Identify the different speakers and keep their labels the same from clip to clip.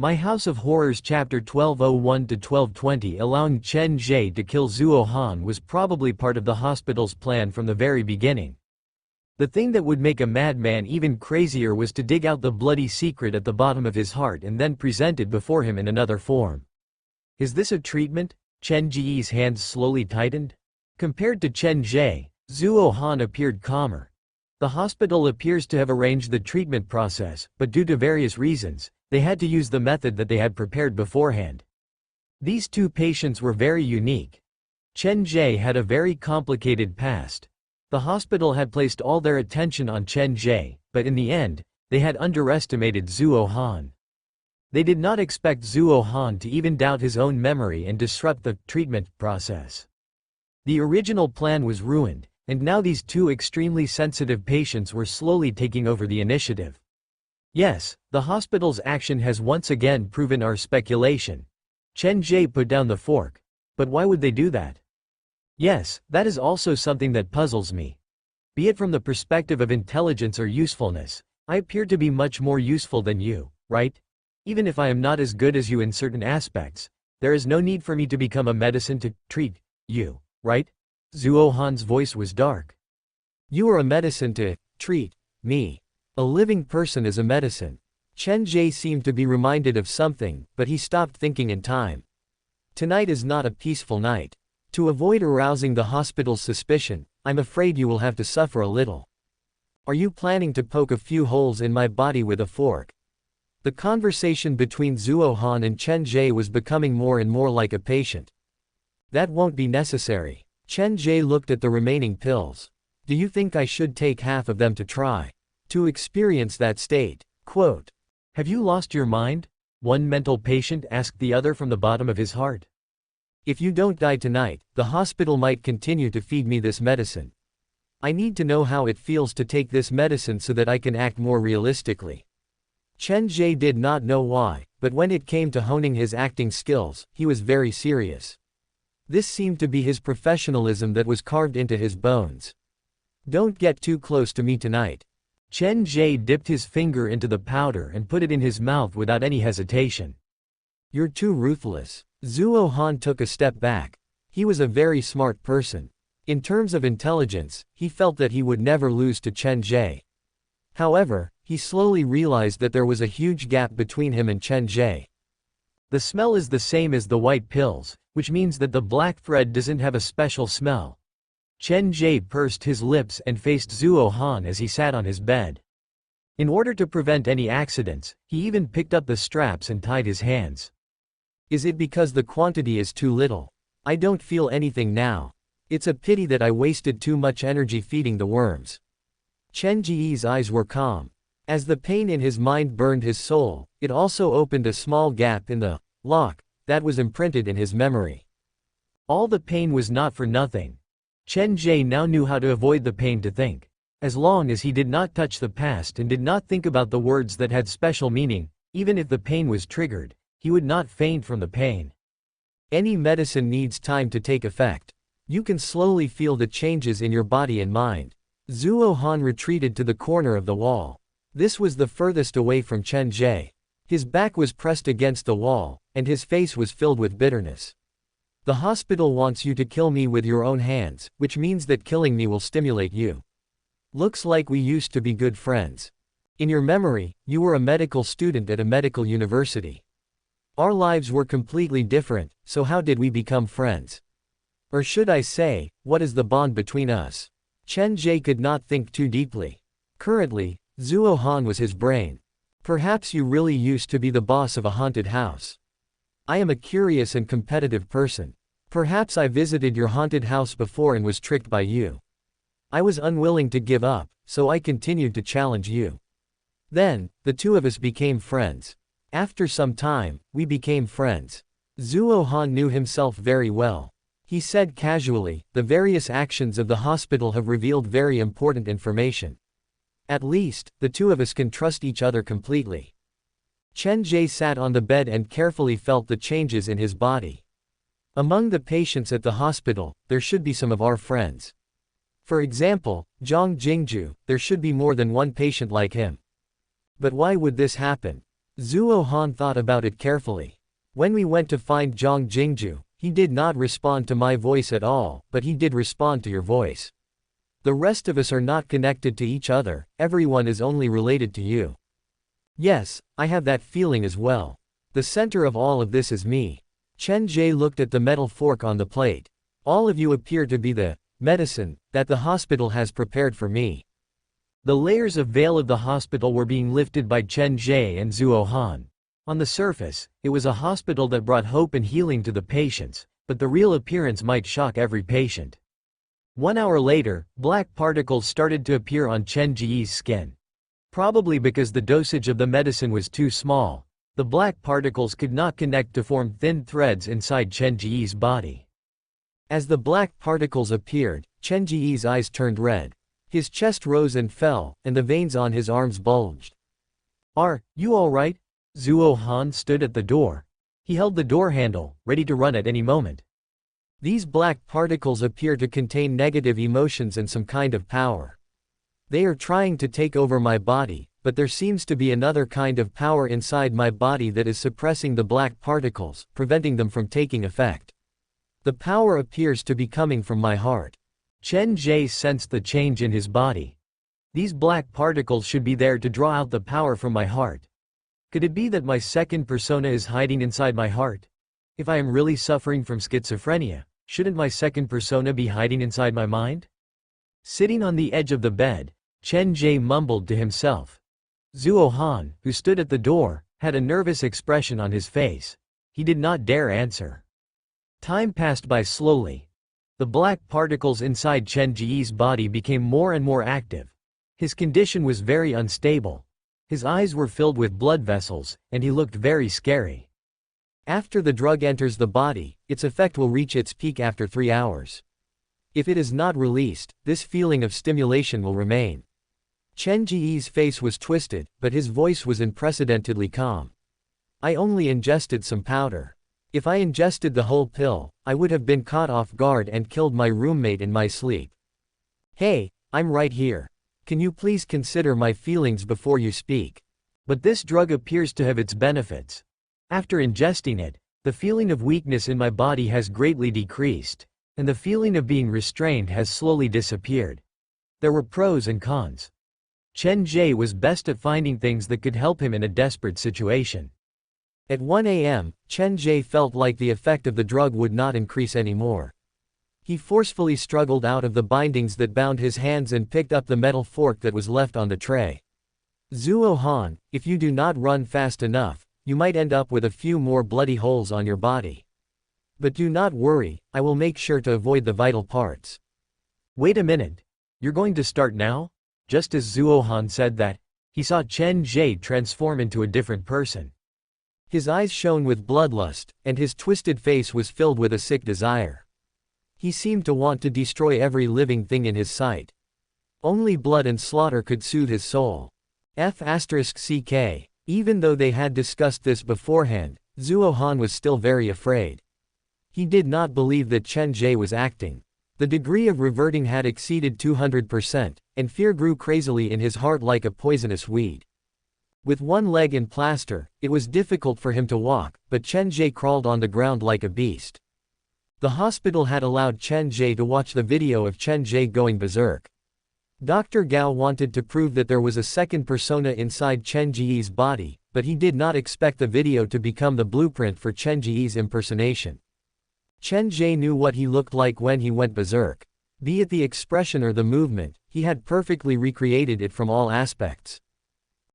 Speaker 1: My House of Horrors Chapter 1201-1220. Allowing Chen Ge to kill Zhuo Han was probably part of the hospital's plan from the very beginning. The thing that would make a madman even crazier was to dig out the bloody secret at the bottom of his heart and then present it before him in another form. Is this a treatment? Chen Ge's hands slowly tightened. Compared to Chen Ge, Zhuo Han appeared calmer. The hospital appears to have arranged the treatment process, but due to various reasons, they had to use the method that they had prepared beforehand. These two patients were very unique. Chen Ge had a very complicated past. The hospital had placed all their attention on Chen Ge, but in the end, they had underestimated Zhuo Han. They did not expect Zhuo Han to even doubt his own memory and disrupt the treatment process. The original plan was ruined, and now these two extremely sensitive patients were slowly taking over the initiative. Yes, the hospital's action has once again proven our speculation. Chen Ge put down the fork. But why would they do that? Yes, that is also something that puzzles me. Be it from the perspective of intelligence or usefulness, I appear to be much more useful than you, right? Even if I am not as good as you in certain aspects, there is no need for me to become a medicine to treat you, right? Zhuo Han's voice was dark. You are a medicine to treat me. A living person is a medicine. Chen Ge seemed to be reminded of something, but he stopped thinking in time. Tonight is not a peaceful night. To avoid arousing the hospital's suspicion, I'm afraid you will have to suffer a little. Are you planning to poke a few holes in my body with a fork? The conversation between Zhuo Han and Chen Ge was becoming more and more like a patient. That won't be necessary. Chen Ge looked at the remaining pills. Do you think I should take half of them to try to experience that state? Quote. Have you lost your mind? One mental patient asked the other from the bottom of his heart. If you don't die tonight, the hospital might continue to feed me this medicine. I need to know how it feels to take this medicine so that I can act more realistically. Chen Ge did not know why, but when it came to honing his acting skills, he was very serious. This seemed to be his professionalism that was carved into his bones. Don't get too close to me tonight. Chen Ge dipped his finger into the powder and put it in his mouth without any hesitation. You're too ruthless. Zhuo Han took a step back. He was a very smart person. In terms of intelligence, he felt that he would never lose to Chen Ge. However, he slowly realized that there was a huge gap between him and Chen Ge. The smell is the same as the white pills, which means that the black thread doesn't have a special smell. Chen Ge pursed his lips and faced Zhuo Han as he sat on his bed. In order to prevent any accidents, he even picked up the straps and tied his hands. Is it because the quantity is too little? I don't feel anything now. It's a pity that I wasted too much energy feeding the worms. Chen Ge's eyes were calm. As the pain in his mind burned his soul, it also opened a small gap in the lock that was imprinted in his memory. All the pain was not for nothing. Chen Ge now knew how to avoid the pain to think. As long as he did not touch the past and did not think about the words that had special meaning, even if the pain was triggered, he would not faint from the pain. Any medicine needs time to take effect. You can slowly feel the changes in your body and mind. Zhuo Han retreated to the corner of the wall. This was the furthest away from Chen Ge. His back was pressed against the wall, and his face was filled with bitterness. The hospital wants you to kill me with your own hands, which means that killing me will stimulate you. Looks like we used to be good friends. In your memory, you were a medical student at a medical university. Our lives were completely different, so how did we become friends? Or should I say, what is the bond between us? Chen Ge could not think too deeply. Currently, Zhuo Han was his brain. Perhaps you really used to be the boss of a haunted house. I am a curious and competitive person. Perhaps I visited your haunted house before and was tricked by you. I was unwilling to give up, so I continued to challenge you. Then, the two of us became friends. After some time, we became friends. Zhuo Han knew himself very well. He said casually, the various actions of the hospital have revealed very important information. At least, the two of us can trust each other completely. Chen Ge sat on the bed and carefully felt the changes in his body. Among the patients at the hospital, there should be some of our friends. For example, Zhang Jingju, there should be more than one patient like him. But why would this happen? Zuo Han thought about it carefully. When we went to find Zhang Jingju, he did not respond to my voice at all, but he did respond to your voice. The rest of us are not connected to each other, everyone is only related to you. Yes, I have that feeling as well. The center of all of this is me. Chen Ge looked at the metal fork on the plate. All of you appear to be the medicine that the hospital has prepared for me. The layers of veil of the hospital were being lifted by Chen Ge and Zuo Han. On the surface, it was a hospital that brought hope and healing to the patients, but the real appearance might shock every patient. 1 hour later, black particles started to appear on Chen Ge's skin. Probably because the dosage of the medicine was too small, the black particles could not connect to form thin threads inside Chen Ge's body. As the black particles appeared, Chen Ge's eyes turned red. His chest rose and fell, and the veins on his arms bulged. Are you all right? Zuo Han stood at the door. He held the door handle, ready to run at any moment. These black particles appear to contain negative emotions and some kind of power. They are trying to take over my body, but there seems to be another kind of power inside my body that is suppressing the black particles, preventing them from taking effect. The power appears to be coming from my heart. Chen Ge sensed the change in his body. These black particles should be there to draw out the power from my heart. Could it be that my second persona is hiding inside my heart? If I am really suffering from schizophrenia, shouldn't my second persona be hiding inside my mind? Sitting on the edge of the bed, Chen Ge mumbled to himself. Zuo Han, who stood at the door, had a nervous expression on his face. He did not dare answer. Time passed by slowly. The black particles inside Chen Ge's body became more and more active. His condition was very unstable. His eyes were filled with blood vessels, and he looked very scary. After the drug enters the body, its effect will reach its peak after 3 hours. If it is not released, this feeling of stimulation will remain. Chen Ge's face was twisted, but his voice was unprecedentedly calm. I only ingested some powder. If I ingested the whole pill, I would have been caught off guard and killed my roommate in my sleep. Hey, I'm right here. Can you please consider my feelings before you speak? But this drug appears to have its benefits. After ingesting it, the feeling of weakness in my body has greatly decreased, and the feeling of being restrained has slowly disappeared. There were pros and cons. Chen Ge was best at finding things that could help him in a desperate situation. At 1 a.m., Chen Ge felt like the effect of the drug would not increase anymore. He forcefully struggled out of the bindings that bound his hands and picked up the metal fork that was left on the tray. Zuo Han, if you do not run fast enough, you might end up with a few more bloody holes on your body. But do not worry, I will make sure to avoid the vital parts. Wait a minute. You're going to start now? Just as Zuo Han said that, he saw Chen Ge transform into a different person. His eyes shone with bloodlust, and his twisted face was filled with a sick desire. He seemed to want to destroy every living thing in his sight. Only blood and slaughter could soothe his soul. F***ck. Even though they had discussed this beforehand, Zuo Han was still very afraid. He did not believe that Chen Ge was acting. The degree of reverting had exceeded 200%, and fear grew crazily in his heart like a poisonous weed. With one leg in plaster, it was difficult for him to walk, but Chen Ge crawled on the ground like a beast. The hospital had allowed Chen Ge to watch the video of Chen Ge going berserk. Dr. Gao wanted to prove that there was a second persona inside Chen Ge's body, but he did not expect the video to become the blueprint for Chen Ge's impersonation. Chen Ge knew what he looked like when he went berserk. Be it the expression or the movement, he had perfectly recreated it from all aspects.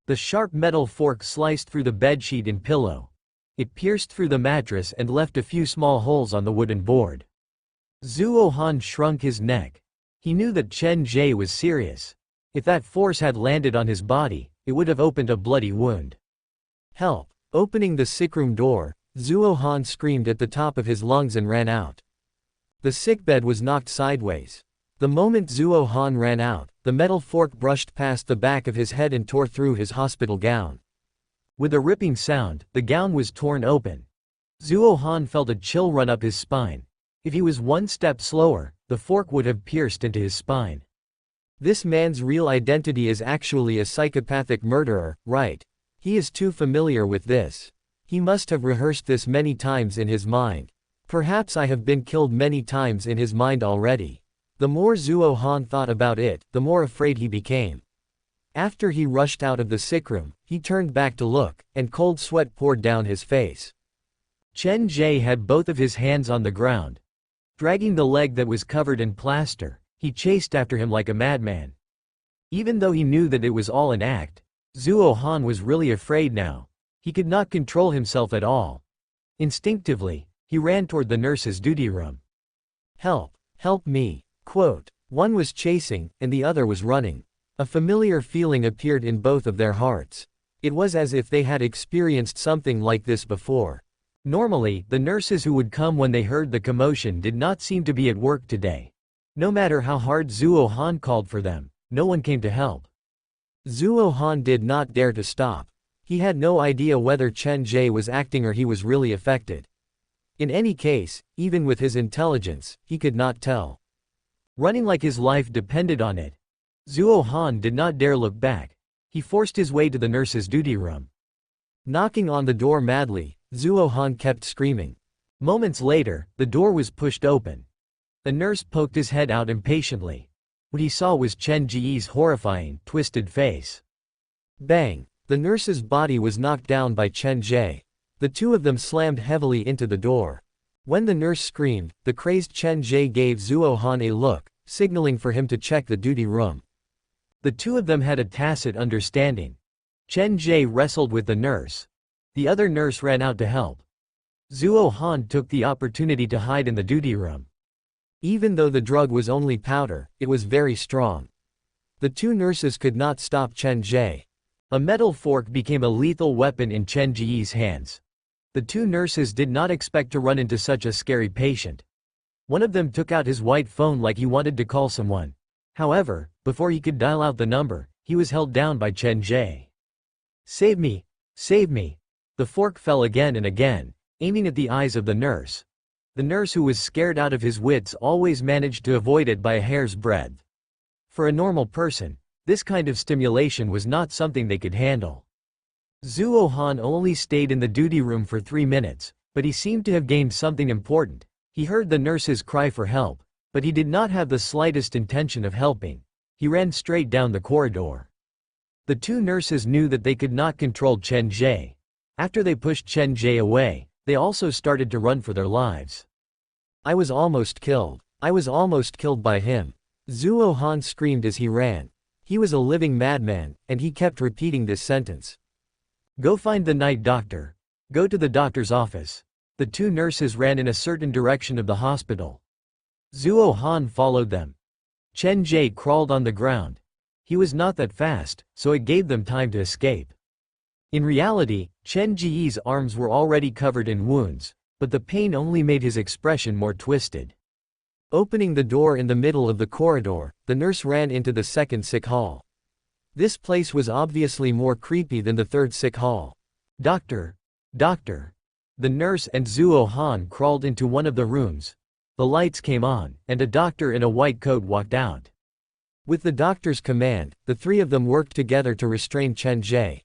Speaker 1: The sharp metal fork sliced through the bedsheet and pillow. It pierced through the mattress and left a few small holes on the wooden board. Zuo Han shrunk his neck. He knew that Chen Ge was serious. If that force had landed on his body, it would have opened a bloody wound. Help! Opening the sickroom door, Zuo Han screamed at the top of his lungs and ran out. The sickbed was knocked sideways. The moment Zuo Han ran out, the metal fork brushed past the back of his head and tore through his hospital gown. With a ripping sound, the gown was torn open. Zuo Han felt a chill run up his spine. If he was one step slower, the fork would have pierced into his spine. This man's real identity is actually a psychopathic murderer, right? He is too familiar with this. He must have rehearsed this many times in his mind. Perhaps I have been killed many times in his mind already. The more Zuo Han thought about it, the more afraid he became. After he rushed out of the sick room, he turned back to look, and cold sweat poured down his face. Chen Ge had both of his hands on the ground. Dragging the leg that was covered in plaster, he chased after him like a madman. Even though he knew that it was all an act, Zuo Han was really afraid now. He could not control himself at all. Instinctively, he ran toward the nurse's duty room. "Help! Help me!" Quote. One was chasing, and the other was running. A familiar feeling appeared in both of their hearts. It was as if they had experienced something like this before. Normally, the nurses who would come when they heard the commotion did not seem to be at work today. No matter how hard Zuo Han called for them, no one came to help. Zuo Han did not dare to stop. He had no idea whether Chen Ge was acting or he was really affected. In any case, even with his intelligence, he could not tell. Running like his life depended on it, Zuo Han did not dare look back. He forced his way to the nurse's duty room. Knocking on the door madly, Zuo Han kept screaming. Moments later, the door was pushed open. The nurse poked his head out impatiently. What he saw was Chen Ge's horrifying, twisted face. Bang! The nurse's body was knocked down by Chen Ge. The two of them slammed heavily into the door. When the nurse screamed, the crazed Chen Ge gave Zuo Han a look, signaling for him to check the duty room. The two of them had a tacit understanding. Chen Ge wrestled with the nurse. The other nurse ran out to help. Zuo Han took the opportunity to hide in the duty room. Even though the drug was only powder, it was very strong. The two nurses could not stop Chen Ge. A metal fork became a lethal weapon in Chen Ge's hands. The two nurses did not expect to run into such a scary patient. One of them took out his white phone like he wanted to call someone. However, before he could dial out the number, he was held down by Chen Ge. "Save me! Save me!" The fork fell again and again, aiming at the eyes of the nurse. The nurse, who was scared out of his wits, always managed to avoid it by a hair's breadth. For a normal person, this kind of stimulation was not something they could handle. Zuo Han only stayed in the duty room for 3 minutes, but he seemed to have gained something important. He heard the nurses cry for help, but he did not have the slightest intention of helping. He ran straight down the corridor. The two nurses knew that they could not control Chen Ge. After they pushed Chen Ge away, they also started to run for their lives. "I was almost killed. I was almost killed by him." Zuo Han screamed as he ran. He was a living madman, and he kept repeating this sentence. "Go find the night doctor. Go to the doctor's office." The two nurses ran in a certain direction of the hospital. Zuo Han followed them. Chen Ge crawled on the ground. He was not that fast, so it gave them time to escape. In reality, Chen Ge's arms were already covered in wounds, but the pain only made his expression more twisted. Opening the door in the middle of the corridor, the nurse ran into the second sick hall. This place was obviously more creepy than the third sick hall. "Doctor! Doctor!" The nurse and Zuo Han crawled into one of the rooms. The lights came on, and a doctor in a white coat walked out. With the doctor's command, the three of them worked together to restrain Chen Ge.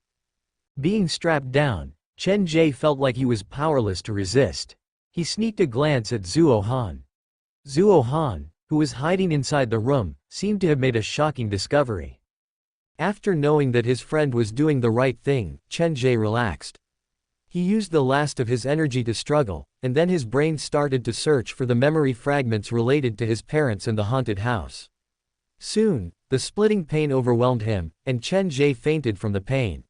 Speaker 1: Being strapped down, Chen Ge felt like he was powerless to resist. He sneaked a glance at Zuo Han. Zuo Han, who was hiding inside the room, seemed to have made a shocking discovery. After knowing that his friend was doing the right thing, Chen Ge relaxed. He used the last of his energy to struggle, and then his brain started to search for the memory fragments related to his parents and the haunted house. Soon, the splitting pain overwhelmed him, and Chen Ge fainted from the pain.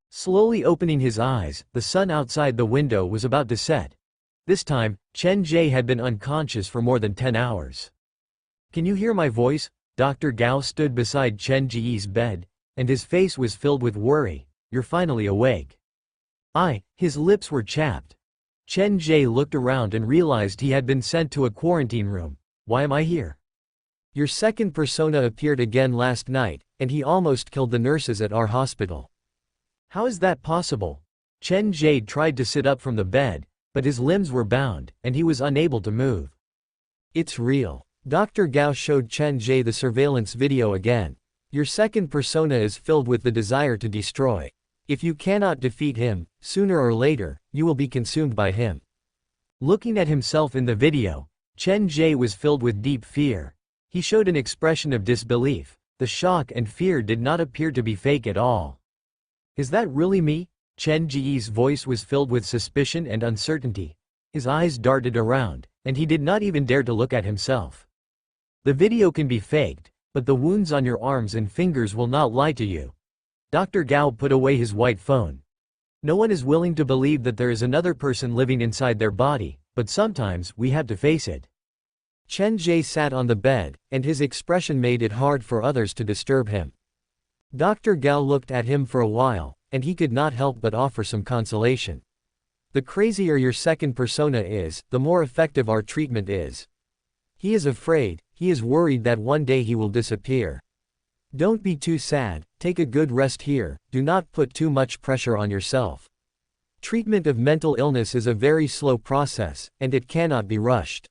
Speaker 1: Slowly opening his eyes, the sun outside the window was about to set. This time, Chen Ge had been unconscious for more than 10 hours. "Can you hear my voice?" Dr. Gao stood beside Chen Ge's bed, and his face was filled with worry. "You're finally awake." His lips were chapped. Chen Ge looked around and realized he had been sent to a quarantine room. "Why am I here?" "Your second persona appeared again last night, and he almost killed the nurses at our hospital." "How is that possible?" Chen Ge tried to sit up from the bed, but his limbs were bound, and he was unable to move. "It's real." Dr. Gao showed Chen Ge the surveillance video again. "Your second persona is filled with the desire to destroy.
Speaker 2: If you cannot defeat him, sooner or later, you will be consumed by him.
Speaker 1: Looking at himself in the video, Chen Ge was filled with deep fear. He showed an expression of disbelief. The shock and fear did not appear to be fake at all. Is that really me? Chen Ge's voice was filled with suspicion and uncertainty. His eyes darted around, and he did not even dare to look at himself. The video can be faked, but the wounds on your arms and fingers will not lie to you. Dr. Gao put away his white phone. No one is willing to believe that there is another person living inside their body, but sometimes we have to face it.
Speaker 2: Chen Ge sat on the bed, and his expression made it hard for others to disturb him. Dr. Gao looked at him for a while, and he could not help but offer some consolation. The crazier your second persona is, the more effective our treatment is. He is afraid, he is worried that one day he will disappear. Don't be too sad, take a good rest here, do not put too much pressure on yourself. Treatment of mental illness is a very slow process, and it cannot be rushed.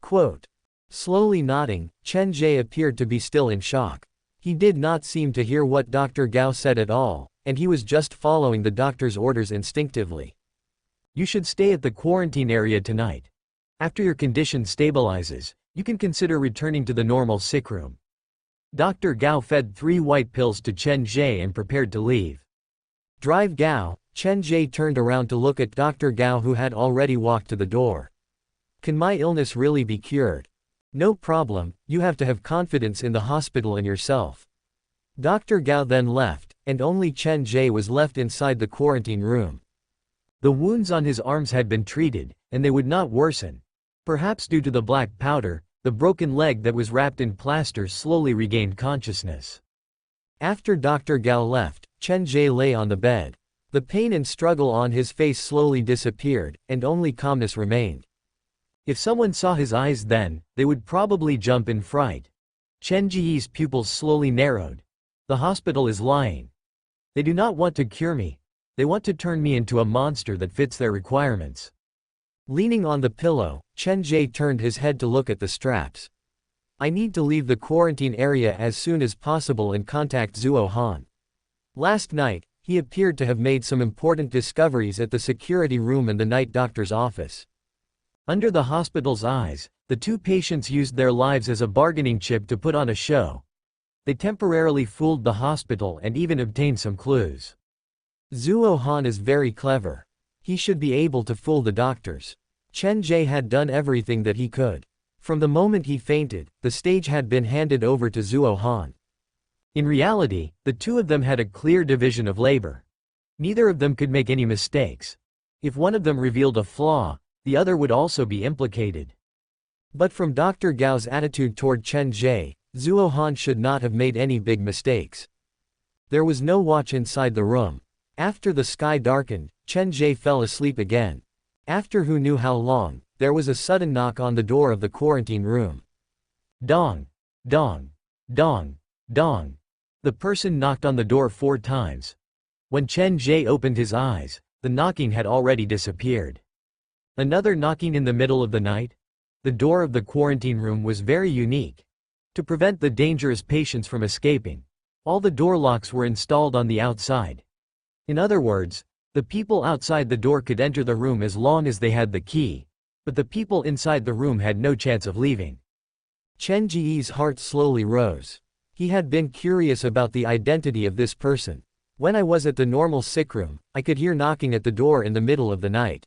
Speaker 2: Quote. Slowly nodding, Chen Ge appeared to be still in shock. He did not seem to hear what Dr. Gao said at all, and he was just following the doctor's orders instinctively.
Speaker 1: You should stay at the quarantine area tonight. After your condition stabilizes, you can consider returning to the normal sick room. Dr. Gao fed 3 white pills to Chen Ge and prepared to leave.
Speaker 2: Drive Gao. Chen Ge turned around to look at Dr. Gao, who had already walked to the door. Can my illness really be cured? No problem, you have to have confidence in the hospital and yourself. Dr. Gao then left, and only Chen Ge was left inside the quarantine room.
Speaker 1: The wounds on his arms had been treated, and they would not worsen. Perhaps due to the black powder, the broken leg that was wrapped in plaster slowly regained consciousness.
Speaker 2: After Dr. Gao left, Chen Ge lay on the bed. The pain and struggle on his face slowly disappeared, and only calmness remained.
Speaker 1: If someone saw his eyes then, they would probably jump in fright. Chen Ge's pupils slowly narrowed. The hospital is lying. They do not want to cure me. They want to turn me into a monster that fits their requirements.
Speaker 2: Leaning on the pillow, Chen Ge turned his head to look at the straps. I need to leave the quarantine area as soon as possible and contact Zuo Han. Last night, he appeared to have made some important discoveries at the security room and the night doctor's office.
Speaker 1: Under the hospital's eyes, the 2 patients used their lives as a bargaining chip to put on a show. They temporarily fooled the hospital and even obtained some clues.
Speaker 2: Zuo Han is very clever. He should be able to fool the doctors. Chen Ge had done everything that he could. From the moment he fainted, the stage had been handed over to Zuo Han.
Speaker 1: In reality, the 2 of them had a clear division of labor. Neither of them could make any mistakes. If one of them revealed a flaw, the other would also be implicated.
Speaker 2: But from Dr. Gao's attitude toward Chen Ge, Zuo Han should not have made any big mistakes. There was no watch inside the room. After the sky darkened, Chen Ge fell asleep again. After who knew how long, there was a sudden knock on the door of the quarantine room.
Speaker 1: Dong, dong, dong, dong. The person knocked on the door 4 times. When Chen Ge opened his eyes, the knocking had already disappeared. Another knocking in the middle of the night? The door of the quarantine room was very unique. To prevent the dangerous patients from escaping, all the door locks were installed on the outside. In other words, the people outside the door could enter the room as long as they had the key, but the people inside the room had no chance of leaving.
Speaker 2: Chen Ge's heart slowly rose. He had been curious about the identity of this person. When I was at the normal sick room, I could hear knocking at the door in the middle of the night.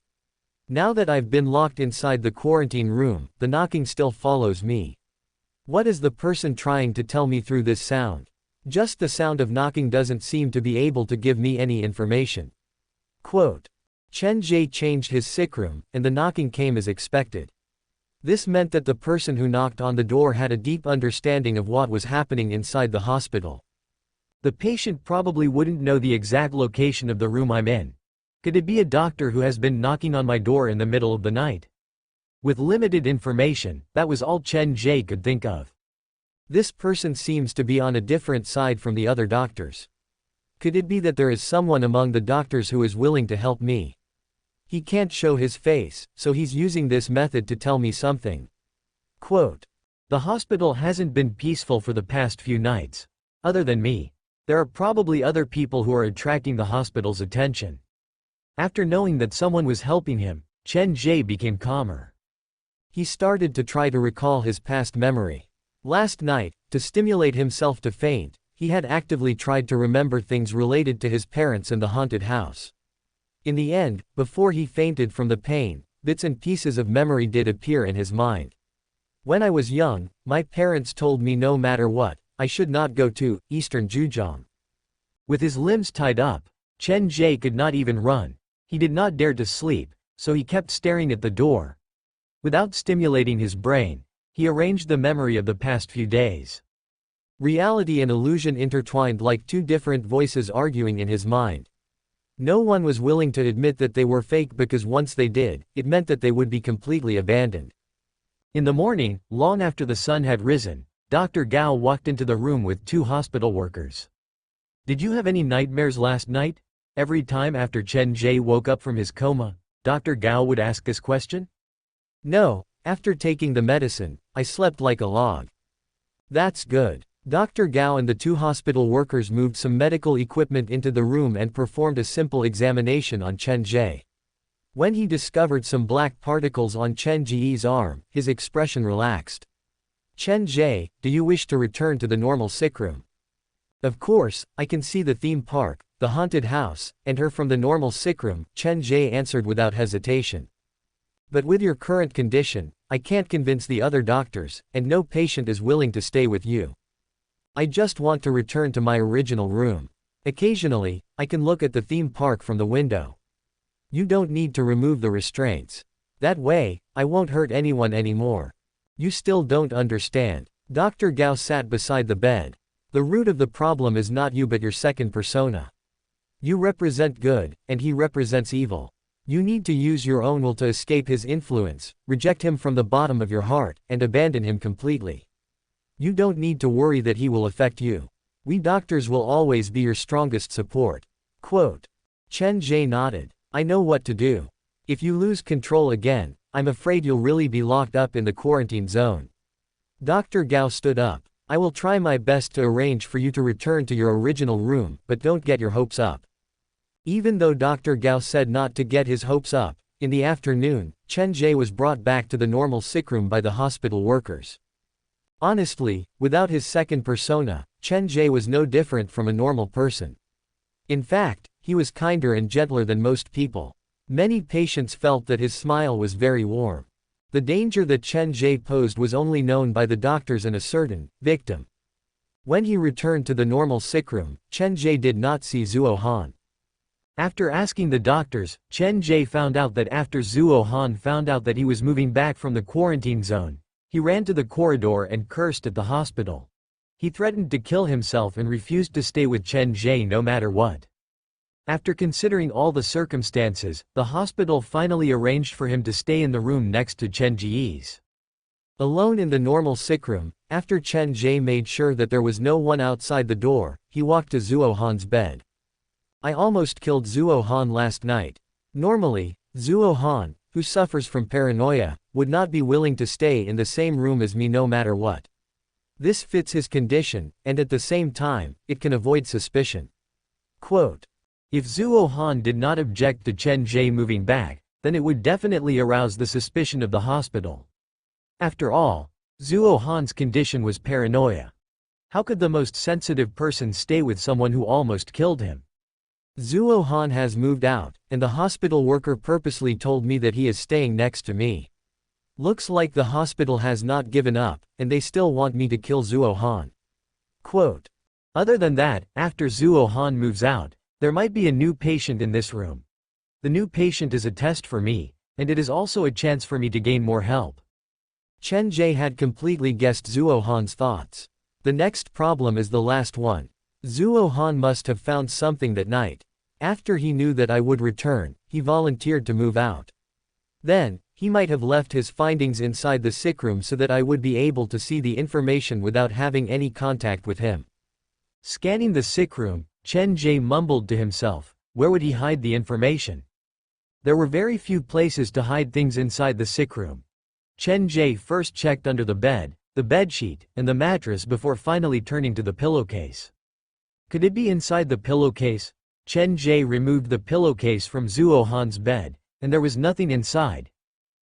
Speaker 2: Now that I've been locked inside the quarantine room, the knocking still follows me. What is the person trying to tell me through this sound? Just the sound of knocking doesn't seem to be able to give me any information. Quote. Chen Ge changed his sick room, and the knocking came as expected. This meant that the person who knocked on the door had a deep understanding of what was happening inside the hospital.
Speaker 1: The patient probably wouldn't know the exact location of the room I'm in. Could it be a doctor who has been knocking on my door in the middle of the night? With limited information, that was all Chen Ge could think of.
Speaker 2: This person seems to be on a different side from the other doctors. Could it be that there is someone among the doctors who is willing to help me? He can't show his face, so he's using this method to tell me something.
Speaker 1: Quote. The hospital hasn't been peaceful for the past few nights. Other than me, There are probably other people who are attracting the hospital's attention. After knowing that someone was helping him, Chen Ge became calmer.
Speaker 2: He started to try to recall his past memory. Last night, to stimulate himself to faint, he had actively tried to remember things related to his parents and the haunted house. In the end, before he fainted from the pain, bits and pieces of memory did appear in his mind. When I was young, my parents told me no matter what, I should not go to Eastern Zhejiang.
Speaker 1: With his limbs tied up, Chen Ge could not even run. He did not dare to sleep, so he kept staring at the door. Without stimulating his brain, he arranged the memory of the past few days.
Speaker 2: Reality and illusion intertwined like two different voices arguing in his mind. No one was willing to admit that they were fake because once they did, it meant that they would be completely abandoned.
Speaker 1: In the morning, long after the sun had risen, Dr. Gao walked into the room with two hospital workers. "Did you have any nightmares last night?" Every time after Chen Ge woke up from his coma, Dr. Gao would ask this question.
Speaker 2: "No, after taking the medicine, I slept like a log." "That's good." Dr. Gao and the two hospital workers moved some medical equipment into the room and performed a simple examination on Chen Ge. When he discovered some black particles on Chen Ge's arm, his expression relaxed. "Chen Ge, do you wish to return to the normal sickroom?" "Of course, I can see the theme park, the haunted house, and her from the normal sickroom," Chen Ge answered without hesitation. "But with your current condition, I can't convince the other doctors, and no patient is willing to stay with you. I just want to return to my original room. Occasionally, I can look at the theme park from the window. You don't need to remove the restraints. That way, I won't hurt anyone anymore." "You still don't understand." Dr. Gao sat beside the bed. "The root of the problem is not you but your second persona. You represent good, and he represents evil. You need to use your own will to escape his influence, reject him from the bottom of your heart, and abandon him completely. You don't need to worry that he will affect you. We doctors will always be your strongest support." Quote. Chen Ge nodded. "I know what to do. If you lose control again, I'm afraid you'll really be locked up in the quarantine zone." Dr. Gao stood up. "I will try my best to arrange for you to return to your original room, but don't get your hopes up." Even though Dr. Gao said not to get his hopes up, in the afternoon, Chen Ge was brought back to the normal sickroom by the hospital workers. Honestly, without his second persona, Chen Ge was no different from a normal person. In fact, he was kinder and gentler than most people. Many patients felt that his smile was very warm. The danger that Chen Ge posed was only known by the doctors and a certain victim. When he returned to the normal sickroom, Chen Ge did not see Zhuo Han. After asking the doctors, Chen Ge found out that after Zhuo Han found out that he was moving back from the quarantine zone, he ran to the corridor and cursed at the hospital. He threatened to kill himself and refused to stay with Chen Ge no matter what. After considering all the circumstances, the hospital finally arranged for him to stay in the room next to Chen Ge's. Alone in the normal sickroom, after Chen Ge made sure that there was no one outside the door, he walked to Zhuo Han's bed. "I almost killed Zhuo Han last night. Normally, Zhuo Han, who suffers from paranoia, would not be willing to stay in the same room as me no matter what. This fits his condition, and at the same time, it can avoid suspicion." Quote. If Zhuo Han did not object to Chen Ge moving back, then it would definitely arouse the suspicion of the hospital. After all, Zhuo Han's condition was paranoia. How could the most sensitive person stay with someone who almost killed him? "Zhuo Han has moved out, and the hospital worker purposely told me that he is staying next to me. Looks like the hospital has not given up, and they still want me to kill Zhuo Han." Quote. Other than that, after Zhuo Han moves out, there might be a new patient in this room. The new patient is a test for me, and it is also a chance for me to gain more help. Chen Ge had completely guessed Zhuo Han's thoughts. The next problem is the last one. Zhuo Han must have found something that night. After he knew that I would return, he volunteered to move out. Then, he might have left his findings inside the sickroom so that I would be able to see the information without having any contact with him. Scanning the sickroom, Chen Ge mumbled to himself, where would he hide the information? There were very few places to hide things inside the sickroom. Chen Ge first checked under the bed, the bedsheet, and the mattress before finally turning to the pillowcase.
Speaker 1: Could it be inside the pillowcase? Chen Ge removed the pillowcase from Zhuo Han's bed, and there was nothing inside.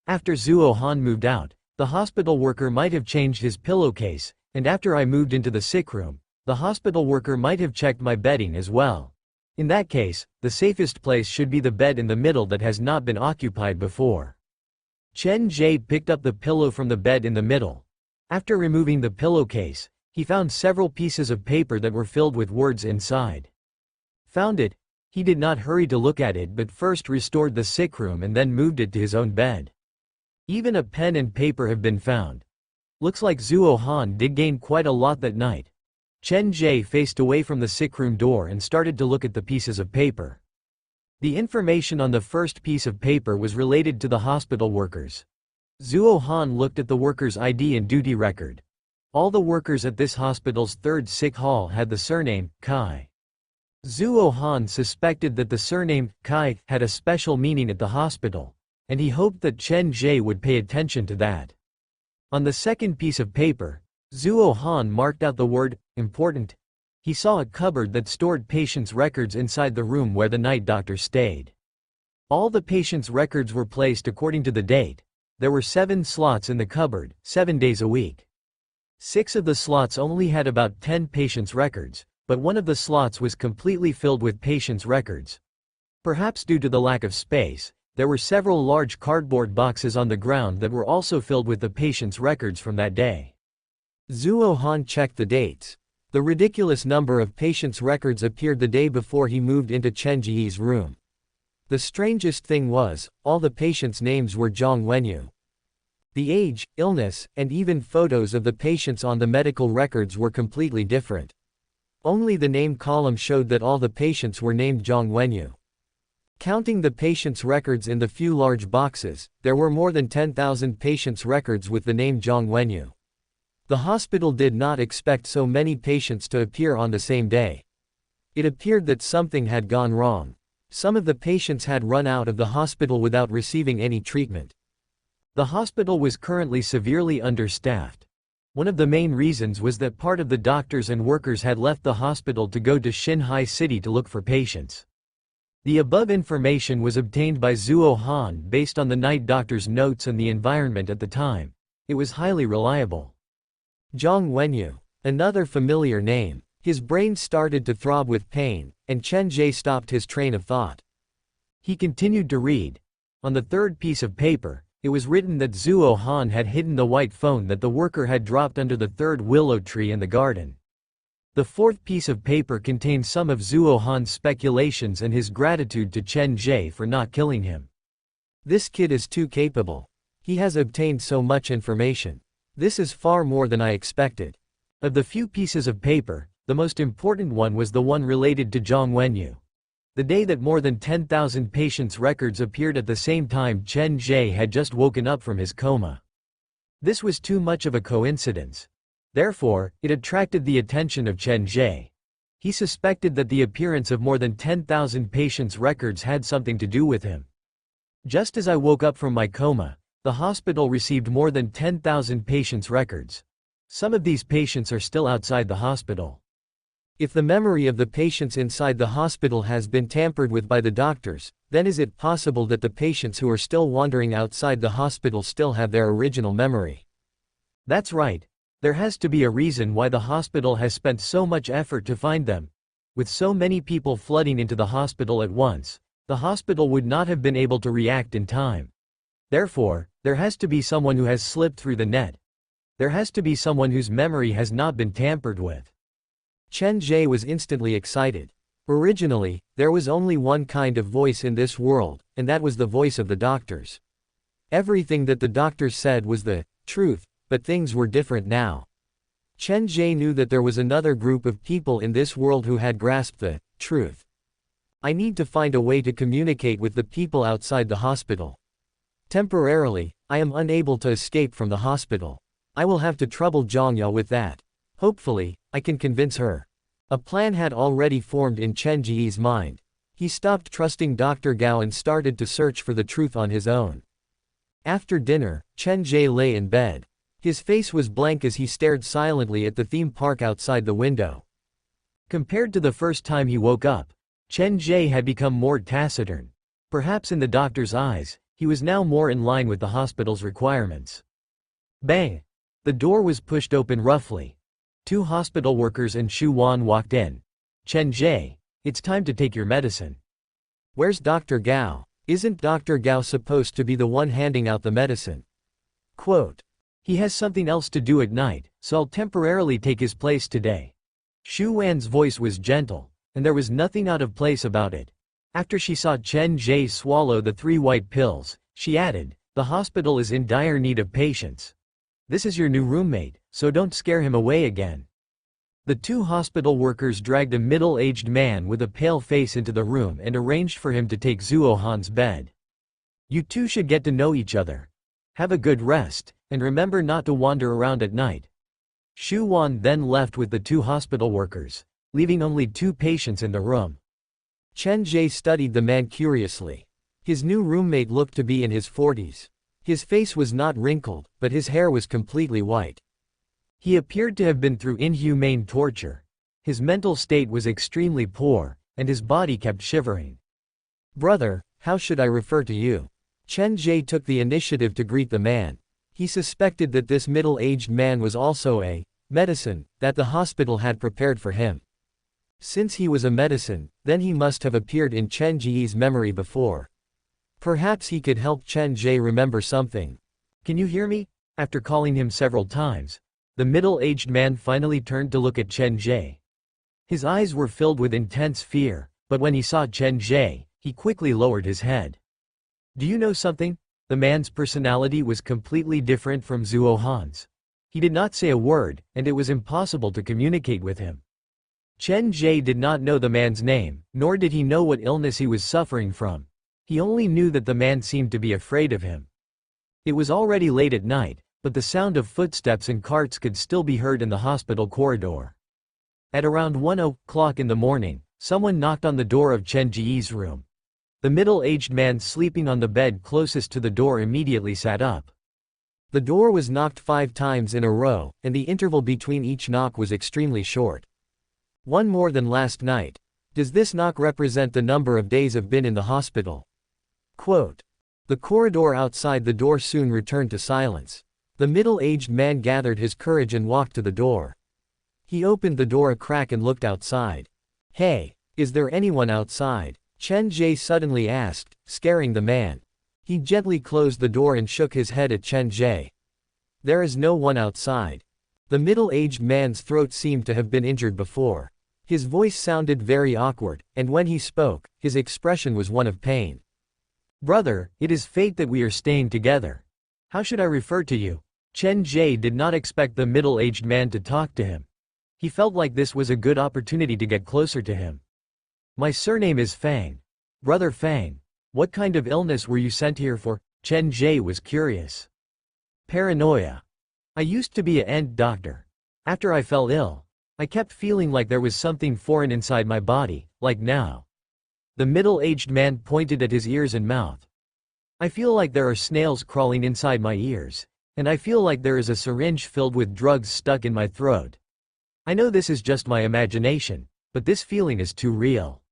Speaker 1: After Zhuo Han moved out, the hospital worker might have changed his pillowcase, and after I moved into the sick room, the hospital worker might have checked my bedding as well. In that case, the safest place should be the bed in the middle that has not been occupied before. Chen Ge picked up the pillow from the bed in the middle. After removing the pillowcase, he found several pieces of paper that were filled with words inside. Found it. He did not hurry to look at it but first restored the sick room and then moved it to his own bed. Even a pen and paper have been found. Looks like Zhuo Han did gain quite a lot that night. Chen Ge faced away from the sick room door and started to look at the pieces of paper. The information on the first piece of paper was related to the hospital workers. Zhuo Han looked at the workers' ID and duty record. All the workers at this hospital's third sick hall had the surname Kai. Zhuo Han suspected that the surname Kai had a special meaning at the hospital, and he hoped that Chen Ge would pay attention to that. On the second piece of paper, Zhuo Han marked out the word important. He saw a cupboard that stored patients' records inside the room where the night doctor stayed. All the patients' records were placed according to the date. There were 7 slots in the cupboard, 7 days a week. 6 of the slots only had about 10 patients' records, but one of the slots was completely filled with patients' records. Perhaps due to the lack of space, there were several large cardboard boxes on the ground that were also filled with the patients' records from that day. Zhuo Han checked the dates. The ridiculous number of patients' records appeared the day before he moved into Chen Ge's room. The strangest thing was, all the patients' names were Zhang Wenyu. The age, illness, and even photos of the patients on the medical records were completely different. Only the name column showed that all the patients were named Zhang Wenyu. Counting the patients' records in the few large boxes, there were more than 10,000 patients' records with the name Zhang Wenyu. The hospital did not expect so many patients to appear on the same day. It appeared that something had gone wrong. Some of the patients had run out of the hospital without receiving any treatment. The hospital was currently severely understaffed. One of the main reasons was that part of the doctors and workers had left the hospital to go to Xinhai City to look for patients. The above information was obtained by Zhuo Han based on the night doctor's notes and the environment at the time. It was highly reliable. Zhang Wenyu. Another familiar name. His brain started to throb with pain, and Chen Ge stopped his train of thought. He continued to read. On the third piece of paper, it was written that Zhuo Han had hidden the white phone that the worker had dropped under the third willow tree in the garden. The fourth piece of paper contained some of Zhuo Han's speculations and his gratitude to Chen Ge for not killing him. This kid is too capable. He has obtained so much information. This is far more than I expected. Of the few pieces of paper, the most important one was the one related to Zhang Wenyu. The day that more than 10,000 patients' records appeared at the same time Chen Ge had just woken up from his coma. This was too much of a coincidence. Therefore, it attracted the attention of Chen Ge. He suspected that the appearance of more than 10,000 patients' records had something to do with him. Just as I woke up from my coma, the hospital received more than 10,000 patients' records. Some of these patients are still outside the hospital. If the memory of the patients inside the hospital has been tampered with by the doctors, then is it possible that the patients who are still wandering outside the hospital still have their original memory? That's right. There has to be a reason why the hospital has spent so much effort to find them. With so many people flooding into the hospital at once, the hospital would not have been able to react in time. Therefore, there has to be someone who has slipped through the net. There has to be someone whose memory has not been tampered with. Chen Ge was instantly excited. Originally, there was only one kind of voice in this world, and that was the voice of the doctors. Everything that the doctors said was the truth, but things were different now. Chen Ge knew that there was another group of people in this world who had grasped the truth. I need to find a way to communicate with the people outside the hospital. Temporarily, I am unable to escape from the hospital. I will have to trouble Zhangya with that. Hopefully, I can convince her. A plan had already formed in Chen Ge's mind. He stopped trusting Dr. Gao and started to search for the truth on his own. After dinner, Chen Ge lay in bed. His face was blank as he stared silently at the theme park outside the window. Compared to the first time he woke up, Chen Ge had become more taciturn. Perhaps in the doctor's eyes, he was now more in line with the hospital's requirements. Bang! The door was pushed open roughly. 2 hospital workers and Xu Wan walked in. Chen Ge, it's time to take your medicine.
Speaker 2: Where's Dr. Gao? Isn't Dr. Gao supposed to be the one handing out the medicine?
Speaker 1: Quote. He has something else to do at night, so I'll temporarily take his place today. Xu Wan's voice was gentle, and there was nothing out of place about it. After she saw Chen Ge swallow the 3 white pills, she added, the hospital is in dire need of patience. This is your new roommate, so don't scare him away again. The 2 hospital workers dragged a middle-aged man with a pale face into the room and arranged for him to take Zuo Han's bed. You two should get to know each other. Have a good rest, and remember not to wander around at night. Xu Wan then left with the 2 hospital workers, leaving only 2 patients in the room.
Speaker 2: Chen Ge studied the man curiously. His new roommate looked to be in his 40s. His face was not wrinkled, but his hair was completely white.
Speaker 1: He appeared to have been through inhumane torture. His mental state was extremely poor, and his body kept shivering.
Speaker 2: Brother, how should I refer to you? Chen Ge took the initiative to greet the man. He suspected that this middle-aged man was also a medicine that the hospital had prepared for him. Since he was a medicine, then he must have appeared in Chen Ge's memory before. Perhaps he could help Chen Ge remember something.
Speaker 1: Can you hear me? After calling him several times, the middle-aged man finally turned to look at Chen Ge. His eyes were filled with intense fear, but when he saw Chen Ge, he quickly lowered his head. Do you know something? The man's personality was completely different from Zuo Han's. He did not say a word, and it was impossible to communicate with him. Chen Ge did not know the man's name, nor did he know what illness he was suffering from. He only knew that the man seemed to be afraid of him. It was already late at night, but the sound of footsteps and carts could still be heard in the hospital corridor. At around 1 o'clock in the morning, someone knocked on the door of Chen Ge's room. The middle-aged man sleeping on the bed closest to the door immediately sat up.
Speaker 2: The door was knocked 5 times in a row, and the interval between each knock was extremely short. One more than last night. Does this knock represent the number of days I've been in the hospital? Quote. The corridor outside the door soon returned to silence. The middle-aged man gathered his courage and walked to the door. He opened the door a crack and looked outside. Hey, is there anyone outside? Chen Ge suddenly asked, scaring the man. He gently closed the door and shook his head at Chen Ge. There is no one outside. The middle-aged man's throat seemed to have been injured before. His voice sounded very awkward, and when he spoke, his expression was one of pain.
Speaker 1: Brother, it is fate that we are staying together. How should I refer to you? Chen Ge did not expect the middle-aged man to talk to him. He felt like this was a good opportunity to get closer to him. My surname is Fang. Brother Fang, what kind of illness were you sent here for? Chen Ge was curious. Paranoia. I used to be an ant doctor. After I fell ill, I kept feeling like there was something foreign inside my body, like now. The middle-aged man pointed at his ears and mouth. I feel like there are snails crawling inside my ears, and I feel like there is a syringe filled with drugs stuck in my throat. I know this is just my imagination, but this feeling is too real.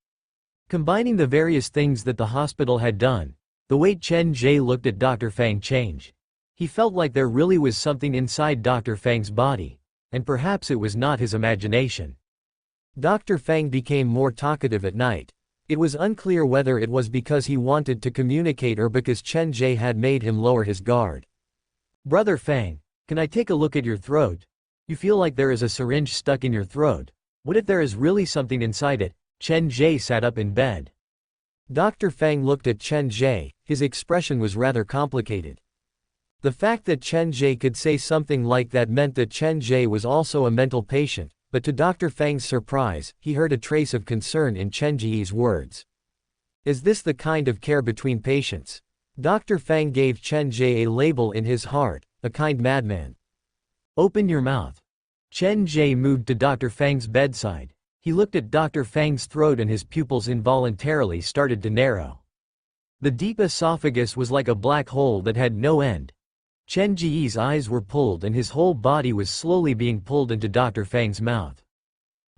Speaker 1: Combining the various things that the hospital had done, the way Chen Ge looked at Dr. Fang changed. He felt like there really was something inside Dr. Fang's body, and perhaps it was not his imagination.
Speaker 2: Dr. Fang became more talkative at night. It was unclear whether it was because he wanted to communicate or because Chen Ge had made him lower his guard.
Speaker 1: Brother Fang, can I take a look at your throat? You feel like there is a syringe stuck in your throat. What if there is really something inside it? Chen Ge sat up in bed.
Speaker 2: Dr. Fang looked at Chen Ge, his expression was rather complicated. The fact that Chen Ge could say something like that meant that Chen Ge was also a mental patient, but to Dr. Fang's surprise, he heard a trace of concern in Chen Ge's words. Is this the kind of care between patients? Dr. Fang gave Chen Ge a label in his heart, a kind madman.
Speaker 1: Open your mouth. Chen Ge moved to Dr. Fang's bedside. He looked at Dr. Fang's throat and his pupils involuntarily started to narrow. The deep esophagus was like a black hole that had no end. Chen Ge's eyes were pulled and his whole body was slowly being pulled into Dr. Fang's mouth.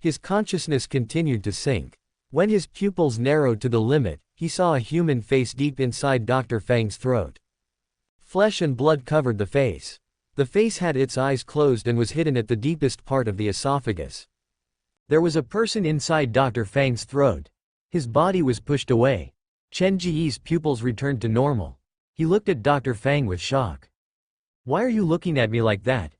Speaker 2: His consciousness continued to sink. When his pupils narrowed to the limit, he saw a human face deep inside Dr. Fang's throat. Flesh and blood covered the face. The face had its eyes closed and was hidden at the deepest part of the esophagus.
Speaker 1: There was a person inside Dr. Fang's throat. His body was pushed away. Chen Ge's pupils returned to normal. He looked at Dr. Fang with shock. "Why are you looking at me like that?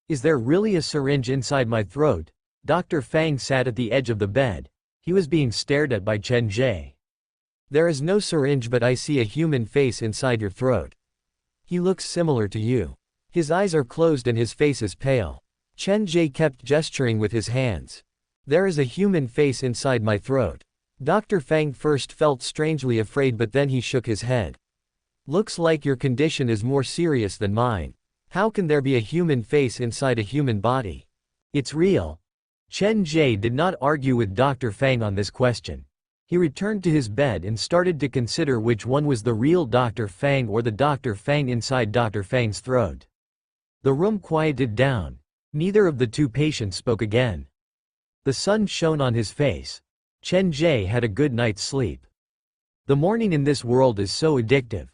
Speaker 1: Is there really a syringe inside my throat?" Dr. Fang sat at the edge of the bed. He was being stared at by Chen Ge.
Speaker 2: "There is no syringe, but I see a human face inside your throat. He looks similar to you. His eyes are closed and his face is pale." Chen Ge kept gesturing with his hands. "There is a human face inside my throat." Dr. Fang first felt strangely afraid, but then he shook his head. "Looks like your condition is more serious than mine. How can there be a human face inside a human body?"
Speaker 1: "It's real." Chen Ge did not argue with Dr. Fang on this question. He returned to his bed and started to consider which one was the real Dr. Fang or the Dr. Fang inside Dr. Fang's throat. The room quieted down. Neither of the two patients spoke again. The sun shone on his face. Chen Ge had a good night's sleep. The morning in this world is so addictive.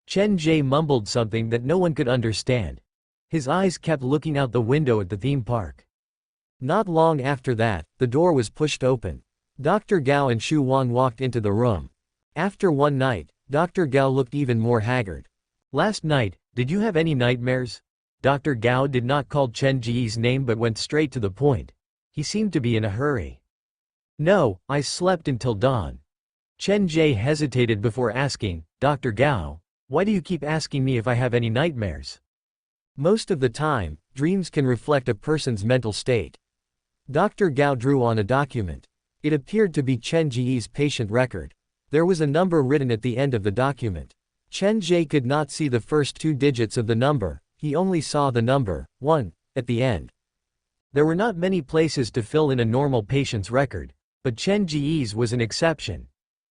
Speaker 1: Chen Ge mumbled something that no one could understand. His eyes kept looking out the window at the theme park. Not long after that, the door was pushed open. Dr. Gao and Xu Wan walked into the room. After one night, Dr. Gao looked even more haggard. "Last night, did you have any nightmares?" Dr. Gao did not call Chen Ge's name but went straight to the point. He seemed to be in a hurry. "No, I slept until dawn." Chen Ge hesitated before asking, "Dr. Gao, why do you keep asking me if I have any nightmares?" "Most of the time, dreams can reflect a person's mental state." Dr. Gao drew on a document. It appeared to be Chen Ge's patient record. There was a number written at the end of the document. Chen Ge could not see the first two digits of the number, he only saw the number 1 at the end. There were not many places to fill in a normal patient's record, but Chen Ge's was an exception.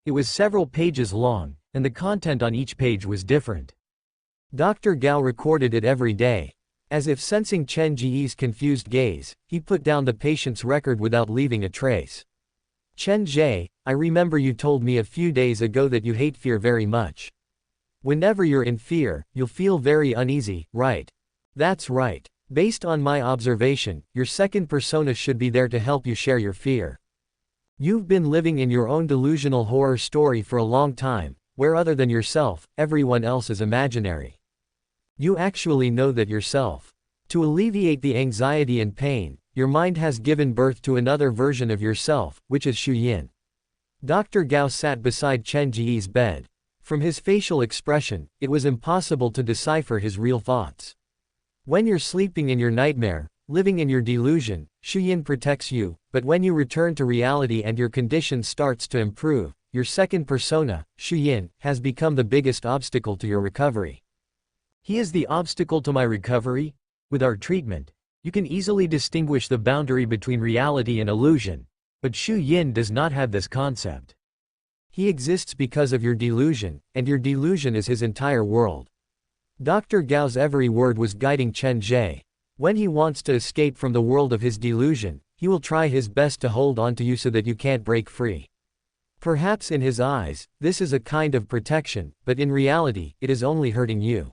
Speaker 1: It was several pages long, and the content on each page was different. Dr. Gao recorded it every day. As if sensing Chen Ge's confused gaze, he put down the patient's record without leaving a trace. "Chen Ge, I remember you told me a few days ago that you hate fear very much. Whenever you're in fear, you'll feel very uneasy, right?" "That's right. Based on my observation, your second persona should be there to help you share your fear. You've been living in your own delusional horror story for a long time, where other than yourself, everyone else is imaginary. You actually know that yourself. To alleviate the anxiety and pain, your mind has given birth to another version of yourself, which is Xu Yin." Dr. Gao sat beside Chen Ge's bed. From his facial expression, it was impossible to decipher his real thoughts. "When you're sleeping in your nightmare, living in your delusion, Xu Yin protects you, but when you return to reality and your condition starts to improve, your second persona, Xu Yin, has become the biggest obstacle to your recovery." "He is the obstacle to my recovery?" "With our treatment, you can easily distinguish the boundary between reality and illusion, but Xu Yin does not have this concept. He exists because of your delusion, and your delusion is his entire world." Dr. Gao's every word was guiding Chen Ge. When he wants to escape from the world of his delusion, he will try his best to hold on to you so that you can't break free. Perhaps in his eyes, this is a kind of protection, but in reality, it is only hurting you.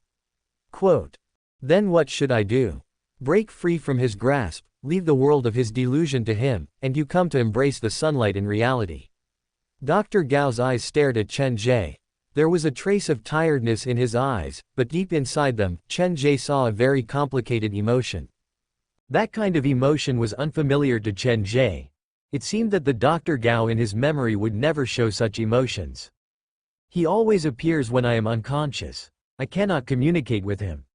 Speaker 1: Quote, "Then what should I do? Break free from his grasp, leave the world of his delusion to him, and you come to embrace the sunlight in reality." Dr. Gao's eyes stared at Chen Ge. There was a trace of tiredness in his eyes, but deep inside them, Chen Ge saw a very complicated emotion. That kind of emotion was unfamiliar to Chen Ge. It seemed that the Dr. Gao in his memory would never show such emotions. "He always appears when I am unconscious. I cannot communicate with him."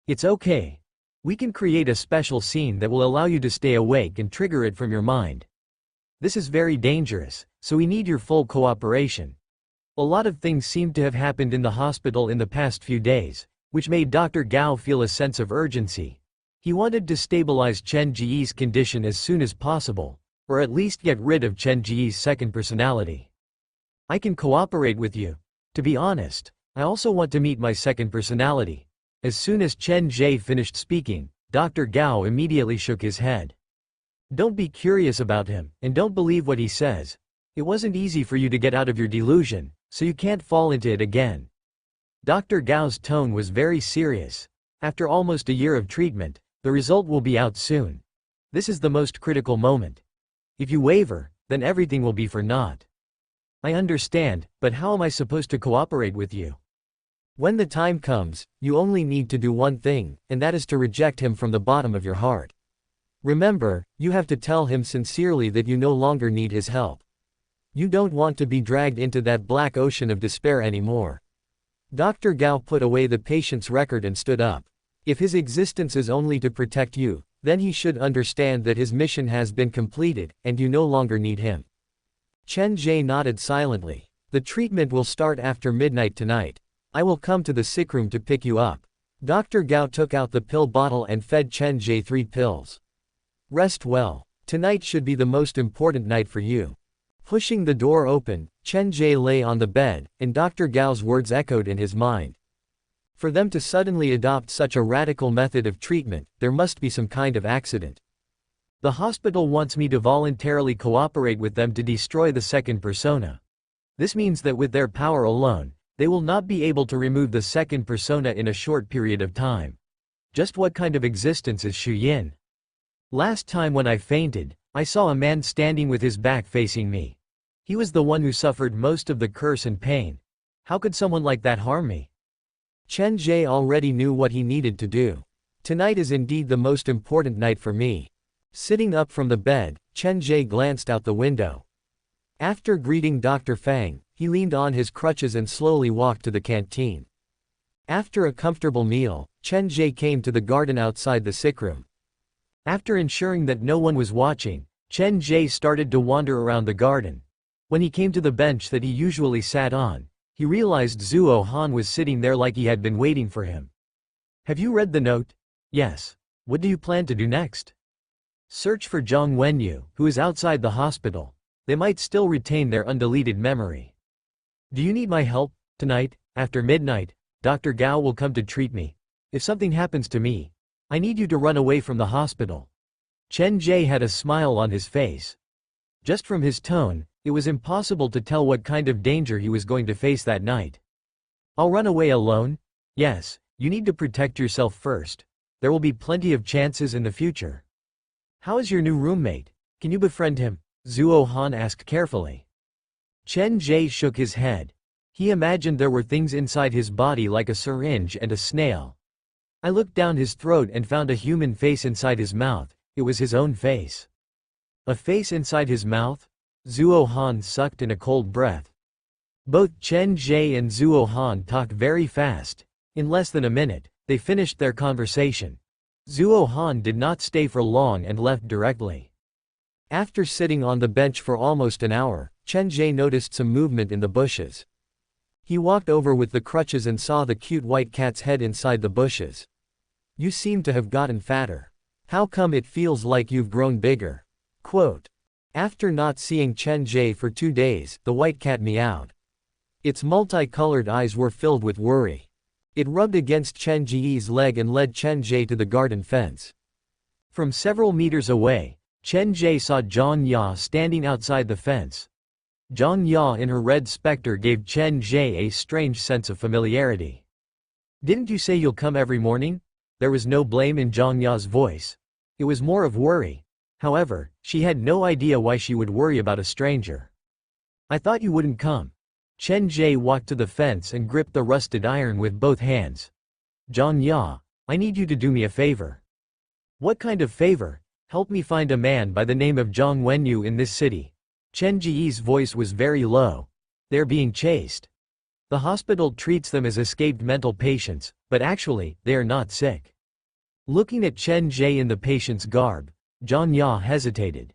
Speaker 1: "It's okay. We can create a special scene that will allow you to stay awake and trigger it from your mind. This is very dangerous, so we need your full cooperation." A lot of things seemed to have happened in the hospital in the past few days, which made Dr. Gao feel a sense of urgency. He wanted to stabilize Chen Ge's condition as soon as possible, or at least get rid of Chen Ge's second personality. "I can cooperate with you. To be honest, I also want to meet my second personality." As soon as Chen Ge finished speaking, Dr. Gao immediately shook his head. Don't be curious about him, and don't believe what he says. It wasn't easy for you to get out of your delusion, so you can't fall into it again. Dr. Gao's tone was very serious. After almost a year of treatment, the result will be out soon. This is the most critical moment. If you waver, then everything will be for naught. I understand, but how am I supposed to cooperate with you? When the time comes, you only need to do one thing, and that is to reject him from the bottom of your heart. Remember, you have to tell him sincerely that you no longer need his help. You don't want to be dragged into that black ocean of despair anymore. Dr. Gao put away the patient's record and stood up. If his existence is only to protect you, then he should understand that his mission has been completed, and you no longer need him. Chen Ge nodded silently. The treatment will start after midnight tonight. I will come to the sick room to pick you up. Dr. Gao took out the pill bottle and fed Chen Ge 3 pills. Rest well. Tonight should be the most important night for you. Pushing the door open, Chen Ge lay on the bed, and Dr. Gao's words echoed in his mind. For them to suddenly adopt such a radical method of treatment, there must be some kind of accident. The hospital wants me to voluntarily cooperate with them to destroy the second persona. This means that with their power alone, they will not be able to remove the second persona in a short period of time. Just what kind of existence is Xu Yin? Last time when I fainted, I saw a man standing with his back facing me. He was the one who suffered most of the curse and pain. How could someone like that harm me? Chen Ge already knew what he needed to do. Tonight is indeed the most important night for me. Sitting up from the bed, Chen Ge glanced out the window. After greeting Dr. Fang, he leaned on his crutches and slowly walked to the canteen. After a comfortable meal, Chen Ge came to the garden outside the sick room. After ensuring that no one was watching, Chen Ge started to wander around the garden. When he came to the bench that he usually sat on, he realized Zuo Han was sitting there like he had been waiting for him. Have you read the note? Yes. What do you plan to do next? Search for Zhang Wenyu, who is outside the hospital. They might still retain their undeleted memory. Do you need my help? Tonight, after midnight, Dr. Gao will come to treat me. If something happens to me, I need you to run away from the hospital. Chen Ge had a smile on his face. Just from his tone, it was impossible to tell what kind of danger he was going to face that night. I'll run away alone? Yes, you need to protect yourself first. There will be plenty of chances in the future. How is your new roommate? Can you befriend him? Zuo Han asked carefully. Chen Ge shook his head. He imagined there were things inside his body like a syringe and a snail. I looked down his throat and found a human face inside his mouth. It was his own face. A face inside his mouth? Zuo Han sucked in a cold breath. Both Chen Ge and Zuo Han talked very fast. In less than a minute, they finished their conversation. Zuo Han did not stay for long and left directly. After sitting on the bench for almost an hour, Chen Ge noticed some movement in the bushes. He walked over with the crutches and saw the cute white cat's head inside the bushes. You seem to have gotten fatter. How come it feels like you've grown bigger? Quote. After not seeing Chen Ge for 2 days, the white cat meowed. Its multicolored eyes were filled with worry. It rubbed against Chen Ge's leg and led Chen Ge to the garden fence. From several meters away, Chen Ge saw Zhang Ya standing outside the fence. Zhang Ya in her red specter gave Chen Ge a strange sense of familiarity. Didn't you say you'll come every morning? There was no blame in Zhang Ya's voice. It was more of worry. However, she had no idea why she would worry about a stranger. I thought you wouldn't come. Chen Ge walked to the fence and gripped the rusted iron with both hands. Zhang Ya, I need you to do me a favor. What kind of favor? Help me find a man by the name of Zhang Wenyu in this city. Chen Ge's voice was very low. They're being chased. The hospital treats them as escaped mental patients, but actually, they are not sick. Looking at Chen Ge in the patient's garb, Zhang Ya hesitated.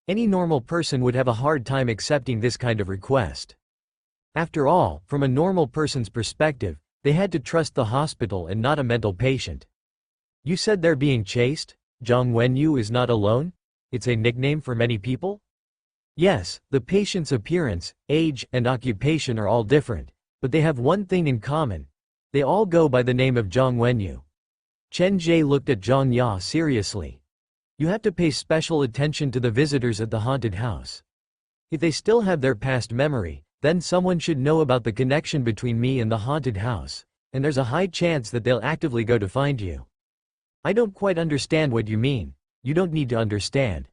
Speaker 1: Any normal person would have a hard time accepting this kind of request. After all, from a normal person's perspective, they had to trust the hospital and not a mental patient. You said they're being chased? Zhang Wenyu is not alone? It's a nickname for many people? Yes, the patient's appearance, age, and occupation are all different, but they have one thing in common. They all go by the name of Zhang Wenyu. Chen Ge looked at Zhang Ya seriously. You have to pay special attention to the visitors at the haunted house. If they still have their past memory, then someone should know about the connection between me and the haunted house, and there's a high chance that they'll actively go to find you. I don't quite understand what you mean. You don't need to understand.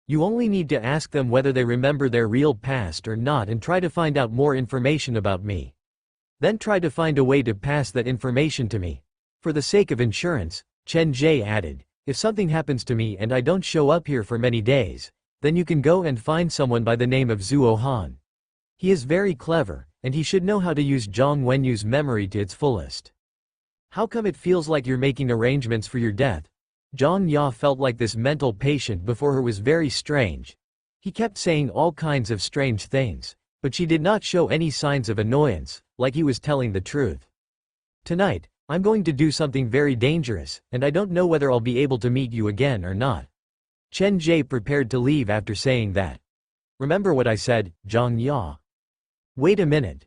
Speaker 1: You only need to ask them whether they remember their real past or not and try to find out more information about me. Then try to find a way to pass that information to me. For the sake of insurance, Chen Ge added, if something happens to me and I don't show up here for many days, then you can go and find someone by the name of Zuo Han. He is very clever, and he should know how to use Zhang Wenyu's memory to its fullest. How come it feels like you're making arrangements for your death? Zhang Ya felt like this mental patient before her was very strange. He kept saying all kinds of strange things, but she did not show any signs of annoyance, like he was telling the truth. Tonight, I'm going to do something very dangerous, and I don't know whether I'll be able to meet you again or not. Chen Ge prepared to leave after saying that. Remember what I said, Zhang Ya? Wait a minute.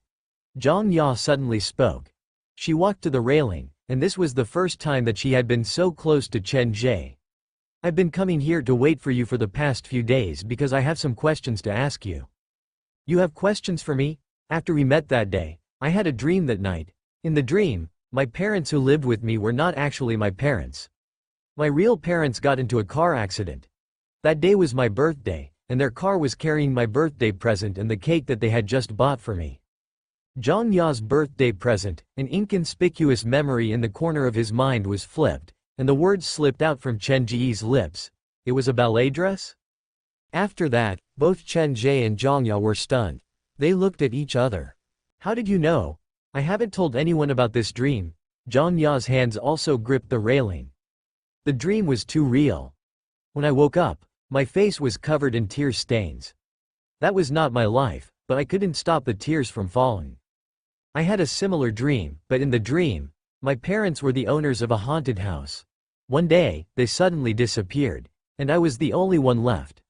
Speaker 1: Zhang Ya suddenly spoke. She walked to the railing, and this was the first time that she had been so close to Chen Ge. I've been coming here to wait for you for the past few days because I have some questions to ask you. You have questions for me? After we met that day, I had a dream that night. In the dream, my parents who lived with me were not actually my parents. My real parents got into a car accident. That day was my birthday, and their car was carrying my birthday present and the cake that they had just bought for me. Zhang Ya's birthday present, an inconspicuous memory in the corner of his mind was flipped, and the words slipped out from Chen Ge's lips. It was a ballet dress? After that, both Chen Ge and Zhang Ya were stunned. They looked at each other. How did you know? I haven't told anyone about this dream. Zhang Ya's hands also gripped the railing. The dream was too real. When I woke up, my face was covered in tear stains. That was not my life, but I couldn't stop the tears from falling. I had a similar dream, but in the dream, my parents were the owners of a haunted house. One day, they suddenly disappeared, and I was the only one left.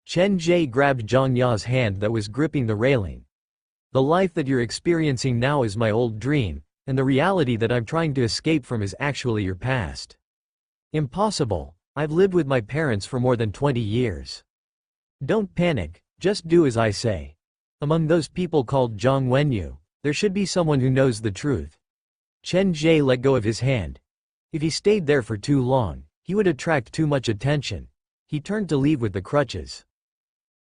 Speaker 1: Chen Ge grabbed Zhang Ya's hand that was gripping the railing. The life that you're experiencing now is my old dream, and the reality that I'm trying to escape from is actually your past. Impossible. I've lived with my parents for more than 20 years. Don't panic, just do as I say. Among those people called Zhang Wenyu, there should be someone who knows the truth. Chen Ge let go of his hand. If he stayed there for too long, he would attract too much attention. He turned to leave with the crutches.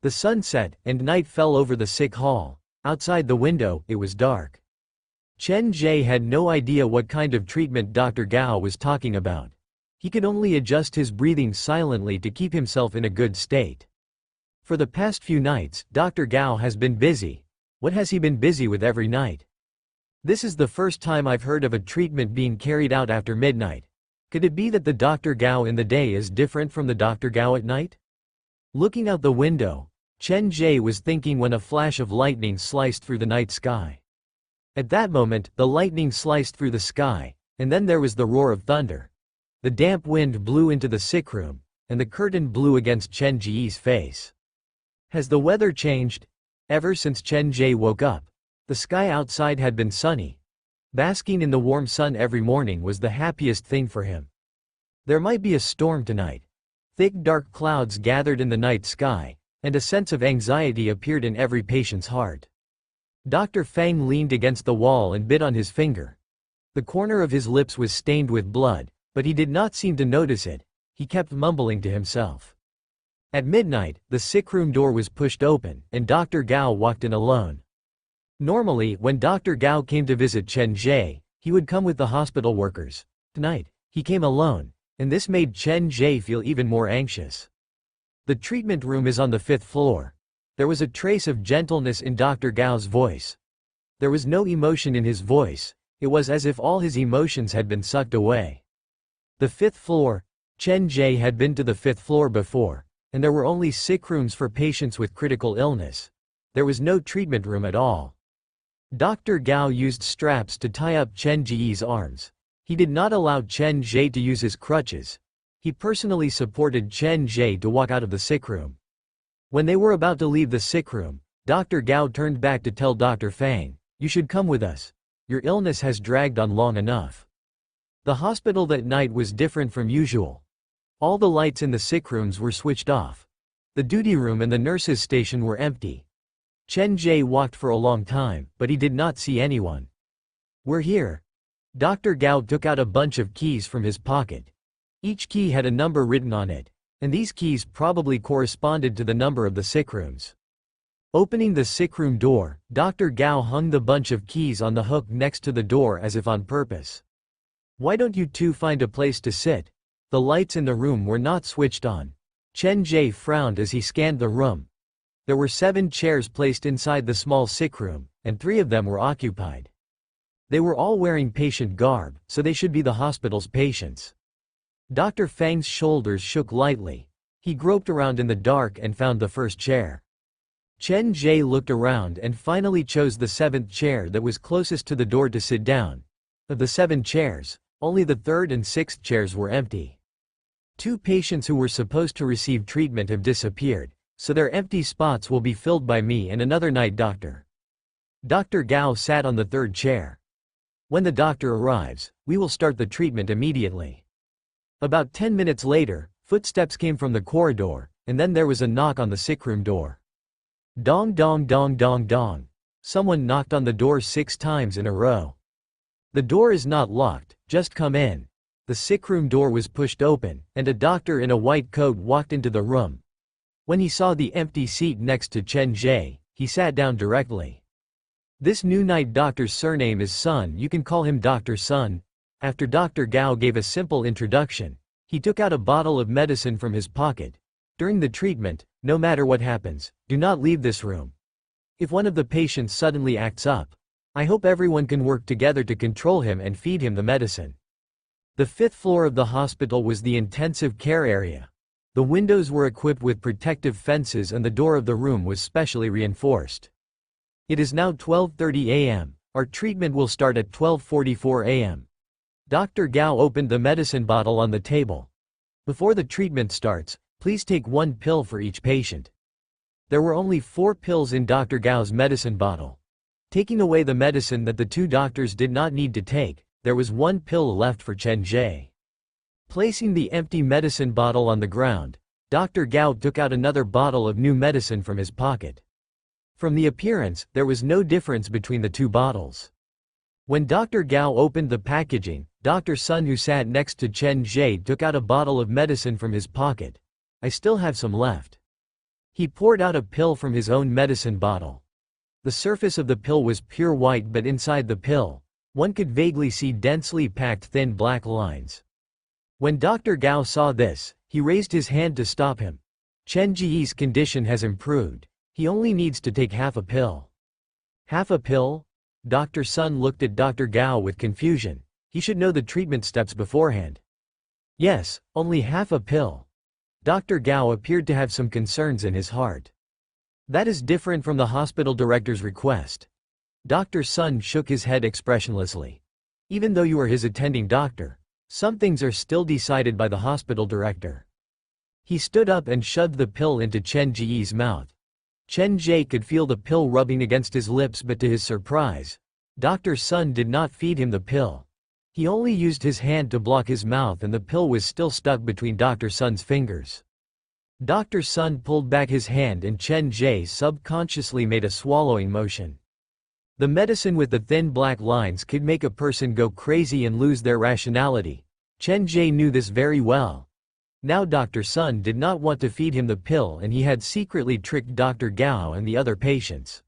Speaker 1: The sun set, and night fell over the sick hall. Outside the window, it was dark. Chen Ge had no idea what kind of treatment Dr. Gao was talking about. He could only adjust his breathing silently to keep himself in a good state. For the past few nights, Dr. Gao has been busy. What has he been busy with every night? This is the first time I've heard of a treatment being carried out after midnight. Could it be that the Dr. Gao in the day is different from the Dr. Gao at night? Looking out the window, Chen Ge was thinking when a flash of lightning sliced through the night sky. At that moment, the lightning sliced through the sky, and then there was the roar of thunder. The damp wind blew into the sick room, and the curtain blew against Chen Ge's face. Has the weather changed? Ever since Chen Ge woke up, the sky outside had been sunny. Basking in the warm sun every morning was the happiest thing for him. There might be a storm tonight. Thick dark clouds gathered in the night sky, and a sense of anxiety appeared in every patient's heart. Dr. Fang leaned against the wall and bit on his finger. The corner of his lips was stained with blood, but he did not seem to notice it. He kept mumbling to himself. At midnight, the sick room door was pushed open, and Dr. Gao walked in alone. Normally, when Dr. Gao came to visit Chen Ge, he would come with the hospital workers. Tonight, he came alone, and this made Chen Ge feel even more anxious. The treatment room is on the 5th floor. There was a trace of gentleness in Dr. Gao's voice. There was no emotion in his voice. It was as if all his emotions had been sucked away. The 5th floor. Chen Ge had been to the 5th floor before, and there were only sick rooms for patients with critical illness. There was no treatment room at all. Dr. Gao used straps to tie up Chen Ge's arms. He did not allow Chen Ge to use his crutches. He personally supported Chen Ge to walk out of the sick room. When they were about to leave the sick room, Dr. Gao turned back to tell Dr. Fang, "You should come with us. Your illness has dragged on long enough." The hospital that night was different from usual. All the lights in the sick rooms were switched off. The duty room and the nurse's station were empty. Chen Ge walked for a long time, but he did not see anyone. "We're here." Dr. Gao took out a bunch of keys from his pocket. Each key had a number written on it, and these keys probably corresponded to the number of the sick rooms. Opening the sick room door, Dr. Gao hung the bunch of keys on the hook next to the door as if on purpose. "Why don't you two find a place to sit?" The lights in the room were not switched on. Chen Ge frowned as he scanned the room. There were 7 chairs placed inside the small sick room, and 3 of them were occupied. They were all wearing patient garb, so they should be the hospital's patients. Dr. Fang's shoulders shook lightly. He groped around in the dark and found the first chair. Chen Ge looked around and finally chose the 7th chair that was closest to the door to sit down. Of the 7 chairs, only the 3rd and 6th chairs were empty. 2 patients who were supposed to receive treatment have disappeared, so their empty spots will be filled by me and another night doctor. Dr. Gao sat on the 3rd chair. "When the doctor arrives, we will start the treatment immediately." About 10 minutes later, footsteps came from the corridor, and then there was a knock on the sickroom door. Dong dong dong dong dong. Someone knocked on the door 6 times in a row. "The door is not locked, just come in." The sickroom door was pushed open, and a doctor in a white coat walked into the room. When he saw the empty seat next to Chen Ge, he sat down directly. "This new night doctor's surname is Sun, you can call him Dr. Sun." After Dr. Gao gave a simple introduction, he took out a bottle of medicine from his pocket. "During the treatment, no matter what happens, do not leave this room. If one of the patients suddenly acts up, I hope everyone can work together to control him and feed him the medicine." The 5th floor of the hospital was the intensive care area. The windows were equipped with protective fences and the door of the room was specially reinforced. "It is now 12:30 a.m. Our treatment will start at 12:44 a.m. Dr. Gao opened the medicine bottle on the table. "Before the treatment starts, please take 1 pill for each patient." There were only 4 pills in Dr. Gao's medicine bottle. Taking away the medicine that the 2 doctors did not need to take, there was 1 pill left for Chen Ge. Placing the empty medicine bottle on the ground, Dr. Gao took out another bottle of new medicine from his pocket. From the appearance, there was no difference between the 2 bottles. When Dr. Gao opened the packaging, Dr. Sun, who sat next to Chen Ge, took out a bottle of medicine from his pocket. "I still have some left." He poured out a pill from his own medicine bottle. The surface of the pill was pure white, but inside the pill, one could vaguely see densely packed thin black lines. When Dr. Gao saw this, he raised his hand to stop him. "Chen Ge's condition has improved. He only needs to take half a pill." "Half a pill?" Dr. Sun looked at Dr. Gao with confusion. He should know the treatment steps beforehand. "Yes, only half a pill." Dr. Gao appeared to have some concerns in his heart. "That is different from the hospital director's request." Dr. Sun shook his head expressionlessly. "Even though you are his attending doctor, some things are still decided by the hospital director." He stood up and shoved the pill into Chen Ge's mouth. Chen Ge could feel the pill rubbing against his lips, but to his surprise, Dr. Sun did not feed him the pill. He only used his hand to block his mouth, and the pill was still stuck between Dr. Sun's fingers. Dr. Sun pulled back his hand and Chen Ge subconsciously made a swallowing motion. The medicine with the thin black lines could make a person go crazy and lose their rationality. Chen Ge knew this very well. Now Dr. Sun did not want to feed him the pill, and he had secretly tricked Dr. Gao and the other patients.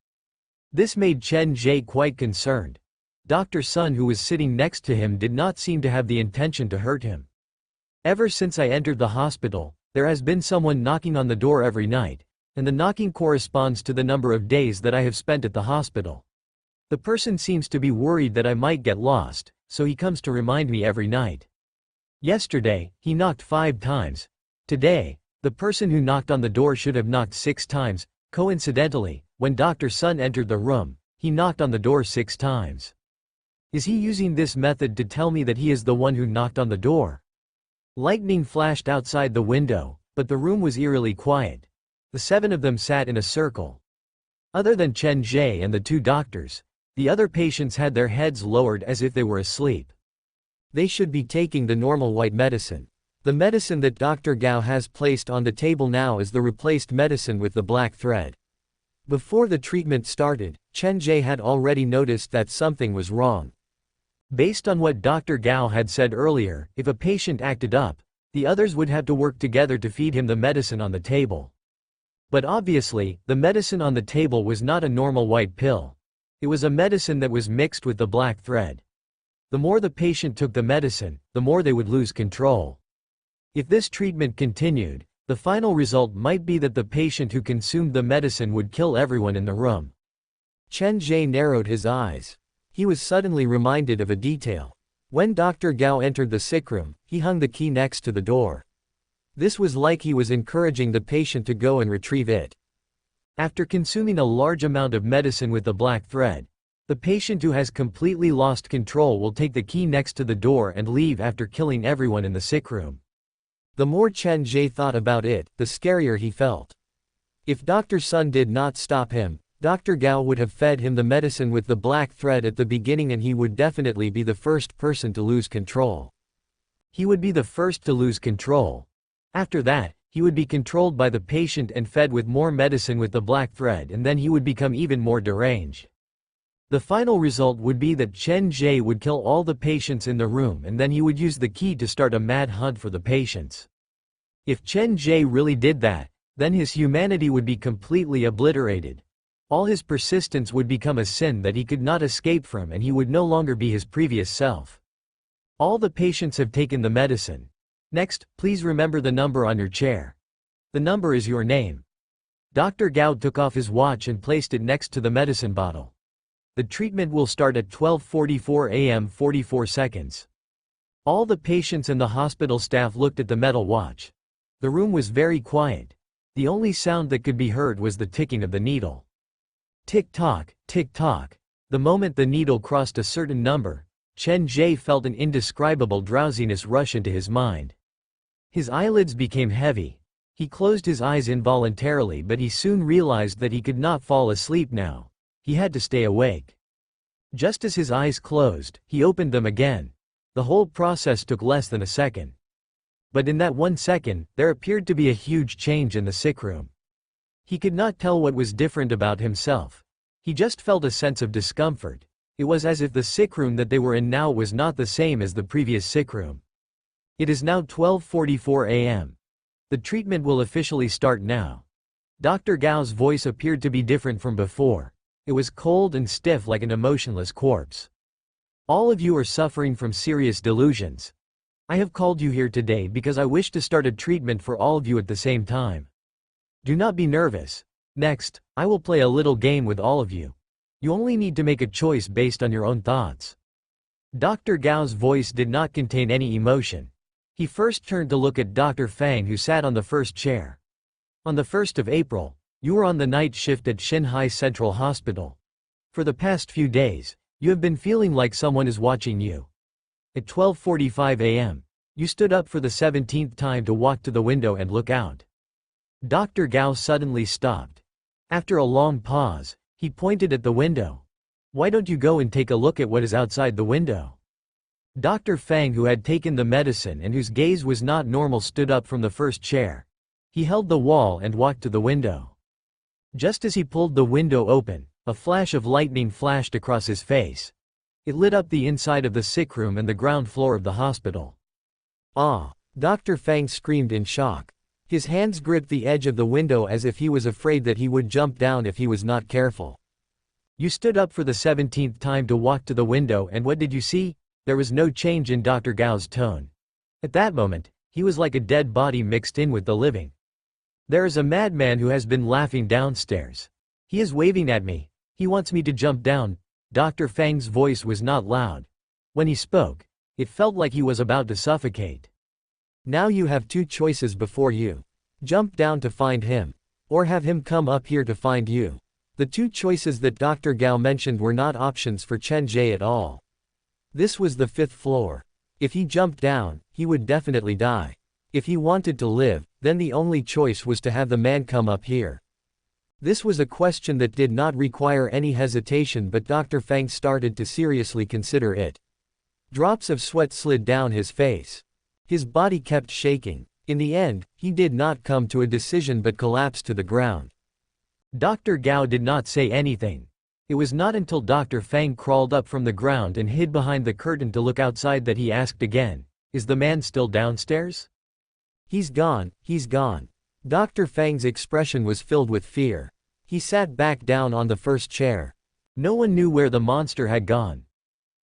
Speaker 1: This made Chen Ge quite concerned. Dr. Sun, who was sitting next to him, did not seem to have the intention to hurt him. "Ever since I entered the hospital, there has been someone knocking on the door every night, and the knocking corresponds to the number of days that I have spent at the hospital. The person seems to be worried that I might get lost, so he comes to remind me every night. Yesterday, he knocked 5 times. Today, the person who knocked on the door should have knocked 6 times. Coincidentally, when Dr. Sun entered the room, he knocked on the door 6 times. Is he using this method to tell me that he is the one who knocked on the door?" Lightning flashed outside the window, but the room was eerily quiet. The 7 of them sat in a circle. Other than Chen Ge and the 2 doctors, the other patients had their heads lowered as if they were asleep. They should be taking the normal white medicine.
Speaker 2: The medicine that Dr. Gao has placed on the table now is the replaced medicine with the black thread. Before the treatment started, Chen Ge had already noticed that something was wrong.
Speaker 1: Based on what Dr. Gao had said earlier, if a patient acted up, the others would have to work together to feed him the medicine on the table. But obviously, the medicine on the table was not a normal white pill. It was a medicine that was mixed with the black thread. The more the patient took the medicine, the more they would lose control. If this treatment continued, the final result might be that the patient who consumed the medicine would kill everyone in the room.
Speaker 2: Chen Ge narrowed his eyes. He was suddenly reminded of a detail. When Dr. Gao entered the sick room, he hung the key next to the door. This was like he was encouraging the patient to go and retrieve it.
Speaker 1: After consuming a large amount of medicine with the black thread, the patient who has completely lost control will take the key next to the door and leave after killing everyone in the sick room.
Speaker 2: The more Chen Ge thought about it, the scarier he felt. If Dr. Sun did not stop him, Dr. Gao would have fed him the medicine with the black thread at the beginning and he would definitely be the first person to lose control.
Speaker 1: He would be the first to lose control. After that, he would be controlled by the patient and fed with more medicine with the black thread, and then he would become even more deranged. The final result would be that Chen Ge would kill all the patients in the room and then he would use the key to start a mad hunt for the patients. If Chen Ge really did that, then his humanity would be completely obliterated. All his persistence would become a sin that he could not escape from and he would no longer be his previous self. All the patients have taken the medicine. Next, please remember the number on your chair. The number is your name. Dr. Gao took off his watch and placed it next to the medicine bottle. The treatment will start at 12:44 a.m. 44 seconds. All the patients and the hospital staff looked at the metal watch. The room was very quiet. The only sound that could be heard was the ticking of the needle. Tick-tock, tick-tock. The moment the needle crossed a certain number, Chen Ge felt an indescribable drowsiness rush into his mind. His eyelids became heavy. He closed his eyes involuntarily, but he soon realized that he could not fall asleep now. He had to stay awake. Just as his eyes closed, he opened them again. The whole process took less than a second. But in that 1 second, there appeared to be a huge change in the sick room. He could not tell what was different about himself. He just felt a sense of discomfort. It was as if the sick room that they were in now was not the same as the previous sick room. It is now 12:44 a.m. The treatment will officially start now. Dr. Gao's voice appeared to be different from before. It was cold and stiff like an emotionless corpse. All of you are suffering from serious delusions. I have called you here today because I wish to start a treatment for all of you at the same time. Do not be nervous. Next, I will play a little game with all of you. You only need to make a choice based on your own thoughts. Dr. Gao's voice did not contain any emotion. He first turned to look at Dr. Fang, who sat on the first chair. On the 1st of April, you were on the night shift at Shanghai Central Hospital. For the past few days, you have been feeling like someone is watching you. At 12:45 a.m., you stood up for the 17th time to walk to the window and look out. Dr. Gao suddenly stopped. After a long pause, he pointed at the window. Why don't you go and take a look at what is outside the window? Dr. Fang, who had taken the medicine and whose gaze was not normal, stood up from the first chair. He held the wall and walked to the window. Just as he pulled the window open, a flash of lightning flashed across his face. It lit up the inside of the sick room and the ground floor of the hospital. Ah! Dr. Fang screamed in shock. His hands gripped the edge of the window as if he was afraid that he would jump down if he was not careful. You stood up for the 17th time to walk to the window, and what did you see? There was no change in Dr. Gao's tone. At that moment, he was like a dead body mixed in with the living. There is a madman who has been laughing downstairs. He is waving at me. He wants me to jump down. Dr. Fang's voice was not loud. When he spoke, it felt like he was about to suffocate. Now you have two choices before you. Jump down to find him, or have him come up here to find you. The two choices that Dr. Gao mentioned were not options for Chen Ge at all. This was the 5th floor. If he jumped down, he would definitely die. If he wanted to live, then the only choice was to have the man come up here. This was a question that did not require any hesitation, but Dr. Fang started to seriously consider it. Drops of sweat slid down his face.
Speaker 2: His body kept shaking. In the end, he did not come to a decision but collapsed to the ground.
Speaker 1: Dr. Gao did not say anything. It was not until Dr. Fang crawled up from the ground and hid behind the curtain to look outside that he asked again, "Is the man still downstairs?"
Speaker 2: He's gone, he's gone. Dr. Fang's expression was filled with fear. He sat back down on the first chair.
Speaker 1: No one knew where the monster had gone.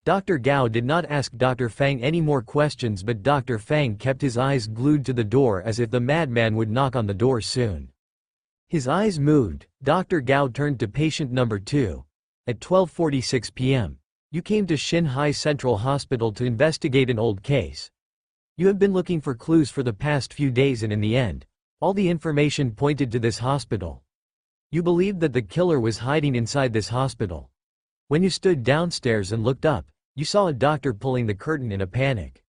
Speaker 1: Dr. Gao did not ask Dr. Fang any more questions, but Dr. Fang kept his eyes glued to the door as if the madman would knock on the door soon. His eyes moved. Dr. Gao turned to patient number 2. At 12:46 p.m. You came to Xinhai Central Hospital to investigate an old case. You have been looking for clues for the past few days, and in the end, all the information pointed to this hospital. You believed that the killer was hiding inside this hospital. When you stood downstairs and looked up, you saw a doctor pulling the curtain in a panic.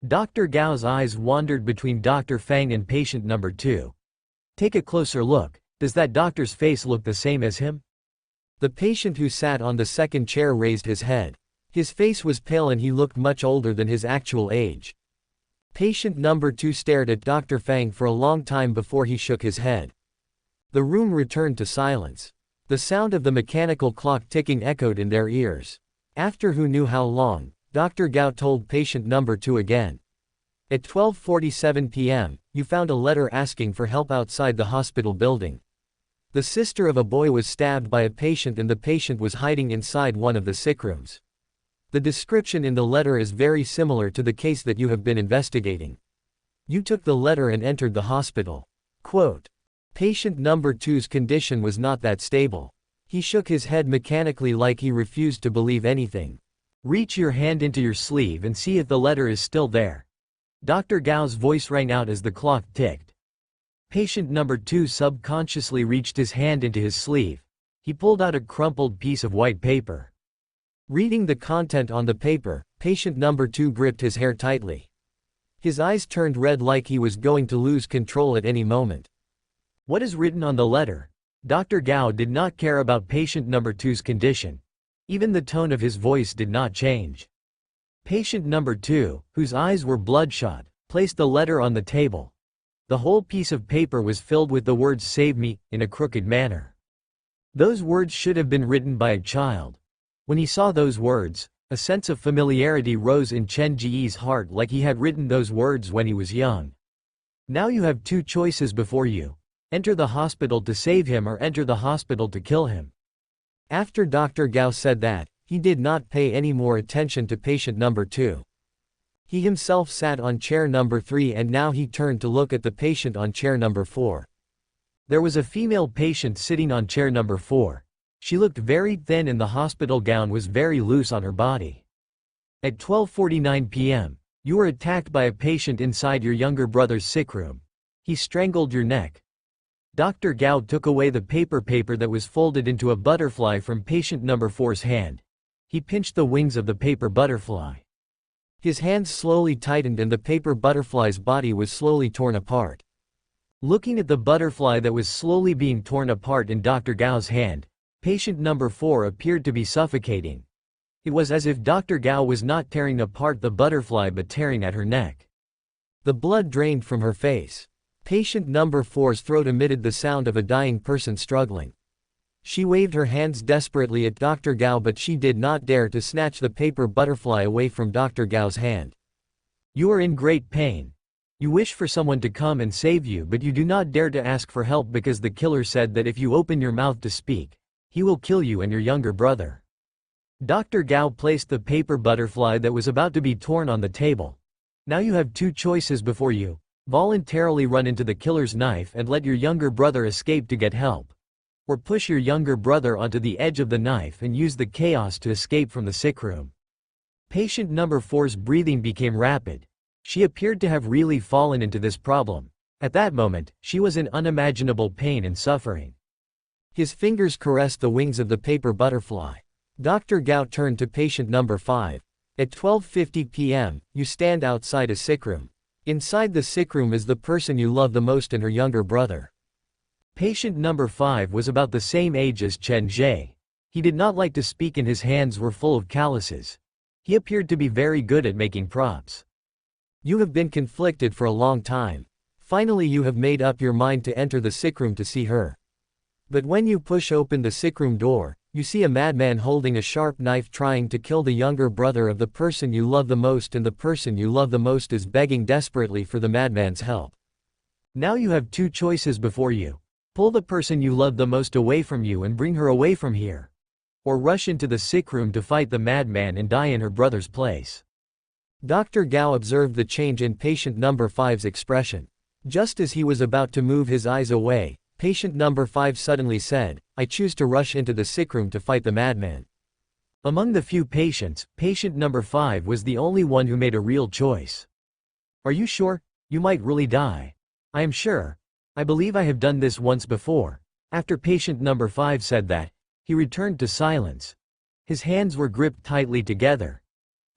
Speaker 1: Dr. Gao's eyes wandered between Dr. Fang and patient number 2. Take a closer look. Does that doctor's face look the same as him?
Speaker 2: The patient who sat on the second chair raised his head. His face was pale and he looked much older than his actual age. Patient number 2 stared at Dr. Fang for a long time before he shook his head. The room returned to silence. The sound of the mechanical clock ticking echoed in their ears. After who knew how long, Dr. Gao told patient number 2 again. At 12:47 p.m., you found a letter asking for help outside the hospital building. The sister of a boy was stabbed by a patient and the patient was hiding inside one of the sick rooms. The description in the letter is very similar to the case that you have been investigating. You took the letter and entered the hospital. Quote. Patient number 2's condition was not that stable. He shook his head mechanically like he refused to believe anything.
Speaker 1: Reach your hand into your sleeve and see if the letter is still there. Dr. Gao's voice rang out as the clock ticked. Patient number 2 subconsciously reached his hand into his sleeve. He pulled out a crumpled piece of white paper. Reading the content on the paper, patient number 2 gripped his hair tightly. His eyes turned red like he was going to lose control at any moment. What is written on the letter? Dr. Gao did not care about patient number 2's condition. Even the tone of his voice did not change. Patient number 2, whose eyes were bloodshot, placed the letter on the table. The whole piece of paper was filled with the words "Save me," in a crooked manner. Those words should have been written by a child. When he saw those words, a sense of familiarity rose in Chen Ge's heart like he had written those words when he was young. Now you have two choices before you. Enter the hospital to save him or enter the hospital to kill him. After Dr. Gao said that, he did not pay any more attention to patient number 2. He himself sat on chair number 3 and now he turned to look at the patient on chair number 4. There was a female patient sitting on chair number 4. She looked very thin and the hospital gown was very loose on her body. At 12:49 p.m., you were attacked by a patient inside your younger brother's sick room. He strangled your neck. Dr. Gao took away the paper that was folded into a butterfly from patient number 4's hand. He pinched the wings of the paper butterfly. His hands slowly tightened and the paper butterfly's body was slowly torn apart. Looking at the butterfly that was slowly being torn apart in Dr. Gao's hand, patient number 4 appeared to be suffocating. It was as if Dr. Gao was not tearing apart the butterfly but tearing at her neck. The blood drained from her face. Patient number 4's throat emitted the sound of a dying person struggling. She waved her hands desperately at Dr. Gao but she did not dare to snatch the paper butterfly away from Dr. Gao's hand. You are in great pain. You wish for someone to come and save you but you do not dare to ask for help because the killer said that if you open your mouth to speak, he will kill you and your younger brother. Dr. Gao placed the paper butterfly that was about to be torn on the table. Now you have two choices before you. Voluntarily run into the killer's knife and let your younger brother escape to get help. Or push your younger brother onto the edge of the knife and use the chaos to escape from the sick room. Patient number 4's breathing became rapid. She appeared to have really fallen into this problem. At that moment, she was in unimaginable pain and suffering. His fingers caressed the wings of the paper butterfly. Dr. Gao turned to patient number 5. At 12:50 p.m., you stand outside a sick room. Inside the sick room is the person you love the most and her younger brother. Patient number 5 was about the same age as Chen Ge. He did not like to speak and his hands were full of calluses. He appeared to be very good at making props.
Speaker 2: You have been conflicted for a long time. Finally you have made up your mind to enter the sickroom to see her. But when you push open the sickroom door, you see a madman holding a sharp knife trying to kill the younger brother of the person you love the most, and the person you love the most is begging desperately for the madman's help.
Speaker 1: Now you have two choices before you. Pull the person you love the most away from you and bring her away from here. Or rush into the sickroom to fight the madman and die in her brother's place.
Speaker 2: Dr. Gao observed the change in patient number 5's expression. Just as he was about to move his eyes away, patient number 5 suddenly said, "I choose to rush into the sickroom to fight the madman."
Speaker 1: Among the few patients, patient number 5 was the only one who made a real choice. Are you sure? You might really die. I am sure. I believe I have done this once before. After patient number 5 said that, he returned to silence. His hands were gripped tightly together.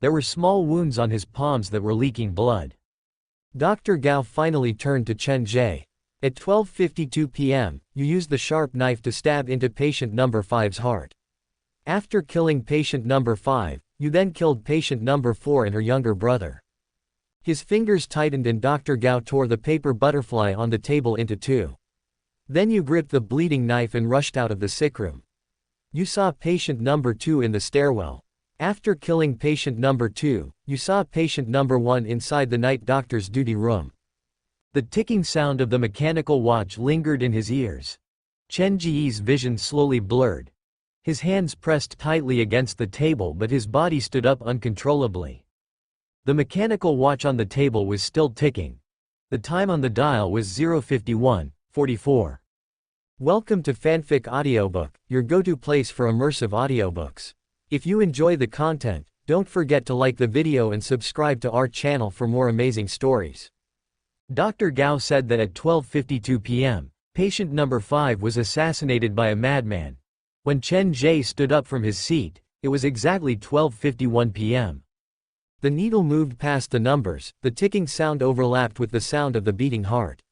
Speaker 1: There were small wounds on his palms that were leaking blood.
Speaker 2: Dr. Gao finally turned to Chen Ge. At 12:52 p.m., you used the sharp knife to stab into patient number 5's heart. After killing patient number 5, you then killed patient number 4 and her younger brother. His fingers tightened and Dr. Gao tore the paper butterfly on the table into two. Then you gripped the bleeding knife and rushed out of the sickroom. You saw patient number 2 in the stairwell. After killing patient number 2, you saw patient number 1 inside the night doctor's duty room.
Speaker 1: The ticking sound of the mechanical watch lingered in his ears. Chen Ge's vision slowly blurred. His hands pressed tightly against the table, but his body stood up uncontrollably. The mechanical watch on the table was still ticking. The time on the dial was 0:51:44.
Speaker 2: Welcome to Fanfic Audiobook, your go-to place for immersive audiobooks. If you enjoy the content, don't forget to like the video and subscribe to our channel for more amazing stories.
Speaker 1: Dr. Gao said that at 12:52 p.m., patient number 5 was assassinated by a madman. When Chen Ge stood up from his seat, it was exactly 12:51 p.m.
Speaker 2: The needle moved past the numbers, the ticking sound overlapped with the sound of the beating heart.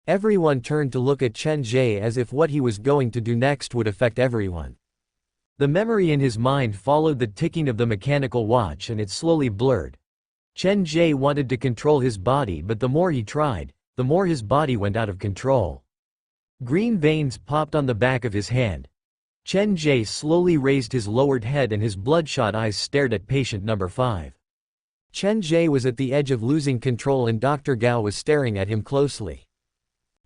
Speaker 2: Everyone turned to look at Chen Ge as if what he was going to do next would affect everyone.
Speaker 1: The memory in his mind followed the ticking of the mechanical watch and it slowly blurred. Chen Ge wanted to control his body, but the more he tried, the more his body went out of control. Green veins popped on the back of his hand. Chen Ge slowly raised his lowered head and his bloodshot eyes stared at patient number 5.
Speaker 2: Chen Ge was at the edge of losing control and Dr. Gao was staring at him closely.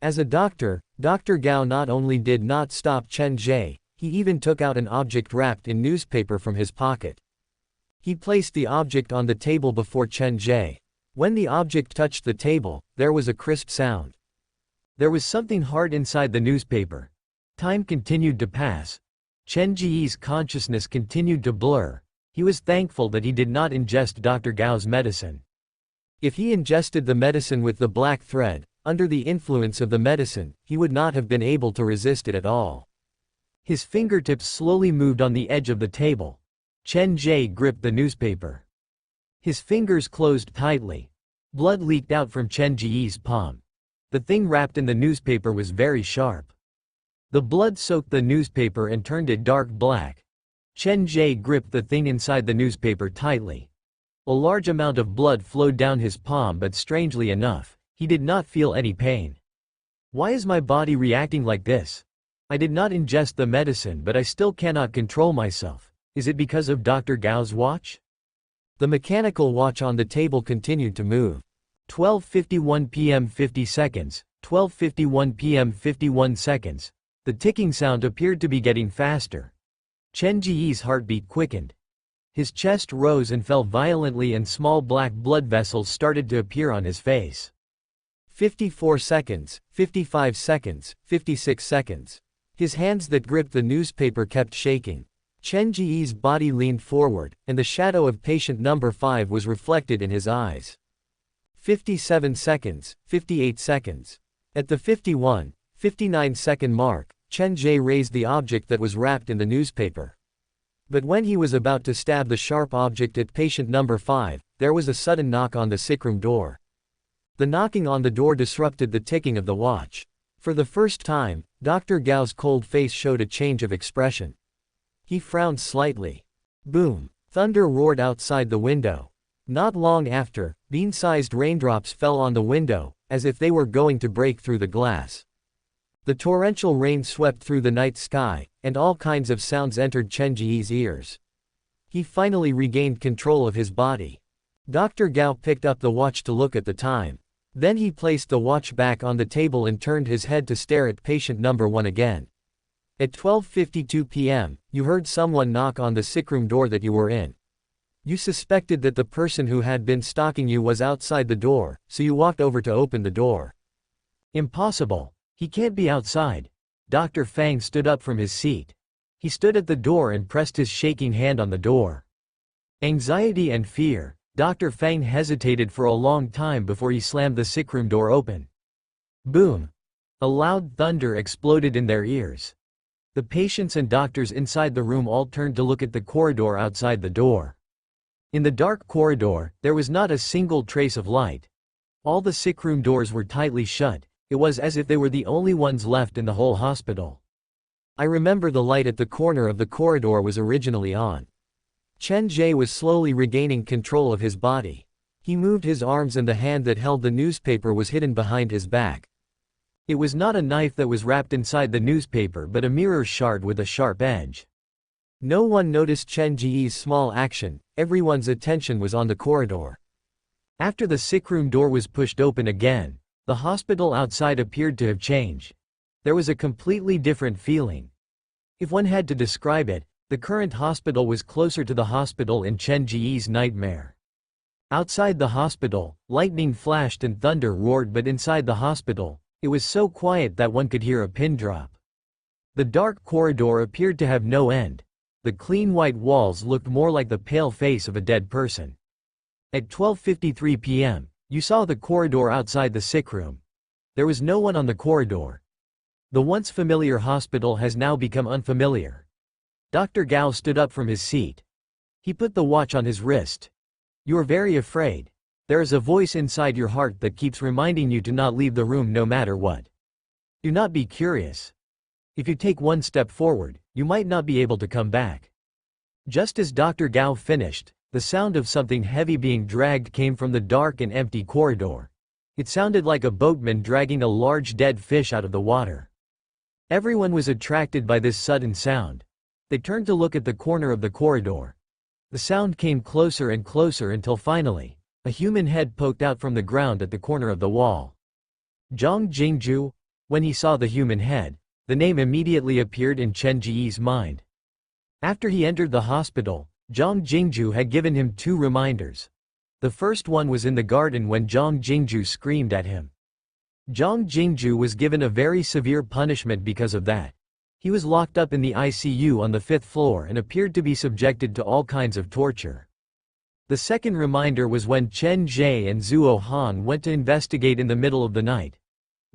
Speaker 2: As a doctor, Dr. Gao not only did not stop Chen Ge, he even took out an object wrapped in newspaper from his pocket. He placed the object on the table before Chen Ge. When the object touched the table, there was a crisp sound.
Speaker 1: There was something hard inside the newspaper. Time continued to pass. Chen Ge's consciousness continued to blur. He was thankful that he did not ingest Dr. Gao's medicine.
Speaker 2: If he ingested the medicine with the black thread, under the influence of the medicine, he would not have been able to resist it at all.
Speaker 1: His fingertips slowly moved on the edge of the table. Chen Ge gripped the newspaper. His fingers closed tightly. Blood leaked out from Chen Ge's palm. The thing wrapped in the newspaper was very sharp. The blood soaked the newspaper and turned it dark black. Chen Ge gripped the thing inside the newspaper tightly. A large amount of blood flowed down his palm, but strangely enough, he did not feel any pain. Why is my body reacting like this? I did not ingest the medicine, but I still cannot control myself. Is it because of Dr. Gao's watch?
Speaker 2: The mechanical watch on the table continued to move.
Speaker 1: 12:51 p.m. 50 seconds, 12:51 p.m. 51 seconds. The ticking sound appeared to be getting faster. Chen Ge's heartbeat quickened. His chest rose and fell violently and small black blood vessels started to appear on his face.
Speaker 2: 54 seconds, 55 seconds, 56 seconds. His hands that gripped the newspaper kept shaking. Chen Ge's body leaned forward, and the shadow of patient number 5 was reflected in his eyes. 57 seconds, 58 seconds. At the 51, 59-second mark, Chen Ge raised the object that was wrapped in the newspaper. But when he was about to stab the sharp object at patient number 5, there was a sudden knock on the sickroom door. The knocking on the door disrupted the ticking of the watch. For the first time, Dr. Gao's cold face showed a change of expression. He frowned slightly. Boom! Thunder roared outside the window. Not long after, bean-sized raindrops fell on the window, as if they were going to break through the glass. The torrential rain swept through the night sky, and all kinds of sounds entered Chen Ge's ears. He finally regained control of his body. Dr. Gao picked up the watch to look at the time. Then he placed the watch back on the table and turned his head to stare at patient number 1 again. At 12:52 p.m., you heard someone knock on the sickroom door that you were in. You suspected that the person who had been stalking you was outside the door, so you walked over to open the door.
Speaker 1: Impossible. He can't be outside. Dr. Fang stood up from his seat. He stood at the door and pressed his shaking hand on the door. Anxiety and fear, Dr. Fang hesitated for a long time before he slammed the sickroom door open. Boom! A loud thunder exploded in their ears. The patients and doctors inside the room all turned to look at the corridor outside the door. In the dark corridor, there was not a single trace of light. All the sickroom doors were tightly shut. It was as if they were the only ones left in the whole hospital. I remember the light at the corner of the corridor was originally on. Chen Ge was slowly regaining control of his body. He moved his arms and the hand that held the newspaper was hidden behind his back. It was not a knife that was wrapped inside the newspaper but a mirror shard with a sharp edge. No one noticed Chen Ge's small action, everyone's attention was on the corridor. After the sickroom door was pushed open again, the hospital outside appeared to have changed. There was a completely different feeling. If one had to describe it, the current hospital was closer to the hospital in Chen Ge's nightmare. Outside the hospital, lightning flashed and thunder roared, but inside the hospital, it was so quiet that one could hear a pin drop. The dark corridor appeared to have no end. The clean white walls looked more like the pale face of a dead person. At 12:53 p.m., you saw the corridor outside the sickroom. There was no one on the corridor. The once familiar hospital has now become unfamiliar. Dr. Gao stood up from his seat. He put the watch on his wrist. You are very afraid. There is a voice inside your heart that keeps reminding you to not leave the room no matter what. Do not be curious. If you take one step forward, you might not be able to come back. Just as Dr. Gao finished, the sound of something heavy being dragged came from the dark and empty corridor. It sounded like a boatman dragging a large dead fish out of the water. Everyone was attracted by this sudden sound. They turned to look at the corner of the corridor. The sound came closer and closer until finally, a human head poked out from the ground at the corner of the wall. Zhang Jingju. When he saw the human head, the name immediately appeared in Chen Ge's mind. After he entered the hospital, Zhang Jingju had given him 2 reminders. The first one was in the garden when Zhang Jingju screamed at him. Zhang Jingju was given a very severe punishment because of that. He was locked up in the ICU on the 5th floor and appeared to be subjected to all kinds of torture. The second reminder was when Chen Ge and Zuo Han went to investigate in the middle of the night.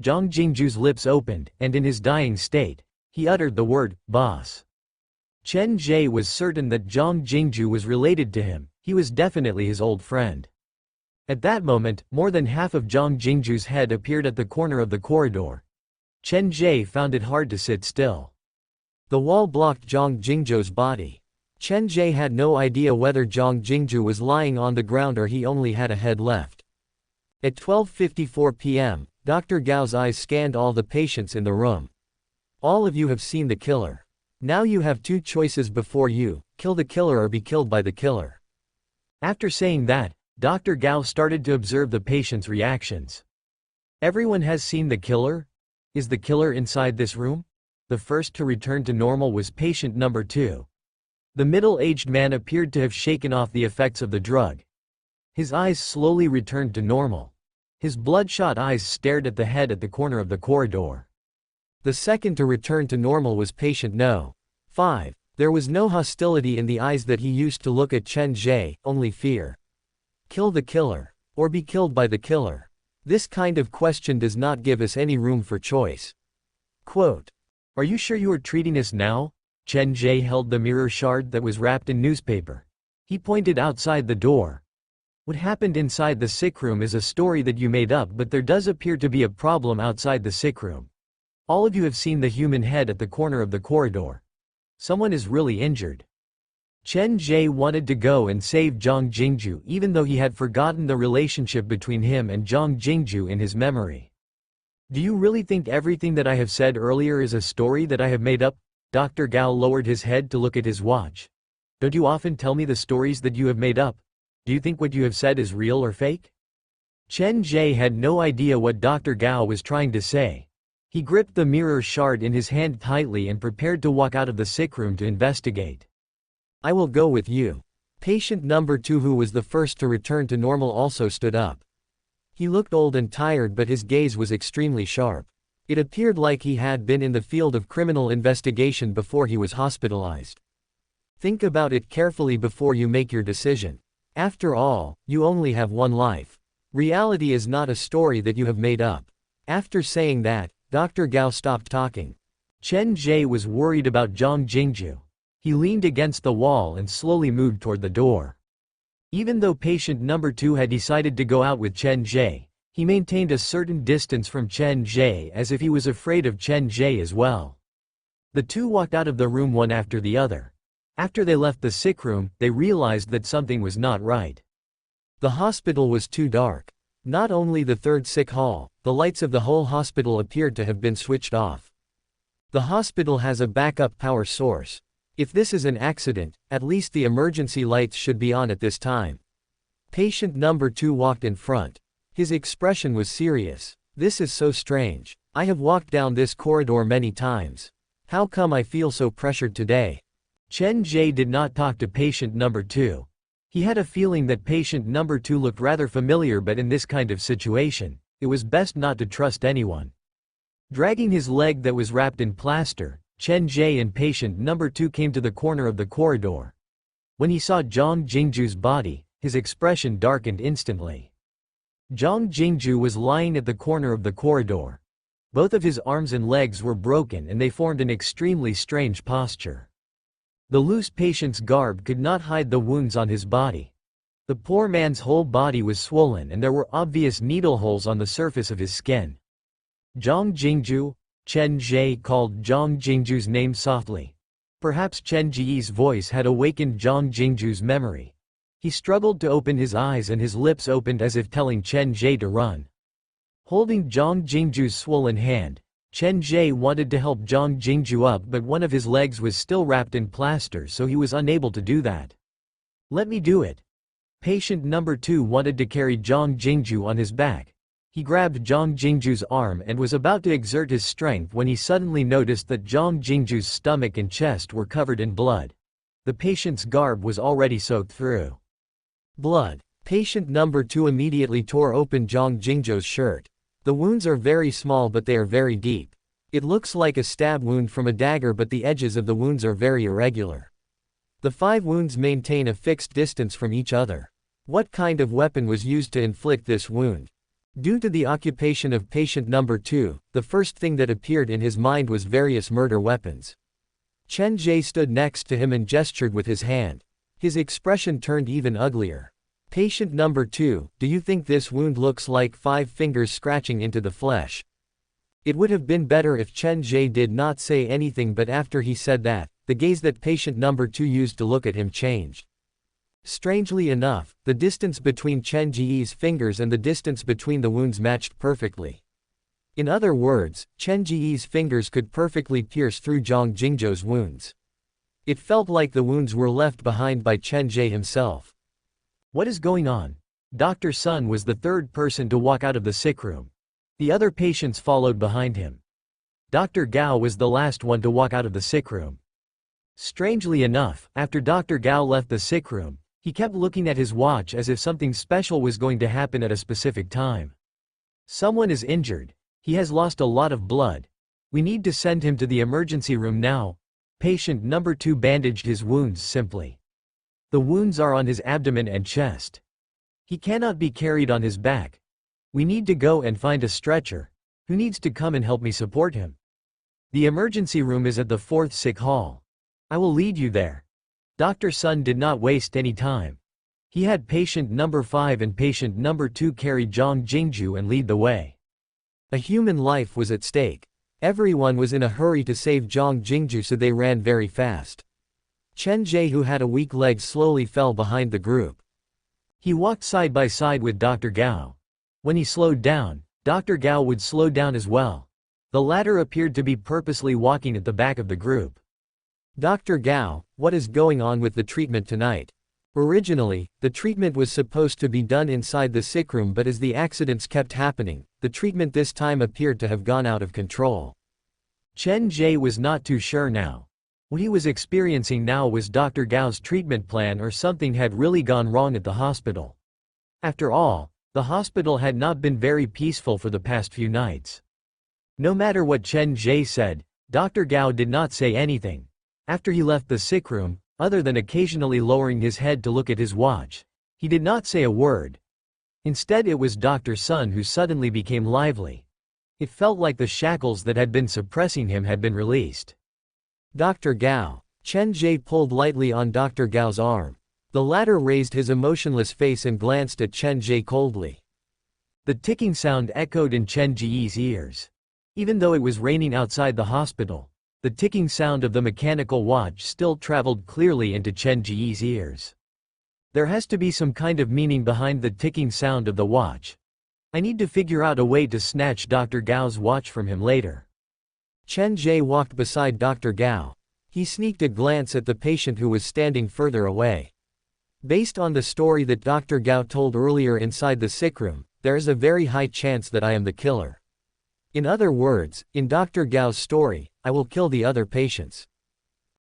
Speaker 1: Zhang Jingju's lips opened, and in his dying state, he uttered the word, boss. Chen Ge was certain that Zhang Jingju was related to him. He was definitely his old friend. At that moment, more than half of Zhang Jingju's head appeared at the corner of the corridor. Chen Ge found it hard to sit still. The wall blocked Zhang Jingju's body. Chen Ge had no idea whether Zhang Jingju was lying on the ground or he only had a head left. At 12:54 p.m., Dr. Gao's eyes scanned all the patients in the room. All of you have seen the killer. Now you have 2 choices before you: kill the killer or be killed by the killer. After saying that, Dr. Gao started to observe the patients' reactions. Everyone has seen the killer? Is the killer inside this room? The first to return to normal was patient number 2. The middle-aged man appeared to have shaken off the effects of the drug. His eyes slowly returned to normal. His bloodshot eyes stared at the head at the corner of the corridor. The second to return to normal was patient No. 5. There was no hostility in the eyes that he used to look at Chen Ge, only fear. Kill the killer, or be killed by the killer. This kind of question does not give us any room for choice. Quote, "Are you sure you are treating us now?" Chen Ge held the mirror shard that was wrapped in newspaper. He pointed outside the door. What happened inside the sickroom is a story that you made up, but there does appear to be a problem outside the sickroom. All of you have seen the human head at the corner of the corridor. Someone is really injured. Chen Ge wanted to go and save Zhang Jingju even though he had forgotten the relationship between him and Zhang Jingju in his memory. Do you really think everything that I have said earlier is a story that I have made up? Dr. Gao lowered his head to look at his watch. Don't you often tell me the stories that you have made up? Do you think what you have said is real or fake? Chen Ge had no idea what Dr. Gao was trying to say. He gripped the mirror shard in his hand tightly and prepared to walk out of the sick room to investigate. I will go with you. Patient number 2, who was the first to return to normal, also stood up. He looked old and tired, but his gaze was extremely sharp. It appeared like he had been in the field of criminal investigation before he was hospitalized. Think about it carefully before you make your decision. After all, you only have one life. Reality is not a story that you have made up. After saying that, Dr. Gao stopped talking. Chen Ge was worried about Zhang Jingju. He leaned against the wall and slowly moved toward the door. Even though patient number 2 had decided to go out with Chen Ge, he maintained a certain distance from Chen Ge as if he was afraid of Chen Ge as well. The two walked out of the room one after the other. After they left the sick room, they realized that something was not right. The hospital was too dark. Not only the third sick hall, the lights of the whole hospital appeared to have been switched off. The hospital has a backup power source. If this is an accident, at least the emergency lights should be on at this time. Patient number 2 walked in front. His expression was serious. This is so strange. I have walked down this corridor many times. How come I feel so pressured today? Chen Ge did not talk to patient number 2. He had a feeling that patient number 2 looked rather familiar, but in this kind of situation, it was best not to trust anyone. Dragging his leg that was wrapped in plaster, Chen Ge and patient number 2 came to the corner of the corridor. When he saw Zhang Jingju's body, his expression darkened instantly. Zhang Jingju was lying at the corner of the corridor. Both of his arms and legs were broken and they formed an extremely strange posture. The loose patient's garb could not hide the wounds on his body. The poor man's whole body was swollen and there were obvious needle holes on the surface of his skin. Zhang Jingju? Chen Ge called Zhang Jingju's name softly. Perhaps Chen Ge's voice had awakened Zhang Jingju's memory. He struggled to open his eyes and his lips opened as if telling Chen Ge to run. Holding Zhang Jingju's swollen hand, Chen Ge wanted to help Zhang Jingju up, but one of his legs was still wrapped in plaster, so he was unable to do that. Let me do it. Patient number 2 wanted to carry Zhang Jingju on his back. He grabbed Zhang Jingju's arm and was about to exert his strength when he suddenly noticed that Zhang Jingju's stomach and chest were covered in blood. The patient's garb was already soaked through blood. Patient number 2 immediately tore open Zhang Jingju's shirt. The wounds are very small but they are very deep. It looks like a stab wound from a dagger, but the edges of the wounds are very irregular. The 5 wounds maintain a fixed distance from each other. What kind of weapon was used to inflict this wound? Due to the occupation of patient number 2, the first thing that appeared in his mind was various murder weapons. Chen Ge stood next to him and gestured with his hand. His expression turned even uglier. Patient number 2, do you think this wound looks like 5 fingers scratching into the flesh? It would have been better if Chen Ge did not say anything, but after he said that, the gaze that patient number 2 used to look at him changed. Strangely enough, the distance between Chen Ge's fingers and the distance between the wounds matched perfectly. In other words, Chen Ge's fingers could perfectly pierce through Zhang Jingju's wounds. It felt like the wounds were left behind by Chen Ge himself. What is going on? Dr. Sun was the third person to walk out of the sick room. The other patients followed behind him. Dr. Gao was the last one to walk out of the sick room. Strangely enough, after Dr. Gao left the sick room, he kept looking at his watch as if something special was going to happen at a specific time. Someone is injured. He has lost a lot of blood. We need to send him to the emergency room now. Patient number 2 bandaged his wounds simply. The wounds are on his abdomen and chest. He cannot be carried on his back. We need to go and find a stretcher. Who needs to come and help me support him? The emergency room is at the 4th sick hall. I will lead you there. Dr. Sun did not waste any time. He had patient number 5 and patient number 2 carry Zhang Jingju and lead the way. A human life was at stake. Everyone was in a hurry to save Zhang Jingju, so they ran very fast.
Speaker 2: Chen Ge, who had a weak leg, slowly fell behind the group.
Speaker 1: He walked side by side with Dr. Gao. When he slowed down, Dr. Gao would slow down as well. The latter appeared to be purposely walking at the back of the group.
Speaker 2: Dr. Gao, what is going on with the treatment tonight? Originally, the treatment was supposed to be done inside the sick room, but as the accidents kept happening, the treatment this time appeared to have gone out of control.
Speaker 1: Chen Ge was not too sure now. What he was experiencing now was Dr. Gao's treatment plan, or something had really gone wrong at the hospital. After all, the hospital had not been very peaceful for the past few nights. No matter what Chen Ge said, Dr. Gao did not say anything. After he left the sick room, other than occasionally lowering his head to look at his watch, he did not say a word. Instead, it was Dr. Sun who suddenly became lively. It felt like the shackles that had been suppressing him had been released.
Speaker 2: Dr. Gao. Chen Ge pulled lightly on Dr. Gao's arm. The latter raised his emotionless face and glanced at Chen Ge coldly.
Speaker 1: The ticking sound echoed in Chen Ge's ears. Even though it was raining outside the hospital, the ticking sound of the mechanical watch still traveled clearly into Chen Ge's ears. There has to be some kind of meaning behind the ticking sound of the watch. I need to figure out a way to snatch Dr. Gao's watch from him later.
Speaker 2: Chen Ge walked beside Dr. Gao. He sneaked a glance at the patient who was standing further away. Based on the story that Dr. Gao told earlier inside the sick room, there is a very high chance that I am the killer. In other words, in Dr. Gao's story, I will kill the other patients.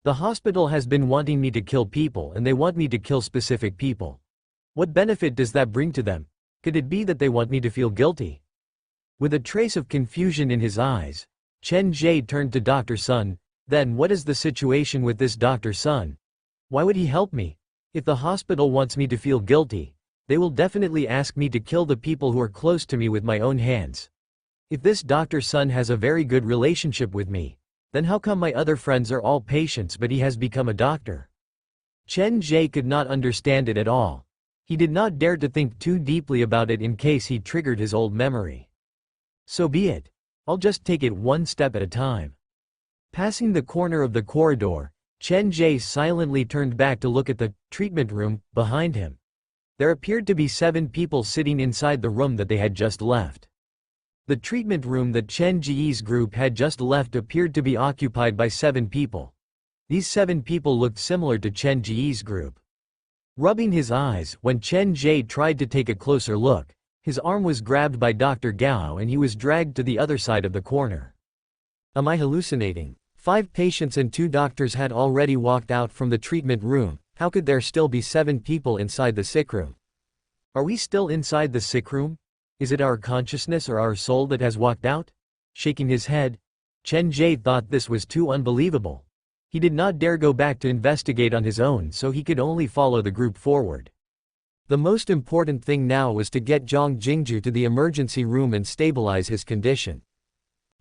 Speaker 2: The hospital has been wanting me to kill people, and they want me to kill specific people. What benefit does that bring to them? Could it be that they want me to feel guilty? With a trace of confusion in his eyes, Chen Ge turned to Dr. Sun. Then what is the situation with this Dr. Sun? Why would he help me? If the hospital wants me to feel guilty, they will definitely ask me to kill the people who are close to me with my own hands. If this Dr. Sun has a very good relationship with me, then how come my other friends are all patients but he has become a doctor? Chen Ge could not understand it at all. He did not dare to think too deeply about it in case he triggered his old memory. So be it. I'll just take it one step at a time. Passing the corner of the corridor, Chen Ge silently turned back to look at the treatment room behind him. There appeared to be 7 people sitting inside the room that they had just left. The treatment room that Chen Ge's group had just left appeared to be occupied by 7 people. These 7 people looked similar to Chen Ge's group. Rubbing his eyes, when Chen Ge tried to take a closer look, his arm was grabbed by Dr. Gao and he was dragged to the other side of the corner. Am I hallucinating? 5 patients and 2 doctors had already walked out from the treatment room. How could there still be 7 people inside the sick room? Are we still inside the sick room? Is it our consciousness or our soul that has walked out? Shaking his head, Chen Ge thought this was too unbelievable. He did not dare go back to investigate on his own, so he could only follow the group forward. The most important thing now was to get Zhang Jingju to the emergency room and stabilize his condition.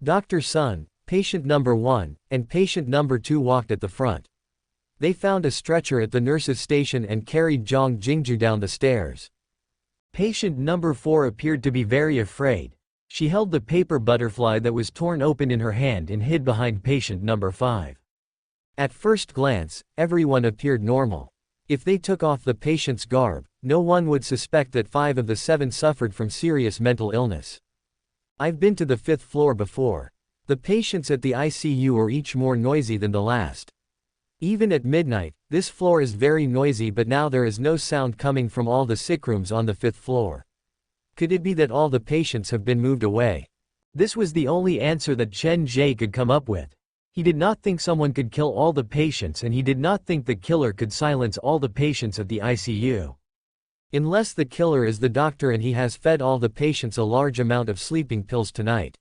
Speaker 2: Dr. Sun, patient number 1, and patient number 2 walked at the front. They found a stretcher at the nurse's station and carried Zhang Jingju down the stairs. Patient number 4 appeared to be very afraid. She held the paper butterfly that was torn open in her hand and hid behind patient number 5. At first glance, everyone appeared normal. If they took off the patient's garb, no one would suspect that 5 of the 7 suffered from serious mental illness. I've been to the 5th floor before. The patients at the ICU are each more noisy than the last. Even at midnight, this floor is very noisy, but now there is no sound coming from all the sick rooms on the 5th floor. Could it be that all the patients have been moved away? This was the only answer that Chen Ge could come up with. He did not think someone could kill all the patients, and he did not think the killer could silence all the patients at the ICU. Unless the killer is the doctor and he has fed all the patients a large amount of sleeping pills tonight.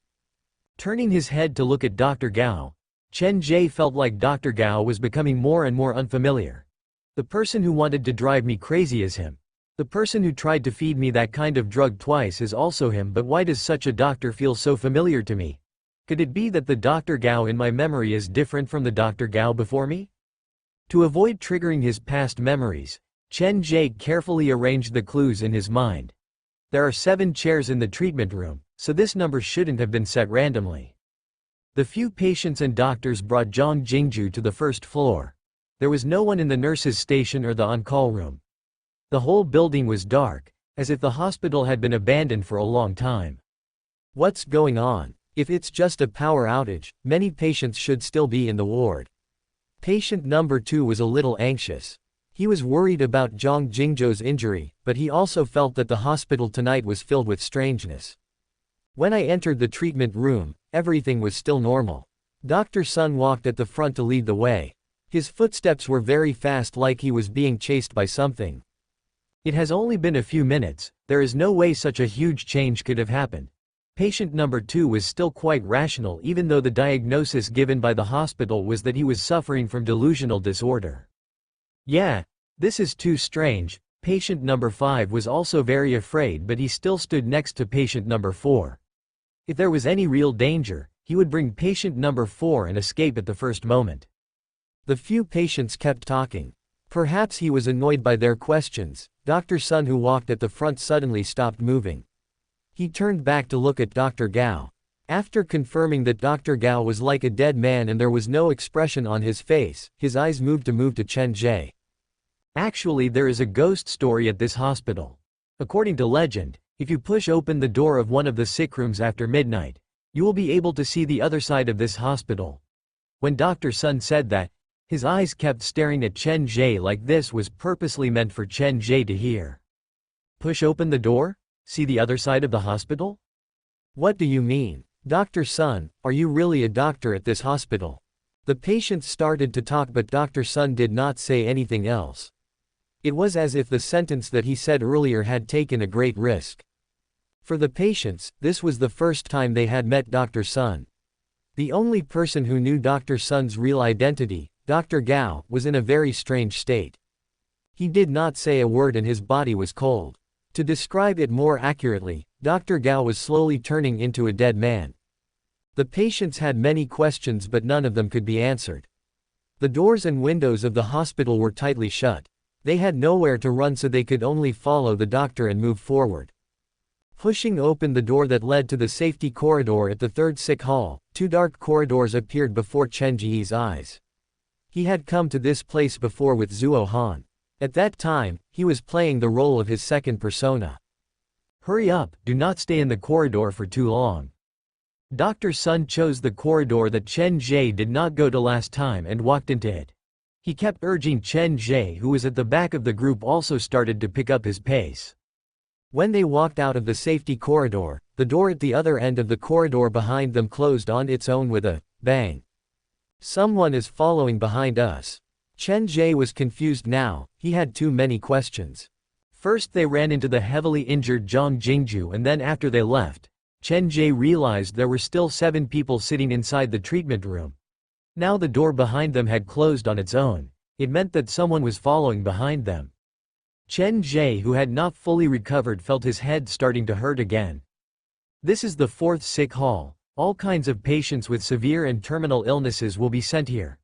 Speaker 2: Turning his head to look at Dr. Gao, Chen Ge felt like Dr. Gao was becoming more and more unfamiliar. The person who wanted to drive me crazy is him. The person who tried to feed me that kind of drug twice is also him, but why does such a doctor feel so familiar to me? Could it be that the Dr. Gao in my memory is different from the Dr. Gao before me? To avoid triggering his past memories, Chen Ge carefully arranged the clues in his mind. There are 7 chairs in the treatment room, so this number shouldn't have been set randomly. The few patients and doctors brought Zhang Jingju to the 1st floor.
Speaker 1: There was no one in the nurse's station or the on-call room. The whole building was dark, as if the hospital had been abandoned for a long time.
Speaker 2: What's going on? If it's just a power outage, many patients should still be in the ward. Patient number 2 was a little anxious. He was worried about Zhang Jingzhou's injury, but he also felt that the hospital tonight was filled with strangeness. When I entered the treatment room, everything was still normal. Dr. Sun walked at the front to lead the way. His footsteps were very fast, like he was being chased by something.
Speaker 1: It has only been a few minutes, there is no way such a huge change could have happened. Patient number 2 was still quite rational, even though the diagnosis given by the hospital was that he was suffering from delusional disorder. Yeah, this is too strange. Patient number 5 was also very afraid, but he still stood next to patient number 4. If there was any real danger, he would bring patient number 4 and escape at the first moment.
Speaker 2: The few patients kept talking. Perhaps he was annoyed by their questions. Dr. Sun, who walked at the front, suddenly stopped moving. He turned back to look at Dr. Gao. After confirming that Dr. Gao was like a dead man and there was no expression on his face, his eyes moved to Chen Ge.
Speaker 1: Actually, there is a ghost story at this hospital. According to legend, if you push open the door of one of the sick rooms after midnight, you will be able to see the other side of this hospital. When Dr. Sun said that, his eyes kept staring at Chen Ge like this was purposely meant for Chen Ge to hear. Push open the door? See the other side of the hospital?
Speaker 2: What do you mean? Dr. Sun, are you really a doctor at this hospital? The patients started to talk, but Dr. Sun did not say anything else. It was as if the sentence that he said earlier had taken a great risk. For the patients, this was the first time they had met Dr. Sun. The only person who knew Dr. Sun's real identity, Dr. Gao, was in a very strange state. He did not say a word and his body was cold. To describe it more accurately, Dr. Gao was slowly turning into a dead man. The patients had many questions, but none of them could be answered. The doors and windows of the hospital were tightly shut. They had nowhere to run, so they could only follow the doctor and move forward. Pushing open the door that led to the safety corridor at the third sick hall, 2 dark corridors appeared before Chen Ge's eyes. He had come to this place before with Zuo Han. At that time, he was playing the role of his second persona.
Speaker 1: Hurry up, do not stay in the corridor for too long. Dr. Sun chose the corridor that Chen Ge did not go to last time and walked into it. He kept urging Chen Ge, who was at the back of the group, also started to pick up his pace.
Speaker 2: When they walked out of the safety corridor, the door at the other end of the corridor behind them closed on its own with a bang. Someone is following behind us. Chen Ge was confused now, he had too many questions.
Speaker 1: First they ran into the heavily injured Zhang Jingzhou, and then after they left, Chen Ge realized there were still 7 people sitting inside the treatment room. Now the door behind them had closed on its own. It meant that someone was following behind them. Chen Ge, who had not fully recovered, felt his head starting to hurt again. This is the 4th sick hall. All kinds of patients with severe and terminal illnesses will be sent here.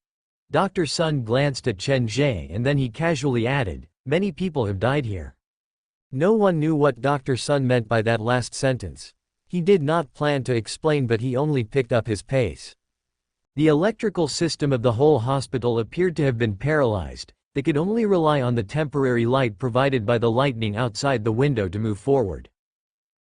Speaker 1: Dr. Sun glanced at Chen Ge and then he casually added, many people have died here.
Speaker 2: No one knew what Dr. Sun meant by that last sentence. He did not plan to explain, but he only picked up his pace.
Speaker 1: The electrical system of the whole hospital appeared to have been paralyzed. They could only rely on the temporary light provided by the lightning outside the window to move forward.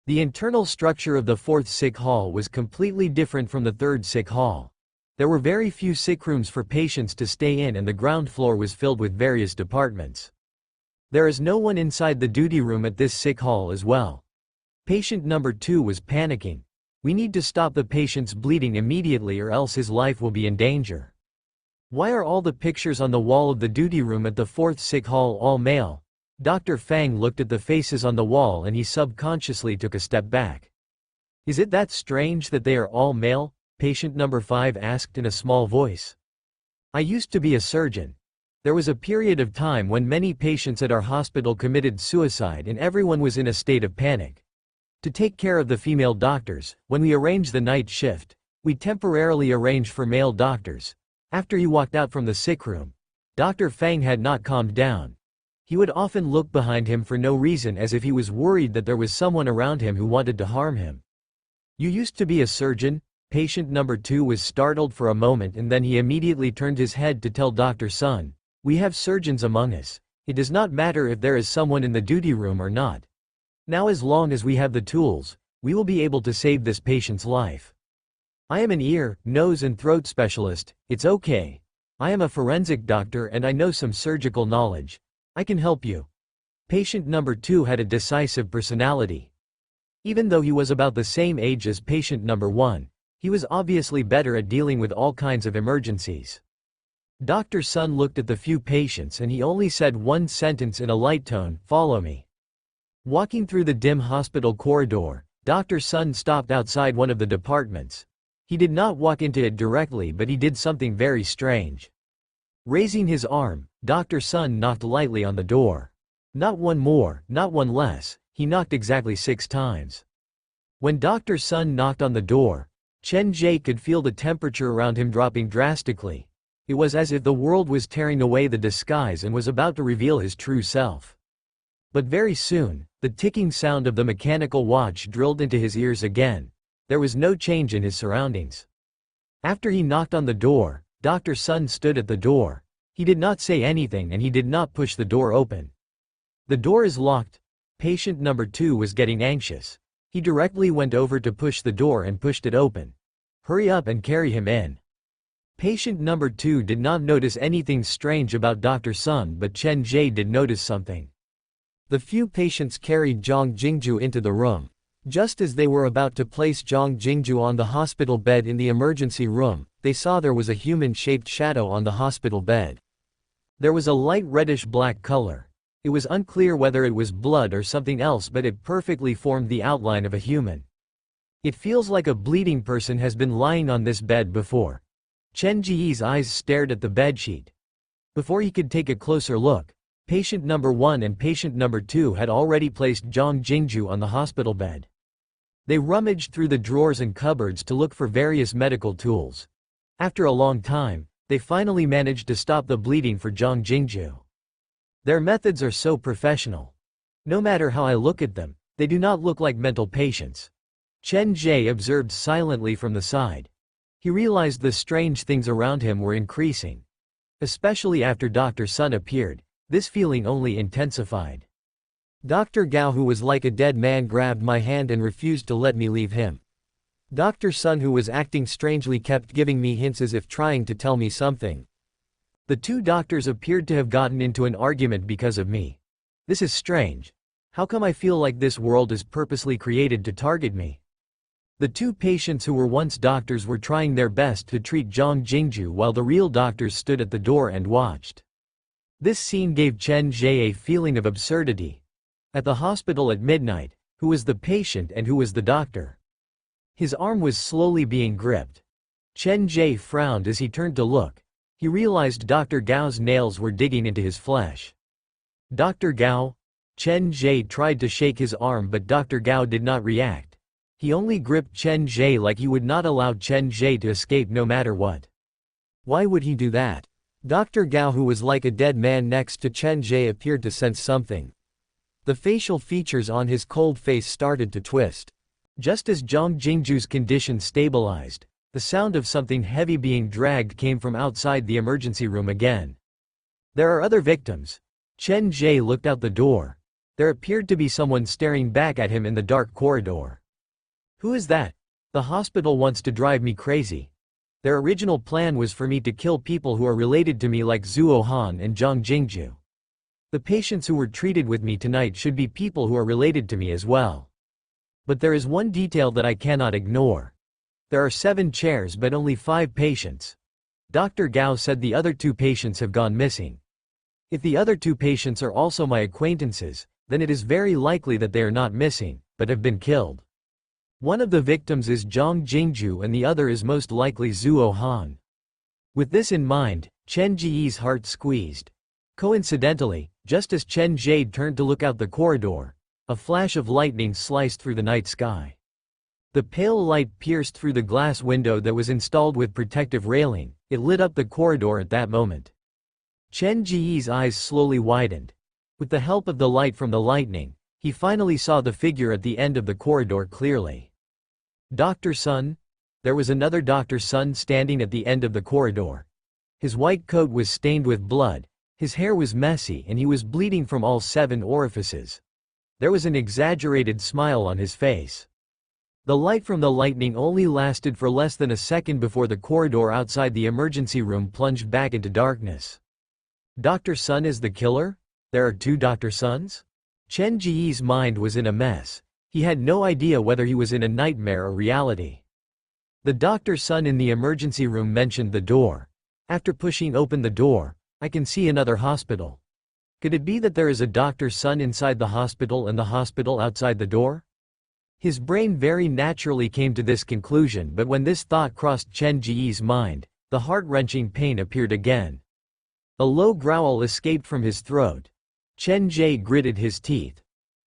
Speaker 1: The internal structure of the 4th sick hall was completely different from the 3rd sick hall. There were very few sick rooms for patients to stay in, and the ground floor was filled with various departments. There is no one inside the duty room at this sick hall as well. Patient number 2 was panicking. We need to stop the patient's bleeding immediately, or else his life will be in danger. Why are all the pictures on the wall of the duty room at the 4th sick hall all male? Dr. Fang looked at the faces on the wall and he subconsciously took a step back. Is it that strange that they are all male? Patient number 5 asked in a small voice. I used to be a surgeon. There was a period of time when many patients at our hospital committed suicide and everyone was in a state of panic. To take care of the female doctors, when we arranged the night shift, we temporarily arranged for male doctors. After he walked out from the sick room, Dr. Fang had not calmed down. He would often look behind him for no reason, as if he was worried that there was someone around him who wanted to harm him. You used to be a surgeon? Patient number 2 was startled for a moment and then he immediately turned his head to tell Dr. Sun. We have surgeons among us. It does not matter if there is someone in the duty room or not. Now as long as we have the tools, we will be able to save this patient's life. I am an ear, nose and throat specialist, it's okay. I am a forensic doctor and I know some surgical knowledge. I can help you. Patient number 2 had a decisive personality. Even though he was about the same age as patient number 1, he was obviously better at dealing with all kinds of emergencies. Dr. Sun looked at the few patients and he only said one sentence in a light tone, "Follow me." Walking through the dim hospital corridor, Dr. Sun stopped outside one of the departments. He did not walk into it directly, but he did something very strange. Raising his arm, Dr. Sun knocked lightly on the door. Not one more, not one less, he knocked exactly 6 times. When Dr. Sun knocked on the door, Chen Ge could feel the temperature around him dropping drastically. It was as if the world was tearing away the disguise and was about to reveal his true self. But very soon, the ticking sound of the mechanical watch drilled into his ears again. There was no change in his surroundings. After he knocked on the door, Dr. Sun stood at the door. He did not say anything and he did not push the door open. The door is locked. Patient number 2 was getting anxious. He directly went over to push the door and pushed it open. "Hurry up and carry him in." Patient number 2 did not notice anything strange about Dr. Sun, but Chen Ge did notice something. The few patients carried Zhang Jingju into the room. Just as they were about to place Zhang Jingju on the hospital bed in the emergency room, they saw there was a human-shaped shadow on the hospital bed. There was a light reddish-black color. It was unclear whether it was blood or something else, but it perfectly formed the outline of a human. It feels like a bleeding person has been lying on this bed before. Chen Ge's eyes stared at the bedsheet. Before he could take a closer look, patient number 1 and patient number 2 had already placed Zhang Jingju on the hospital bed. They rummaged through the drawers and cupboards to look for various medical tools. After a long time, they finally managed to stop the bleeding for Zhang Jingju. Their methods are so professional. No matter how I look at them, they do not look like mental patients. Chen Ge observed silently from the side. He realized the strange things around him were increasing. Especially after Dr. Sun appeared, this feeling only intensified. Dr. Gao, who was like a dead man, grabbed my hand and refused to let me leave him. Dr. Sun, who was acting strangely, kept giving me hints as if trying to tell me something. The two doctors appeared to have gotten into an argument because of me. This is strange. How come I feel like this world is purposely created to target me? The two patients who were once doctors were trying their best to treat Zhang Jingju while the real doctors stood at the door and watched. This scene gave Chen Ge a feeling of absurdity. At the hospital at midnight, who was the patient and who was the doctor? His arm was slowly being gripped. Chen Ge frowned as he turned to look. He realized Dr. Gao's nails were digging into his flesh. "Dr. Gao?" Chen Ge tried to shake his arm, but Dr. Gao did not react. He only gripped Chen Ge like he would not allow Chen Ge to escape no matter what. Why would he do that? Dr. Gao, who was like a dead man next to Chen Ge, appeared to sense something. The facial features on his cold face started to twist. Just as Zhang Jingju's condition stabilized, the sound of something heavy being dragged came from outside the emergency room again. There are other victims. Chen Ge looked out the door. There appeared to be someone staring back at him in the dark corridor. Who is that? The hospital wants to drive me crazy. Their original plan was for me to kill people who are related to me like Zhuo Han and Zhang Jingju. The patients who were treated with me tonight should be people who are related to me as well. But there is one detail that I cannot ignore. There are 7 chairs but only 5 patients. Dr. Gao said the other 2 patients have gone missing. If the other 2 patients are also my acquaintances, then it is very likely that they are not missing, but have been killed. One of the victims is Zhang Jingju and the other is most likely Zhuo Han. With this in mind, Chen Ge's heart squeezed. Coincidentally, just as Chen Ge turned to look out the corridor, a flash of lightning sliced through the night sky. The pale light pierced through the glass window that was installed with protective railing. It lit up the corridor at that moment. Chen Ge's eyes slowly widened. With the help of the light from the lightning, he finally saw the figure at the end of the corridor clearly. Dr. Sun? There was another Dr. Sun standing at the end of the corridor. His white coat was stained with blood. His hair was messy and he was bleeding from all 7 orifices. There was an exaggerated smile on his face. The light from the lightning only lasted for less than a second before the corridor outside the emergency room plunged back into darkness. Dr. Sun is the killer? There are 2 Dr. Suns? Chen Ge's mind was in a mess. He had no idea whether he was in a nightmare or reality. The Dr. Sun in the emergency room mentioned the door. After pushing open the door, I can see another hospital. Could it be that there is a Dr. Sun inside the hospital and the hospital outside the door? His brain very naturally came to this conclusion, but when this thought crossed Chen Ge's mind, the heart-wrenching pain appeared again. A low growl escaped from his throat. Chen Ge gritted his teeth.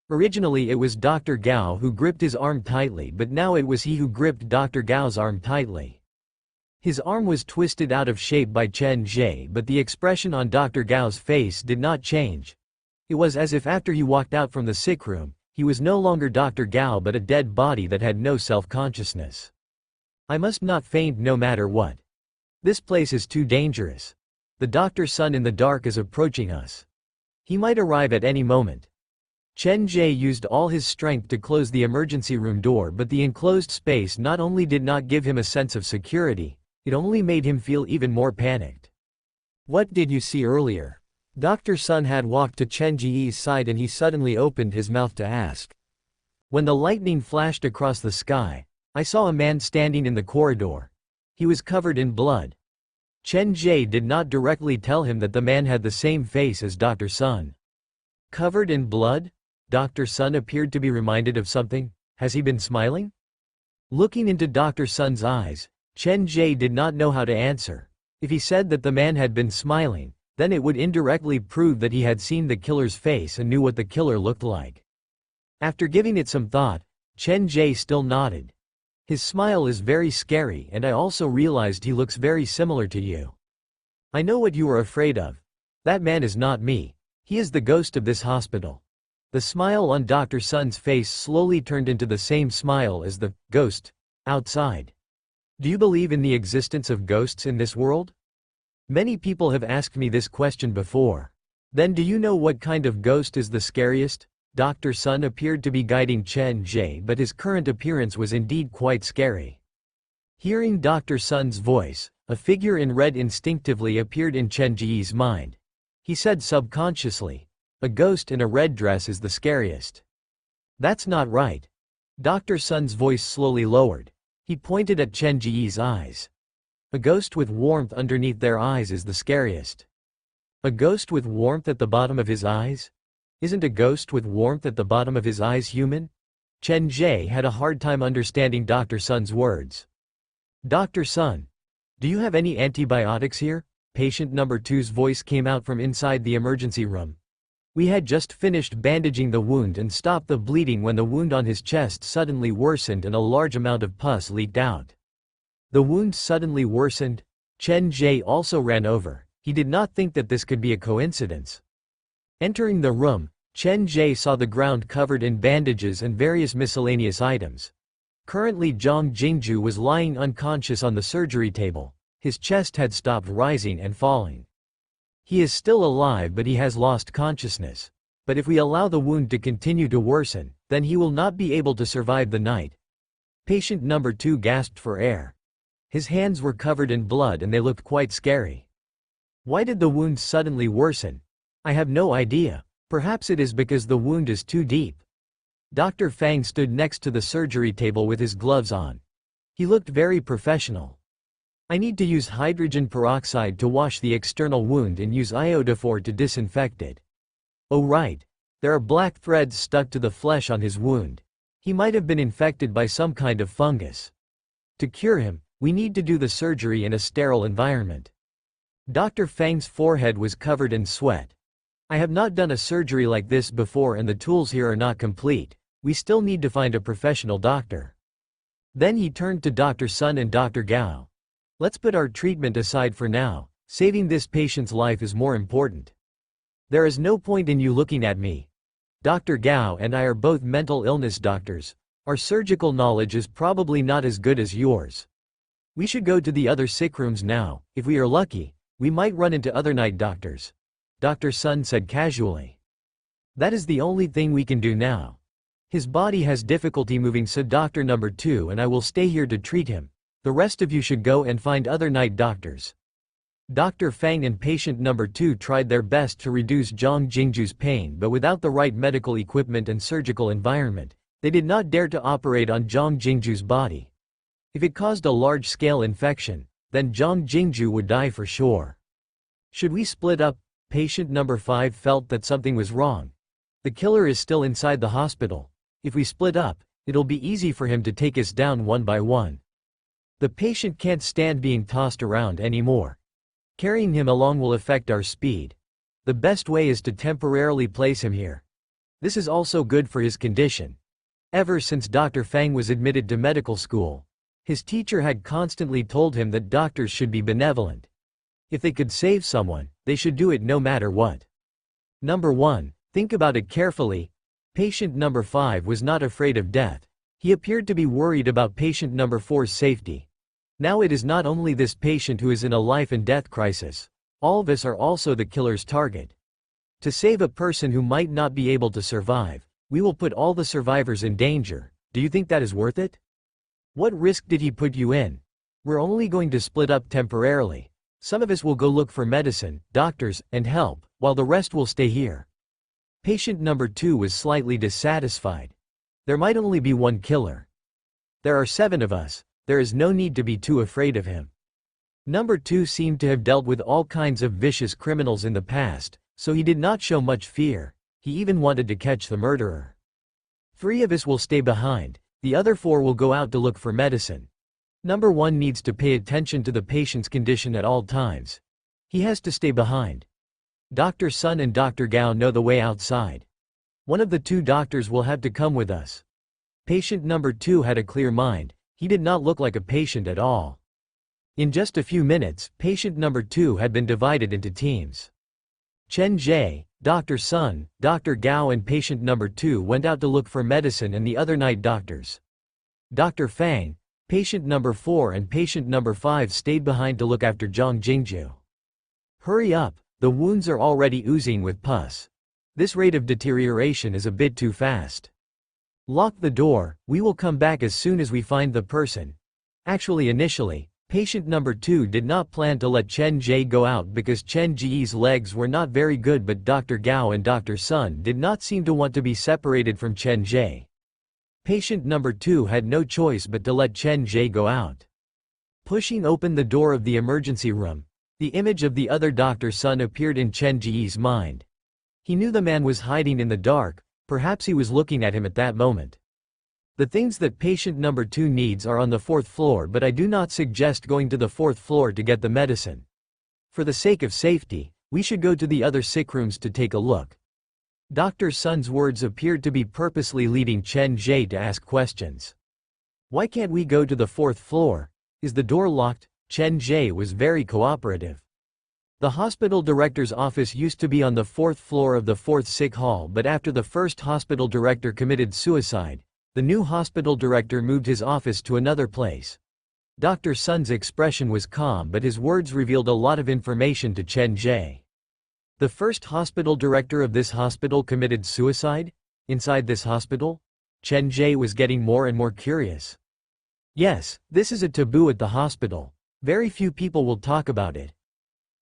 Speaker 1: Originally it was Dr. Gao who gripped his arm tightly, but now it was he who gripped Dr. Gao's arm tightly. His arm was twisted out of shape by Chen Ge, but the expression on Dr. Gao's face did not change. It was as if after he walked out from the sick room, he was no longer Dr. Gao but a dead body that had no self-consciousness. I must not faint no matter what. This place is too dangerous. The Dr. Sun in the dark is approaching us. He might arrive at any moment. Chen Ge used all his strength to close the emergency room door, but the enclosed space not only did not give him a sense of security, it only made him feel even more panicked.
Speaker 2: What did you see earlier? Dr. Sun had walked to Chen Ge's side and he suddenly opened his mouth to ask.
Speaker 1: When the lightning flashed across the sky, I saw a man standing in the corridor. He was covered in blood. Chen Ge did not directly tell him that the man had the same face as Dr. Sun. Covered in blood? Dr. Sun appeared to be reminded of something. Has he been smiling? Looking into Dr. Sun's eyes, Chen Ge did not know how to answer. If he said that the man had been smiling, then it would indirectly prove that he had seen the killer's face and knew what the killer looked like. After giving it some thought, Chen Ge still nodded. His smile is very scary, and I also realized he looks very similar to you. I know what you are afraid of. That man is not me. He is the ghost of this hospital. The smile on Dr. Sun's face slowly turned into the same smile as the ghost outside. Do you believe in the existence of ghosts in this world? Many people have asked me this question before. Then do you know what kind of ghost is the scariest? Dr. Sun appeared to be guiding Chen Ge, but his current appearance was indeed quite scary. Hearing Dr. Sun's voice, a figure in red instinctively appeared in Chen Ge's mind. He said subconsciously, a ghost in a red dress is the scariest. That's not right. Dr. Sun's voice slowly lowered. He pointed at Chen Ge's eyes. A ghost with warmth underneath their eyes is the scariest. A ghost with warmth at the bottom of his eyes? Isn't a ghost with warmth at the bottom of his eyes human? Chen Ge had a hard time understanding Dr. Sun's words. Dr. Sun, do you have any antibiotics here? Patient number 2's voice came out from inside the emergency room. We had just finished bandaging the wound and stopped the bleeding when the wound on his chest suddenly worsened and a large amount of pus leaked out. The wound suddenly worsened? Chen Ge also ran over. He did not think that this could be a coincidence. Entering the room, Chen Ge saw the ground covered in bandages and various miscellaneous items. Currently Zhang Jingju was lying unconscious on the surgery table. His chest had stopped rising and falling. He is still alive, but he has lost consciousness. But if we allow the wound to continue to worsen, then he will not be able to survive the night. Patient number 2 gasped for air. His hands were covered in blood and they looked quite scary. Why did the wound suddenly worsen? I have no idea. Perhaps it is because the wound is too deep. Dr. Fang stood next to the surgery table with his gloves on. He looked very professional. I need to use hydrogen peroxide to wash the external wound and use iodophor to disinfect it. Oh right. There are black threads stuck to the flesh on his wound. He might have been infected by some kind of fungus. To cure him, we need to do the surgery in a sterile environment. Dr. Fang's forehead was covered in sweat. I have not done a surgery like this before and the tools here are not complete. We still need to find a professional doctor. Then he turned to Dr. Sun and Dr. Gao. Let's put our treatment aside for now. Saving this patient's life is more important. There is no point in you looking at me. Dr. Gao and I are both mental illness doctors. Our surgical knowledge is probably not as good as yours. We should go to the other sick rooms now. If we are lucky, we might run into other night doctors. Dr. Sun said casually. That is the only thing we can do now. His body has difficulty moving, said Doctor Number 2, and I will stay here to treat him. The rest of you should go and find other night doctors. Dr. Fang and patient number 2 tried their best to reduce Zhang Jingju's pain, but without the right medical equipment and surgical environment, they did not dare to operate on Zhang Jingju's body. If it caused a large-scale infection, then Zhang Jingju would die for sure. Should we split up? Patient number 5 felt that something was wrong. The killer is still inside the hospital. If we split up, it'll be easy for him to take us down one by one. The patient can't stand being tossed around anymore. Carrying him along will affect our speed. The best way is to temporarily place him here. This is also good for his condition. Ever since Dr. Fang was admitted to medical school, his teacher had constantly told him that doctors should be benevolent. If they could save someone, they should do it no matter what. Number 1. Think about it carefully. Patient number 5 was not afraid of death. He appeared to be worried about patient number 4's safety. Now it is not only this patient who is in a life and death crisis. All of us are also the killer's target. To save a person who might not be able to survive, we will put all the survivors in danger. Do you think that is worth it? What risk did he put you in? We're only going to split up temporarily. Some of us will go look for medicine, doctors, and help, while the rest will stay here. Patient number 2 was slightly dissatisfied. There might only be one killer. There are 7 of us. There is no need to be too afraid of him. Number 2 seemed to have dealt with all kinds of vicious criminals in the past, so he did not show much fear. He even wanted to catch the murderer. 3 of us will stay behind. The other 4 will go out to look for medicine. Number 1 needs to pay attention to the patient's condition at all times. He has to stay behind. Dr. Sun and Dr. Gao know the way outside. One of the 2 doctors will have to come with us. Patient number 2 had a clear mind. He did not look like a patient at all. In just a few minutes, patient number 2 had been divided into teams. Chen Ge, Dr. Sun, Dr. Gao and patient number 2 went out to look for medicine and the other night doctors. Dr. Fang, patient number 4 and patient number 5 stayed behind to look after Zhang Jingju. Hurry up, the wounds are already oozing with pus. This rate of deterioration is a bit too fast. Lock the door, we will come back as soon as we find the person. Actually, initially, patient number 2 did not plan to let Chen Ge go out because Chen Ge's legs were not very good, but Dr. Gao and Dr. Sun did not seem to want to be separated from Chen Ge. Patient number 2 had no choice but to let Chen Ge go out. Pushing open the door of the emergency room, the image of the other Dr. Sun appeared in Chen Ge's mind. He knew the man was hiding in the dark. Perhaps he was looking at him at that moment. The things that patient number 2 needs are on the 4th floor, but I do not suggest going to the 4th floor to get the medicine. For the sake of safety, we should go to the other sick rooms to take a look. Dr. Sun's words appeared to be purposely leading Chen Ge to ask questions. Why can't we go to the 4th floor? Is the door locked? Chen Ge was very cooperative. The hospital director's office used to be on the 4th floor of the 4th sick hall, but after the first hospital director committed suicide, the new hospital director moved his office to another place. Dr. Sun's expression was calm, but his words revealed a lot of information to Chen Ge. The first hospital director of this hospital committed suicide? Inside this hospital? Chen Ge was getting more and more curious. Yes, this is a taboo at the hospital. Very few people will talk about it.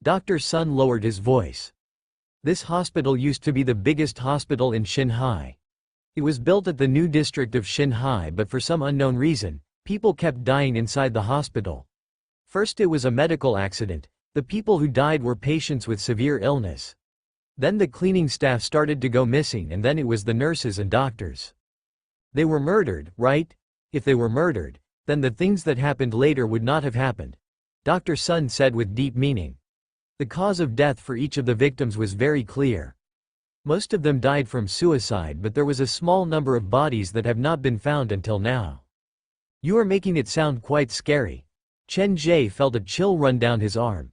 Speaker 1: Dr. Sun lowered his voice. This hospital used to be the biggest hospital in Xinhai. It was built at the new district of Xinhai, but for some unknown reason, people kept dying inside the hospital. First it was a medical accident. The people who died were patients with severe illness. Then the cleaning staff started to go missing, and then it was the nurses and doctors. They were murdered, right? If they were murdered, then the things that happened later would not have happened. Dr. Sun said with deep meaning. The cause of death for each of the victims was very clear. Most of them died from suicide, but there was a small number of bodies that have not been found until now. You are making it sound quite scary. Chen Ge felt a chill run down his arm.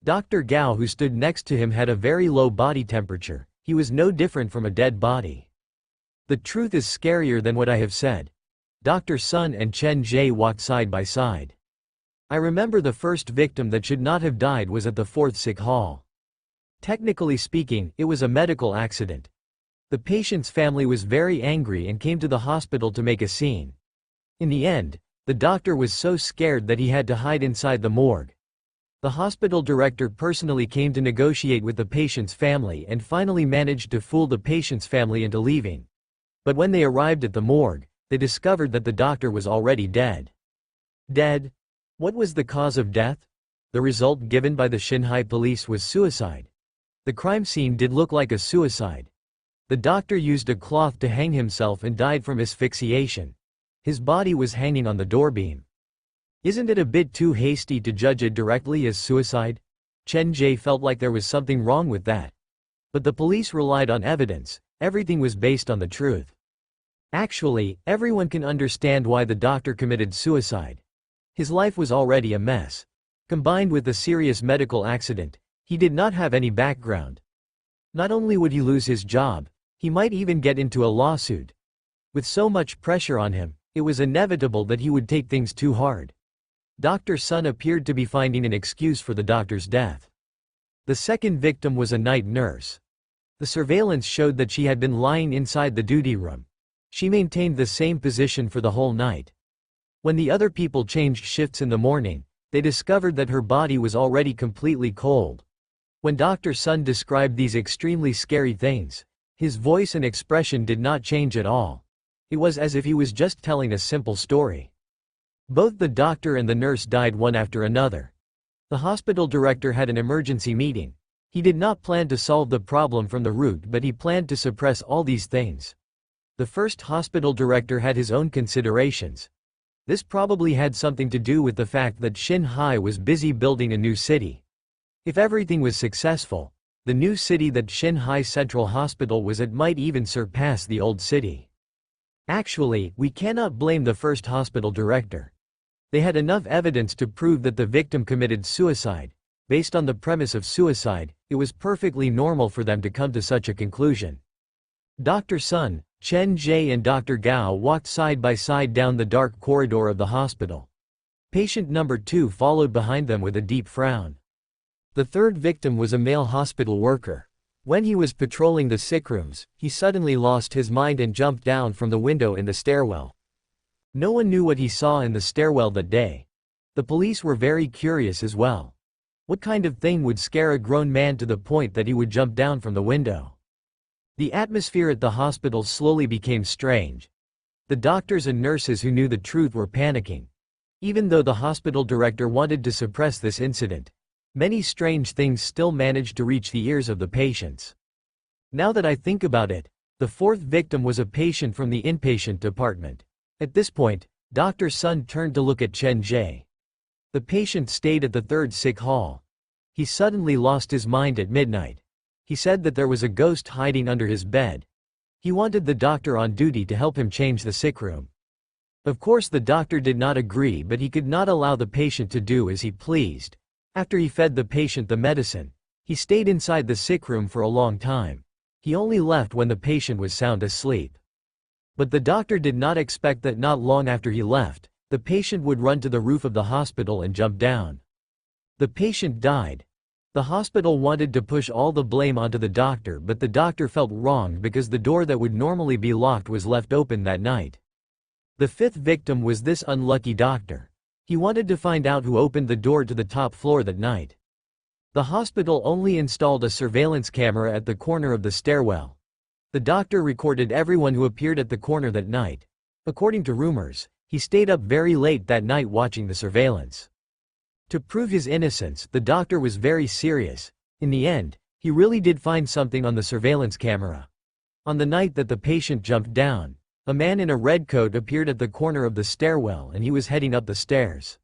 Speaker 1: Dr. Gao, who stood next to him, had a very low body temperature. He was no different from a dead body. The truth is scarier than what I have said. Dr. Sun and Chen Ge walked side by side. I remember the first victim that should not have died was at the 4th sick hall. Technically speaking, it was a medical accident. The patient's family was very angry and came to the hospital to make a scene. In the end, the doctor was so scared that he had to hide inside the morgue. The hospital director personally came to negotiate with the patient's family and finally managed to fool the patient's family into leaving. But when they arrived at the morgue, they discovered that the doctor was already dead. Dead? What was the cause of death? The result given by the Shanghai police was suicide. The crime scene did look like a suicide. The doctor used a cloth to hang himself and died from asphyxiation. His body was hanging on the doorbeam. Isn't it a bit too hasty to judge it directly as suicide? Chen Ge felt like there was something wrong with that. But the police relied on evidence. Everything was based on the truth. Actually, everyone can understand why the doctor committed suicide. His life was already a mess. Combined with the serious medical accident, he did not have any background. Not only would he lose his job, he might even get into a lawsuit. With so much pressure on him, it was inevitable that he would take things too hard. Dr. Sun appeared to be finding an excuse for the doctor's death. The second victim was a night nurse. The surveillance showed that she had been lying inside the duty room. She maintained the same position for the whole night. When the other people changed shifts in the morning, they discovered that her body was already completely cold. When Dr. Sun described these extremely scary things, his voice and expression did not change at all. It was as if he was just telling a simple story. Both the doctor and the nurse died one after another. The hospital director had an emergency meeting. He did not plan to solve the problem from the root, but he planned to suppress all these things. The first hospital director had his own considerations. This probably had something to do with the fact that Shanghai was busy building a new city. If everything was successful, the new city that Shanghai Central Hospital was at might even surpass the old city. Actually, we cannot blame the first hospital director. They had enough evidence to prove that the victim committed suicide. Based on the premise of suicide, it was perfectly normal for them to come to such a conclusion. Dr. Sun, Chen Ge and Dr. Gao walked side by side down the dark corridor of the hospital. Patient number 2 followed behind them with a deep frown. The third victim was a male hospital worker. When he was patrolling the sick rooms, he suddenly lost his mind and jumped down from the window in the stairwell. No one knew what he saw in the stairwell that day. The police were very curious as well. What kind of thing would scare a grown man to the point that he would jump down from the window? The atmosphere at the hospital slowly became strange. The doctors and nurses who knew the truth were panicking. Even though the hospital director wanted to suppress this incident, many strange things still managed to reach the ears of the patients. Now that I think about it, the fourth victim was a patient from the inpatient department. At this point, Dr. Sun turned to look at Chen Ge. The patient stayed at the third sick hall. He suddenly lost his mind at midnight. He said that there was a ghost hiding under his bed. He wanted the doctor on duty to help him change the sick room. Of course the doctor did not agree, but he could not allow the patient to do as he pleased. After he fed the patient the medicine, he stayed inside the sick room for a long time. He only left when the patient was sound asleep. But the doctor did not expect that not long after he left, the patient would run to the roof of the hospital and jump down. The patient died. The hospital wanted to push all the blame onto the doctor, but the doctor felt wronged because the door that would normally be locked was left open that night. The fifth victim was this unlucky doctor. He wanted to find out who opened the door to the top floor that night. The hospital only installed a surveillance camera at the corner of the stairwell. The doctor recorded everyone who appeared at the corner that night. According to rumors, he stayed up very late that night watching the surveillance. To prove his innocence, the doctor was very serious. In the end, he really did find something on the surveillance camera. On the night that the patient jumped down, a man in a red coat appeared at the corner of the stairwell and he was heading up the stairs.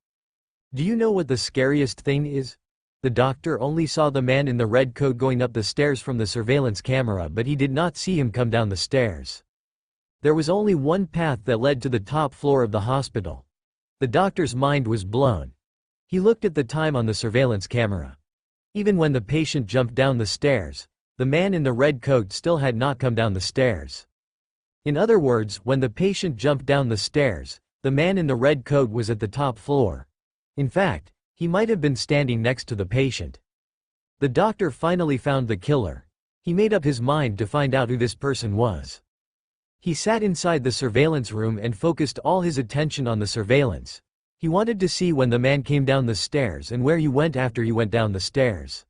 Speaker 1: Do you know what the scariest thing is? The doctor only saw the man in the red coat going up the stairs from the surveillance camera, but he did not see him come down the stairs. There was only one path that led to the top floor of the hospital. The doctor's mind was blown. He looked at the time on the surveillance camera. Even when the patient jumped down the stairs, the man in the red coat still had not come down the stairs. In other words, when the patient jumped down the stairs, the man in the red coat was at the top floor. In fact, he might have been standing next to the patient. The doctor finally found the killer. He made up his mind to find out who this person was. He sat inside the surveillance room and focused all his attention on the surveillance. He wanted to see when the man came down the stairs and where he went after he went down the stairs.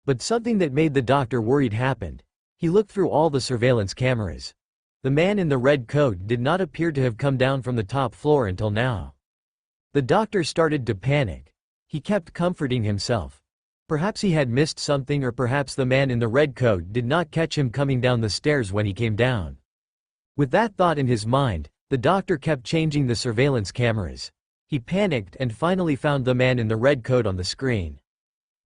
Speaker 1: But something that made the doctor worried happened. He looked through all the surveillance cameras. The man in the red coat did not appear to have come down from the top floor until now. The doctor started to panic. He kept comforting himself. Perhaps he had missed something, or perhaps the man in the red coat did not catch him coming down the stairs when he came down. With that thought in his mind, the doctor kept changing the surveillance cameras. He panicked and finally found the man in the red coat on the screen.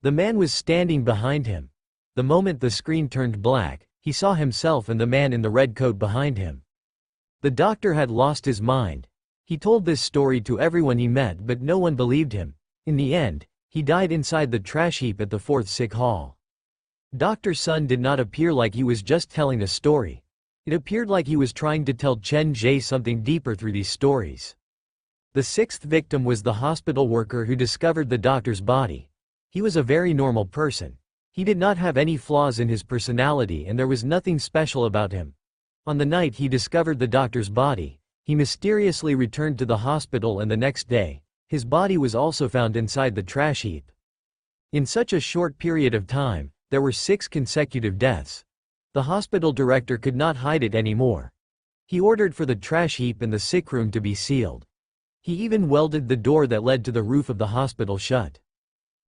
Speaker 1: The man was standing behind him. The moment the screen turned black, he saw himself and the man in the red coat behind him. The doctor had lost his mind. He told this story to everyone he met, but no one believed him. In the end, he died inside the trash heap at the 4th sick hall. Dr. Sun did not appear like he was just telling a story. It appeared like he was trying to tell Chen Ge something deeper through these stories. The 6th victim was the hospital worker who discovered the doctor's body. He was a very normal person. He did not have any flaws in his personality and there was nothing special about him. On the night he discovered the doctor's body, he mysteriously returned to the hospital, and the next day, his body was also found inside the trash heap. In such a short period of time, there were 6 consecutive deaths. The hospital director could not hide it anymore. He ordered for the trash heap in the sick room to be sealed. He even welded the door that led to the roof of the hospital shut.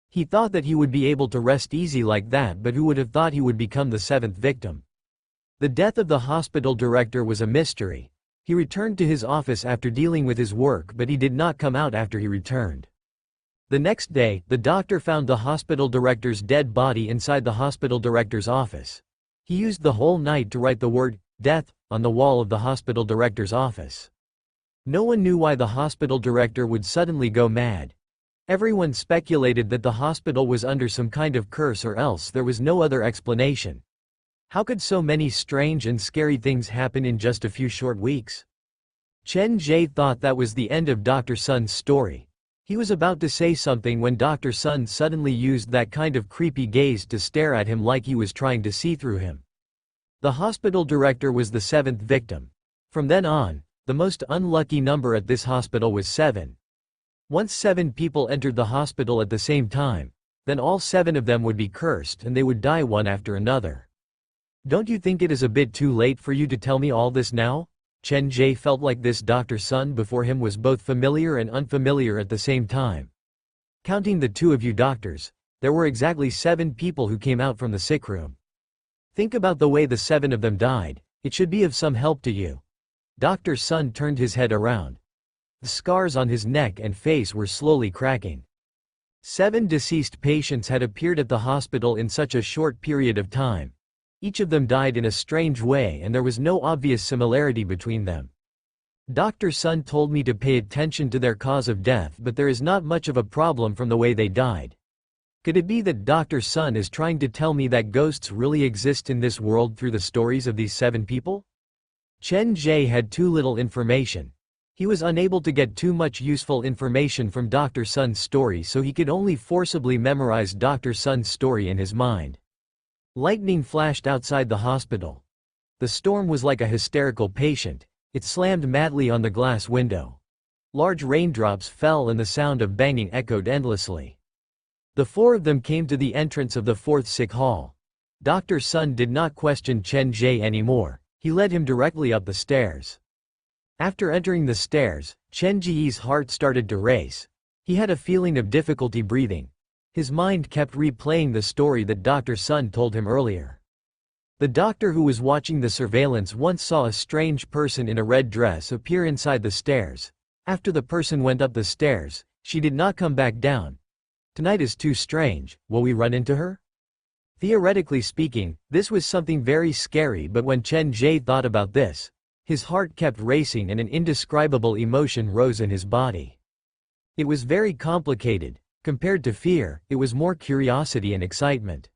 Speaker 1: He thought that he would be able to rest easy like that, but who would have thought he would become the 7th victim? The death of the hospital director was a mystery. He returned to his office after dealing with his work, but he did not come out after he returned. The next day, the doctor found the hospital director's dead body inside the hospital director's office. He used the whole night to write the word, "death," on the wall of the hospital director's office. No one knew why the hospital director would suddenly go mad. Everyone speculated that the hospital was under some kind of curse, or else there was no other explanation. How could so many strange and scary things happen in just a few short weeks? Chen Ge thought that was the end of Dr. Sun's story. He was about to say something when Dr. Sun suddenly used that kind of creepy gaze to stare at him like he was trying to see through him. The hospital director was the 7th victim. From then on, the most unlucky number at this hospital was 7. Once 7 people entered the hospital at the same time, then all 7 of them would be cursed and they would die one after another. Don't you think it is a bit too late for you to tell me all this now? Chen Ge felt like this Dr. Sun before him was both familiar and unfamiliar at the same time. Counting the 2 of you doctors, there were exactly 7 people who came out from the sick room. Think about the way the 7 of them died. It should be of some help to you. Dr. Sun turned his head around. The scars on his neck and face were slowly cracking. 7 deceased patients had appeared at the hospital in such a short period of time. Each of them died in a strange way and there was no obvious similarity between them. Dr. Sun told me to pay attention to their cause of death, but there is not much of a problem from the way they died. Could it be that Dr. Sun is trying to tell me that ghosts really exist in this world through the stories of these 7 people? Chen Ge had too little information. He was unable to get too much useful information from Dr. Sun's story, so he could only forcibly memorize Dr. Sun's story in his mind. Lightning flashed outside the hospital. The storm was like a hysterical patient. It slammed madly on the glass window. Large raindrops fell and the sound of banging echoed endlessly. The 4 of them came to the entrance of the 4th sick hall. Dr. Sun did not question Chen Ge anymore. He led him directly up the stairs. After entering the stairs, Chen Ge's heart started to race. He had a feeling of difficulty breathing. His mind kept replaying the story that Dr. Sun told him earlier. The doctor who was watching the surveillance once saw a strange person in a red dress appear inside the stairs. After the person went up the stairs, she did not come back down. Tonight is too strange. Will we run into her? Theoretically speaking, this was something very scary, but when Chen Ge thought about this, his heart kept racing and an indescribable emotion rose in his body. It was very complicated. Compared to fear, it was more curiosity and excitement.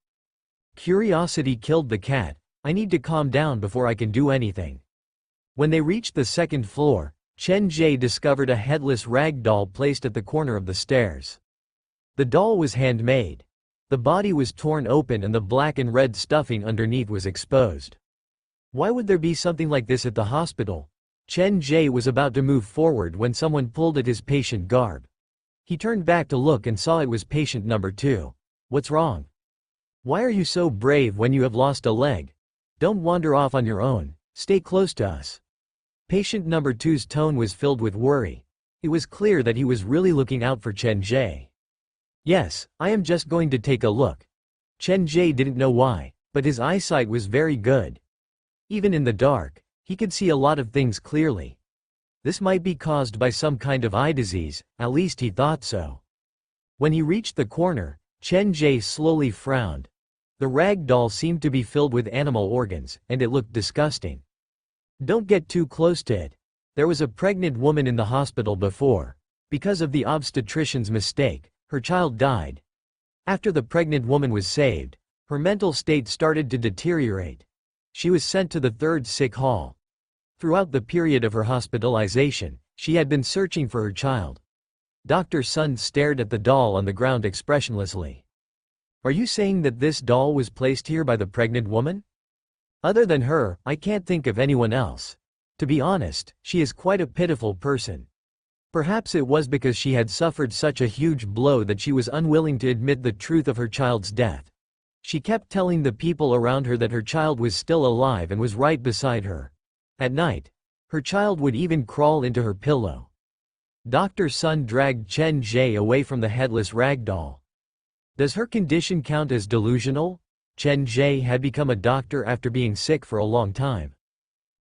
Speaker 1: Curiosity killed the cat. I need to calm down before I can do anything. When they reached the 2nd floor, Chen Ge discovered a headless rag doll placed at the corner of the stairs. The doll was handmade. The body was torn open and the black and red stuffing underneath was exposed. Why would there be something like this at the hospital? Chen Ge was about to move forward when someone pulled at his patient garb. He turned back to look and saw it was patient number 2. What's wrong? Why are you so brave when you have lost a leg? Don't wander off on your own, stay close to us. Patient number 2's tone was filled with worry. It was clear that he was really looking out for Chen Ge. Yes, I am just going to take a look. Chen Ge didn't know why, but his eyesight was very good. Even in the dark, he could see a lot of things clearly. This might be caused by some kind of eye disease, at least he thought so. When he reached the corner, Chen Ge slowly frowned. The rag doll seemed to be filled with animal organs, and it looked disgusting. Don't get too close to it. There was a pregnant woman in the hospital before. Because of the obstetrician's mistake, her child died. After the pregnant woman was saved, her mental state started to deteriorate. She was sent to the 3rd sick hall. Throughout the period of her hospitalization, she had been searching for her child. Dr. Sun stared at the doll on the ground expressionlessly. Are you saying that this doll was placed here by the pregnant woman? Other than her, I can't think of anyone else. To be honest, she is quite a pitiful person. Perhaps it was because she had suffered such a huge blow that she was unwilling to admit the truth of her child's death. She kept telling the people around her that her child was still alive and was right beside her. At night, her child would even crawl into her pillow. Dr. Sun dragged Chen Ge away from the headless ragdoll. Does her condition count as delusional? Chen Ge had become a doctor after being sick for a long time.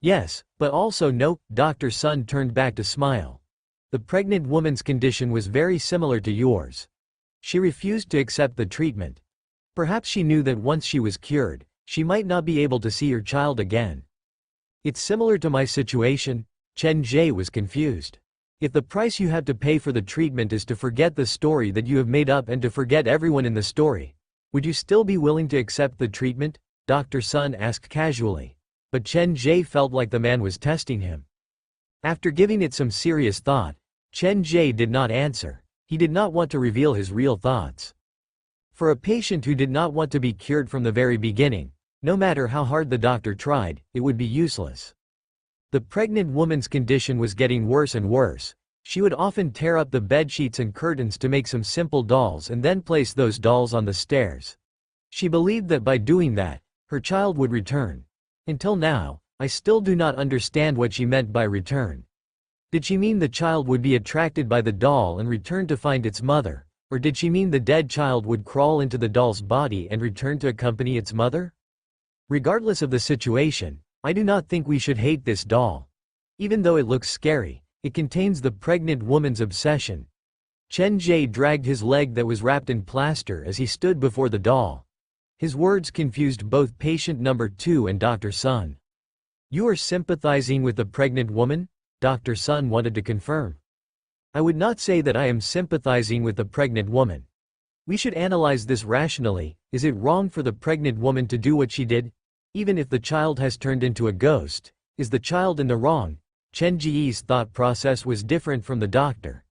Speaker 1: Yes, but also no. Dr. Sun turned back to smile. The pregnant woman's condition was very similar to yours. She refused to accept the treatment. Perhaps she knew that once she was cured, she might not be able to see her child again. It's similar to my situation. Chen Ge was confused. If the price you have to pay for the treatment is to forget the story that you have made up and to forget everyone in the story, would you still be willing to accept the treatment? Dr. Sun asked casually. But Chen Ge felt like the man was testing him. After giving it some serious thought, Chen Ge did not answer. He did not want to reveal his real thoughts. For a patient who did not want to be cured from the very beginning, no matter how hard the doctor tried, it would be useless. The pregnant woman's condition was getting worse and worse. She would often tear up the bedsheets and curtains to make some simple dolls and then place those dolls on the stairs. She believed that by doing that, her child would return. Until now, I still do not understand what she meant by return. Did she mean the child would be attracted by the doll and return to find its mother? Or did she mean the dead child would crawl into the doll's body and return to accompany its mother? Regardless of the situation, I do not think we should hate this doll. Even though it looks scary, it contains the pregnant woman's obsession. Chen Ge dragged his leg that was wrapped in plaster as he stood before the doll. His words confused both patient number 2 and Dr. Sun. You are sympathizing with the pregnant woman? Dr. Sun wanted to confirm. I would not say that I am sympathizing with the pregnant woman. We should analyze this rationally. Is it wrong for the pregnant woman to do what she did? Even if the child has turned into a ghost, is the child in the wrong? Chen Ge's thought process was different from the doctor.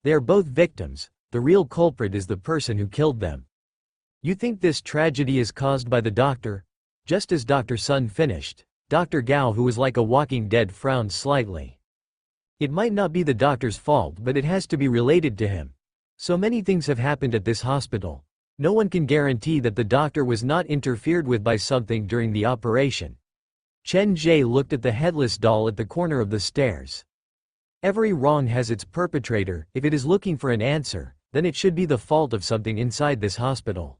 Speaker 1: They are both victims. The real culprit is the person who killed them. You think this tragedy is caused by the doctor? Just as Dr. Sun finished, Dr. Gao, who was like a walking dead, frowned slightly. It might not be the doctor's fault, but it has to be related to him. So many things have happened at this hospital. No one can guarantee that the doctor was not interfered with by something during the operation. Chen Ge looked at the headless doll at the corner of the stairs. Every wrong has its perpetrator. If it is looking for an answer, then it should be the fault of something inside this hospital.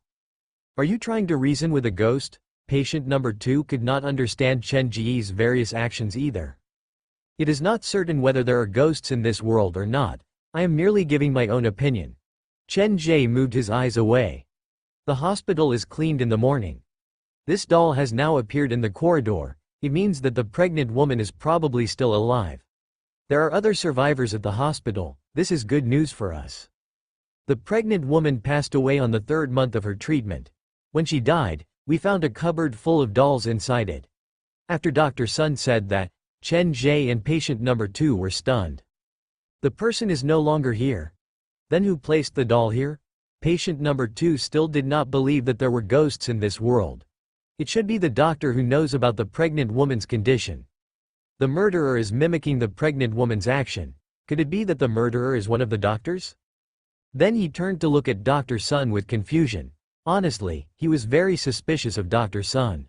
Speaker 1: Are you trying to reason with a ghost? Patient number 2 could not understand Chen Ge's various actions either. It is not certain whether there are ghosts in this world or not. I am merely giving my own opinion. Chen Ge moved his eyes away. The hospital is cleaned in the morning. This doll has now appeared in the corridor. It means that the pregnant woman is probably still alive. There are other survivors at the hospital. This is good news for us. The pregnant woman passed away on the 3rd month of her treatment. When she died, we found a cupboard full of dolls inside it. After Dr. Sun said that, Chen Ge and patient number 2 were stunned. The person is no longer here. Then who placed the doll here? Patient number 2 still did not believe that there were ghosts in this world. It should be the doctor who knows about the pregnant woman's condition. The murderer is mimicking the pregnant woman's action. Could it be that the murderer is one of the doctors? Then he turned to look at Dr. Sun with confusion. Honestly, he was very suspicious of Dr. Sun.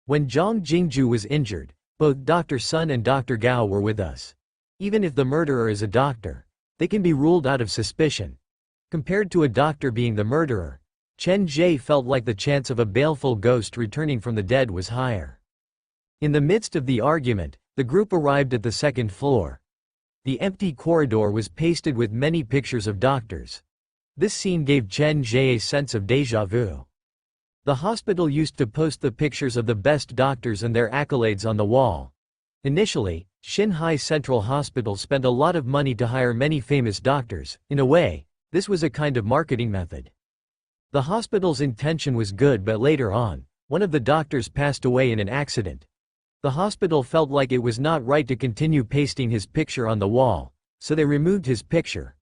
Speaker 1: When Zhang Jingju was injured, both Dr. Sun and Dr. Gao were with us. Even if the murderer is a doctor, they can be ruled out of suspicion. Compared to a doctor being the murderer, Chen Ge felt like the chance of a baleful ghost returning from the dead was higher. In the midst of the argument, the group arrived at the second floor. The empty corridor was pasted with many pictures of doctors. This scene gave Chen Ge a sense of déjà vu. The hospital used to post the pictures of the best doctors and their accolades on the wall. Initially, Xinhai Central Hospital spent a lot of money to hire many famous doctors. In a way, this was a kind of marketing method. The hospital's intention was good, but later on, one of the doctors passed away in an accident. The hospital felt like it was not right to continue pasting his picture on the wall, so they removed his picture.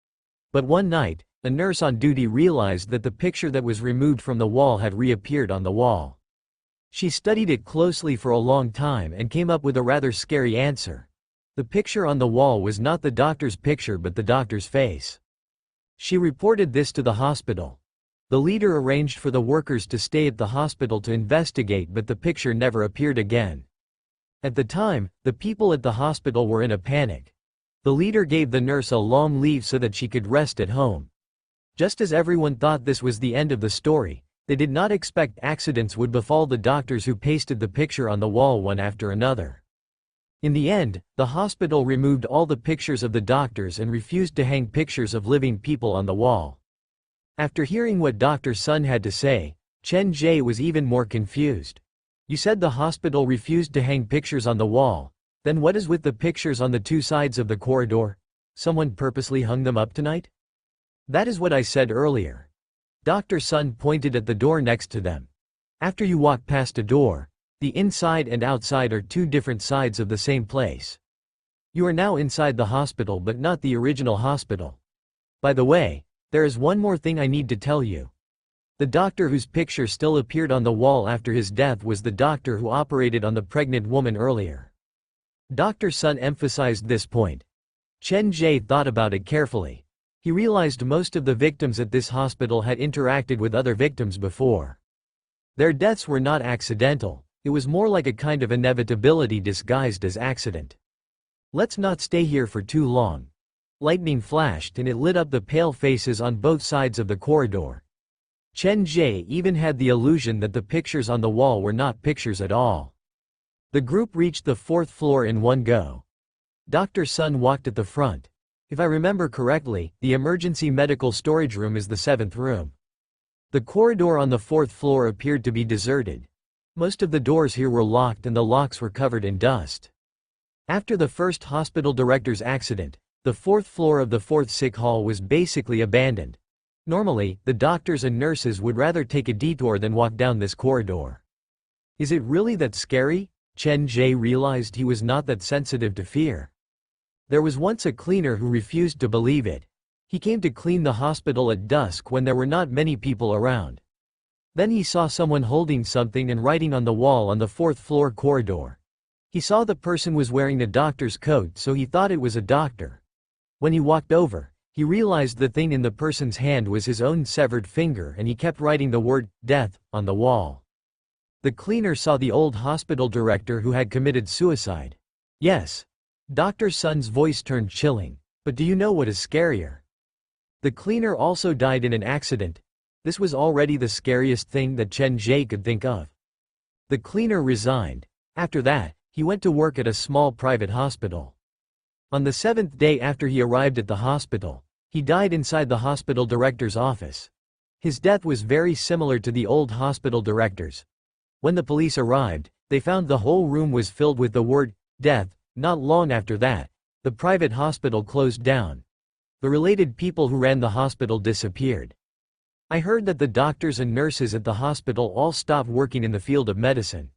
Speaker 1: But one night, a nurse on duty realized that the picture that was removed from the wall had reappeared on the wall. She studied it closely for a long time and came up with a rather scary answer. The picture on the wall was not the doctor's picture but the doctor's face. She reported this to the hospital. The leader arranged for the workers to stay at the hospital to investigate, but the picture never appeared again. At the time, the people at the hospital were in a panic. The leader gave the nurse a long leave so that she could rest at home. Just as everyone thought this was the end of the story, they did not expect accidents would befall the doctors who pasted the picture on the wall one after another. In the end, the hospital removed all the pictures of the doctors and refused to hang pictures of living people on the wall. After hearing what Dr. Sun had to say, Chen Ge was even more confused. You said the hospital refused to hang pictures on the wall, then what is with the pictures on the two sides of the corridor? Someone purposely hung them up tonight? That is what I said earlier. Dr. Sun pointed at the door next to them. After you walk past a door, the inside and outside are two different sides of the same place. You are now inside the hospital but not the original hospital. By the way, there is one more thing I need to tell you. The doctor whose picture still appeared on the wall after his death was the doctor who operated on the pregnant woman earlier. Dr. Sun emphasized this point. Chen Ge thought about it carefully. He realized most of the victims at this hospital had interacted with other victims before. Their deaths were not accidental, it was more like a kind of inevitability disguised as accident. Let's not stay here for too long. Lightning flashed and it lit up the pale faces on both sides of the corridor. Chen Ge even had the illusion that the pictures on the wall were not pictures at all. The group reached the fourth floor in one go. Dr. Sun walked at the front. If I remember correctly, the emergency medical storage room is the seventh room. The corridor on the fourth floor appeared to be deserted. Most of the doors here were locked and the locks were covered in dust. After the first hospital director's accident, the fourth floor of the fourth sick hall was basically abandoned. Normally, the doctors and nurses would rather take a detour than walk down this corridor. Is it really that scary? Chen Ge realized he was not that sensitive to fear. There was once a cleaner who refused to believe it. He came to clean the hospital at dusk when there were not many people around. Then he saw someone holding something and writing on the wall on the fourth floor corridor. He saw the person was wearing a doctor's coat, so he thought it was a doctor. When he walked over, he realized the thing in the person's hand was his own severed finger, and he kept writing the word, death, on the wall. The cleaner saw the old hospital director who had committed suicide. Yes. Dr. Sun's voice turned chilling. But do you know what is scarier? The cleaner also died in an accident. This was already the scariest thing that Chen Ge could think of. The cleaner resigned. After that, he went to work at a small private hospital. On the seventh day after he arrived at the hospital, he died inside the hospital director's office. His death was very similar to the old hospital director's. When the police arrived, they found the whole room was filled with the word, death. Not long after that, the private hospital closed down. The related people who ran the hospital disappeared. I heard that the doctors and nurses at the hospital all stopped working in the field of medicine.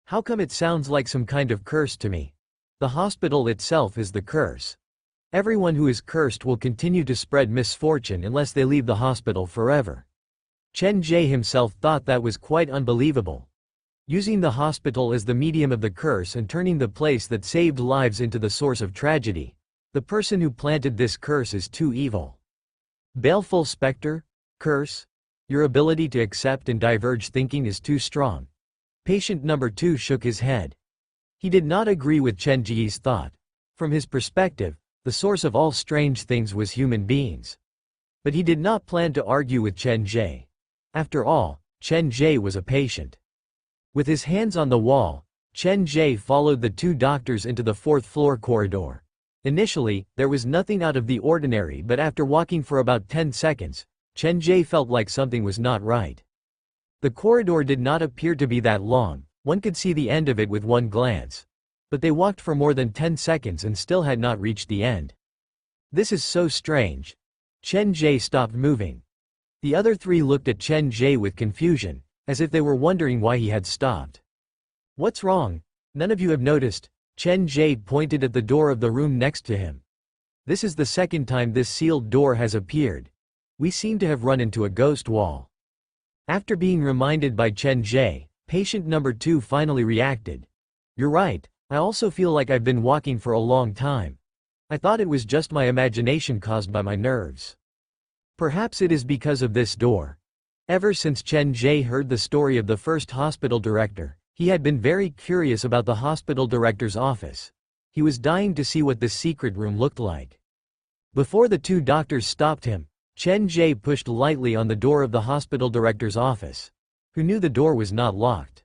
Speaker 1: How come it sounds like some kind of curse to me? The hospital itself is the curse. Everyone who is cursed will continue to spread misfortune unless they leave the hospital forever. Chen Ge himself thought that was quite unbelievable. Using the hospital as the medium of the curse and turning the place that saved lives into the source of tragedy. The person who planted this curse is too evil. Baleful specter, curse? Your ability to accept and diverge thinking is too strong. Patient number 2 shook his head. He did not agree with Chen Ge's thought. From his perspective, the source of all strange things was human beings. But he did not plan to argue with Chen Ge. After all, Chen Ge was a patient. With his hands on the wall, Chen Ge followed the 2 doctors into the 4th-floor corridor. Initially, there was nothing out of the ordinary, but after walking for about 10 seconds, Chen Ge felt like something was not right. The corridor did not appear to be that long, one could see the end of it with one glance. But they walked for more than 10 seconds and still had not reached the end. This is so strange. Chen Ge stopped moving. The other 3 looked at Chen Ge with confusion, as if they were wondering why he had stopped. What's wrong? None of you have noticed? Chen Ge pointed at the door of the room next to him. This is the second time this sealed door has appeared. We seem to have run into a ghost wall. After being reminded by Chen Ge, patient number 2 finally reacted. You're right, I also feel like I've been walking for a long time. I thought it was just my imagination caused by my nerves. Perhaps it is because of this door. Ever since Chen Ge heard the story of the first hospital director, he had been very curious about the hospital director's office. He was dying to see what this secret room looked like. Before the 2 doctors stopped him, Chen Ge pushed lightly on the door of the hospital director's office. Who knew the door was not locked?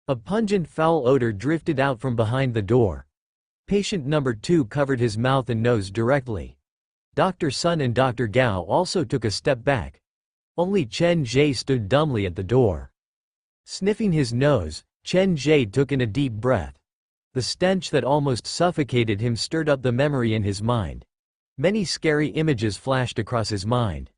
Speaker 1: A pungent foul odor drifted out from behind the door. Patient number 2 covered his mouth and nose directly. Dr. Sun and Dr. Gao also took a step back. Only Chen Ge stood dumbly at the door. Sniffing his nose, Chen Ge took in a deep breath. The stench that almost suffocated him stirred up the memory in his mind. Many scary images flashed across his mind.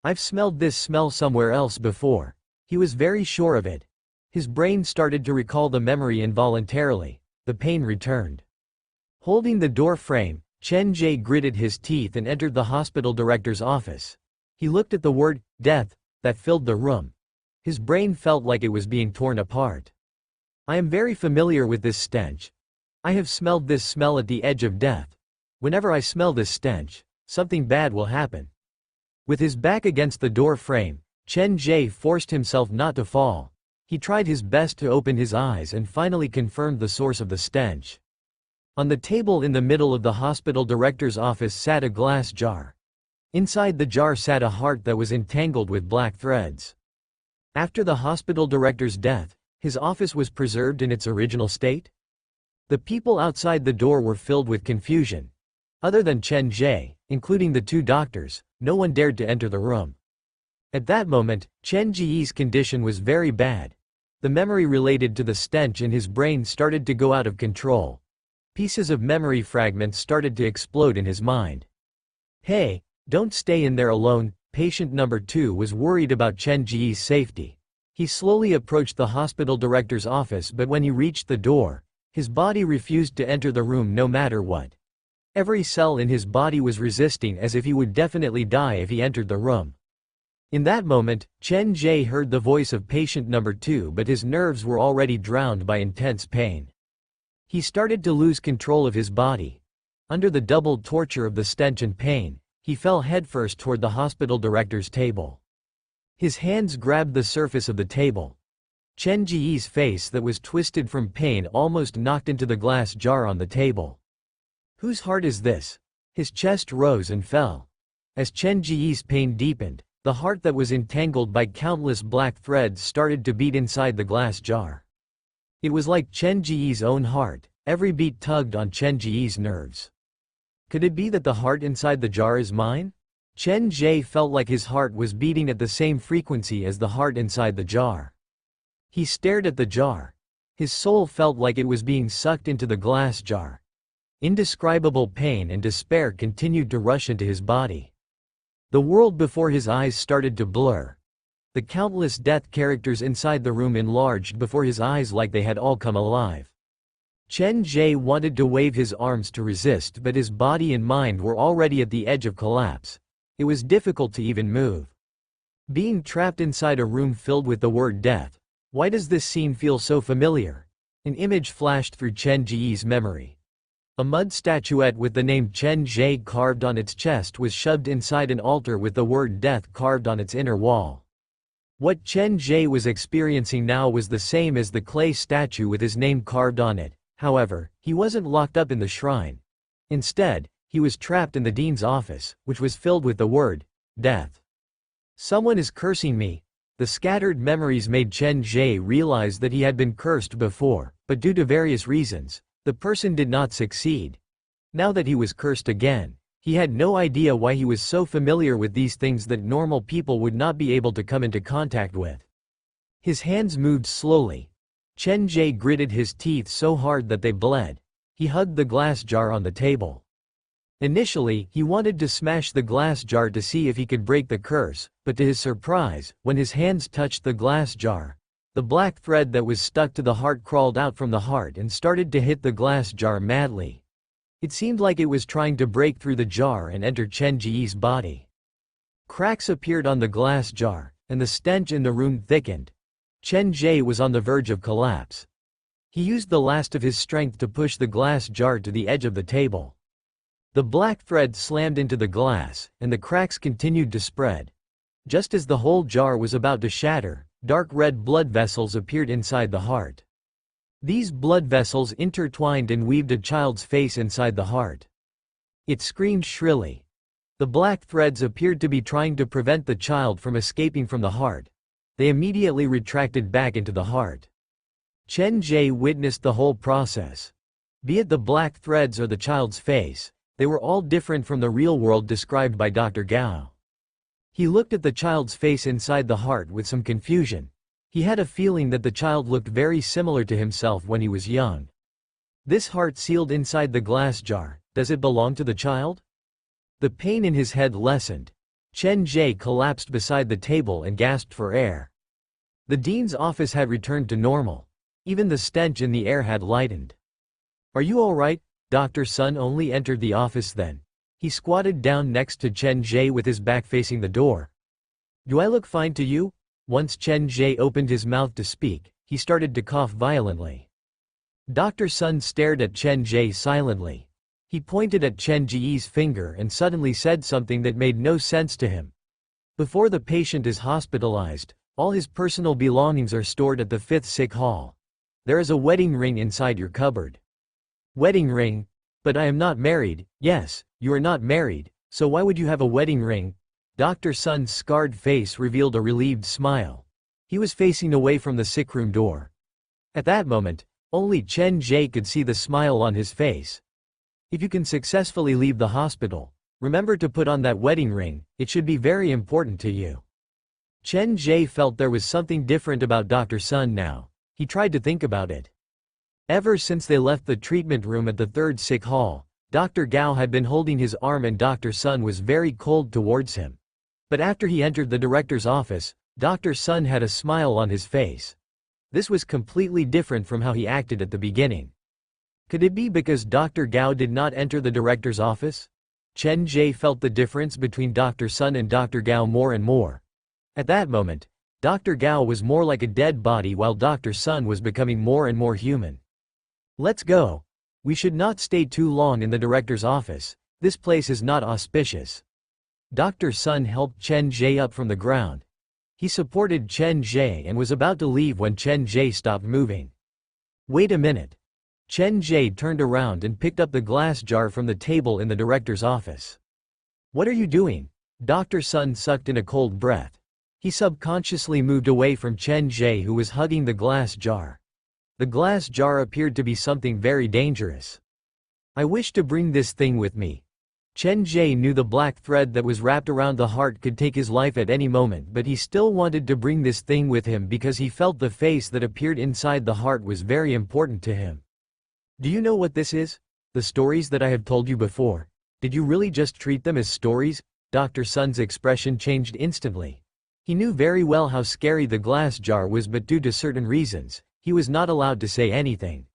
Speaker 1: I've smelled this smell somewhere else before. He was very sure of it. His brain started to recall the memory involuntarily. The pain returned. Holding the door frame, Chen Ge gritted his teeth and entered the hospital director's office. He looked at the word, death, that filled the room. His brain felt like it was being torn apart. I am very familiar with this stench. I have smelled this smell at the edge of death. Whenever I smell this stench, something bad will happen. With his back against the door frame, Chen Ge forced himself not to fall. He tried his best to open his eyes and finally confirmed the source of the stench. On the table in the middle of the hospital director's office sat a glass jar. Inside the jar sat a heart that was entangled with black threads. After the hospital director's death, his office was preserved in its original state? The people outside the door were filled with confusion. Other than Chen Ge, including the 2 doctors, no one dared to enter the room. At that moment, Chen Ge's condition was very bad. The memory related to the stench in his brain started to go out of control. Pieces of memory fragments started to explode in his mind. Hey, don't stay in there alone. Patient number 2 was worried about Chen Ge's safety. He slowly approached the hospital director's office, but when he reached the door, his body refused to enter the room no matter what. Every cell in his body was resisting, as if he would definitely die if he entered the room. In that moment, Chen Ge heard the voice of patient number 2, but his nerves were already drowned by intense pain. He started to lose control of his body. Under the doubled torture of the stench and pain, he fell headfirst toward the hospital director's table. His hands grabbed the surface of the table. Chen Ge's face that was twisted from pain almost knocked into the glass jar on the table. Whose heart is this? His chest rose and fell. As Chen Ge's pain deepened, the heart that was entangled by countless black threads started to beat inside the glass jar. It was like Chen Ge's own heart. Every beat tugged on Chen Ge's nerves. Could it be that the heart inside the jar is mine? Chen Ge felt like his heart was beating at the same frequency as the heart inside the jar. He stared at the jar. His soul felt like it was being sucked into the glass jar. Indescribable pain and despair continued to rush into his body. The world before his eyes started to blur. The countless death characters inside the room enlarged before his eyes like they had all come alive. Chen Ge wanted to wave his arms to resist, but his body and mind were already at the edge of collapse. It was difficult to even move. Being trapped inside a room filled with the word death. Why does this scene feel so familiar? An image flashed through Chen Ge's memory. A mud statuette with the name Chen Ge carved on its chest was shoved inside an altar with the word death carved on its inner wall. What Chen Ge was experiencing now was the same as the clay statue with his name carved on it. However, he wasn't locked up in the shrine. Instead, he was trapped in the dean's office, which was filled with the word death. Someone is cursing me. The scattered memories made Chen Ge realize that he had been cursed before, but due to various reasons, the person did not succeed. Now that he was cursed again, he had no idea why he was so familiar with these things that normal people would not be able to come into contact with. His hands moved slowly. Chen Ge gritted his teeth so hard that they bled. He hugged the glass jar on the table. Initially, he wanted to smash the glass jar to see if he could break the curse, but to his surprise, when his hands touched the glass jar, the black thread that was stuck to the heart crawled out from the heart and started to hit the glass jar madly. It seemed like it was trying to break through the jar and enter Chen Ge's body. Cracks appeared on the glass jar, and the stench in the room thickened. Chen Ge was on the verge of collapse. He used the last of his strength to push the glass jar to the edge of the table. The black thread slammed into the glass, and the cracks continued to spread. Just as the whole jar was about to shatter, dark red blood vessels appeared inside the heart. These blood vessels intertwined and weaved a child's face inside the heart. It screamed shrilly. The black threads appeared to be trying to prevent the child from escaping from the heart. They immediately retracted back into the heart. Chen Ge witnessed the whole process. Be it the black threads or the child's face, they were all different from the real world described by Dr. Gao. He looked at the child's face inside the heart with some confusion. He had a feeling that the child looked very similar to himself when he was young. This heart sealed inside the glass jar, does it belong to the child? The pain in his head lessened. Chen Ge collapsed beside the table and gasped for air. The dean's office had returned to normal. Even the stench in the air had lightened. Are you all right? Dr. Sun only entered the office then. He squatted down next to Chen Ge with his back facing the door. Do I look fine to you? Once Chen Ge opened his mouth to speak, he started to cough violently. Dr. Sun stared at Chen Ge silently. He pointed at Chen Ge's finger and suddenly said something that made no sense to him. Before the patient is hospitalized, all his personal belongings are stored at the 5th sick hall. There is a wedding ring inside your cupboard. Wedding ring? But I am not married. Yes, you are not married, so why would you have a wedding ring? Dr. Sun's scarred face revealed a relieved smile. He was facing away from the sickroom door. At that moment, only Chen Ge could see the smile on his face. If you can successfully leave the hospital, remember to put on that wedding ring, it should be very important to you. Chen Ge felt there was something different about Dr. Sun now. He tried to think about it. Ever since they left the treatment room at the 3rd sick hall, Dr. Gao had been holding his arm and Dr. Sun was very cold towards him. But after he entered the director's office, Dr. Sun had a smile on his face. This was completely different from how he acted at the beginning. Could it be because Dr. Gao did not enter the director's office? Chen Ge felt the difference between Dr. Sun and Dr. Gao more and more. At that moment, Dr. Gao was more like a dead body while Dr. Sun was becoming more and more human. Let's go. We should not stay too long in the director's office. This place is not auspicious. Dr. Sun helped Chen Ge up from the ground. He supported Chen Ge and was about to leave when Chen Ge stopped moving. Wait a minute. Chen Ge turned around and picked up the glass jar from the table in the director's office. What are you doing? Dr. Sun sucked in a cold breath. He subconsciously moved away from Chen Ge who was hugging the glass jar. The glass jar appeared to be something very dangerous. I wish to bring this thing with me. Chen Ge knew the black thread that was wrapped around the heart could take his life at any moment, but he still wanted to bring this thing with him because he felt the face that appeared inside the heart was very important to him. Do you know what this is? The stories that I have told you before. Did you really just treat them as stories? Dr. Sun's expression changed instantly. He knew very well how scary the glass jar was, but due to certain reasons, he was not allowed to say anything.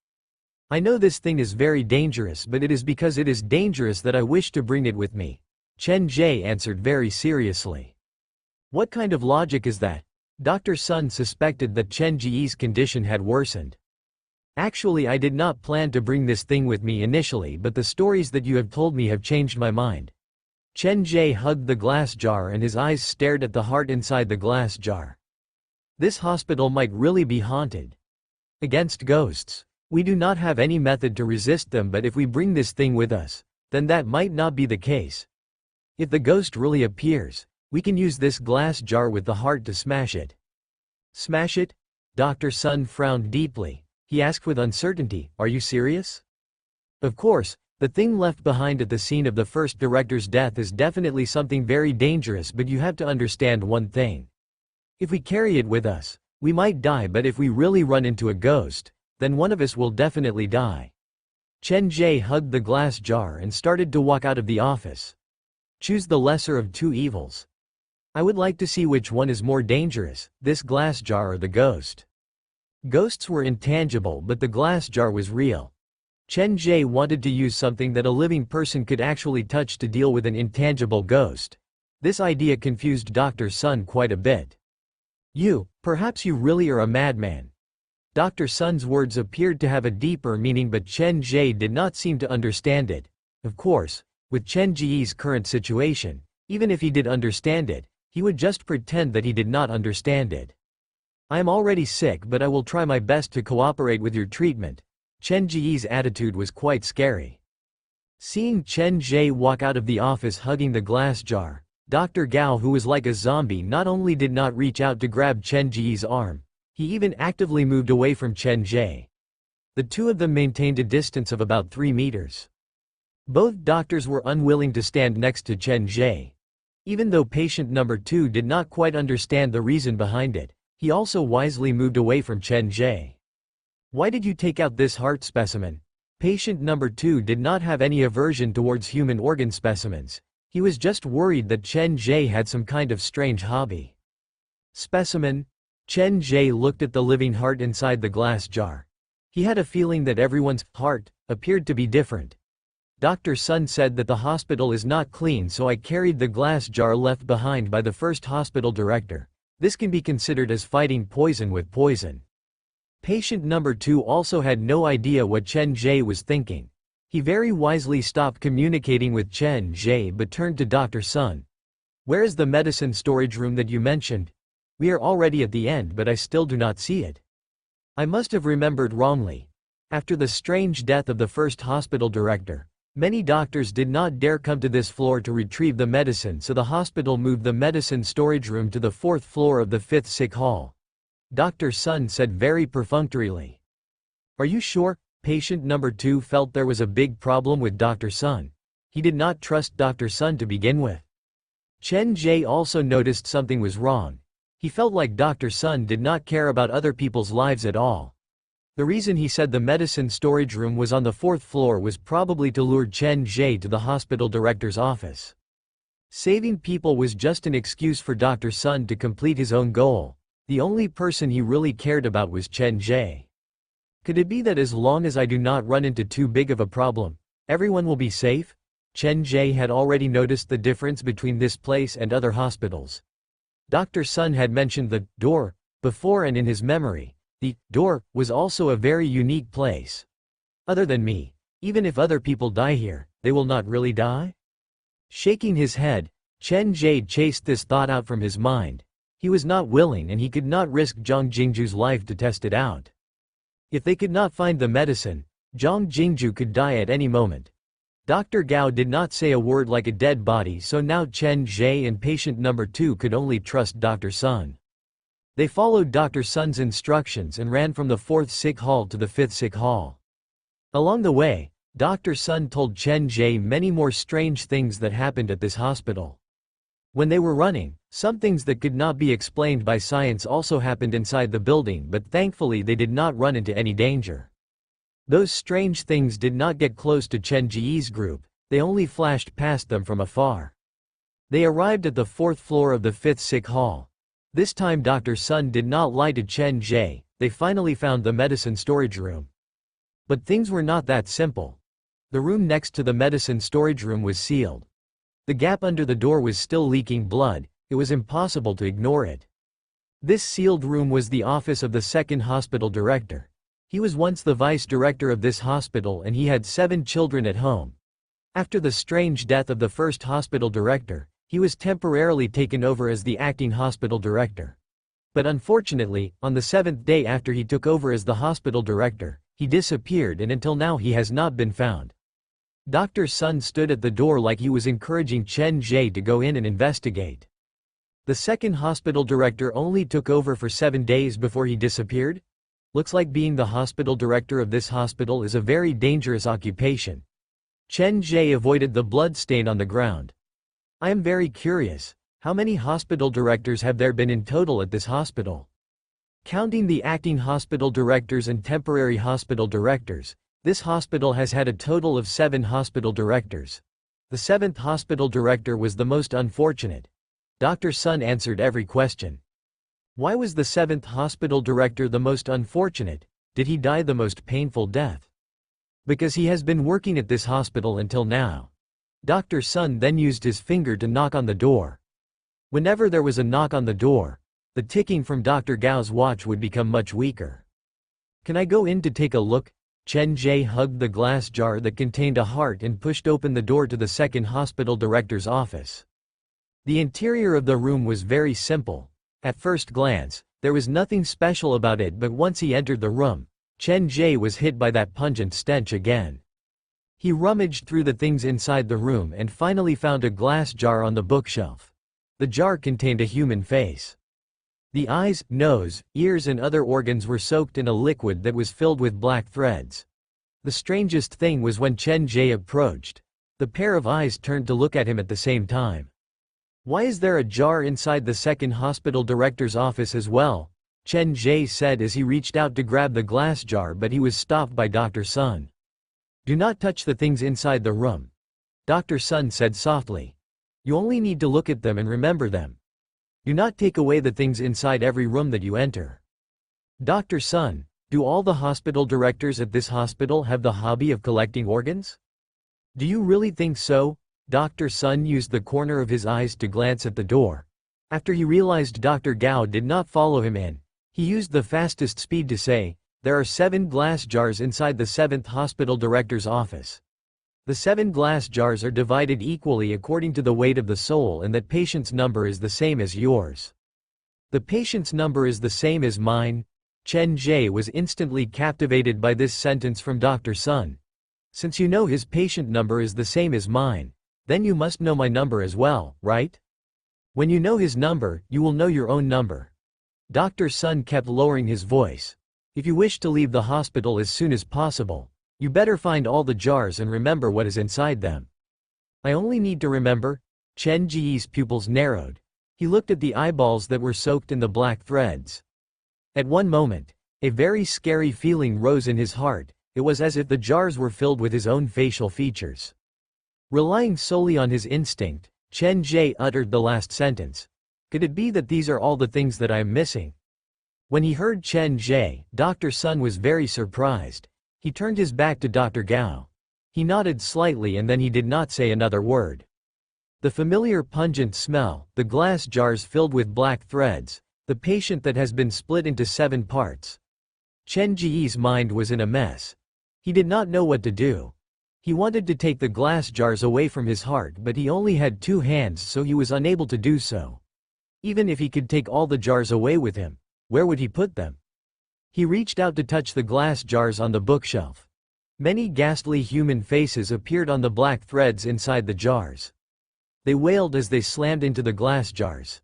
Speaker 1: I know this thing is very dangerous, but it is because it is dangerous that I wish to bring it with me. Chen Ge answered very seriously. What kind of logic is that? Dr. Sun suspected that Chen Ge's condition had worsened. Actually, I did not plan to bring this thing with me initially, but the stories that you have told me have changed my mind. Chen Ge hugged the glass jar and his eyes stared at the heart inside the glass jar. This hospital might really be haunted. Against ghosts. We do not have any method to resist them, but if we bring this thing with us, then that might not be the case. If the ghost really appears, we can use this glass jar with the heart to smash it. Smash it? Dr. Sun frowned deeply. He asked with uncertainty, are you serious? Of course, the thing left behind at the scene of the first director's death is definitely something very dangerous, but you have to understand one thing. If we carry it with us, we might die, but if we really run into a ghost, then one of us will definitely die. Chen Ge hugged the glass jar and started to walk out of the office. Choose the lesser of two evils. I would like to see which one is more dangerous, this glass jar or the ghost. Ghosts were intangible, but the glass jar was real. Chen Ge wanted to use something that a living person could actually touch to deal with an intangible ghost. This idea confused Dr. Sun quite a bit. Perhaps you really are a madman. Dr. Sun's words appeared to have a deeper meaning, but Chen Ge did not seem to understand it. Of course, with Chen Ge's current situation, even if he did understand it, he would just pretend that he did not understand it. I am already sick, but I will try my best to cooperate with your treatment. Chen Ge's attitude was quite scary. Seeing Chen Ge walk out of the office hugging the glass jar, Dr. Gao, who was like a zombie, not only did not reach out to grab Chen Ge's arm, he even actively moved away from Chen Ge. The two of them maintained a distance of about 3 meters. Both doctors were unwilling to stand next to Chen Ge. Even though patient number 2 did not quite understand the reason behind it, he also wisely moved away from Chen Ge. Why did you take out this heart specimen? Patient number 2 did not have any aversion towards human organ specimens. He was just worried that Chen Ge had some kind of strange hobby. Specimen? Chen Ge looked at the living heart inside the glass jar. He had a feeling that everyone's heart appeared to be different. Dr. Sun said that the hospital is not clean, so I carried the glass jar left behind by the first hospital director. This can be considered as fighting poison with poison. Patient number 2 also had no idea what Chen Ge was thinking. He very wisely stopped communicating with Chen Ge but turned to Dr. Sun. Where is the medicine storage room that you mentioned? We are already at the end, but I still do not see it. I must have remembered wrongly. After the strange death of the first hospital director, many doctors did not dare come to this floor to retrieve the medicine, so the hospital moved the medicine storage room to the 4th floor of the 5th sick hall. Dr. Sun said very perfunctorily. Are you sure? Patient number 2 felt there was a big problem with Dr. Sun. He did not trust Dr. Sun to begin with. Chen Ge also noticed something was wrong. He felt like Dr. Sun did not care about other people's lives at all. The reason he said the medicine storage room was on the 4th floor was probably to lure Chen Ge to the hospital director's office. Saving people was just an excuse for Dr. Sun to complete his own goal. The only person he really cared about was Chen Ge. Could it be that as long as I do not run into too big of a problem, everyone will be safe? Chen Ge had already noticed the difference between this place and other hospitals. Dr. Sun had mentioned the door before, and in his memory, the door was also a very unique place. Other than me, even if other people die here, they will not really die? Shaking his head, Chen Ge chased this thought out from his mind. He was not willing, and he could not risk Zhang Jingju's life to test it out. If they could not find the medicine, Zhang Jingju could die at any moment. Dr. Gao did not say a word like a dead body, so now Chen Ge and patient number 2 could only trust Dr. Sun. They followed Dr. Sun's instructions and ran from the 4th sick hall to the 5th sick hall. Along the way, Dr. Sun told Chen Ge many more strange things that happened at this hospital. When they were running, some things that could not be explained by science also happened inside the building, but thankfully they did not run into any danger. Those strange things did not get close to Chen Ge's group, they only flashed past them from afar. They arrived at the 4th floor of the 5th sick hall. This time Dr. Sun did not lie to Chen Ge. They finally found the medicine storage room. But things were not that simple. The room next to the medicine storage room was sealed. The gap under the door was still leaking blood, it was impossible to ignore it. This sealed room was the office of the second hospital director. He was once the vice director of this hospital and he had 7 children at home. After the strange death of the first hospital director, he was temporarily taken over as the acting hospital director. But unfortunately, on the 7th day after he took over as the hospital director, he disappeared and until now he has not been found. Dr. Sun stood at the door like he was encouraging Chen Ge to go in and investigate. The second hospital director only took over for 7 days before he disappeared? Looks like being the hospital director of this hospital is a very dangerous occupation. Chen Ge avoided the blood stain on the ground. I am very curious, how many hospital directors have there been in total at this hospital? Counting the acting hospital directors and temporary hospital directors, this hospital has had a total of 7 hospital directors. The 7th hospital director was the most unfortunate. Dr. Sun answered every question. Why was the 7th hospital director the most unfortunate? Did he die the most painful death? Because he has been working at this hospital until now. Dr. Sun then used his finger to knock on the door. Whenever there was a knock on the door, the ticking from Dr. Gao's watch would become much weaker. Can I go in to take a look? Chen Ge hugged the glass jar that contained a heart and pushed open the door to the second hospital director's office. The interior of the room was very simple. At first glance, there was nothing special about it, but once he entered the room, Chen Ge was hit by that pungent stench again. He rummaged through the things inside the room and finally found a glass jar on the bookshelf. The jar contained a human face. The eyes, nose, ears and other organs were soaked in a liquid that was filled with black threads. The strangest thing was when Chen Ge approached, the pair of eyes turned to look at him at the same time. Why is there a jar inside the second hospital director's office as well? Chen Ge said as he reached out to grab the glass jar, but he was stopped by Dr. Sun. Do not touch the things inside the room. Dr. Sun said softly. You only need to look at them and remember them. Do not take away the things inside every room that you enter. Dr. Sun, do all the hospital directors at this hospital have the hobby of collecting organs? Do you really think so? Dr. Sun used the corner of his eyes to glance at the door. After he realized Dr. Gao did not follow him in, he used the fastest speed to say, there are 7 glass jars inside the 7th hospital director's office. The 7 glass jars are divided equally according to the weight of the soul and that patient's number is the same as yours. The patient's number is the same as mine. Chen Ge was instantly captivated by this sentence from Dr. Sun. Since you know his patient number is the same as mine, then you must know my number as well, right? When you know his number, you will know your own number. Dr. Sun kept lowering his voice. If you wish to leave the hospital as soon as possible, you better find all the jars and remember what is inside them. I only need to remember. Chen Ge's pupils narrowed. He looked at the eyeballs that were soaked in the black threads. At one moment, a very scary feeling rose in his heart. It was as if the jars were filled with his own facial features. Relying solely on his instinct, Chen Ge uttered the last sentence. Could it be that these are all the things that I am missing? When he heard Chen Ge, Dr. Sun was very surprised. He turned his back to Dr. Gao. He nodded slightly and then he did not say another word. The familiar pungent smell, the glass jars filled with black threads, the patient that has been split into 7 parts. Chen Ge's mind was in a mess. He did not know what to do. He wanted to take the glass jars away from his heart, but he only had 2 hands, so he was unable to do so. Even if he could take all the jars away with him, where would he put them? He reached out to touch the glass jars on the bookshelf. Many ghastly human faces appeared on the black threads inside the jars. They wailed as they slammed into the glass jars.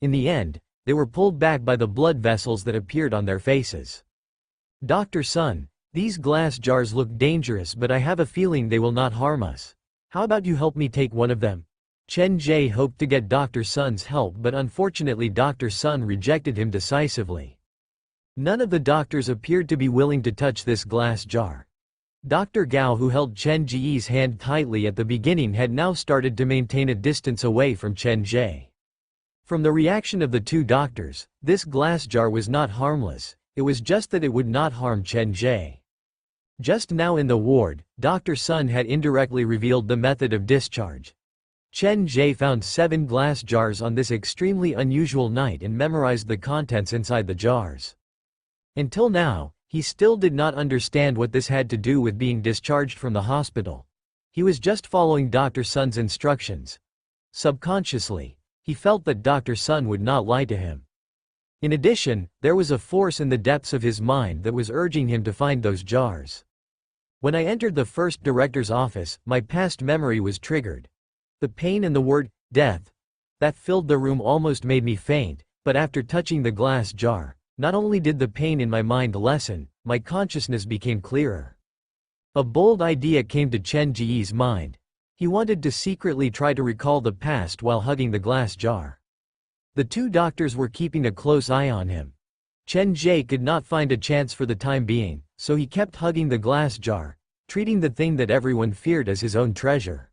Speaker 1: In the end, they were pulled back by the blood vessels that appeared on their faces. Dr. Sun, these glass jars look dangerous, but I have a feeling they will not harm us. How about you help me take one of them? Chen Ge hoped to get Dr. Sun's help, but unfortunately Dr. Sun rejected him decisively. None of the doctors appeared to be willing to touch this glass jar. Dr. Gao, who held Chen Ge's hand tightly at the beginning, had now started to maintain a distance away from Chen Ge. From the reaction of the 2 doctors, this glass jar was not harmless, it was just that it would not harm Chen Ge. Just now in the ward, Dr. Sun had indirectly revealed the method of discharge. Chen Ge found 7 glass jars on this extremely unusual night and memorized the contents inside the jars. Until now, he still did not understand what this had to do with being discharged from the hospital. He was just following Dr. Sun's instructions. Subconsciously, he felt that Dr. Sun would not lie to him. In addition, there was a force in the depths of his mind that was urging him to find those jars. When I entered the first director's office, my past memory was triggered. The pain and the word, death, that filled the room almost made me faint, but after touching the glass jar, not only did the pain in my mind lessen, my consciousness became clearer. A bold idea came to Chen Ge's mind. He wanted to secretly try to recall the past while hugging the glass jar. The 2 doctors were keeping a close eye on him. Chen Ge could not find a chance for the time being, so he kept hugging the glass jar, treating the thing that everyone feared as his own treasure.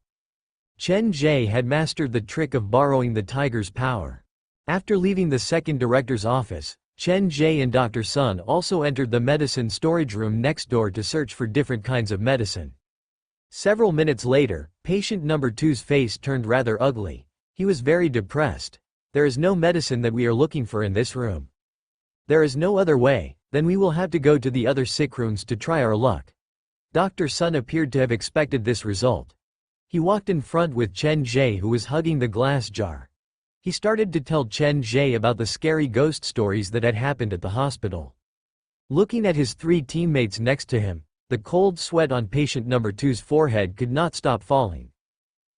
Speaker 1: Chen Ge had mastered the trick of borrowing the tiger's power. After leaving the second director's office, Chen Ge and Dr. Sun also entered the medicine storage room next door to search for different kinds of medicine. Several minutes later, patient number 2's face turned rather ugly. He was very depressed. There is no medicine that we are looking for in this room. There is no other way, then we will have to go to the other sick rooms to try our luck. Dr. Sun appeared to have expected this result. He walked in front with Chen Ge, who was hugging the glass jar. He started to tell Chen Ge about the scary ghost stories that had happened at the hospital. Looking at his 3 teammates next to him, the cold sweat on patient number 2's forehead could not stop falling.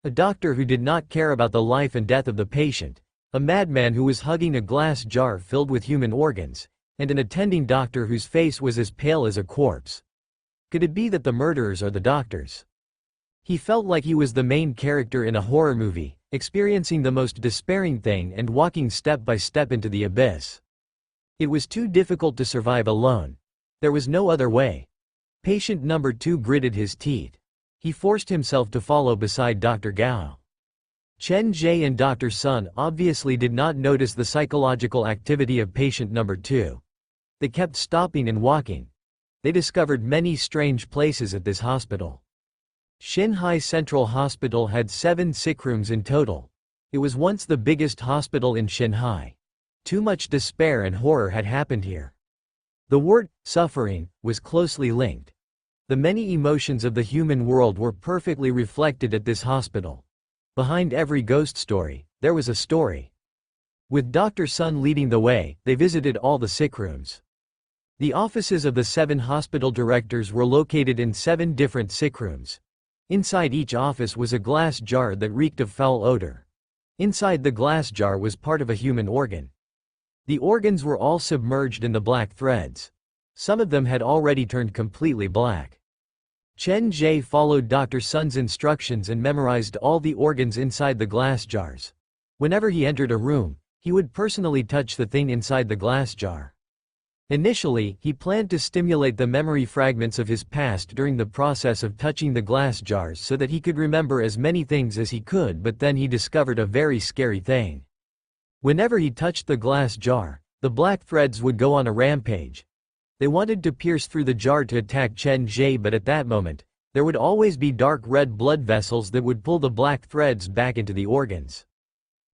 Speaker 1: A doctor who did not care about the life and death of the patient, a madman who was hugging a glass jar filled with human organs, and an attending doctor whose face was as pale as a corpse. Could it be that the murderers are the doctors? He felt like he was the main character in a horror movie, experiencing the most despairing thing and walking step by step into the abyss. It was too difficult to survive alone. There was no other way. Patient number 2 gritted his teeth. He forced himself to follow beside Dr. Gao. Chen Ge and Dr. Sun obviously did not notice the psychological activity of patient number 2. They kept stopping and walking. They discovered many strange places at this hospital. Xinhai Central Hospital had 7 sick rooms in total. It was once the biggest hospital in Xinhai. Too much despair and horror had happened here. The word, suffering, was closely linked. The many emotions of the human world were perfectly reflected at this hospital. Behind every ghost story, there was a story. With Dr. Sun leading the way, they visited all the sick rooms. The offices of the 7 hospital directors were located in 7 different sick rooms. Inside each office was a glass jar that reeked of foul odor. Inside the glass jar was part of a human organ. The organs were all submerged in the black threads. Some of them had already turned completely black. Chen Ge followed Dr. Sun's instructions and memorized all the organs inside the glass jars. Whenever he entered a room, he would personally touch the thing inside the glass jar. Initially, he planned to stimulate the memory fragments of his past during the process of touching the glass jars so that he could remember as many things as he could, but then he discovered a very scary thing. Whenever he touched the glass jar, the black threads would go on a rampage. They wanted to pierce through the jar to attack Chen Ge, but at that moment, there would always be dark red blood vessels that would pull the black threads back into the organs.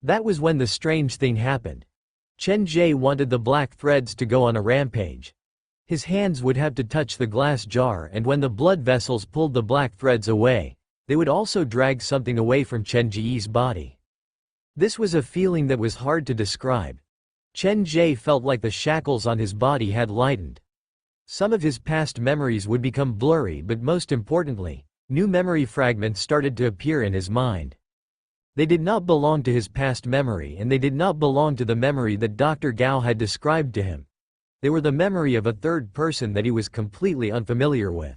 Speaker 1: That was when the strange thing happened. Chen Ge wanted the black threads to go on a rampage. His hands would have to touch the glass jar, and when the blood vessels pulled the black threads away, they would also drag something away from Chen Ge's body. This was a feeling that was hard to describe. Chen Ge felt like the shackles on his body had lightened. Some of his past memories would become blurry, but most importantly, new memory fragments started to appear in his mind. They did not belong to his past memory, and they did not belong to the memory that Dr. Gao had described to him. They were the memory of a third person that he was completely unfamiliar with.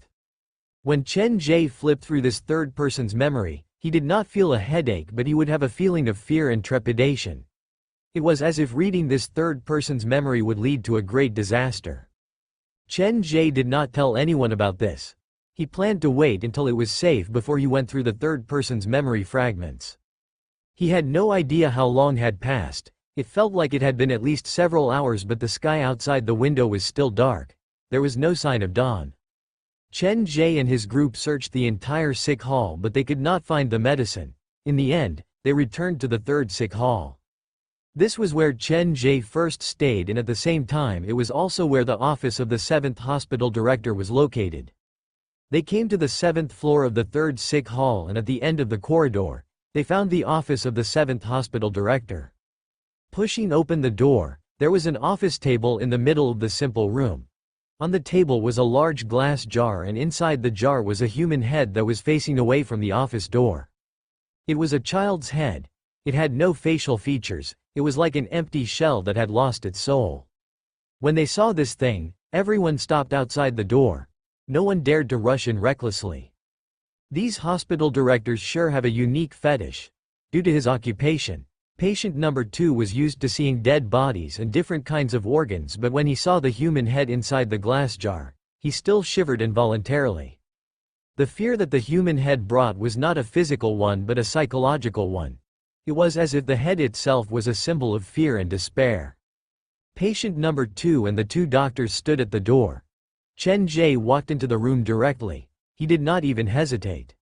Speaker 1: When Chen Ge flipped through this third person's memory, he did not feel a headache, but he would have a feeling of fear and trepidation. It was as if reading this third person's memory would lead to a great disaster. Chen Ge did not tell anyone about this. He planned to wait until it was safe before he went through the third person's memory fragments. He had no idea how long had passed. It felt like it had been at least several hours, but the sky outside the window was still dark. There was no sign of dawn.
Speaker 2: Chen Ge and his group searched the entire sick hall but they could not find the medicine. In the end, they returned to the third sick hall. This was where Chen Ge first stayed, and at the same time it was also where the office of the 7th hospital director was located. They came to the 7th floor of the third sick hall, and at the end of the corridor, they found the office of the 7th hospital director. Pushing open the door, there was an office table in the middle of the simple room. On the table was a large glass jar, and inside the jar was a human head that was facing away from the office door. It was a child's head. It had no facial features, it was like an empty shell that had lost its soul. When they saw this thing, everyone stopped outside the door. No one dared to rush in recklessly. These hospital directors sure have a unique fetish. Due to his occupation, patient number 2 was used to seeing dead bodies and different kinds of organs, but when he saw the human head inside the glass jar, he still shivered involuntarily. The fear that the human head brought was not a physical one but a psychological one. It was as if the head itself was a symbol of fear and despair. Patient number 2 and the 2 doctors stood at the door. Chen Ge walked into the room directly. He did not even hesitate.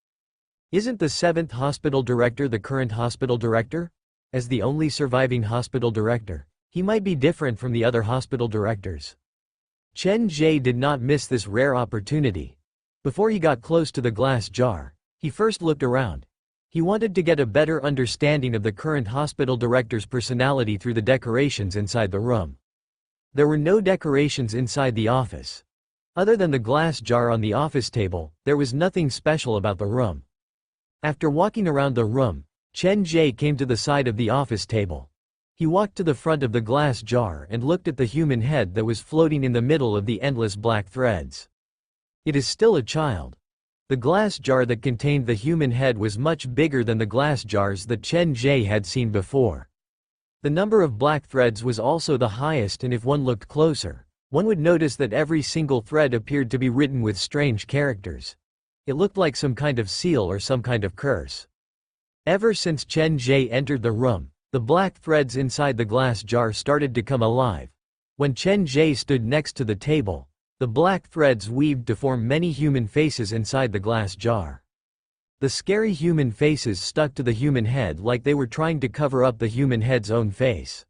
Speaker 2: Isn't the 7th hospital director the current hospital director? As the only surviving hospital director, he might be different from the other hospital directors. Chen Ge did not miss this rare opportunity. Before he got close to the glass jar, he first looked around. He wanted to get a better understanding of the current hospital director's personality through the decorations inside the room. There were no decorations inside the office. Other than the glass jar on the office table, there was nothing special about the room. After walking around the room, Chen Ge came to the side of the office table. He walked to the front of the glass jar and looked at the human head that was floating in the middle of the endless black threads. It is still a child. The glass jar that contained the human head was much bigger than the glass jars that Chen Ge had seen before. The number of black threads was also the highest, and if one looked closer, one would notice that every single thread appeared to be written with strange characters. It looked like some kind of seal or some kind of curse. Ever since Chen Ge entered the room, the black threads inside the glass jar started to come alive. When Chen Ge stood next to the table, the black threads weaved to form many human faces inside the glass jar. The scary human faces stuck to the human head like they were trying to cover up the human head's own face.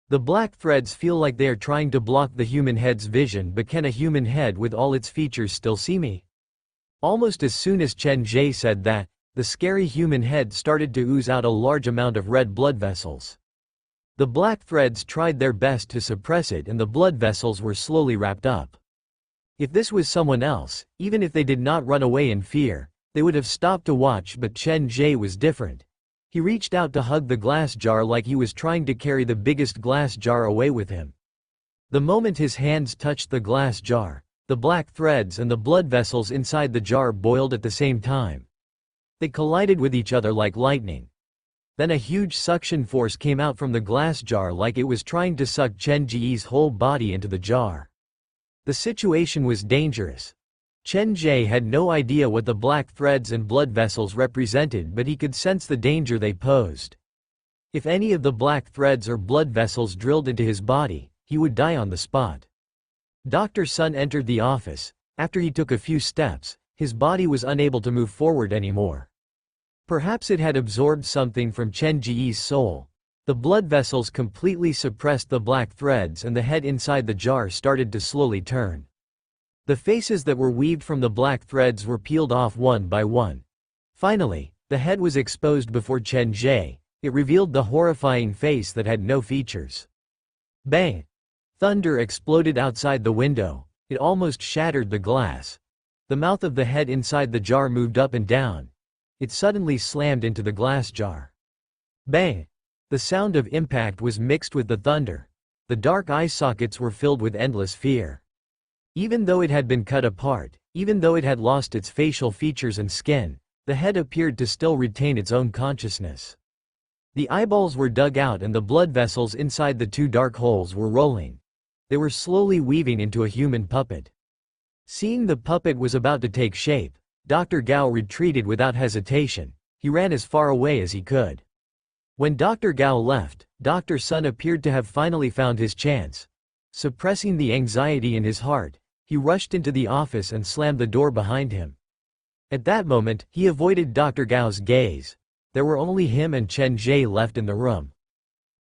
Speaker 2: The black threads feel like they are trying to block the human head's vision, but can a human head with all its features still see me? Almost as soon as Chen Ge said that, the scary human head started to ooze out a large amount of red blood vessels. The black threads tried their best to suppress it, and the blood vessels were slowly wrapped up. If this was someone else, even if they did not run away in fear, they would have stopped to watch, but Chen Ge was different. He reached out to hug the glass jar like he was trying to carry the biggest glass jar away with him. The moment his hands touched the glass jar, the black threads and the blood vessels inside the jar boiled at the same time. They collided with each other like lightning. Then a huge suction force came out from the glass jar like it was trying to suck Chen Ge's whole body into the jar. The situation was dangerous. Chen Ge had no idea what the black threads and blood vessels represented, but he could sense the danger they posed. If any of the black threads or blood vessels drilled into his body, he would die on the spot. Dr. Sun entered the office. After he took a few steps, his body was unable to move forward anymore. Perhaps it had absorbed something from Chen Ge's soul. The blood vessels completely suppressed the black threads, and the head inside the jar started to slowly turn. The faces that were weaved from the black threads were peeled off one by one. Finally, the head was exposed before Chen Ge. It revealed the horrifying face that had no features. Bang! Thunder exploded outside the window. It almost shattered the glass. The mouth of the head inside the jar moved up and down. It suddenly slammed into the glass jar. Bang! The sound of impact was mixed with the thunder. The dark eye sockets were filled with endless fear. Even though it had been cut apart, even though it had lost its facial features and skin, the head appeared to still retain its own consciousness. The eyeballs were dug out and the blood vessels inside the 2 dark holes were rolling. They were slowly weaving into a human puppet. Seeing the puppet was about to take shape, Dr. Gao retreated without hesitation. He ran as far away as he could. When Dr. Gao left, Dr. Sun appeared to have finally found his chance. Suppressing the anxiety in his heart, He rushed into the office and slammed the door behind him. At that moment, he avoided Dr. Gao's gaze. There were only him and Chen Ge left in the room.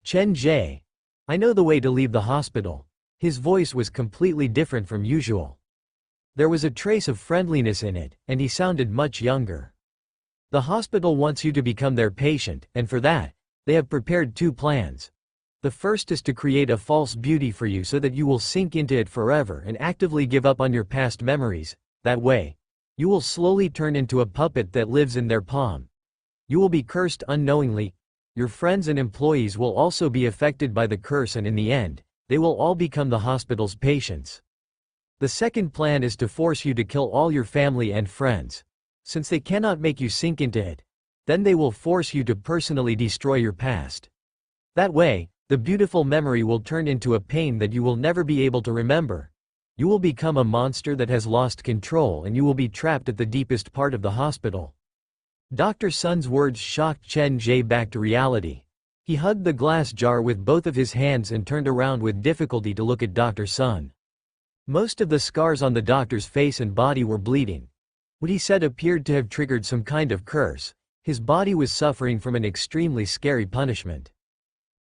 Speaker 2: Chen Ge. I know the way to leave the hospital. His voice was completely different from usual. There was a trace of friendliness in it, and he sounded much younger. The hospital wants you to become their patient, and for that, they have prepared 2 plans. The first is to create a false beauty for you so that you will sink into it forever and actively give up on your past memories. That way, you will slowly turn into a puppet that lives in their palm. You will be cursed unknowingly. Your friends and employees will also be affected by the curse, and in the end, they will all become the hospital's patients. The second plan is to force you to kill all your family and friends. Since they cannot make you sink into it, then they will force you to personally destroy your past. That way, the beautiful memory will turn into a pain that you will never be able to remember. You will become a monster that has lost control, and you will be trapped at the deepest part of the hospital. Dr. Sun's words shocked Chen Ge back to reality. He hugged the glass jar with both of his hands and turned around with difficulty to look at Dr. Sun. Most of the scars on the doctor's face and body were bleeding. What he said appeared to have triggered some kind of curse. His body was suffering from an extremely scary punishment.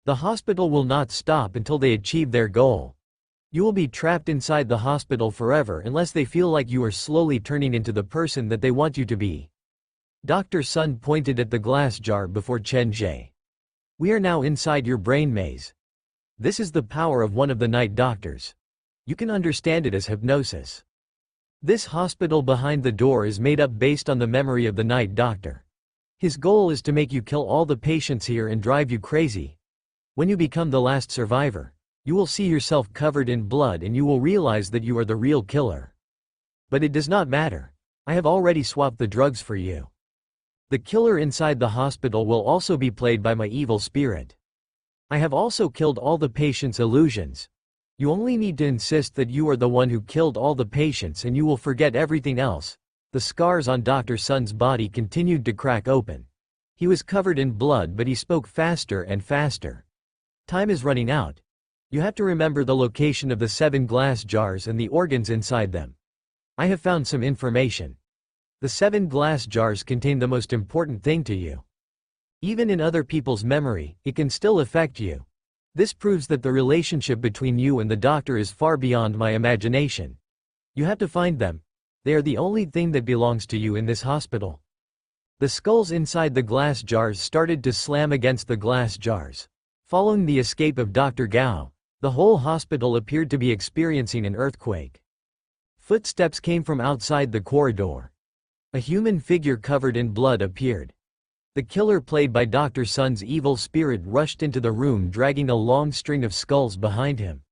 Speaker 2: The hospital will not stop until they achieve their goal. You will be trapped inside the hospital forever unless they feel like you are slowly turning into the person that they want you to be. Dr. Sun pointed at the glass jar before Chen Ge. We are now inside your brain maze. This is the power of one of the night doctors. You can understand it as hypnosis. This hospital behind the door is made up based on the memory of the night doctor. His goal is to make you kill all the patients here and drive you crazy. When you become the last survivor, you will see yourself covered in blood and you will realize that you are the real killer. But it does not matter. I have already swapped the drugs for you. The killer inside the hospital will also be played by my evil spirit. I have also killed all the patients' illusions. You only need to insist that you are the one who killed all the patients and you will forget everything else. The scars on Dr. Sun's body continued to crack open. He was covered in blood, but he spoke faster and faster. Time is running out. You have to remember the location of the 7 glass jars and the organs inside them. I have found some information. The 7 glass jars contain the most important thing to you. Even in other people's memory, it can still affect you. This proves that the relationship between you and the doctor is far beyond my imagination. You have to find them. They are the only thing that belongs to you in this hospital. The skulls inside the glass jars started to slam against the glass jars. Following the escape of Dr. Gao, the whole hospital appeared to be experiencing an earthquake. Footsteps came from outside the corridor. A human figure covered in blood appeared. The killer played by Dr. Sun's evil spirit rushed into the room dragging a long string of skulls behind him.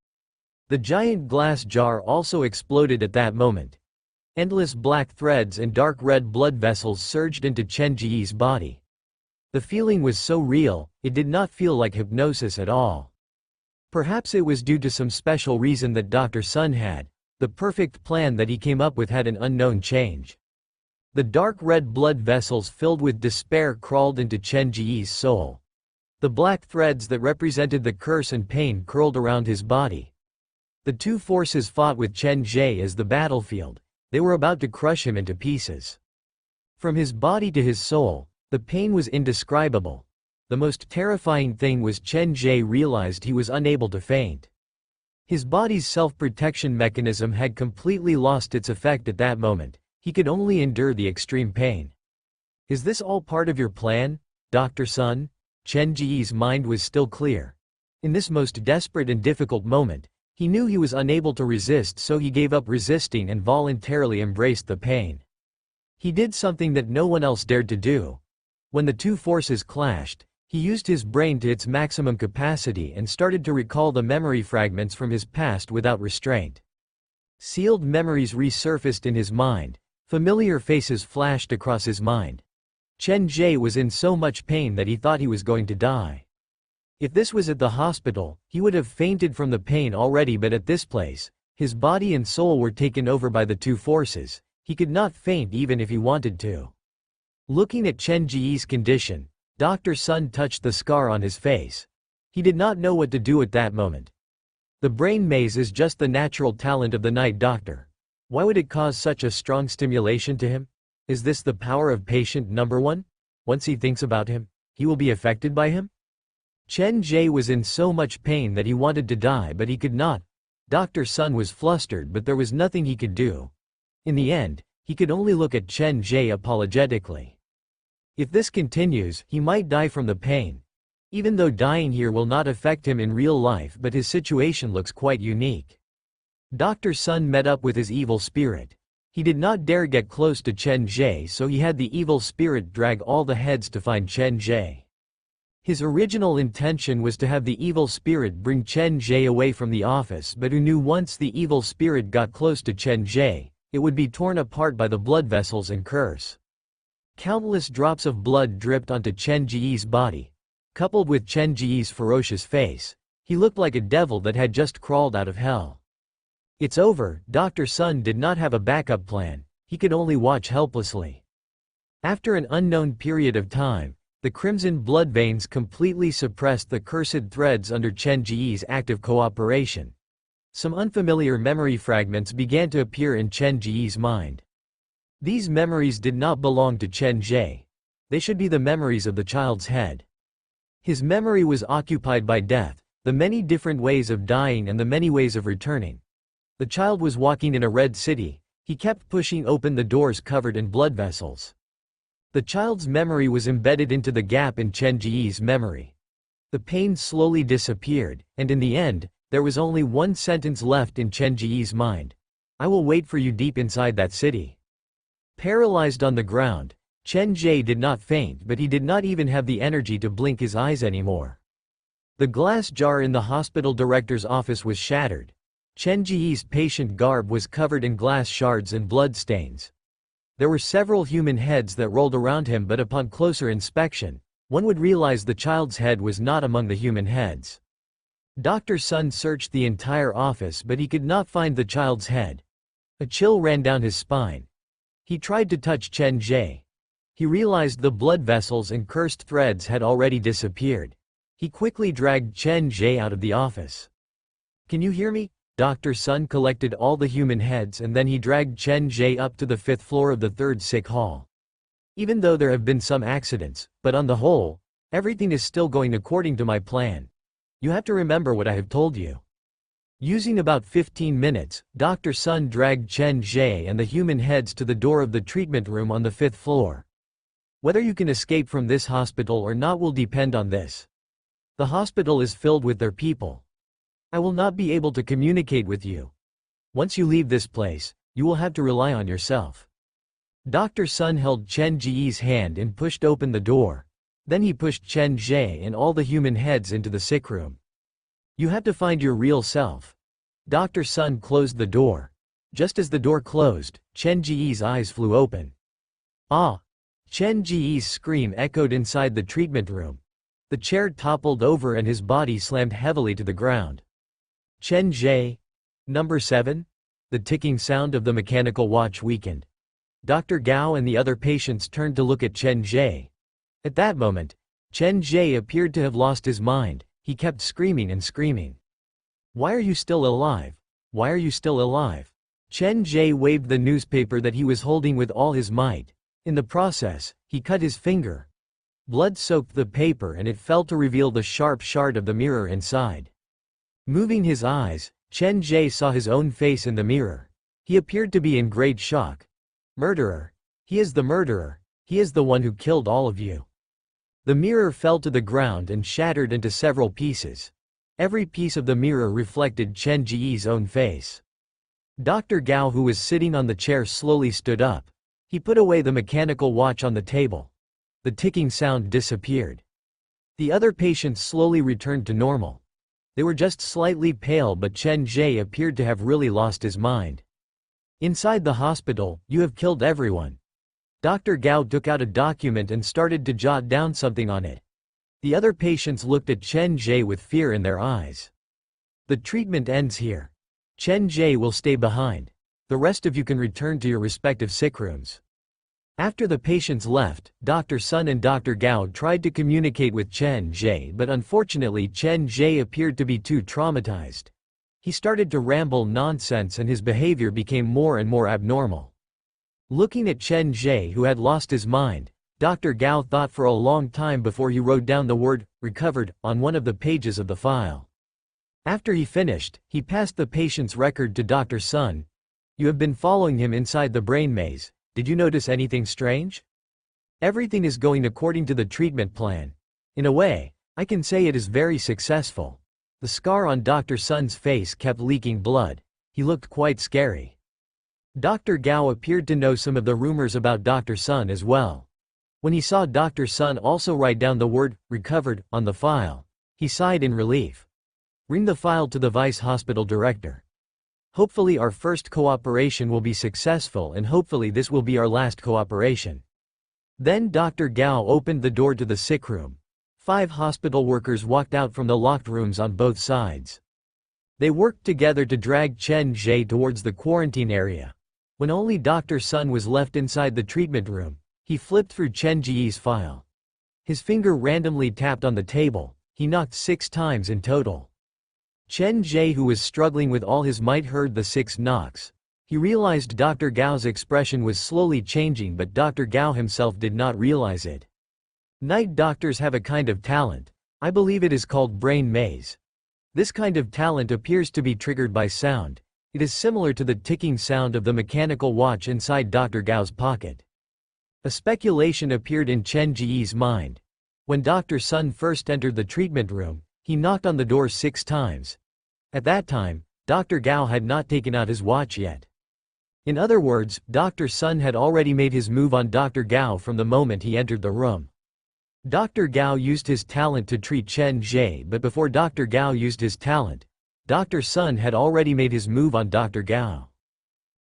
Speaker 2: The giant glass jar also exploded at that moment. Endless black threads and dark red blood vessels surged into Chen Ge's body. The feeling was so real, it did not feel like hypnosis at all. Perhaps it was due to some special reason that Dr. Sun had. The perfect plan that he came up with had an unknown change. The dark red blood vessels filled with despair crawled into Chen Ge's soul. The black threads that represented the curse and pain curled around his body. The 2 forces fought with Chen Ge as the battlefield. They were about to crush him into pieces. From his body to his soul, the pain was indescribable. The most terrifying thing was Chen Ge realized he was unable to faint. His body's self-protection mechanism had completely lost its effect at that moment. He could only endure the extreme pain. Is this all part of your plan, Dr. Sun? Chen Ge's mind was still clear. In this most desperate and difficult moment, he knew he was unable to resist, so he gave up resisting and voluntarily embraced the pain. He did something that no one else dared to do. When the 2 forces clashed, he used his brain to its maximum capacity and started to recall the memory fragments from his past without restraint. Sealed memories resurfaced in his mind. Familiar faces flashed across his mind. Chen Ge was in so much pain that he thought he was going to die. If this was at the hospital, he would have fainted from the pain already, but at this place, his body and soul were taken over by the 2 forces. He could not faint even if he wanted to. Looking at Chen Ge's condition, Dr. Sun touched the scar on his face. He did not know what to do at that moment. The brain maze is just the natural talent of the night doctor.
Speaker 1: Why would it cause such a strong stimulation to him? Is this the power of patient number 1? Once he thinks about him, he will be affected by him? Chen Ge was in so much pain that he wanted to die, but he could not. Dr. Sun was flustered, but there was nothing he could do. In the end, he could only look at Chen Ge apologetically. If this continues, he might die from the pain. Even though dying here will not affect him in real life, but his situation looks quite unique. Dr. Sun met up with his evil spirit. He did not dare get close to Chen Ge, so he had the evil spirit drag all the heads to find Chen Ge. His original intention was to have the evil spirit bring Chen Ge away from the office, but who knew once the evil spirit got close to Chen Ge, it would be torn apart by the blood vessels and curse. Countless drops of blood dripped onto Chen Ge's body. Coupled with Chen Ge's ferocious face, he looked like a devil that had just crawled out of hell. It's over. Dr. Sun did not have a backup plan, he could only watch helplessly. After an unknown period of time, the crimson blood veins completely suppressed the cursed threads under Chen Ge's active cooperation. Some unfamiliar memory fragments began to appear in Chen Ge's mind. These memories did not belong to Chen Ge. They should be the memories of the child's head. His memory was occupied by death, the many different ways of dying and the many ways of returning. The child was walking in a red city. He kept pushing open the doors covered in blood vessels. The child's memory was embedded into the gap in Chen Ge's memory. The pain slowly disappeared, and in the end, there was only one sentence left in Chen Ge's mind. I will wait for you deep inside that city. Paralyzed on the ground, Chen Ge did not faint, but he did not even have the energy to blink his eyes anymore. The glass jar in the hospital director's office was shattered. Chen Ge's patient garb was covered in glass shards and blood stains. There were several human heads that rolled around him, but upon closer inspection, one would realize the child's head was not among the human heads. Dr. Sun searched the entire office, but he could not find the child's head. A chill ran down his spine. He tried to touch Chen Ge. He realized the blood vessels and cursed threads had already disappeared. He quickly dragged Chen Ge out of the office. Can you hear me? Dr. Sun collected all the human heads and then he dragged Chen Ge up to the 5th floor of the 3rd sick hall. Even though there have been some accidents, but on the whole, everything is still going according to my plan. You have to remember what I have told you. Using about 15 minutes, Dr. Sun dragged Chen Ge and the human heads to the door of the treatment room on the 5th floor. Whether you can escape from this hospital or not will depend on this. The hospital is filled with their people. I will not be able to communicate with you. Once you leave this place, you will have to rely on yourself. Dr. Sun held Chen Ge's hand and pushed open the door. Then he pushed Chen Ge and all the human heads into the sick room. You have to find your real self. Dr. Sun closed the door. Just as the door closed, Chen Ge's eyes flew open. Ah! Chen Ge's scream echoed inside the treatment room. The chair toppled over and his body slammed heavily to the ground. Chen Ge? Number 7? The ticking sound of the mechanical watch weakened. Dr. Gao and the other patients turned to look at Chen Ge. At that moment, Chen Ge appeared to have lost his mind. He kept screaming and screaming. Why are you still alive? Why are you still alive? Chen Ge waved the newspaper that he was holding with all his might. In the process, he cut his finger. Blood soaked the paper and it fell to reveal the sharp shard of the mirror inside. Moving his eyes, Chen Ge saw his own face in the mirror. He appeared to be in great shock. Murderer. He is the murderer. He is the one who killed all of you. The mirror fell to the ground and shattered into several pieces. Every piece of the mirror reflected Chen Ge's own face. Dr. Gao, who was sitting on the chair, slowly stood up. He put away the mechanical watch on the table. The ticking sound disappeared. The other patients slowly returned to normal. They were just slightly pale, but Chen Ge appeared to have really lost his mind. Inside the hospital, you have killed everyone. Dr. Gao took out a document and started to jot down something on it. The other patients looked at Chen Ge with fear in their eyes. The treatment ends here. Chen Ge will stay behind. The rest of you can return to your respective sick rooms. After the patients left, Dr. Sun and Dr. Gao tried to communicate with Chen Ge, but unfortunately Chen Ge appeared to be too traumatized. He started to ramble nonsense and his behavior became more and more abnormal. Looking at Chen Ge, who had lost his mind, Dr. Gao thought for a long time before he wrote down the word recovered on one of the pages of the file. After he finished, he passed the patient's record to Dr. Sun. You have been following him inside the brain maze. Did you notice anything strange? Everything is going according to the treatment plan. In a way, I can say it is very successful. The scar on Dr. Sun's face kept leaking blood. He looked quite scary. Dr. Gao appeared to know some of the rumors about Dr. Sun as well. When he saw Dr. Sun also write down the word recovered on the file, he sighed in relief. Bring the file to the vice hospital director. Hopefully our first cooperation will be successful and hopefully this will be our last cooperation. Then Dr. Gao opened the door to the sick room. 5 hospital workers walked out from the locked rooms on both sides. They worked together to drag Chen Ge towards the quarantine area. When only Dr. Sun was left inside the treatment room, he flipped through Chen Ge's file. His finger randomly tapped on the table. He knocked 6 times in total. Chen Ge, who was struggling with all his might, heard the 6 knocks. He realized Dr. Gao's expression was slowly changing, but Dr. Gao himself did not realize it. Night doctors have a kind of talent. I believe it is called brain maze. This kind of talent appears to be triggered by sound. It is similar to the ticking sound of the mechanical watch inside Dr. Gao's pocket. A speculation appeared in Chen Ge's mind. When Dr. Sun first entered the treatment room, he knocked on the door 6 times. At that time, Dr. Gao had not taken out his watch yet. In other words, Dr. Sun had already made his move on Dr. Gao from the moment he entered the room. Dr. Gao used his talent to treat Chen Ge, but before Dr. Gao used his talent, Dr. Sun had already made his move on Dr. Gao.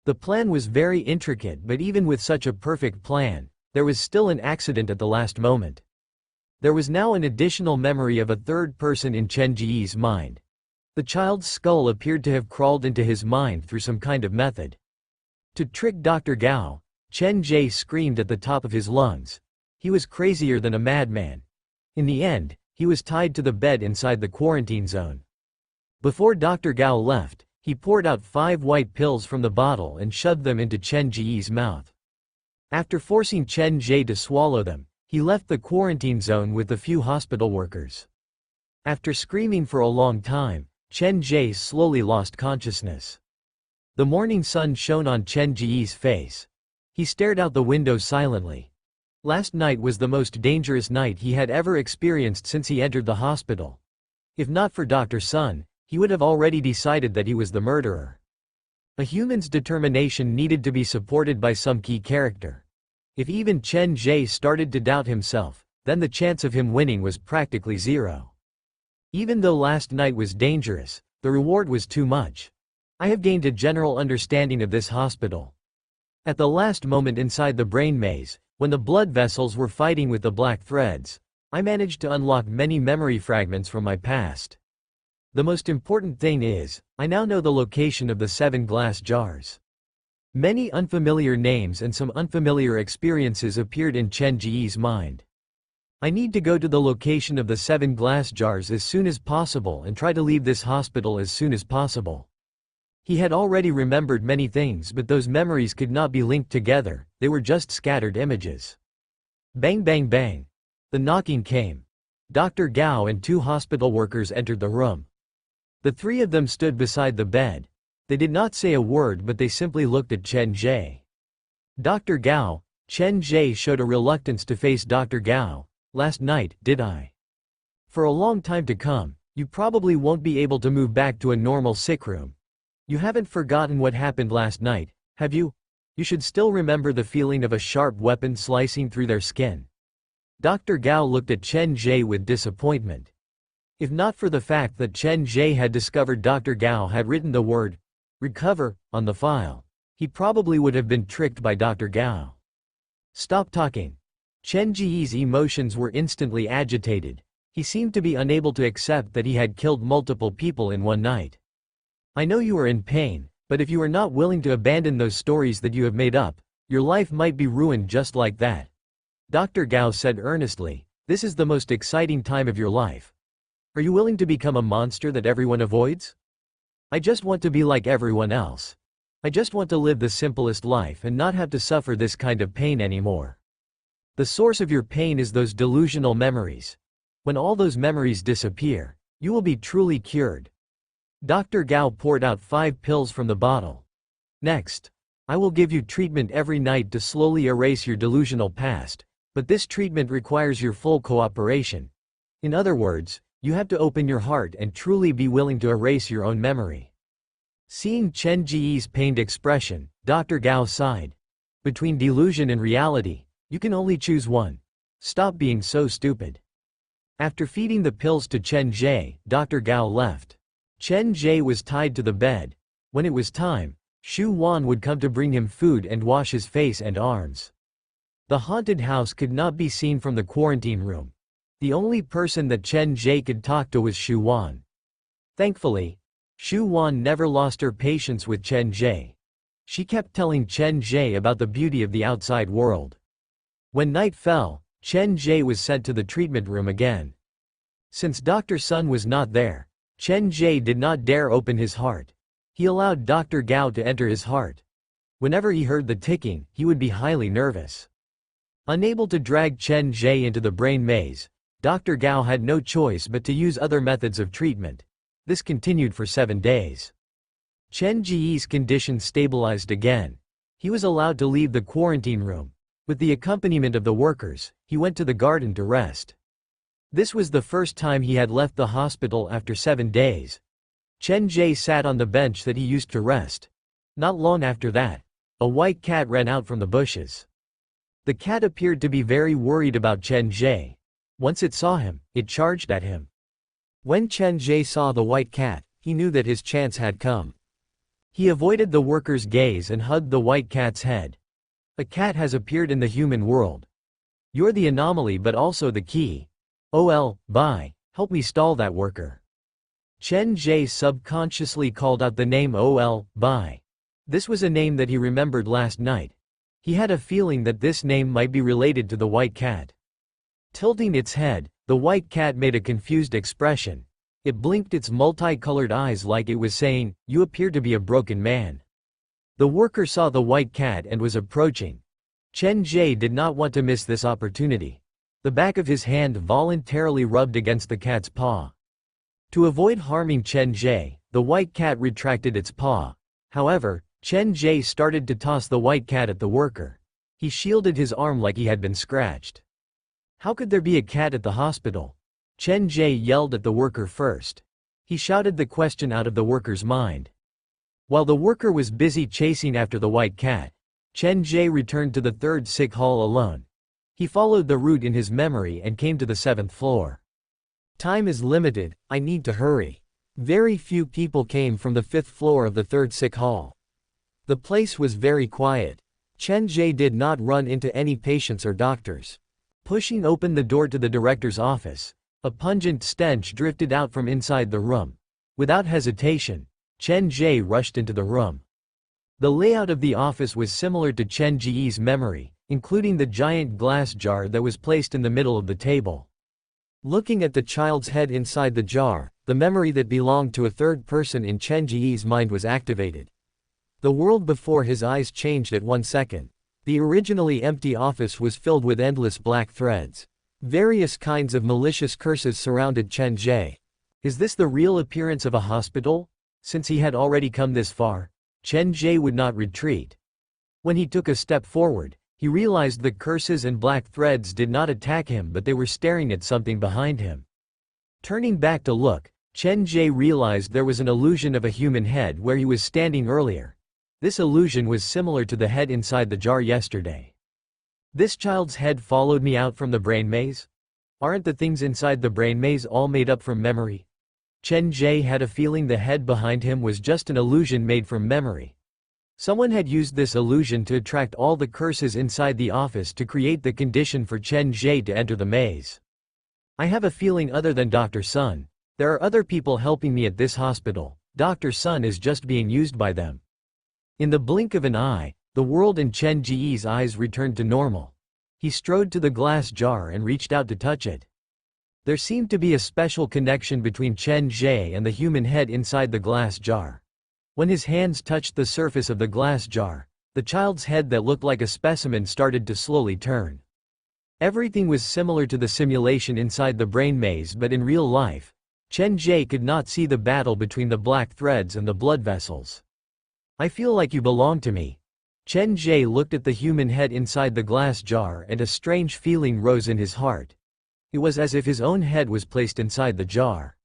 Speaker 1: The plan was very intricate, but even with such a perfect plan, there was still an accident at the last moment. There was now an additional memory of a third person in Chen Ge's mind. The child's skull appeared to have crawled into his mind through some kind of method. To trick Dr. Gao, Chen Ge screamed at the top of his lungs. He was crazier than a madman. In the end, he was tied to the bed inside the quarantine zone. Before Dr. Gao left, he poured out 5 white pills from the bottle and shoved them into Chen Ge's mouth. After forcing Chen Ge to swallow them, he left the quarantine zone with the few hospital workers. After screaming for a long time, Chen Ge slowly lost consciousness. The morning sun shone on Chen Ge's face. He stared out the window silently. Last night was the most dangerous night he had ever experienced since he entered the hospital. If not for Dr. Sun, he would have already decided that he was the murderer. A human's determination needed to be supported by some key character. If even Chen Ge started to doubt himself, then the chance of him winning was practically zero. Even though last night was dangerous, the reward was too much. I have gained a general understanding of this hospital. At the last moment inside the brain maze, when the blood vessels were fighting with the black threads, I managed to unlock many memory fragments from my past. The most important thing is, I now know the location of the 7 glass jars. Many unfamiliar names and some unfamiliar experiences appeared in Chen Ge's mind. I need to go to the location of the 7 glass jars as soon as possible and try to leave this hospital as soon as possible. He had already remembered many things, but those memories could not be linked together, they were just scattered images. Bang bang bang. The knocking came. Dr. Gao and 2 hospital workers entered the room. The 3 of them stood beside the bed. They did not say a word, but they simply looked at Chen Ge. Dr. Gao, Chen Ge showed a reluctance to face Dr. Gao. Last night, did I? For a long time to come, you probably won't be able to move back to a normal sick room. You haven't forgotten what happened last night, have you? You should still remember the feeling of a sharp weapon slicing through their skin. Dr. Gao looked at Chen Ge with disappointment. If not for the fact that Chen Ge had discovered Dr. Gao had written the word recover on the file, he probably would have been tricked by Dr. Gao. Stop talking. Chen Ge's emotions were instantly agitated. He seemed to be unable to accept that he had killed multiple people in one night. I know you are in pain, but if you are not willing to abandon those stories that you have made up, your life might be ruined just like that. Dr. Gao said earnestly, this is the most exciting time of your life. Are you willing to become a monster that everyone avoids? I just want to be like everyone else. I just want to live the simplest life and not have to suffer this kind of pain anymore. The source of your pain is those delusional memories. When all those memories disappear, you will be truly cured. Dr. Gao poured out 5 pills from the bottle. Next, I will give you treatment every night to slowly erase your delusional past, but this treatment requires your full cooperation. In other words, you have to open your heart and truly be willing to erase your own memory. Seeing Chen Ge's pained expression, Dr. Gao sighed. Between delusion and reality, you can only choose one. Stop being so stupid. After feeding the pills to Chen Ge, Dr. Gao left. Chen Ge was tied to the bed. When it was time, Xu Wan would come to bring him food and wash his face and arms. The haunted house could not be seen from the quarantine room. The only person that Chen Ge could talk to was Xu Wan. Thankfully, Xu Wan never lost her patience with Chen Ge. She kept telling Chen Ge about the beauty of the outside world. When night fell, Chen Ge was sent to the treatment room again. Since Dr. Sun was not there, Chen Ge did not dare open his heart. He allowed Dr. Gao to enter his heart. Whenever he heard the ticking, he would be highly nervous. Unable to drag Chen Ge into the brain maze, Dr. Gao had no choice but to use other methods of treatment. This continued for 7 days. Chen Ge's condition stabilized again. He was allowed to leave the quarantine room. With the accompaniment of the workers, he went to the garden to rest. This was the first time he had left the hospital after 7 days. Chen Ge sat on the bench that he used to rest. Not long after that, a white cat ran out from the bushes. The cat appeared to be very worried about Chen Ge. Once it saw him, it charged at him. When Chen Ge saw the white cat, he knew that his chance had come. He avoided the worker's gaze and hugged the white cat's head. A cat has appeared in the human world. You're the anomaly but also the key. OL, bye, help me stall that worker. Chen Ge subconsciously called out the name OL, bye. This was a name that he remembered last night. He had a feeling that this name might be related to the white cat. Tilting its head, the white cat made a confused expression. It blinked its multicolored eyes like it was saying, "You appear to be a broken man." The worker saw the white cat and was approaching. Chen Ge did not want to miss this opportunity. The back of his hand voluntarily rubbed against the cat's paw. To avoid harming Chen Ge, the white cat retracted its paw. However, Chen Ge started to toss the white cat at the worker. He shielded his arm like he had been scratched. How could there be a cat at the hospital? Chen Ge yelled at the worker first. He shouted the question out of the worker's mind. While the worker was busy chasing after the white cat, Chen Ge returned to the 3rd sick hall alone. He followed the route in his memory and came to the 7th floor. Time is limited, I need to hurry. Very few people came from the 5th floor of the 3rd sick hall. The place was very quiet. Chen Ge did not run into any patients or doctors. Pushing open the door to the director's office, a pungent stench drifted out from inside the room. Without hesitation, Chen Ge rushed into the room. The layout of the office was similar to Chen Ge's memory, including the giant glass jar that was placed in the middle of the table. Looking at the child's head inside the jar, the memory that belonged to a third person in Chen Ge's mind was activated. The world before his eyes changed at 1 second. The originally empty office was filled with endless black threads. Various kinds of malicious curses surrounded Chen Ge. Is this the real appearance of a hospital? Since he had already come this far, Chen Ge would not retreat. When he took a step forward, he realized the curses and black threads did not attack him but they were staring at something behind him. Turning back to look, Chen Ge realized there was an illusion of a human head where he was standing earlier. This illusion was similar to the head inside the jar yesterday. This child's head followed me out from the brain maze? Aren't the things inside the brain maze all made up from memory? Chen Ge had a feeling the head behind him was just an illusion made from memory. Someone had used this illusion to attract all the curses inside the office to create the condition for Chen Ge to enter the maze. I have a feeling other than Dr. Sun. There are other people helping me at this hospital. Dr. Sun is just being used by them. In the blink of an eye, the world in Chen Ge's eyes returned to normal. He strode to the glass jar and reached out to touch it. There seemed to be a special connection between Chen Ge and the human head inside the glass jar. When his hands touched the surface of the glass jar, the child's head that looked like a specimen started to slowly turn. Everything was similar to the simulation inside the brain maze, but in real life, Chen Ge could not see the battle between the black threads and the blood vessels. "I feel like you belong to me." Chen Ge looked at the human head inside the glass jar and a strange feeling rose in his heart. It was as if his own head was placed inside the jar.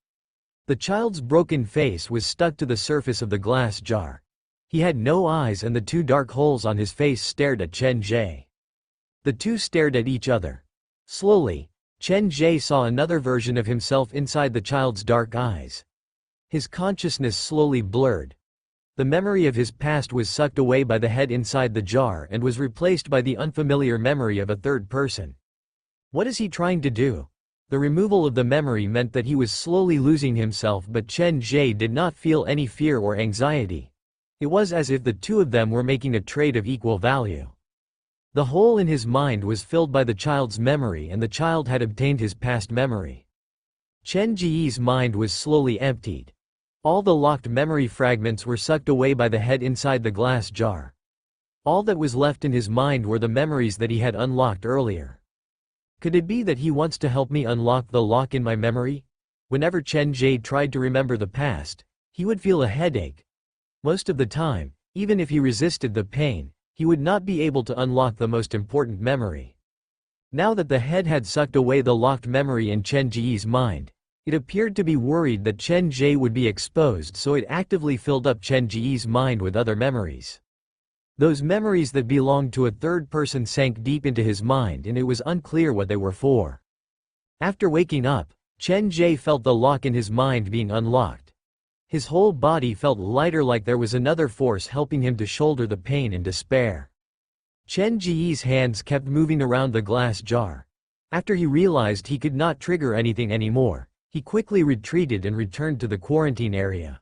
Speaker 1: The child's broken face was stuck to the surface of the glass jar. He had no eyes and the two dark holes on his face stared at Chen Ge. The two stared at each other. Slowly, Chen Ge saw another version of himself inside the child's dark eyes. His consciousness slowly blurred. The memory of his past was sucked away by the head inside the jar and was replaced by the unfamiliar memory of a third person. What is he trying to do? The removal of the memory meant that he was slowly losing himself, but Chen Ge did not feel any fear or anxiety. It was as if the two of them were making a trade of equal value. The hole in his mind was filled by the child's memory and the child had obtained his past memory. Chen Ge's mind was slowly emptied. All the locked memory fragments were sucked away by the head inside the glass jar. All that was left in his mind were the memories that he had unlocked earlier. Could it be that he wants to help me unlock the lock in my memory? Whenever Chen Ge tried to remember the past, he would feel a headache. Most of the time, even if he resisted the pain, he would not be able to unlock the most important memory. Now that the head had sucked away the locked memory in Chen Ge's mind, it appeared to be worried that Chen Ge would be exposed, so it actively filled up Chen Ge's mind with other memories. Those memories that belonged to a third person sank deep into his mind and it was unclear what they were for. After waking up, Chen Ge felt the lock in his mind being unlocked. His whole body felt lighter, like there was another force helping him to shoulder the pain and despair. Chen Ge's hands kept moving around the glass jar. After he realized he could not trigger anything anymore, he quickly retreated and returned to the quarantine area.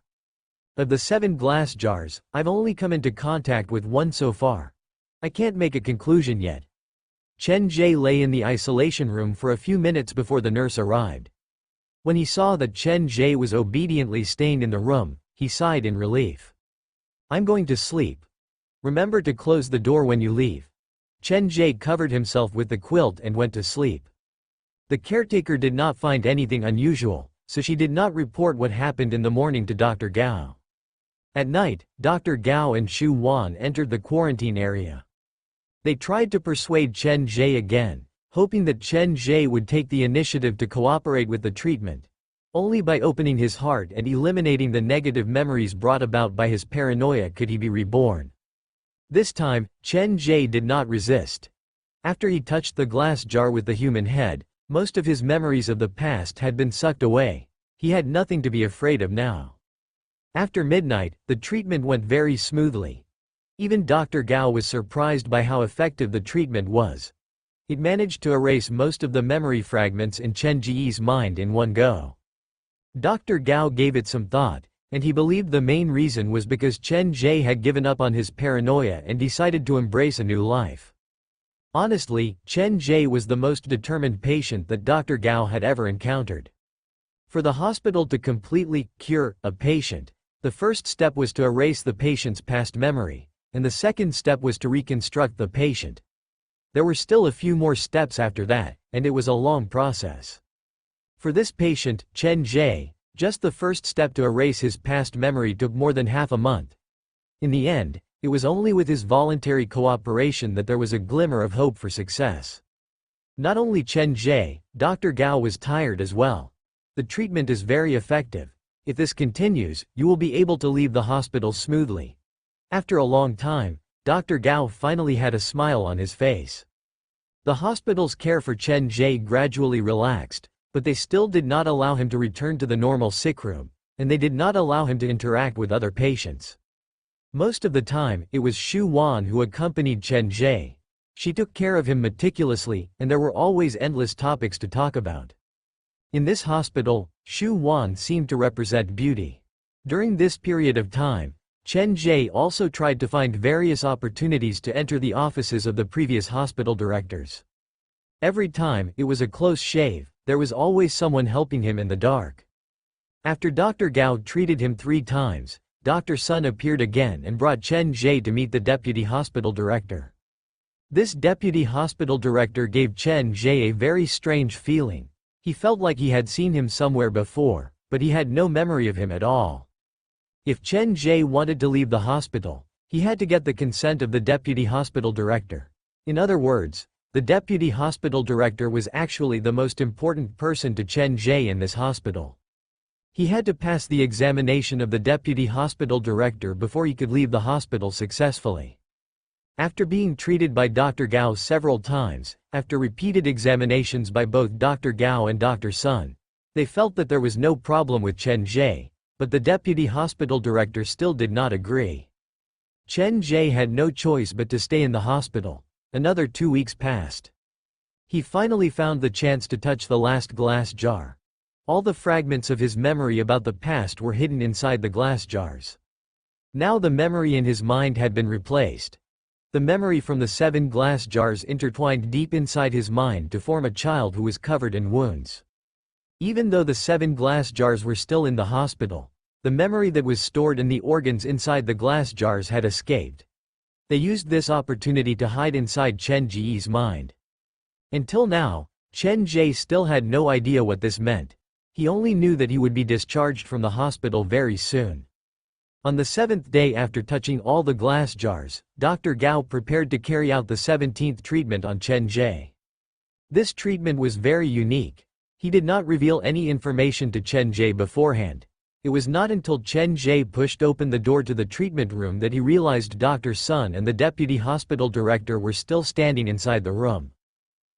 Speaker 1: Of the 7 glass jars, I've only come into contact with one so far. I can't make a conclusion yet. Chen Ge lay in the isolation room for a few minutes before the nurse arrived. When he saw that Chen Ge was obediently staying in the room, he sighed in relief. "I'm going to sleep. Remember to close the door when you leave." Chen Ge covered himself with the quilt and went to sleep. The caretaker did not find anything unusual, so she did not report what happened in the morning to Dr. Gao. At night, Dr. Gao and Xu Wan entered the quarantine area. They tried to persuade Chen Ge again, hoping that Chen Ge would take the initiative to cooperate with the treatment. Only by opening his heart and eliminating the negative memories brought about by his paranoia could he be reborn. This time, Chen Ge did not resist. After he touched the glass jar with the human head, most of his memories of the past had been sucked away. He had nothing to be afraid of now. After midnight, the treatment went very smoothly. Even Dr. Gao was surprised by how effective the treatment was. It managed to erase most of the memory fragments in Chen Ge's mind in one go. Dr. Gao gave it some thought, and he believed the main reason was because Chen Ge had given up on his paranoia and decided to embrace a new life. Honestly, Chen Ge was the most determined patient that Dr. Gao had ever encountered. For the hospital to completely cure a patient, the first step was to erase the patient's past memory, and the second step was to reconstruct the patient. There were still a few more steps after that, and it was a long process. For this patient, Chen Ge, just the first step to erase his past memory took more than half a month. In the end, it was only with his voluntary cooperation that there was a glimmer of hope for success. Not only Chen Ge, Dr. Gao was tired as well. The treatment is very effective. If this continues, you will be able to leave the hospital smoothly. After a long time, Dr. Gao finally had a smile on his face. The hospital's care for Chen Ge gradually relaxed, but they still did not allow him to return to the normal sick room, and they did not allow him to interact with other patients. Most of the time, it was Xu Wan who accompanied Chen Ge. She took care of him meticulously, and there were always endless topics to talk about. In this hospital, Xu Wan seemed to represent beauty. During this period of time, Chen Ge also tried to find various opportunities to enter the offices of the previous hospital directors. Every time it was a close shave, there was always someone helping him in the dark. After Dr. Gao treated him 3 times, Dr. Sun appeared again and brought Chen Ge to meet the deputy hospital director. This deputy hospital director gave Chen Ge a very strange feeling. He felt like he had seen him somewhere before, but he had no memory of him at all. If Chen Ge wanted to leave the hospital, he had to get the consent of the deputy hospital director. In other words, the deputy hospital director was actually the most important person to Chen Ge in this hospital. He had to pass the examination of the deputy hospital director before he could leave the hospital successfully. After being treated by Dr. Gao several times, after repeated examinations by both Dr. Gao and Dr. Sun, they felt that there was no problem with Chen Ge, but the deputy hospital director still did not agree. Chen Ge had no choice but to stay in the hospital. Another 2 weeks passed. He finally found the chance to touch the last glass jar. All the fragments of his memory about the past were hidden inside the glass jars. Now the memory in his mind had been replaced. The memory from the 7 glass jars intertwined deep inside his mind to form a child who was covered in wounds. Even though the 7 glass jars were still in the hospital, the memory that was stored in the organs inside the glass jars had escaped. They used this opportunity to hide inside Chen Ge's mind. Until now, Chen Ge still had no idea what this meant. He only knew that he would be discharged from the hospital very soon. On the 7th day after touching all the glass jars, Dr. Gao prepared to carry out the 17th treatment on Chen Ge. This treatment was very unique. He did not reveal any information to Chen Ge beforehand. It was not until Chen Ge pushed open the door to the treatment room that he realized Dr. Sun and the deputy hospital director were still standing inside the room.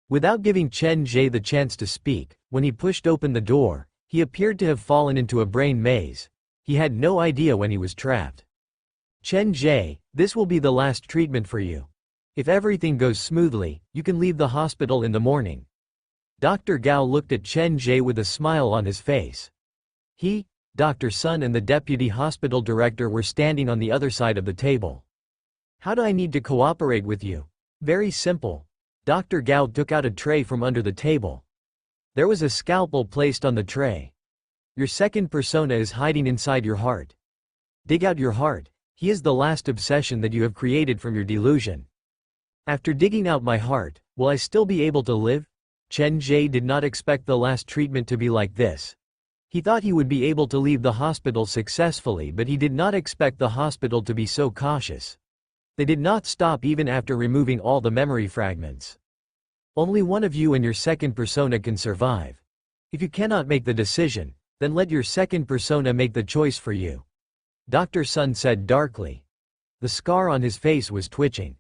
Speaker 1: Without giving Chen Ge the chance to speak, when he pushed open the door, he appeared to have fallen into a brain maze. He had no idea when he was trapped. Chen Ge, this will be the last treatment for you. If everything goes smoothly, you can leave the hospital in the morning. Dr. Gao looked at Chen Ge with a smile on his face. He, Dr. Sun and the deputy hospital director were standing on the other side of the table. How do I need to cooperate with you? Very simple. Dr. Gao took out a tray from under the table. There was a scalpel placed on the tray. Your second persona is hiding inside your heart. Dig out your heart. He is the last obsession that you have created from your delusion. After digging out my heart, will I still be able to live? Chen Ge did not expect the last treatment to be like this. He thought he would be able to leave the hospital successfully, but he did not expect the hospital to be so cautious. They did not stop even after removing all the memory fragments. Only one of you and your second persona can survive. If you cannot make the decision, then let your second persona make the choice for you. Dr. Sun said darkly. The scar on his face was twitching.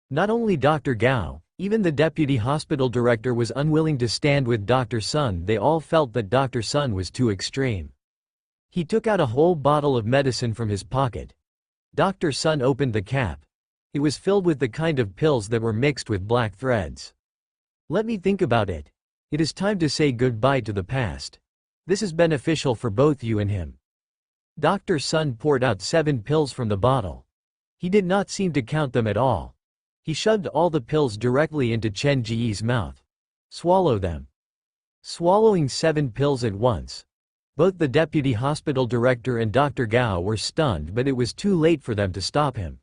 Speaker 1: Not only Dr. Gao, even the deputy hospital director was unwilling to stand with Dr. Sun. They all felt that Dr. Sun was too extreme. He took out a whole bottle of medicine from his pocket. Dr. Sun opened the cap. It was filled with the kind of pills that were mixed with black threads. Let me think about it. It is time to say goodbye to the past. This is beneficial for both you and him. Dr. Sun poured out 7 pills from the bottle. He did not seem to count them at all. He shoved all the pills directly into Chen Ge's mouth. Swallow them. Swallowing 7 pills at once. Both the deputy hospital director and Dr. Gao were stunned, but it was too late for them to stop him.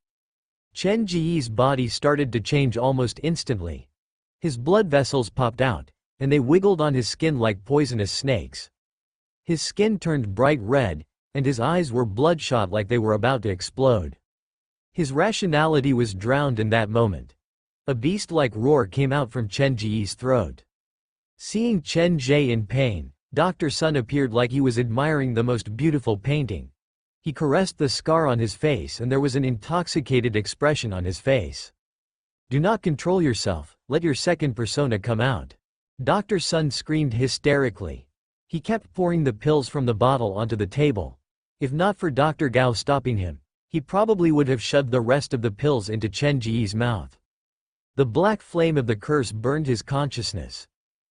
Speaker 1: Chen Ge's body started to change almost instantly. His blood vessels popped out, and they wiggled on his skin like poisonous snakes. His skin turned bright red, and his eyes were bloodshot like they were about to explode. His rationality was drowned in that moment. A beast-like roar came out from Chen Ge's throat. Seeing Chen Ge in pain, Dr. Sun appeared like he was admiring the most beautiful painting. He caressed the scar on his face and there was an intoxicated expression on his face. Do not control yourself, let your second persona come out. Dr. Sun screamed hysterically. He kept pouring the pills from the bottle onto the table. If not for Dr. Gao stopping him, he probably would have shoved the rest of the pills into Chen Ge's mouth. The black flame of the curse burned his consciousness.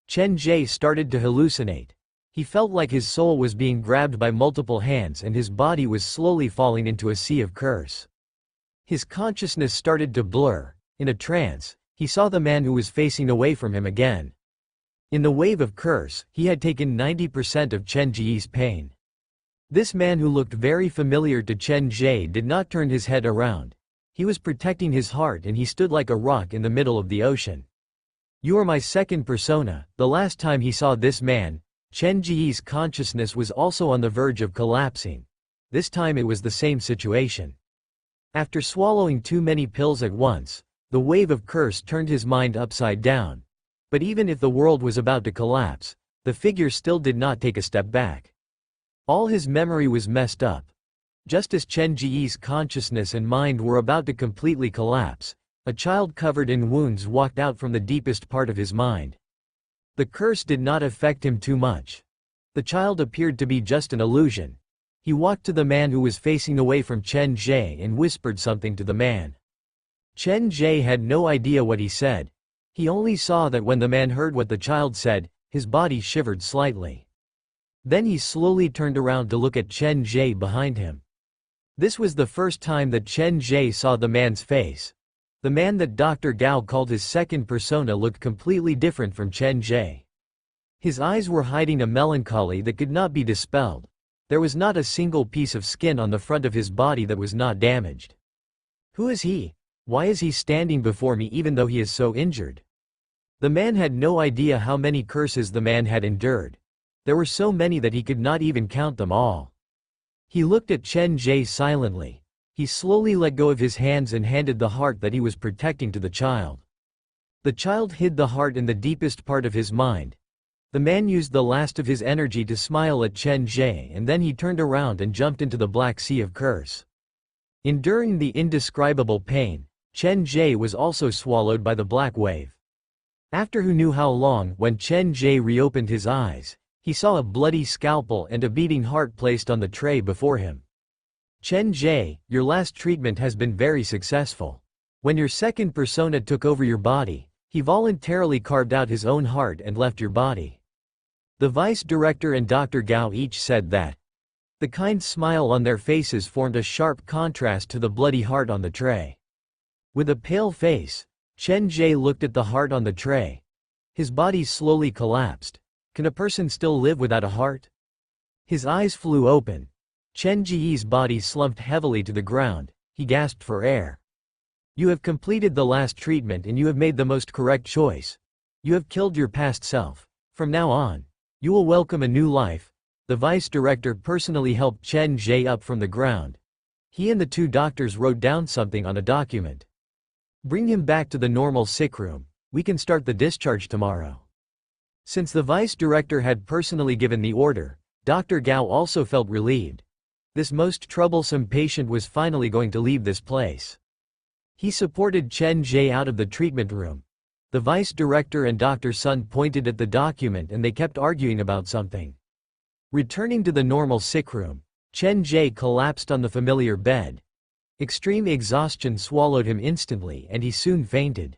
Speaker 1: Chen Ge started to hallucinate. He felt like his soul was being grabbed by multiple hands and his body was slowly falling into a sea of curse. His consciousness started to blur. In a trance, he He saw the man who was facing away from him again. In the wave of curse, he had taken 90% of Chen Ge's pain. This man who looked very familiar to Chen Ge did not turn his head around. He was protecting his heart and he stood like a rock in the middle of the ocean. You are my second persona. The last time he saw this man, Chen Ge's consciousness was also on the verge of collapsing. This time it was the same situation. After swallowing too many pills at once, the wave of curse turned his mind upside down. But even if the world was about to collapse, the figure still did not take a step back. All his memory was messed up. Just as Chen Ge's consciousness and mind were about to completely collapse, a child covered in wounds walked out from the deepest part of his mind. The curse did not affect him too much. The child appeared to be just an illusion. He walked to the man who was facing away from Chen Ge and whispered something to the man. Chen Ge had no idea what he said. He only saw that when the man heard what the child said, his body shivered slightly. Then he slowly turned around to look at Chen Ge behind him. This was the first time that Chen Ge saw the man's face. The man that Dr. Gao called his second persona looked completely different from Chen Ge. His eyes were hiding a melancholy that could not be dispelled. There was not a single piece of skin on the front of his body that was not damaged. Who is he? Why is he standing before me even though he is so injured? The man had no idea how many curses the man had endured. There were so many that he could not even count them all. He looked at Chen Ge silently. He slowly let go of his hands and handed the heart that he was protecting to the child. The child hid the heart in the deepest part of his mind. The man used the last of his energy to smile at Chen Ge and then he turned around and jumped into the black sea of curse. Enduring the indescribable pain, Chen Ge was also swallowed by the black wave. After who knew how long, when Chen Ge reopened his eyes, he saw a bloody scalpel and a beating heart placed on the tray before him. Chen Ge, your last treatment has been very successful. When your second persona took over your body, he voluntarily carved out his own heart and left your body. The vice director and Dr. Gao each said that. The kind smile on their faces formed a sharp contrast to the bloody heart on the tray. With a pale face, Chen Ge looked at the heart on the tray. His body slowly collapsed. Can a person still live without a heart? His eyes flew open. Chen Ge's body slumped heavily to the ground. He gasped for air. You have completed the last treatment and you have made the most correct choice. You have killed your past self. From now on, you will welcome a new life. The vice director personally helped Chen Ge up from the ground. He and the two doctors wrote down something on a document. Bring him back to the normal sick room. We can start the discharge tomorrow. Since the vice director had personally given the order, Dr. Gao also felt relieved. This most troublesome patient was finally going to leave this place. He supported Chen Ge out of the treatment room. The vice director and Dr. Sun pointed at the document and they kept arguing about something. Returning to the normal sick room, Chen Ge collapsed on the familiar bed. Extreme exhaustion swallowed him instantly and he soon fainted.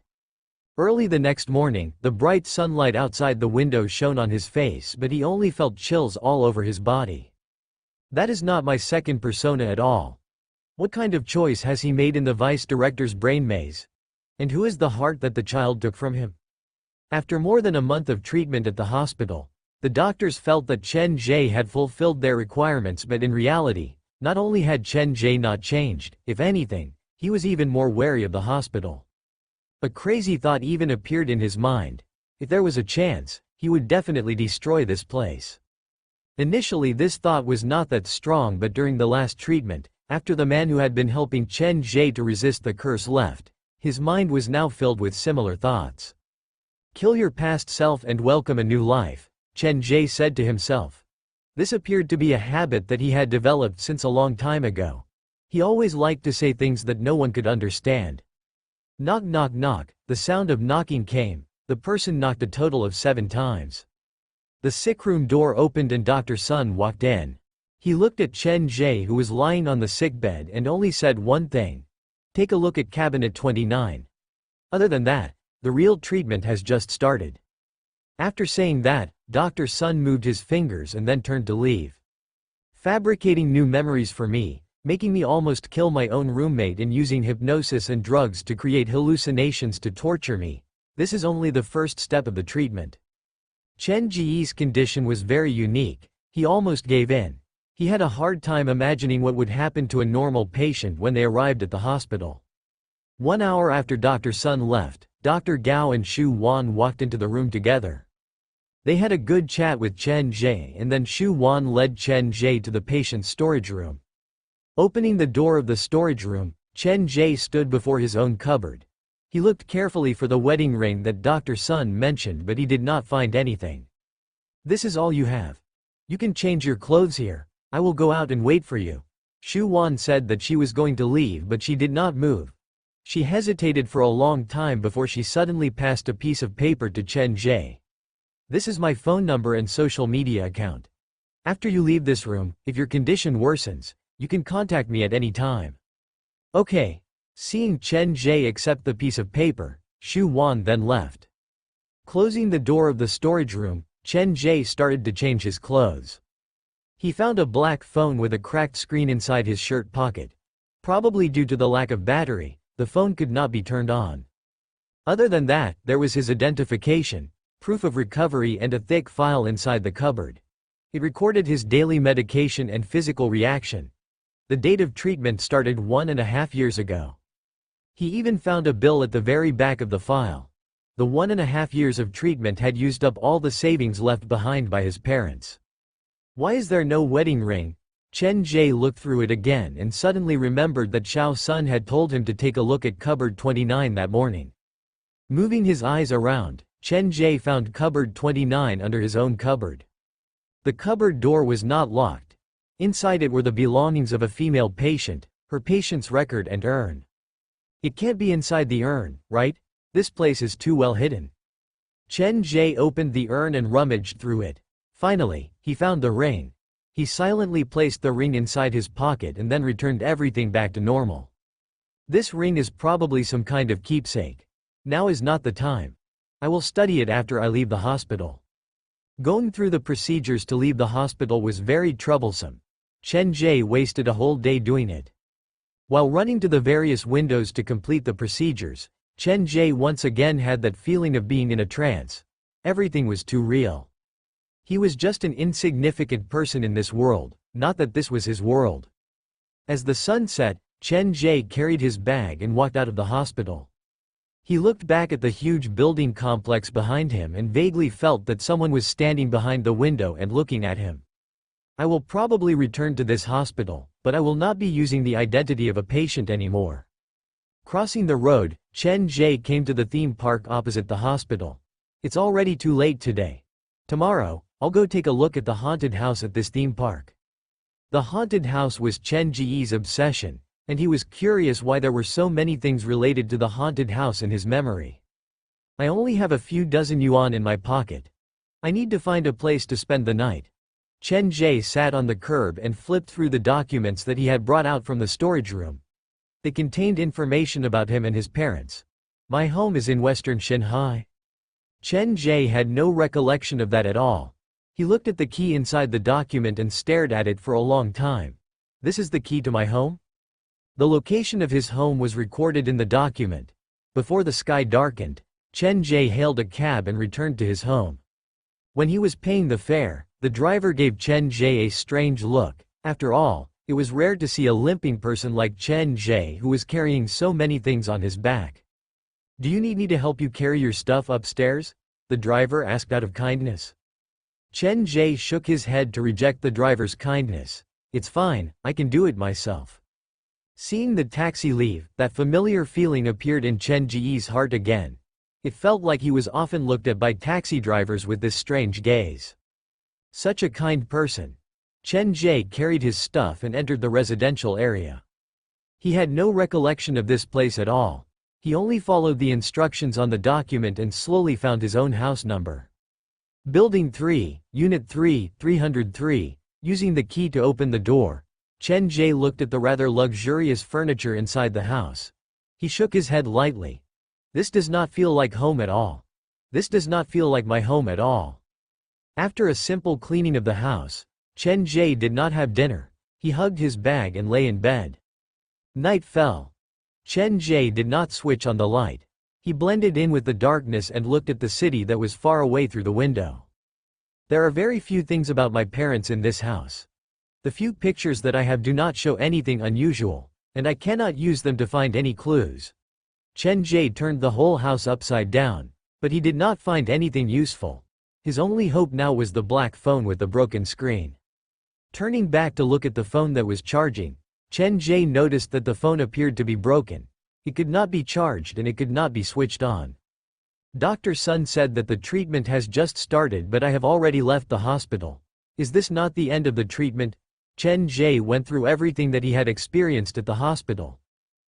Speaker 1: Early the next morning, the bright sunlight outside the window shone on his face but he only felt chills all over his body. That is not my second persona at all. What kind of choice has he made in the vice director's brain maze? And who is the heart that the child took from him? After more than a month of treatment at the hospital, the doctors felt that Chen Ge had fulfilled their requirements, but in reality, not only had Chen Ge not changed, if anything, he was even more wary of the hospital. A crazy thought even appeared in his mind. If there was a chance, he would definitely destroy this place. Initially this thought was not that strong, but during the last treatment, after the man who had been helping Chen Ge to resist the curse left, his mind was now filled with similar thoughts. Kill your past self and welcome a new life, Chen Ge said to himself. This appeared to be a habit that he had developed since a long time ago. He always liked to say things that no one could understand. Knock knock knock, the sound of knocking came. The person knocked a total of 7 times. The sick room door opened and Dr. Sun walked in. He looked at Chen Ge who was lying on the sickbed and only said one thing. Take a look at cabinet 29. Other than that, the real treatment has just started. After saying that, Dr. Sun moved his fingers and then turned to leave. Fabricating new memories for me, making me almost kill my own roommate and using hypnosis and drugs to create hallucinations to torture me. This is only the first step of the treatment. Chen Ge's condition was very unique. He almost gave in. He had a hard time imagining what would happen to a normal patient when they arrived at the hospital. 1 hour after Dr. Sun left, Dr. Gao and Xu Wan walked into the room together. They had a good chat with Chen Ge and then Xu Wan led Chen Ge to the patient's storage room. Opening the door of the storage room, Chen Ge stood before his own cupboard. He looked carefully for the wedding ring that Dr. Sun mentioned, but he did not find anything. "This is all you have. You can change your clothes here. I will go out and wait for you." Xu Wan said that she was going to leave, but she did not move. She hesitated for a long time before she suddenly passed a piece of paper to Chen Ge. "This is my phone number and social media account. After you leave this room, if your condition worsens, you can contact me at any time." "Okay." Seeing Chen Ge accept the piece of paper, Xu Wan then left. Closing the door of the storage room, Chen Ge started to change his clothes. He found a black phone with a cracked screen inside his shirt pocket. Probably due to the lack of battery, the phone could not be turned on. Other than that, there was his identification, proof of recovery and a thick file inside the cupboard. It recorded his daily medication and physical reaction. The date of treatment started 1.5 years ago. He even found a bill at the very back of the file. The 1.5 years of treatment had used up all the savings left behind by his parents. Why is there no wedding ring? Chen Ge looked through it again and suddenly remembered that Xiao Sun had told him to take a look at cupboard 29 that morning. Moving his eyes around, Chen Ge found cupboard 29 under his own cupboard. The cupboard door was not locked. Inside it were the belongings of a female patient, her patient's record and urn. It can't be inside the urn, right? This place is too well hidden. Chen Ge opened the urn and rummaged through it. Finally, he found the ring. He silently placed the ring inside his pocket and then returned everything back to normal. This ring is probably some kind of keepsake. Now is not the time. I will study it after I leave the hospital. Going through the procedures to leave the hospital was very troublesome. Chen Ge wasted a whole day doing it. While running to the various windows to complete the procedures, Chen Ge once again had that feeling of being in a trance. Everything was too real. He was just an insignificant person in this world, not that this was his world. As the sun set, Chen Ge carried his bag and walked out of the hospital. He looked back at the huge building complex behind him and vaguely felt that someone was standing behind the window and looking at him. I will probably return to this hospital, but I will not be using the identity of a patient anymore. Crossing the road, Chen Ge came to the theme park opposite the hospital. It's already too late today. Tomorrow, I'll go take a look at the haunted house at this theme park. The haunted house was Chen Ge's obsession, and he was curious why there were so many things related to the haunted house in his memory. I only have a few dozen yuan in my pocket. I need to find a place to spend the night. Chen Ge sat on the curb and flipped through the documents that he had brought out from the storage room. They contained information about him and his parents. My home is in western Shanghai. Chen Ge had no recollection of that at all. He looked at the key inside the document and stared at it for a long time. This is the key to my home? The location of his home was recorded in the document. Before the sky darkened, Chen Ge hailed a cab and returned to his home. When he was paying the fare, the driver gave Chen Ge a strange look. After all, it was rare to see a limping person like Chen Ge who was carrying so many things on his back. "Do you need me to help you carry your stuff upstairs?" the driver asked out of kindness. Chen Ge shook his head to reject the driver's kindness. "It's fine, I can do it myself." Seeing the taxi leave, that familiar feeling appeared in Chen Ge's heart again. It felt like he was often looked at by taxi drivers with this strange gaze. Such a kind person. Chen Ge carried his stuff and entered the residential area. He had no recollection of this place at all. He only followed the instructions on the document and slowly found his own house number. Building 3, Unit 3, 303, using the key to open the door. Chen Ge looked at the rather luxurious furniture inside the house. He shook his head lightly. This does not feel like home at all. This does not feel like my home at all. After a simple cleaning of the house, Chen Ge did not have dinner. He hugged his bag and lay in bed. Night fell. Chen Ge did not switch on the light. He blended in with the darkness and looked at the city that was far away through the window. There are very few things about my parents in this house. The few pictures that I have do not show anything unusual, and I cannot use them to find any clues. Chen Ge turned the whole house upside down, but he did not find anything useful. His only hope now was the black phone with the broken screen. Turning back to look at the phone that was charging, Chen Ge noticed that the phone appeared to be broken. It could not be charged and it could not be switched on. Dr. Sun said that the treatment has just started, but I have already left the hospital. Is this not the end of the treatment? Chen Ge went through everything that he had experienced at the hospital.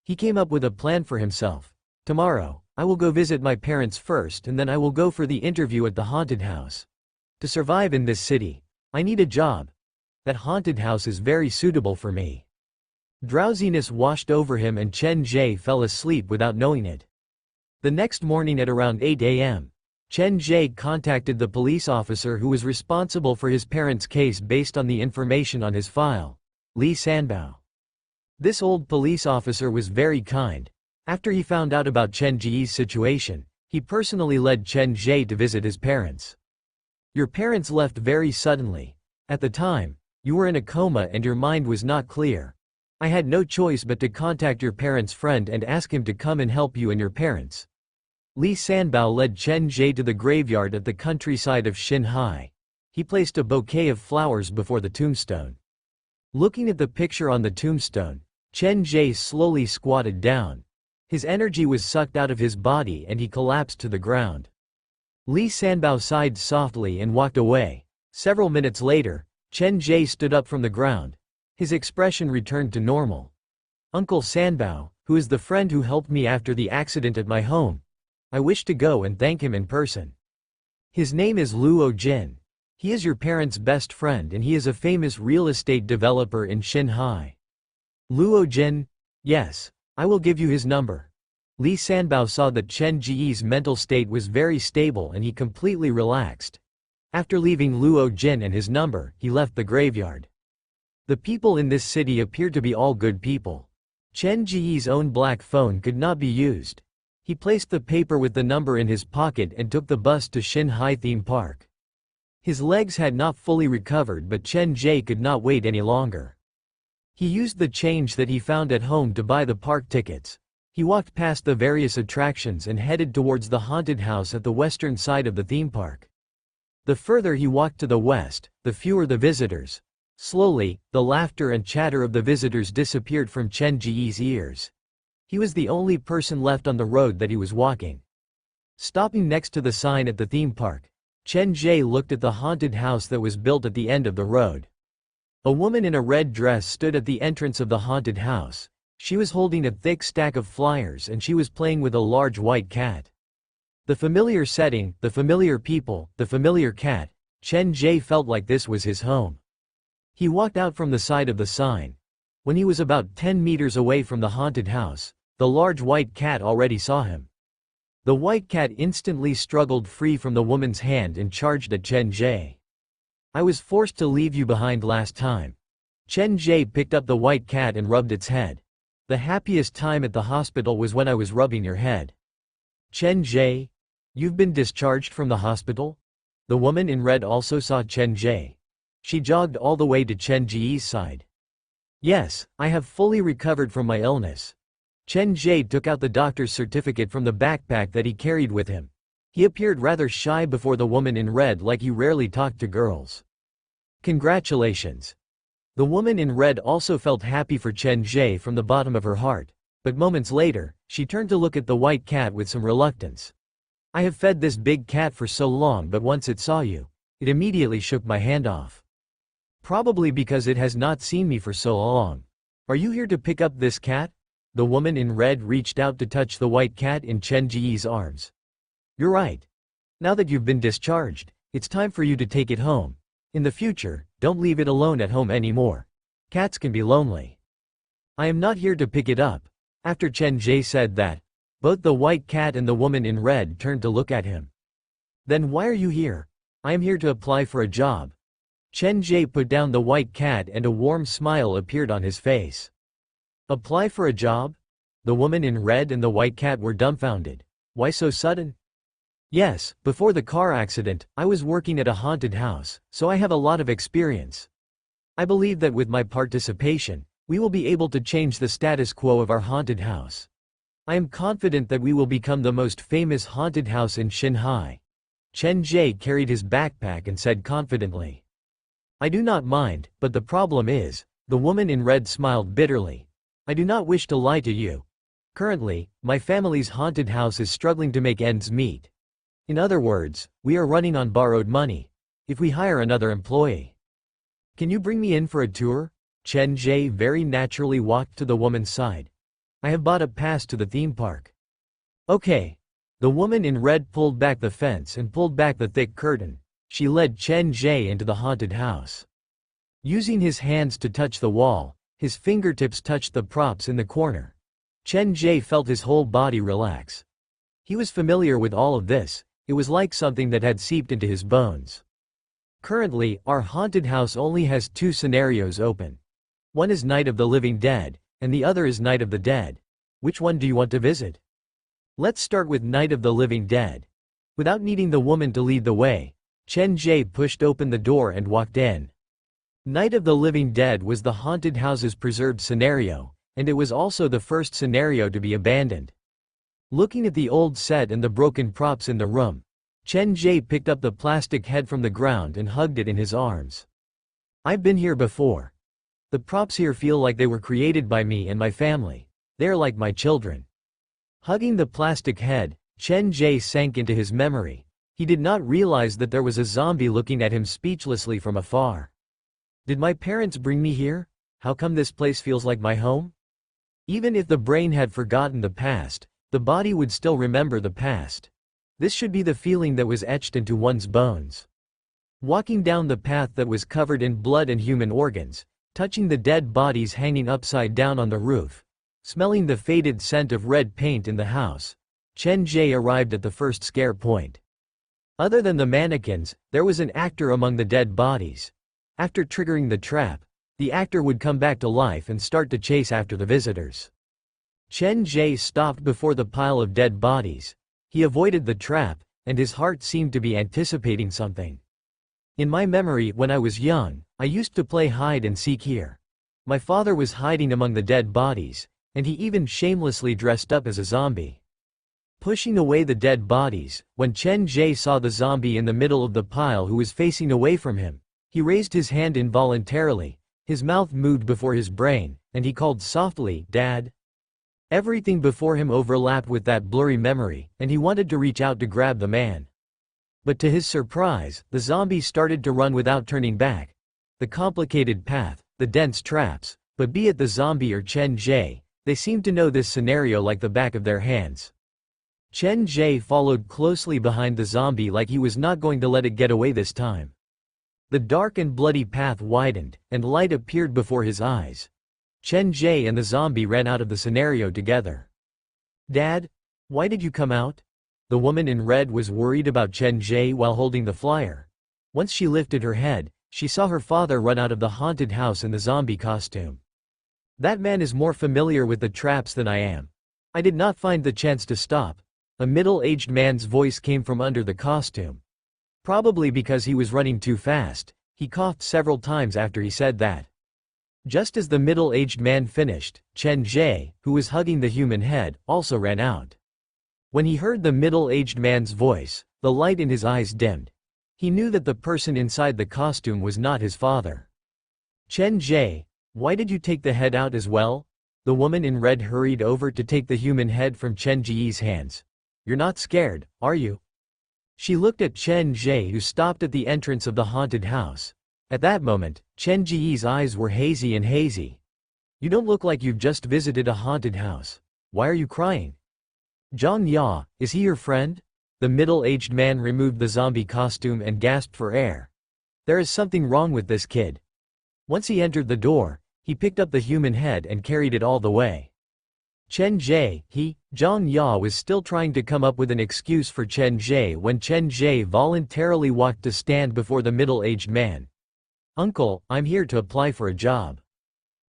Speaker 1: He came up with a plan for himself. Tomorrow, I will go visit my parents first and then I will go for the interview at the haunted house. To survive in this city, I need a job. That haunted house is very suitable for me. Drowsiness washed over him and Chen Ge fell asleep without knowing it. The next morning at around 8 a.m., Chen Ge contacted the police officer who was responsible for his parents' case based on the information on his file, Li Sanbao. This old police officer was very kind. After he found out about Chen Ge's situation, he personally led Chen Ge to visit his parents. Your parents left very suddenly. At the time, you were in a coma and your mind was not clear. I had no choice but to contact your parents' friend and ask him to come and help you and your parents. Li Sanbao led Chen Ge to the graveyard at the countryside of Xinhai. He placed a bouquet of flowers before the tombstone. Looking at the picture on the tombstone, Chen Ge slowly squatted down. His energy was sucked out of his body and he collapsed to the ground. Li Sanbao sighed softly and walked away. Several minutes later, Chen Ge stood up from the ground. His expression returned to normal. Uncle Sanbao, who is the friend who helped me after the accident at my home. I wish to go and thank him in person. His name is Luo Jin. He is your parents' best friend and he is a famous real estate developer in Xinhai. Luo Jin? Yes, I will give you his number. Li Sanbao saw that Chen Ge's mental state was very stable and he completely relaxed. After leaving Luo Jin and his number, he left the graveyard. The people in this city appear to be all good people. Chen Ge's own black phone could not be used. He placed the paper with the number in his pocket and took the bus to Xinhai theme park. His legs had not fully recovered, but Chen Ge could not wait any longer. He used the change that he found at home to buy the park tickets. He walked past the various attractions and headed towards the haunted house at the western side of the theme park. The further he walked to the west, the fewer the visitors. Slowly, the laughter and chatter of the visitors disappeared from Chen Ge's ears. He was the only person left on the road that he was walking. Stopping next to the sign at the theme park, Chen Ge looked at the haunted house that was built at the end of the road. A woman in a red dress stood at the entrance of the haunted house. She was holding a thick stack of flyers and she was playing with a large white cat. The familiar setting, the familiar people, the familiar cat, Chen Ge felt like this was his home. He walked out from the side of the sign. When he was about 10 meters away from the haunted house, the large white cat already saw him. The white cat instantly struggled free from the woman's hand and charged at Chen Ge. I was forced to leave you behind last time. Chen Ge picked up the white cat and rubbed its head. The happiest time at the hospital was when I was rubbing your head. Chen Ge? You've been discharged from the hospital? The woman in red also saw Chen Ge. She jogged all the way to Chen Ge's side. Yes, I have fully recovered from my illness. Chen Ge took out the doctor's certificate from the backpack that he carried with him. He appeared rather shy before the woman in red, like he rarely talked to girls. Congratulations. The woman in red also felt happy for Chen Ge from the bottom of her heart, but moments later, she turned to look at the white cat with some reluctance. I have fed this big cat for so long, but once it saw you, it immediately shook my hand off. Probably because it has not seen me for so long. Are you here to pick up this cat? The woman in red reached out to touch the white cat in Chen Ge's arms. You're right. Now that you've been discharged, it's time for you to take it home. In the future, don't leave it alone at home anymore. Cats can be lonely. I am not here to pick it up. After Chen Ge said that, both the white cat and the woman in red turned to look at him. Then why are you here? I am here to apply for a job. Chen Ge put down the white cat and a warm smile appeared on his face. Apply for a job? The woman in red and the white cat were dumbfounded. Why so sudden? Yes, before the car accident, I was working at a haunted house, so I have a lot of experience. I believe that with my participation, we will be able to change the status quo of our haunted house. I am confident that we will become the most famous haunted house in Shanghai. Chen Ge carried his backpack and said confidently. I do not mind, but the problem is, the woman in red smiled bitterly. I do not wish to lie to you. Currently, my family's haunted house is struggling to make ends meet. In other words, we are running on borrowed money. If we hire another employee. Can you bring me in for a tour? Chen Ge very naturally walked to the woman's side. I have bought a pass to the theme park. Okay. The woman in red pulled back the fence and pulled back the thick curtain. She led Chen Ge into the haunted house. Using his hands to touch the wall, his fingertips touched the props in the corner. Chen Ge felt his whole body relax. He was familiar with all of this, it was like something that had seeped into his bones. Currently, our haunted house only has 2 scenarios open. One is Night of the Living Dead, and the other is Night of the Dead. Which one do you want to visit? Let's start with Night of the Living Dead. Without needing the woman to lead the way, Chen Ge pushed open the door and walked in. Night of the Living Dead was the haunted house's preserved scenario, and it was also the first scenario to be abandoned. Looking at the old set and the broken props in the room, Chen Ge picked up the plastic head from the ground and hugged it in his arms. I've been here before. The props here feel like they were created by me and my family. They are like my children. Hugging the plastic head, Chen Ge sank into his memory. He did not realize that there was a zombie looking at him speechlessly from afar. Did my parents bring me here? How come this place feels like my home? Even if the brain had forgotten the past, the body would still remember the past. This should be the feeling that was etched into one's bones. Walking down the path that was covered in blood and human organs, touching the dead bodies hanging upside down on the roof, smelling the faded scent of red paint in the house, Chen Ge arrived at the first scare point. Other than the mannequins, there was an actor among the dead bodies. After triggering the trap, the actor would come back to life and start to chase after the visitors. Chen Ge stopped before the pile of dead bodies. He avoided the trap, and his heart seemed to be anticipating something. In my memory when I was young, I used to play hide and seek here. My father was hiding among the dead bodies, and he even shamelessly dressed up as a zombie. Pushing away the dead bodies, when Chen Ge saw the zombie in the middle of the pile who was facing away from him, he raised his hand involuntarily, his mouth moved before his brain, and he called softly, "Dad." Everything before him overlapped with that blurry memory, and he wanted to reach out to grab the man. But to his surprise, the zombie started to run without turning back. The complicated path, the dense traps, but be it the zombie or Chen Ge, they seemed to know this scenario like the back of their hands. Chen Ge followed closely behind the zombie like he was not going to let it get away this time. The dark and bloody path widened, and light appeared before his eyes. Chen Ge and the zombie ran out of the scenario together. "Dad? Why did you come out?" The woman in red was worried about Chen Ge while holding the flyer. Once she lifted her head, she saw her father run out of the haunted house in the zombie costume. "That man is more familiar with the traps than I am. I did not find the chance to stop." A middle-aged man's voice came from under the costume. Probably because he was running too fast, he coughed several times after he said that. Just as the middle-aged man finished, Chen Ge, who was hugging the human head, also ran out. When he heard the middle-aged man's voice, the light in his eyes dimmed. He knew that the person inside the costume was not his father. "Chen Ge, why did you take the head out as well?" The woman in red hurried over to take the human head from Chen Ge's hands. "You're not scared, are you?" She looked at Chen Ge, who stopped at the entrance of the haunted house. At that moment, Chen Ge's eyes were hazy and hazy. "You don't look like you've just visited a haunted house. Why are you crying?" "Zhang Ya, is he your friend?" The middle-aged man removed the zombie costume and gasped for air. "There is something wrong with this kid." Once he entered the door, he picked up the human head and carried it all the way. Chen Ge, Zhang Ya was still trying to come up with an excuse for Chen Ge when Chen Ge voluntarily walked to stand before the middle-aged man. Uncle, I'm here to apply for a job.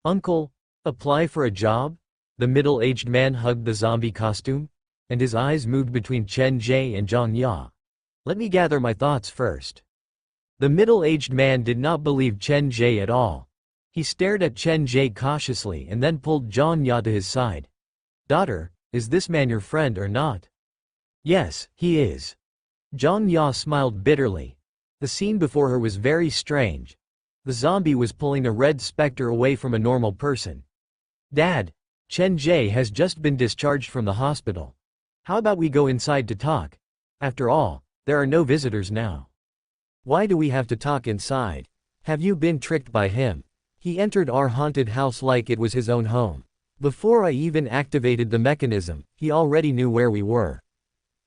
Speaker 1: Uncle, apply for a job? The middle-aged man hugged the zombie costume, and his eyes moved between Chen Ge and Zhang Ya. Let me gather my thoughts first. The middle-aged man did not believe Chen Ge at all. He stared at Chen Ge cautiously and then pulled Zhang Ya to his side. Daughter, is this man your friend or not? Yes, he is. Zhang Ya smiled bitterly. The scene before her was very strange. The zombie was pulling a red specter away from a normal person. Dad, Chen Ge has just been discharged from the hospital. How about we go inside to talk? After all, there are no visitors now.
Speaker 2: Why do we have to talk inside? Have you been tricked by him? He entered our haunted house like it was his own home. Before I even activated the mechanism, he already knew where we were.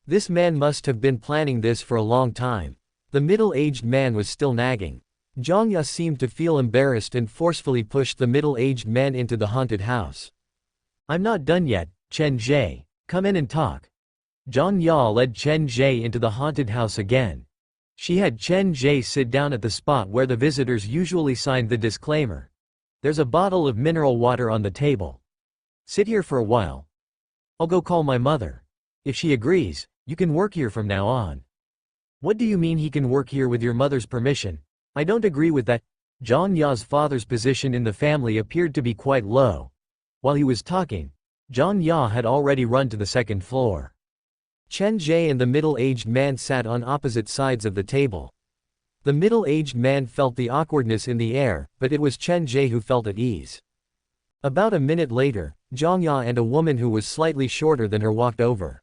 Speaker 2: This man must have been planning this for a long time. The middle-aged man was still nagging. Zhang Ya seemed to feel embarrassed and forcefully pushed the middle-aged man into the haunted house.
Speaker 1: I'm not done yet, Chen Ge. Come in and talk. Zhang Ya led Chen Ge into the haunted house again. She had Chen Ge sit down at the spot where the visitors usually signed the disclaimer. There's a bottle of mineral water on the table. Sit here for a while. I'll go call my mother. If she agrees, you can work here from now on. What do you mean he can work here with your mother's permission? I don't agree with that. Zhang Ya's father's position in the family appeared to be quite low. While he was talking, Zhang Ya had already run to the second floor.
Speaker 2: Chen Ge and the middle-aged man sat on opposite sides of the table. The middle-aged man felt the awkwardness in the air, but it was Chen Ge who felt at ease. About a minute later, Zhang Ya and a woman who was slightly shorter than her walked over.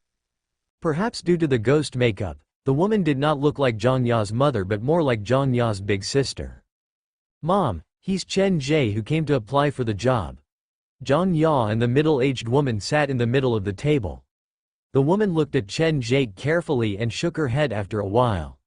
Speaker 1: Perhaps due to the ghost makeup, the woman did not look like Zhang Ya's mother but more like Zhang Ya's big sister. Mom, he's Chen Ge who came to apply for the job. Zhang Ya and the middle-aged woman sat in the middle of the table. The woman looked at Chen Ge carefully and shook her head after a while.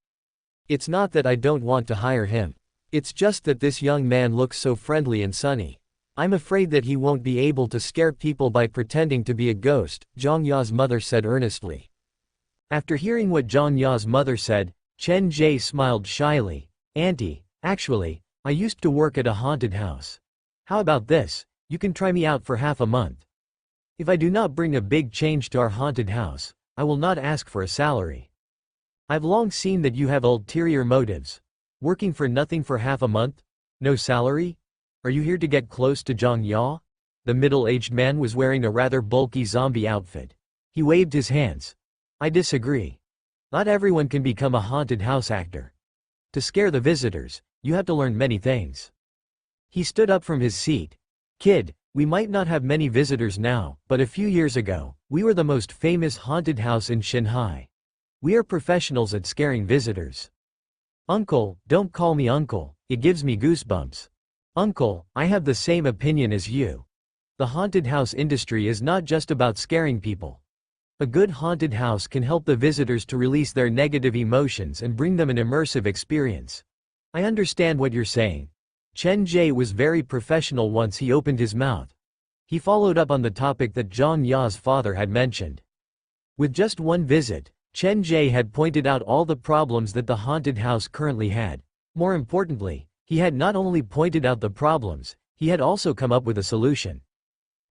Speaker 2: It's not that I don't want to hire him. It's just that this young man looks so friendly and sunny. I'm afraid that he won't be able to scare people by pretending to be a ghost, Zhang Ya's mother said earnestly.
Speaker 1: After hearing what Zhang Ya's mother said, Chen Ge smiled shyly. Auntie, actually, I used to work at a haunted house. How about this? You can try me out for half a month. If I do not bring a big change to our haunted house, I will not ask for a salary. I've long seen that you have ulterior motives. Working for nothing for half a month? No salary? Are you here to get close to Zhang Ya? The middle-aged man was wearing a rather bulky zombie outfit. He waved his hands. I disagree. Not everyone can become a haunted house actor. To scare the visitors, you have to learn many things. He stood up from his seat. Kid, we might not have many visitors now, but a few years ago, we were the most famous haunted house in Shanghai. We are professionals at scaring visitors. Uncle, don't call me uncle, it gives me goosebumps. Uncle, I have the same opinion as you. The haunted house industry is not just about scaring people. A good haunted house can help the visitors to release their negative emotions and bring them an immersive experience. I understand what you're saying. Chen Ge was very professional once he opened his mouth. He followed up on the topic that Zhang Ya's father had mentioned. With just one visit, Chen Ge had pointed out all the problems that the haunted house currently had. More importantly, he had not only pointed out the problems, he had also come up with a solution.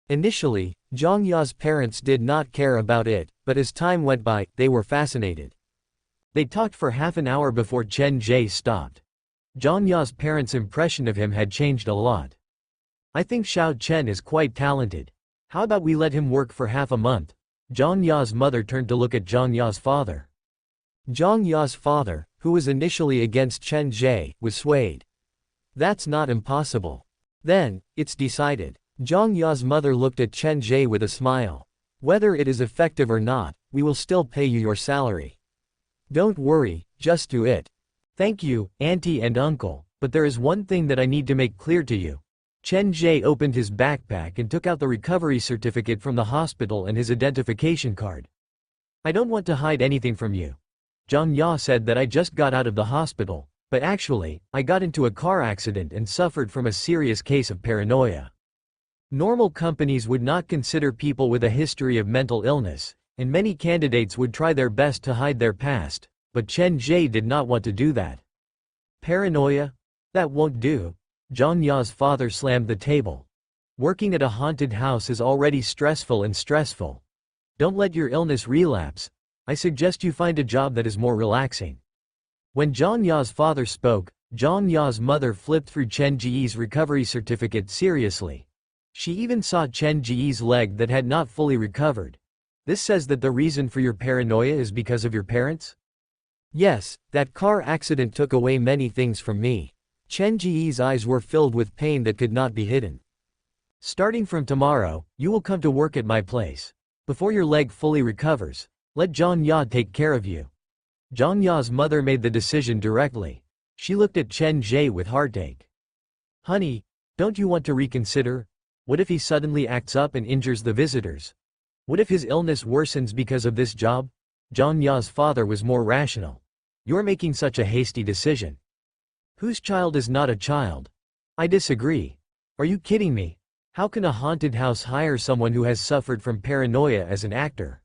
Speaker 2: Initially, Zhang Ya's parents did not care about it, but as time went by, they were fascinated.
Speaker 1: They talked for half an hour before Chen Ge stopped. Zhang Ya's parents' impression of him had changed a lot. I think Xiao Chen is quite talented. How about we let him work for half a month? Zhang Ya's mother turned to look at Zhang Ya's father.
Speaker 2: Zhang Ya's father, who was initially against Chen Ge, was swayed. That's not impossible. Then, it's decided. Zhang Ya's mother looked at Chen Ge with a smile. Whether it is effective or not, we will still pay you your salary. Don't worry, just do it.
Speaker 1: Thank you, Auntie and Uncle, but there is one thing that I need to make clear to you. Chen Ge opened his backpack and took out the recovery certificate from the hospital and his identification card. I don't want to hide anything from you. Zhang Ya said that I just got out of the hospital, but actually, I got into a car accident and suffered from a serious case of paranoia. Normal companies would not consider people with a history of mental illness, and many candidates would try their best to hide their past, but Chen Ge did not want to do that. Paranoia? That won't do. Zhang Ya's father slammed the table. Working at a haunted house is already stressful and stressful. Don't let your illness relapse. I suggest you find a job that is more relaxing. When Zhang Ya's father spoke, Zhang Ya's mother flipped through Chen Ge's recovery certificate seriously. She even saw Chen Ge's leg that had not fully recovered. This says that the reason for your paranoia is because of your parents?
Speaker 2: Yes, that car accident took away many things from me. Chen Ge's eyes were filled with pain that could not be hidden.
Speaker 1: Starting from tomorrow, you will come to work at my place. Before your leg fully recovers, let Zhang Ya take care of you. Zhang Ya's mother made the decision directly. She looked at Chen Ge with heartache. Honey, don't you want to reconsider? What if he suddenly acts up and injures the visitors? What if his illness worsens because of this job? Zhang Ya's father was more rational. You're making such a hasty decision. Whose child is not a child? I disagree. Are you kidding me? How can a haunted house hire someone who has suffered from paranoia as an actor?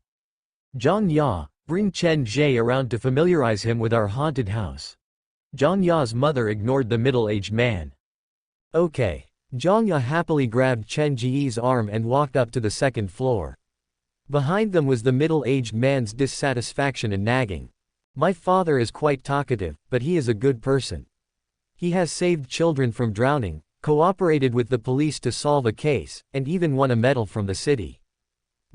Speaker 1: Zhang Ya, bring Chen Ge around to familiarize him with our haunted house. Zhang Ya's mother ignored the middle-aged man.
Speaker 2: Okay. Zhang Ya happily grabbed Chen Ge's arm and walked up to the second floor. Behind them was the middle-aged man's dissatisfaction and nagging. My father is quite talkative, but he is a good person. He has saved children from drowning, cooperated with the police to solve a case, and even won a medal from the city.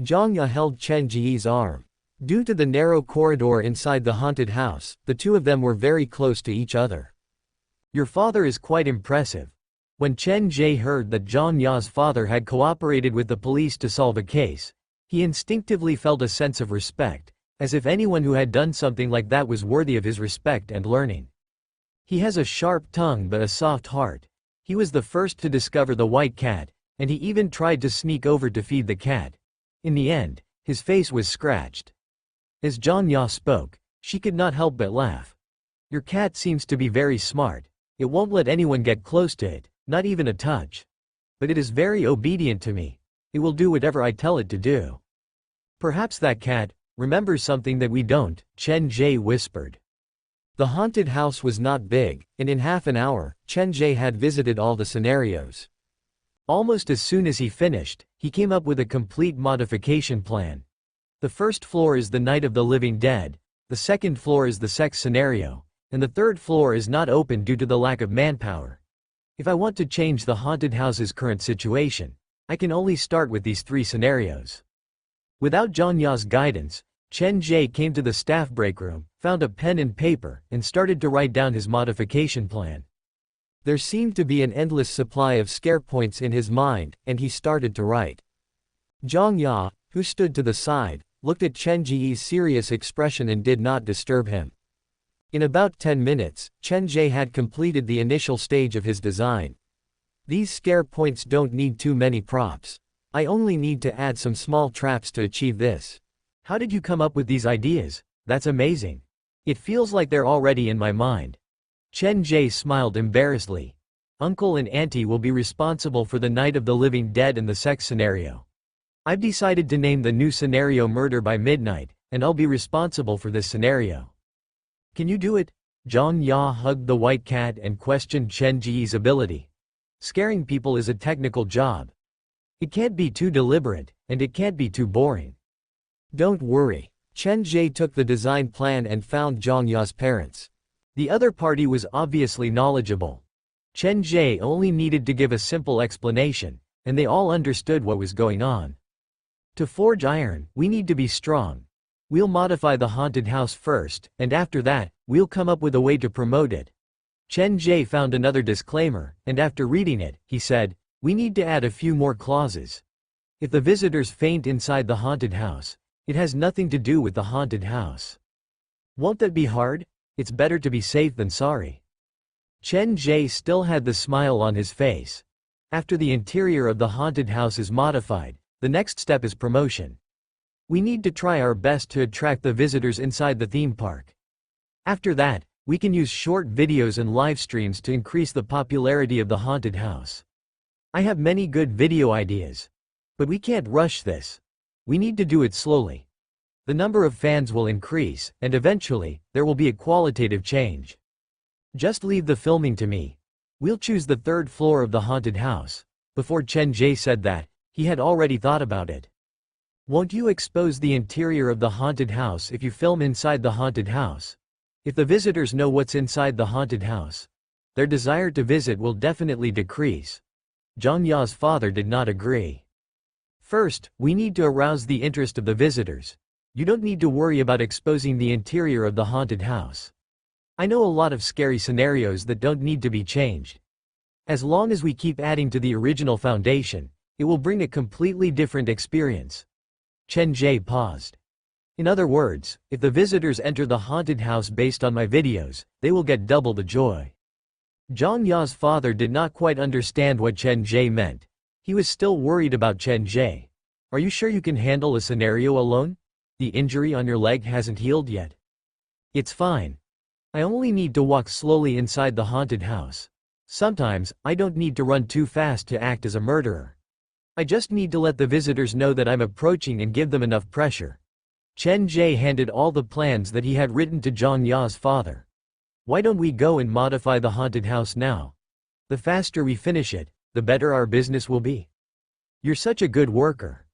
Speaker 2: Zhang Ya held Chen Ge's arm. Due to the narrow corridor inside the haunted house, the two of them were very close to each other.
Speaker 1: Your father is quite impressive. When Chen Ge heard that Zhang Ya's father had cooperated with the police to solve a case, he instinctively felt a sense of respect, as if anyone who had done something like that was worthy of his respect and learning. He has a sharp tongue but a soft heart. He was the first to discover the white cat, and he even tried to sneak over to feed the cat. In the end, his face was scratched. As Zhang Ya spoke, she could not help but laugh. Your cat seems to be very smart. It won't let anyone get close to it, not even a touch. But it is very obedient to me. It will do whatever I tell it to do. Perhaps that cat remembers something that we don't, Chen Ge whispered.
Speaker 2: The haunted house was not big, and in half an hour, Chen Ge had visited all the scenarios.
Speaker 1: Almost as soon as he finished, he came up with a complete modification plan. The first floor is the Night of the Living Dead, the second floor is the sex scenario, and the third floor is not open due to the lack of manpower. If I want to change the haunted house's current situation, I can only start with these three scenarios. Without Zhang Ya's guidance, Chen Ge came to the staff break room, found a pen and paper, and started to write down his modification plan.
Speaker 2: There seemed to be an endless supply of scare points in his mind, and he started to write. Zhang Ya, who stood to the side, looked at Chen Ge's serious expression and did not disturb him. In about 10 minutes, Chen Ge had completed the initial stage of his design. These scare points don't need too many props. I only need to add some small traps to achieve this.
Speaker 1: How did you come up with these ideas? That's amazing. It feels like they're already in my mind. Chen Ge smiled embarrassedly. Uncle and Auntie will be responsible for the Night of the Living Dead and the sex scenario. I've decided to name the new scenario Murder by Midnight, and I'll be responsible for this scenario. Can you do it? Zhang Ya hugged the white cat and questioned Chen Ge's ability. Scaring people is a technical job. It can't be too deliberate, and it can't be too boring.
Speaker 2: Don't worry. Chen Ge took the design plan and found Zhang Ya's parents.
Speaker 1: The other party was obviously knowledgeable. Chen Ge only needed to give a simple explanation, and they all understood what was going on. To forge iron, we need to be strong. We'll modify the haunted house first, and after that, we'll come up with a way to promote it. Chen Ge found another disclaimer, and after reading it, he said, we need to add a few more clauses. If the visitors faint inside the haunted house, it has nothing to do with the haunted house. Won't that be hard? It's better to be safe than sorry. Chen Ge still had the smile on his face. After the interior of the haunted house is modified, the next step is promotion. We need to try our best to attract the visitors inside the theme park. After that, we can use short videos and live streams to increase the popularity of the haunted house. I have many good video ideas. But we can't rush this. We need to do it slowly. The number of fans will increase, and eventually, there will be a qualitative change. Just leave the filming to me. We'll choose the third floor of the haunted house. Before Chen Ge said that, he had already thought about it. Won't you expose the interior of the haunted house if you film inside the haunted house? If the visitors know what's inside the haunted house, their desire to visit will definitely decrease. Zhang Ya's father did not agree. First, we need to arouse the interest of the visitors. You don't need to worry about exposing the interior of the haunted house. I know a lot of scary scenarios that don't need to be changed. As long as we keep adding to the original foundation, it will bring a completely different experience. Chen Ge paused. In other words, if the visitors enter the haunted house based on my videos, they will get double the joy. Zhang Ya's father did not quite understand what Chen Ge meant. He was still worried about Chen Ge. Are you sure you can handle a scenario alone? The injury on your leg hasn't healed yet. It's fine. I only need to walk slowly inside the haunted house. Sometimes, I don't need to run too fast to act as a murderer. I just need to let the visitors know that I'm approaching and give them enough pressure. Chen Ge handed all the plans that he had written to Zhang Ya's father. Why don't we go and modify the haunted house now? The faster we finish it, the better our business will be. You're such a good worker.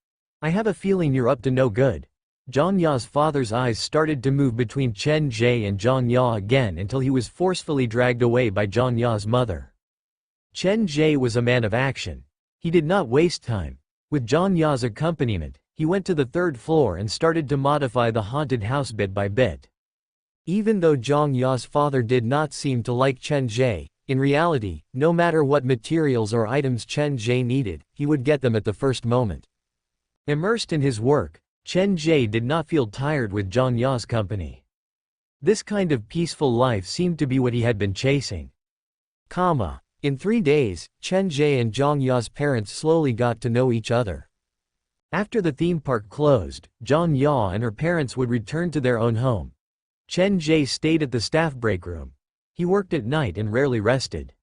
Speaker 1: I have a feeling you're up to no good. Zhang Ya's father's eyes started to move between Chen Ge and Zhang Ya again until he was forcefully dragged away by Zhang Ya's mother. Chen Ge was a man of action. He did not waste time. With Zhang Ya's accompaniment, he went to the third floor and started to modify the haunted house bit by bit. Even though Zhang Ya's father did not seem to like Chen Ge, in reality, no matter what materials or items Chen Ge needed, he would get them at the first moment. Immersed in his work, Chen Ge did not feel tired with Zhang Ya's company. This kind of peaceful life seemed to be what he had been chasing. In 3 days, Chen Ge and Zhang Ya's parents slowly got to know each other. After the theme park closed, Zhang Ya and her parents would return to their own home. Chen Ge stayed at the staff break room. He worked at night and rarely rested.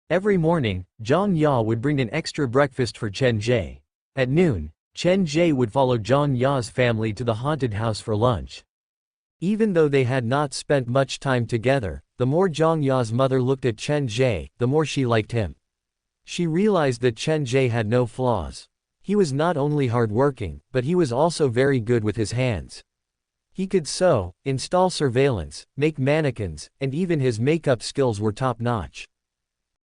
Speaker 1: Every morning, Zhang Ya would bring an extra breakfast for Chen Ge. At noon, Chen Ge would follow Zhang Ya's family to the haunted house for lunch. Even though they had not spent much time together, the more Zhang Ya's mother looked at Chen Ge, the more she liked him. She realized that Chen Ge had no flaws. He was not only hardworking, but he was also very good with his hands. He could sew, install surveillance, make mannequins, and even his makeup skills were top-notch.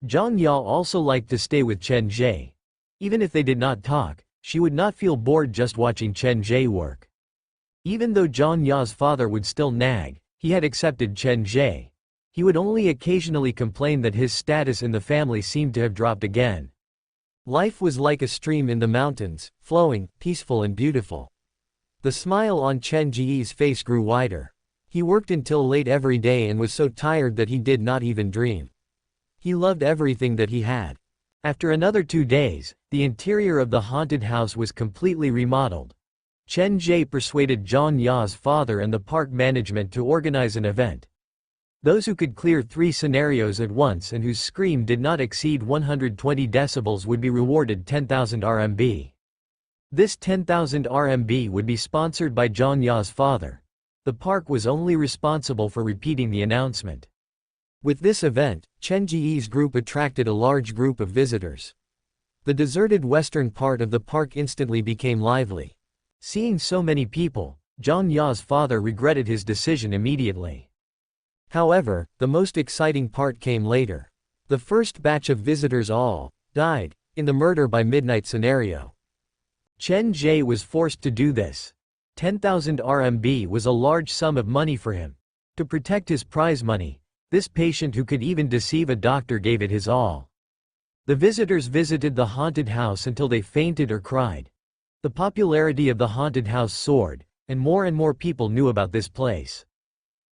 Speaker 1: Zhang Ya also liked to stay with Chen Ge. Even if they did not talk, she would not feel bored just watching Chen Ge work. Even though Zhang Ya's father would still nag, he had accepted Chen Ge. He would only occasionally complain that his status in the family seemed to have dropped again. Life was like a stream in the mountains, flowing, peaceful and beautiful. The smile on Chen Ge's face grew wider. He worked until late every day and was so tired that he did not even dream. He loved everything that he had. After another 2 days, the interior of the haunted house was completely remodeled. Chen Ge persuaded Zhang Ya's father and the park management to organize an event. Those who could clear 3 scenarios at once and whose scream did not exceed 120 decibels would be rewarded 10,000 RMB. This 10,000 RMB would be sponsored by Zhang Ya's father. The park was only responsible for repeating the announcement. With this event, Chen Ge's group attracted a large group of visitors. The deserted western part of the park instantly became lively. Seeing so many people, Zhang Ya's father regretted his decision immediately. However, the most exciting part came later. The first batch of visitors all died in the murder by midnight scenario. Chen Ge was forced to do this. 10,000 RMB was a large sum of money for him. To protect his prize money, this patient who could even deceive a doctor gave it his all. The visitors visited the haunted house until they fainted or cried. The popularity of the haunted house soared, and more people knew about this place.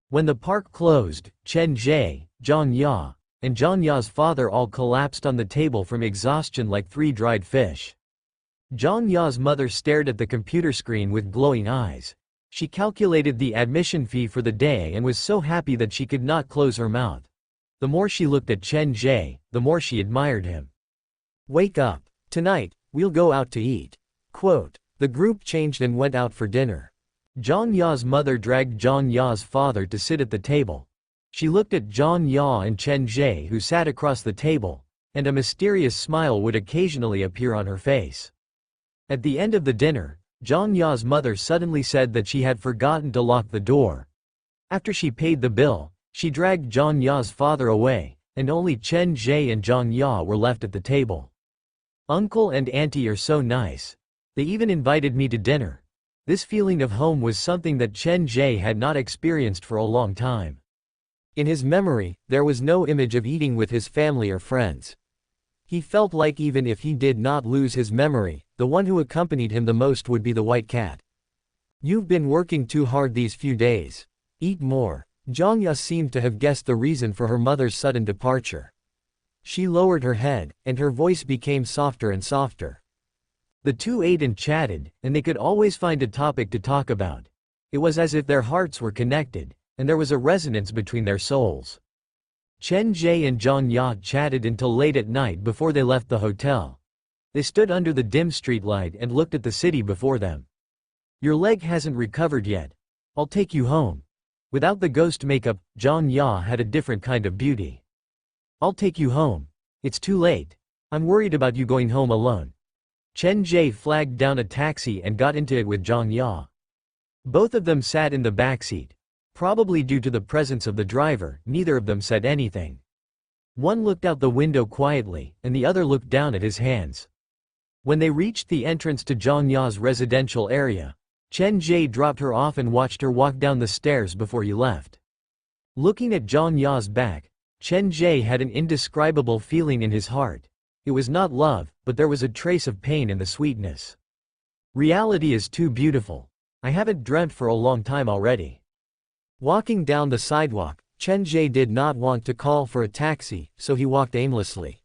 Speaker 1: When the park closed, Chen Ge, Zhang Ya, and Zhang Ya's father all collapsed on the table from exhaustion like 3 dried fish. Zhang Ya's mother stared at the computer screen with glowing eyes. She calculated the admission fee for the day and was so happy that she could not close her mouth. The more she looked at Chen Ge, the more she admired him. "Wake up. Tonight, we'll go out to eat." The group changed and went out for dinner. Zhang Ya's mother dragged Zhang Ya's father to sit at the table. She looked at Zhang Ya and Chen Ge who sat across the table, and a mysterious smile would occasionally appear on her face. At the end of the dinner, Zhang Ya's mother suddenly said that she had forgotten to lock the door. After she paid the bill, she dragged Zhang Ya's father away, and only Chen Ge and Zhang Ya were left at the table. Uncle and auntie are so nice. They even invited me to dinner. This feeling of home was something that Chen Ge had not experienced for a long time. In his memory, there was no image of eating with his family or friends. He felt like even if he did not lose his memory, the one who accompanied him the most would be the white cat. You've been working too hard these few days. Eat more. Zhang Ya seemed to have guessed the reason for her mother's sudden departure. She lowered her head, and her voice became softer and softer. The two ate and chatted, and they could always find a topic to talk about. It was as if their hearts were connected, and there was a resonance between their souls. Chen Ge and Zhang Ya chatted until late at night before they left the hotel. They stood under the dim streetlight and looked at the city before them. Your leg hasn't recovered yet. I'll take you home. Without the ghost makeup, Zhang Ya had a different kind of beauty. I'll take you home. It's too late. I'm worried about you going home alone. Chen Ge flagged down a taxi and got into it with Zhang Ya. Both of them sat in the back seat. Probably due to the presence of the driver, neither of them said anything. One looked out the window quietly, and the other looked down at his hands. When they reached the entrance to Zhang Ya's residential area, Chen Ge dropped her off and watched her walk down the stairs before he left. Looking at Zhang Ya's back, Chen Ge had an indescribable feeling in his heart. It was not love, but there was a trace of pain in the sweetness. Reality is too beautiful. I haven't dreamt for a long time already. Walking down the sidewalk, Chen Ge did not want to call for a taxi, so he walked aimlessly.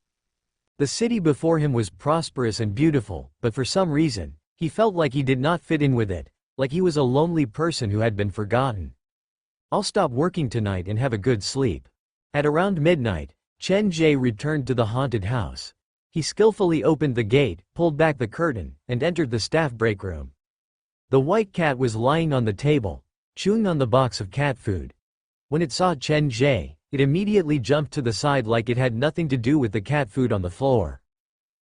Speaker 1: The city before him was prosperous and beautiful, but for some reason, he felt like he did not fit in with it, like he was a lonely person who had been forgotten. I'll stop working tonight and have a good sleep. At around midnight, Chen Ge returned to the haunted house. He skillfully opened the gate, pulled back the curtain, and entered the staff break room. The white cat was lying on the table, chewing on the box of cat food. When it saw Chen Ge, it immediately jumped to the side like it had nothing to do with the cat food on the floor.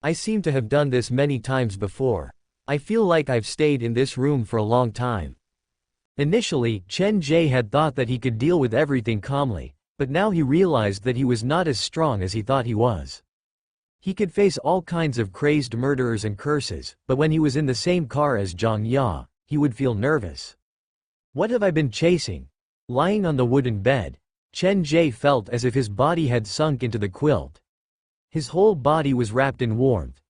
Speaker 1: I seem to have done this many times before. I feel like I've stayed in this room for a long time. Initially, Chen Ge had thought that he could deal with everything calmly, but now he realized that he was not as strong as he thought he was. He could face all kinds of crazed murderers and curses, but when he was in the same car as Zhang Ya, he would feel nervous. What have I been chasing? Lying on the wooden bed, Chen Ge felt as if his body had sunk into the quilt. His whole body was wrapped in warmth.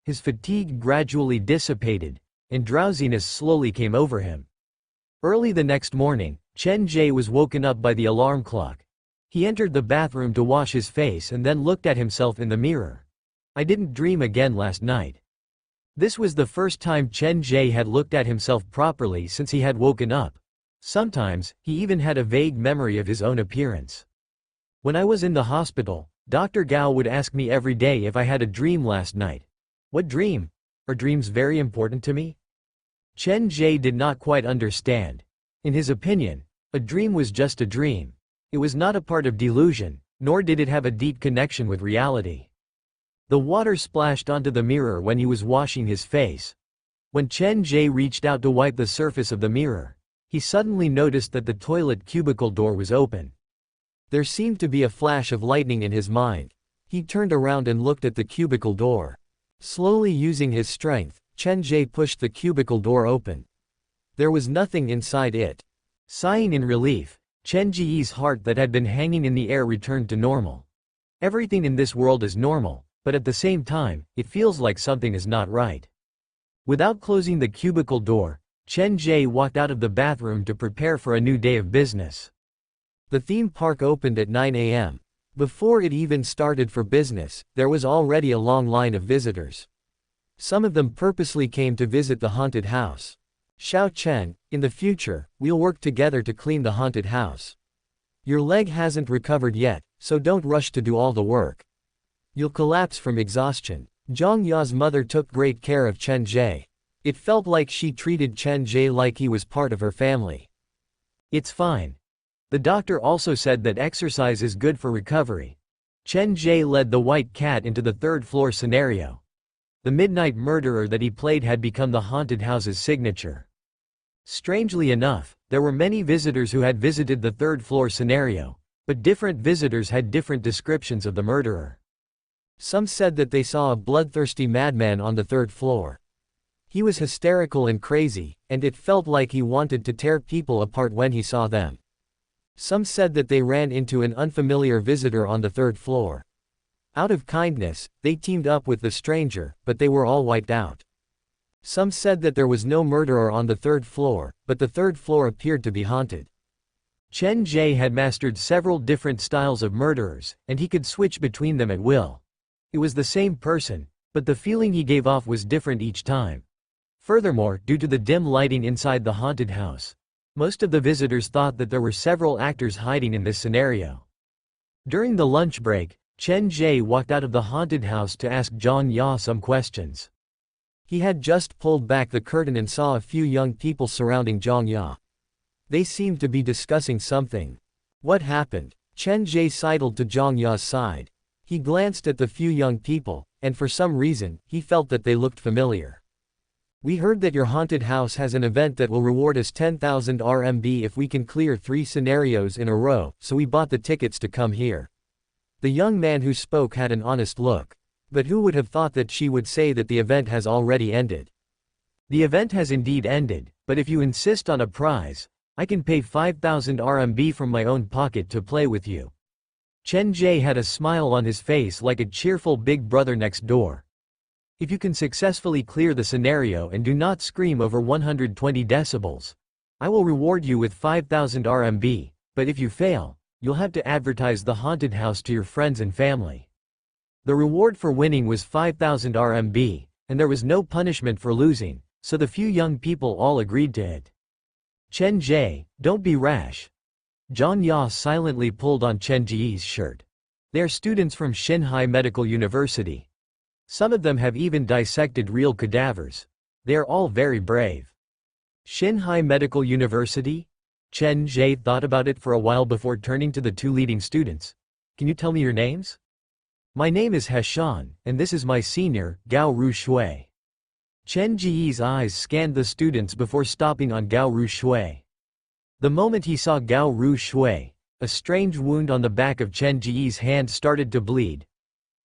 Speaker 1: His fatigue gradually dissipated, and drowsiness slowly came over him. Early the next morning, Chen Ge was woken up by the alarm clock. He entered the bathroom to wash his face and then looked at himself in the mirror. I didn't dream again last night. This was the first time Chen Ge had looked at himself properly since he had woken up. Sometimes, he even had a vague memory of his own appearance. When I was in the hospital, Dr. Gao would ask me every day if I had a dream last night. What dream? Are dreams very important to me? Chen Ge did not quite understand. In his opinion, a dream was just a dream. It was not a part of delusion, nor did it have a deep connection with reality. The water splashed onto the mirror when he was washing his face. When Chen Ge reached out to wipe the surface of the mirror, he suddenly noticed that the toilet cubicle door was open. There seemed to be a flash of lightning in his mind. He turned around and looked at the cubicle door. Slowly using his strength, Chen Ge pushed the cubicle door open. There was nothing inside it. Sighing in relief, Chen Ge's heart that had been hanging in the air returned to normal. Everything in this world is normal, but at the same time, it feels like something is not right. Without closing the cubicle door, Chen Ge walked out of the bathroom to prepare for a new day of business. The theme park opened at 9 a.m. Before it even started for business, there was already a long line of visitors. Some of them purposely came to visit the haunted house. Xiao Chen, in the future, we'll work together to clean the haunted house. Your leg hasn't recovered yet, so don't rush to do all the work. You'll collapse from exhaustion. Zhang Ya's mother took great care of Chen Ge. It felt like she treated Chen Ge like he was part of her family. It's fine. The doctor also said that exercise is good for recovery. Chen Ge led the white cat into the third-floor scenario. The midnight murderer that he played had become the haunted house's signature. Strangely enough, there were many visitors who had visited the third-floor scenario, but different visitors had different descriptions of the murderer. Some said that they saw a bloodthirsty madman on the third floor. He was hysterical and crazy, and it felt like he wanted to tear people apart when he saw them. Some said that they ran into an unfamiliar visitor on the third floor. Out of kindness, they teamed up with the stranger, but they were all wiped out. Some said that there was no murderer on the third floor, but the third floor appeared to be haunted. Chen Ge had mastered several different styles of murderers, and he could switch between them at will. It was the same person, but the feeling he gave off was different each time. Furthermore, due to the dim lighting inside the haunted house, most of the visitors thought that there were several actors hiding in this scenario. During the lunch break, Chen Ge walked out of the haunted house to ask Zhang Ya some questions. He had just pulled back the curtain and saw a few young people surrounding Zhang Ya. They seemed to be discussing something. What happened? Chen Ge sidled to Zhang Ya's side. He glanced at the few young people, and for some reason, he felt that they looked familiar. We heard that your haunted house has an event that will reward us 10,000 RMB if we can clear 3 scenarios in a row, so we bought the tickets to come here. The young man who spoke had an honest look. But who would have thought that she would say that the event has already ended? The event has indeed ended, but if you insist on a prize, I can pay 5,000 RMB from my own pocket to play with you. Chen Ge had a smile on his face like a cheerful big brother next door. If you can successfully clear the scenario and do not scream over 120 decibels, I will reward you with 5,000 RMB, but if you fail, you'll have to advertise the haunted house to your friends and family. The reward for winning was 5,000 RMB, and there was no punishment for losing, so the few young people all agreed to it. Chen Ge, don't be rash. Zhang Ya silently pulled on Chen Ge's shirt. They are students from Shanghai Medical University. Some of them have even dissected real cadavers. They are all very brave. Shanghai Medical University? Chen Ge thought about it for a while before turning to the 2 leading students. Can you tell me your names? My name is Heshan, and this is my senior, Gao Ru Shui. Chen Ge's eyes scanned the students before stopping on Gao Ru Shui. The moment he saw Gao Ru Shui, a strange wound on the back of Chen Ge's hand started to bleed.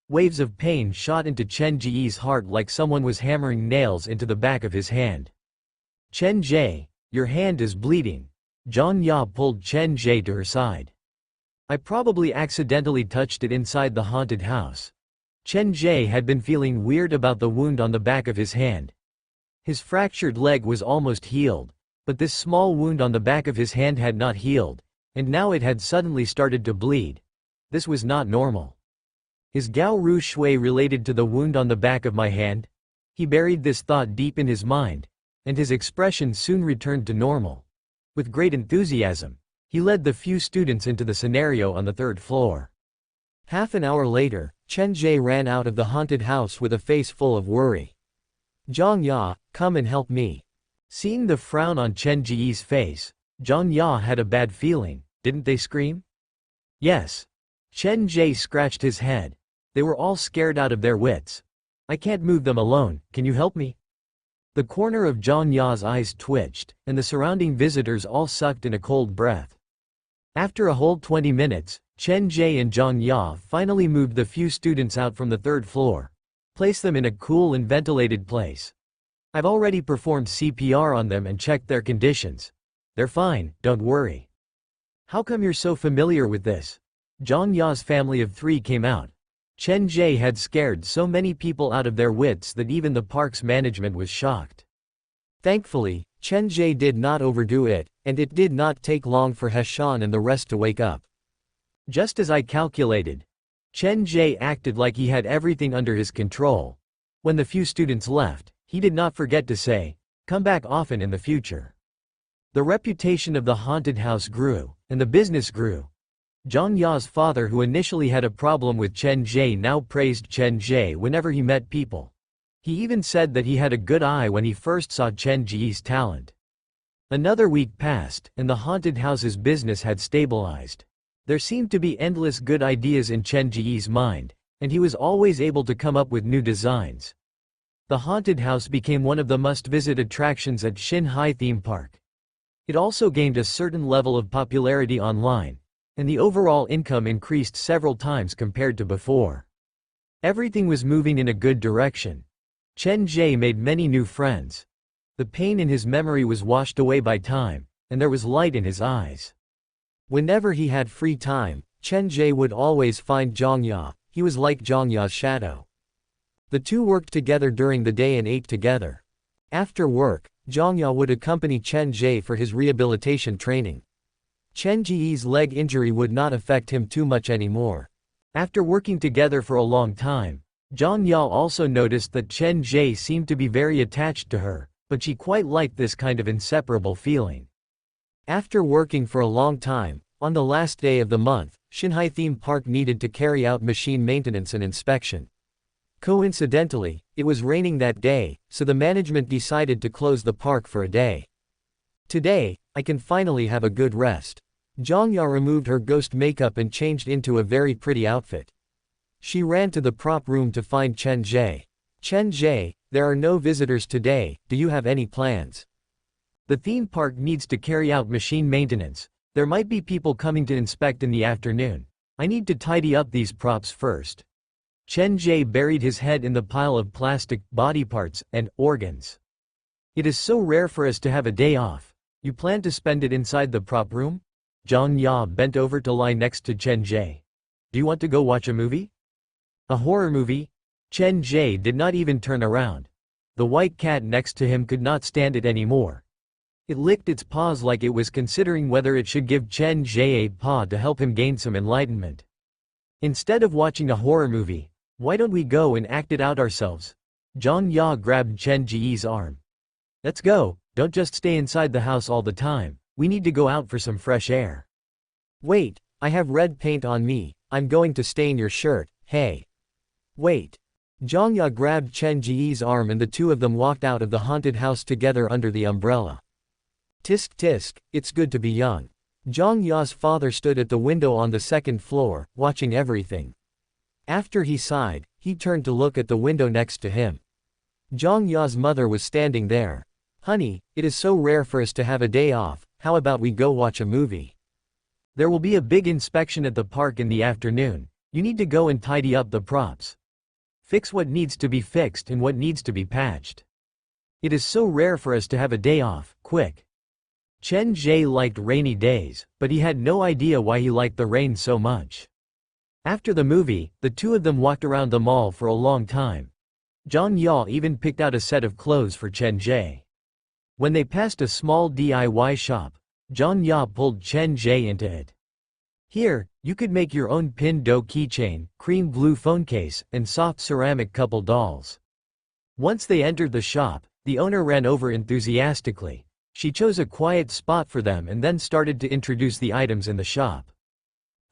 Speaker 1: Waves of pain shot into Chen Ge's heart like someone was hammering nails into the back of his hand. Chen Ge, your hand is bleeding. Zhang Ya pulled Chen Ge to her side. I probably accidentally touched it inside the haunted house. Chen Ge had been feeling weird about the wound on the back of his hand. His fractured leg was almost healed, but this small wound on the back of his hand had not healed, and now it had suddenly started to bleed. This was not normal. Is Gao Ru Shui related to the wound on the back of my hand? He buried this thought deep in his mind, and his expression soon returned to normal. With great enthusiasm, he led the few students into the scenario on the 3rd floor. Half an hour later, Chen Ge ran out of the haunted house with a face full of worry. Zhang Ya, come and help me. Seeing the frown on Chen Ge's face, Zhang Ya had a bad feeling. Didn't they scream? Yes. Chen Ge scratched his head. They were all scared out of their wits. I can't move them alone, can you help me? The corner of Zhang Ya's eyes twitched, and the surrounding visitors all sucked in a cold breath. After a whole 20 minutes, Chen Ge and Zhang Ya finally moved the few students out from the 3rd floor. Placed them in a cool and ventilated place. I've already performed CPR on them and checked their conditions. They're fine, don't worry. How come you're so familiar with this? Zhang Ya's family of 3 came out. Chen Ge had scared so many people out of their wits that even the park's management was shocked. Thankfully, Chen Ge did not overdo it, and it did not take long for Heshan and the rest to wake up. Just as I calculated, Chen Ge acted like he had everything under his control. When the few students left, he did not forget to say, "Come back often in the future." The reputation of the haunted house grew, and the business grew. Zhang Ya's father, who initially had a problem with Chen Ge, now praised Chen Ge whenever he met people. He even said that he had a good eye when he first saw Chen Ge's talent. Another week passed, and the haunted house's business had stabilized. There seemed to be endless good ideas in Chen Ge's mind, and he was always able to come up with new designs. The haunted house became one of the must-visit attractions at Xinhai theme park. It also gained a certain level of popularity online, and the overall income increased several times compared to before. Everything was moving in a good direction. Chen Ge made many new friends. The pain in his memory was washed away by time, and there was light in his eyes. Whenever he had free time, Chen Ge would always find Zhang Ya. He was like Zhang Ya's shadow. The two worked together during the day and ate together. After work, Zhang Ya would accompany Chen Ge for his rehabilitation training. Chen Ge's leg injury would not affect him too much anymore. After working together for a long time, Zhang Ya also noticed that Chen Ge seemed to be very attached to her, but she quite liked this kind of inseparable feeling. After working for a long time, on the last day of the month, Xinhai theme park needed to carry out machine maintenance and inspection. Coincidentally, it was raining that day, so the management decided to close the park for a day. Today, I can finally have a good rest. Zhang Ya removed her ghost makeup and changed into a very pretty outfit. She ran to the prop room to find Chen Ge. Chen Ge, there are no visitors today, do you have any plans? The theme park needs to carry out machine maintenance. There might be people coming to inspect in the afternoon. I need to tidy up these props first. Chen Ge buried his head in the pile of plastic, body parts, and organs. It is so rare for us to have a day off. You plan to spend it inside the prop room? Zhang Ya bent over to lie next to Chen Ge. Do you want to go watch a movie? A horror movie? Chen Ge did not even turn around. The white cat next to him could not stand it anymore. It licked its paws like it was considering whether it should give Chen Ge a paw to help him gain some enlightenment. Instead of watching a horror movie, why don't we go and act it out ourselves? Zhang Ya grabbed Chen Ge's arm. Let's go, don't just stay inside the house all the time, we need to go out for some fresh air. Wait, I have red paint on me, I'm going to stain your shirt, hey. Wait. Zhang Ya grabbed Chen Ge's arm and the two of them walked out of the haunted house together under the umbrella. Tisk tisk, it's good to be young. Zhang Ya's father stood at the window on the second floor, watching everything. After he sighed, he turned to look at the window next to him. Zhang Ya's mother was standing there. Honey, it is so rare for us to have a day off, how about we go watch a movie? There will be a big inspection at the park in the afternoon. You need to go and tidy up the props. Fix what needs to be fixed and what needs to be patched. It is so rare for us to have a day off, quick. Chen Ge liked rainy days, but he had no idea why he liked the rain so much. After the movie, the two of them walked around the mall for a long time. Zhang Ya even picked out a set of clothes for Chen Ge. When they passed a small DIY shop, Zhang Ya pulled Chen Ge into it. Here, you could make your own pin dough keychain, cream blue phone case, and soft ceramic couple dolls. Once they entered the shop, the owner ran over enthusiastically. She chose a quiet spot for them and then started to introduce the items in the shop.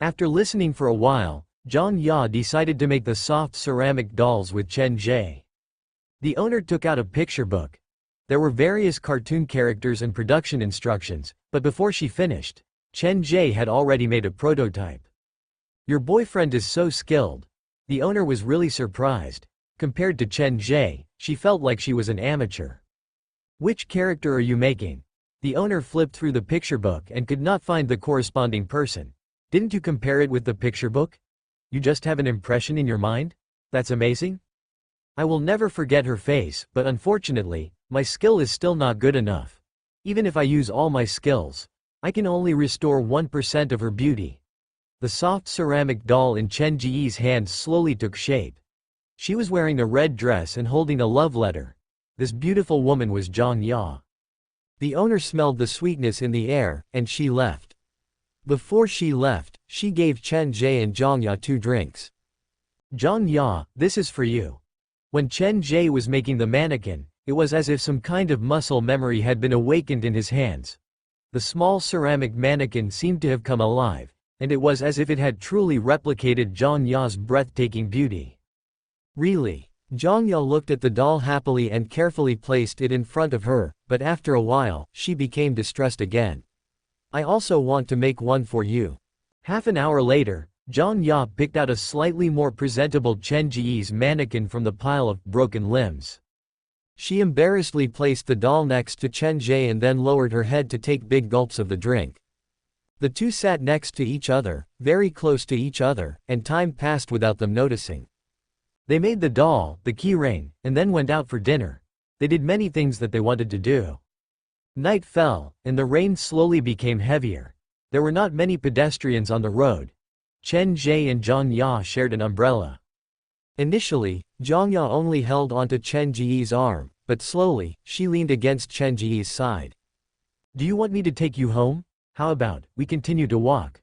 Speaker 1: After listening for a while, Zhang Ya decided to make the soft ceramic dolls with Chen Ge. The owner took out a picture book. There were various cartoon characters and production instructions, but before she finished, Chen Ge had already made a prototype. Your boyfriend is so skilled. The owner was really surprised. Compared to Chen Ge, she felt like she was an amateur. Which character are you making? The owner flipped through the picture book and could not find the corresponding person. Didn't you compare it with the picture book? You just have an impression in your mind? That's amazing. I will never forget her face, but unfortunately, my skill is still not good enough. Even if I use all my skills, I can only restore 1% of her beauty. The soft ceramic doll in Chen Ge's hands slowly took shape. She was wearing a red dress and holding a love letter. This beautiful woman was Zhang Ya. The owner smelled the sweetness in the air, and she left. Before she left, she gave Chen Ge and Zhang Ya 2 drinks. Zhang Ya, this is for you. When Chen Ge was making the mannequin, it was as if some kind of muscle memory had been awakened in his hands. The small ceramic mannequin seemed to have come alive, and it was as if it had truly replicated Zhang Ya's breathtaking beauty. Really?
Speaker 2: Zhang Ya looked at the doll happily and carefully placed it in front of her, but after a while, she became distressed again. I also want to make one for you.
Speaker 1: Half an hour later, Zhang Ya picked out a slightly more presentable Chen Ge's mannequin from the pile of broken limbs.
Speaker 2: She embarrassedly placed the doll next to Chen Ge and then lowered her head to take big gulps of the drink. The two sat next to each other, very close to each other, and time passed without them noticing.
Speaker 1: They made the doll, the key ring, and then went out for dinner. They did many things that they wanted to do. Night fell, and the rain slowly became heavier. There were not many pedestrians on the road. Chen Ge and Zhang Ya shared an umbrella.
Speaker 2: Initially, Zhang Ya only held onto Chen Ge's arm, but slowly, she leaned against Chen Ge's side.
Speaker 1: Do you want me to take you home? How about we continue to walk?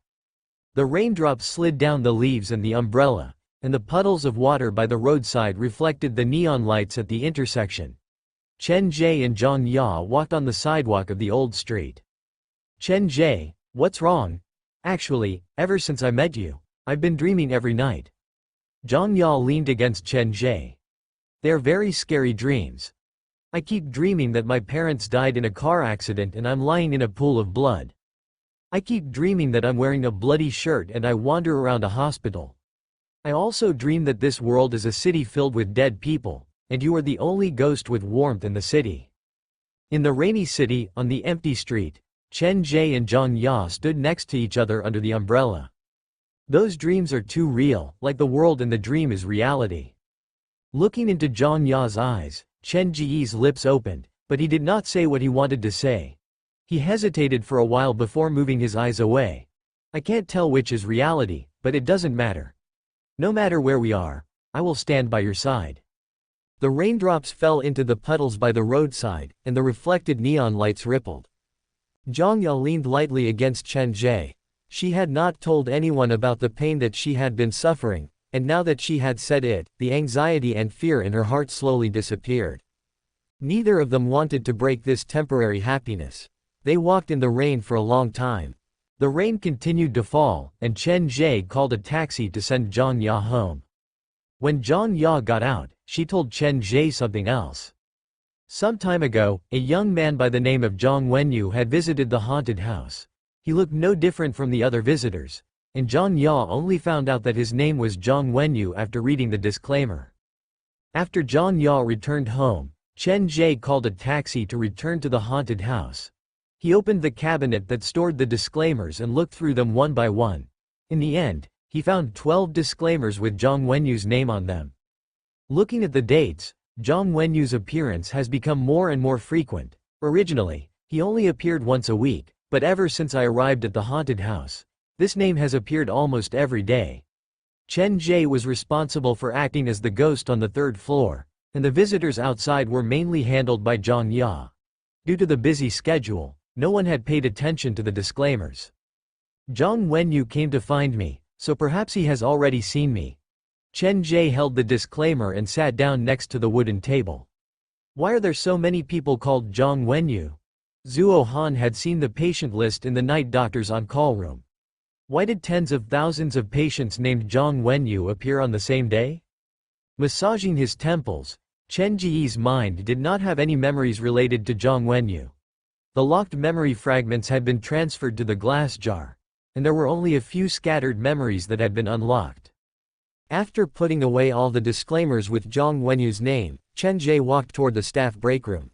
Speaker 1: The raindrops slid down the leaves and the umbrella, and the puddles of water by the roadside reflected the neon lights at the intersection. Chen Ge and Zhang Ya walked on the sidewalk of the old street. Chen Ge, what's wrong? Actually, ever since I met you, I've been dreaming every night. Zhang Ya leaned against Chen Ge. They're very scary dreams. I keep dreaming that my parents died in a car accident and I'm lying in a pool of blood. I keep dreaming that I'm wearing a bloody shirt and I wander around a hospital. I also dream that this world is a city filled with dead people, and you are the only ghost with warmth in the city. In the rainy city, on the empty street, Chen Ge and Zhang Ya stood next to each other under the umbrella. Those dreams are too real, like the world in the dream is reality. Looking into Zhang Ya's eyes, Chen Ge's lips opened, but he did not say what he wanted to say. He hesitated for a while before moving his eyes away. I can't tell which is reality, but it doesn't matter. No matter where we are, I will stand by your side.
Speaker 2: The raindrops fell into the puddles by the roadside, and the reflected neon lights rippled. Zhang Ya leaned lightly against Chen Ge. She had not told anyone about the pain that she had been suffering, and now that she had said it, the anxiety and fear in her heart slowly disappeared. Neither of them wanted to break this temporary happiness. They walked in the rain for a long time. The rain continued to fall, and Chen Ge called a taxi to send Zhang Ya home. When Zhang Ya got out, she told Chen Ge something else. Some time ago, a young man by the name of Zhang Wenyu had visited the haunted house. He looked no different from the other visitors, and Zhang Ya only found out that his name was Zhang Wenyu after reading the disclaimer. After Zhang Ya returned home, Chen Ge called a taxi to return to the haunted house. He opened the cabinet that stored the disclaimers and looked through them one by one. In the end, he found 12 disclaimers with Zhang Wenyu's name on them. Looking at the dates, Zhang Wenyu's appearance has become more and more frequent. Originally, he only appeared once a week, but ever since I arrived at the haunted house, this name has appeared almost every day. Chen Ge was responsible for acting as the ghost on the third floor, and the visitors outside were mainly handled by Zhang Ya. Due to the busy schedule, no one had paid attention to the disclaimers. Zhang Wenyu came to find me, so perhaps he has already seen me. Chen Ge held the disclaimer and sat down next to the wooden table. Why are there so many people called Zhang Wenyu? Zhuo Han had seen the patient list in the night doctor's on-call room. Why did tens of thousands of patients named Zhang Wenyu appear on the same day? Massaging his temples, Chen Ge's mind did not have any memories related to Zhang Wenyu. The locked memory fragments had been transferred to the glass jar, and there were only a few scattered memories that had been unlocked. After putting away all the disclaimers with Zhang Wenyu's name, Chen Ge walked toward the staff break room.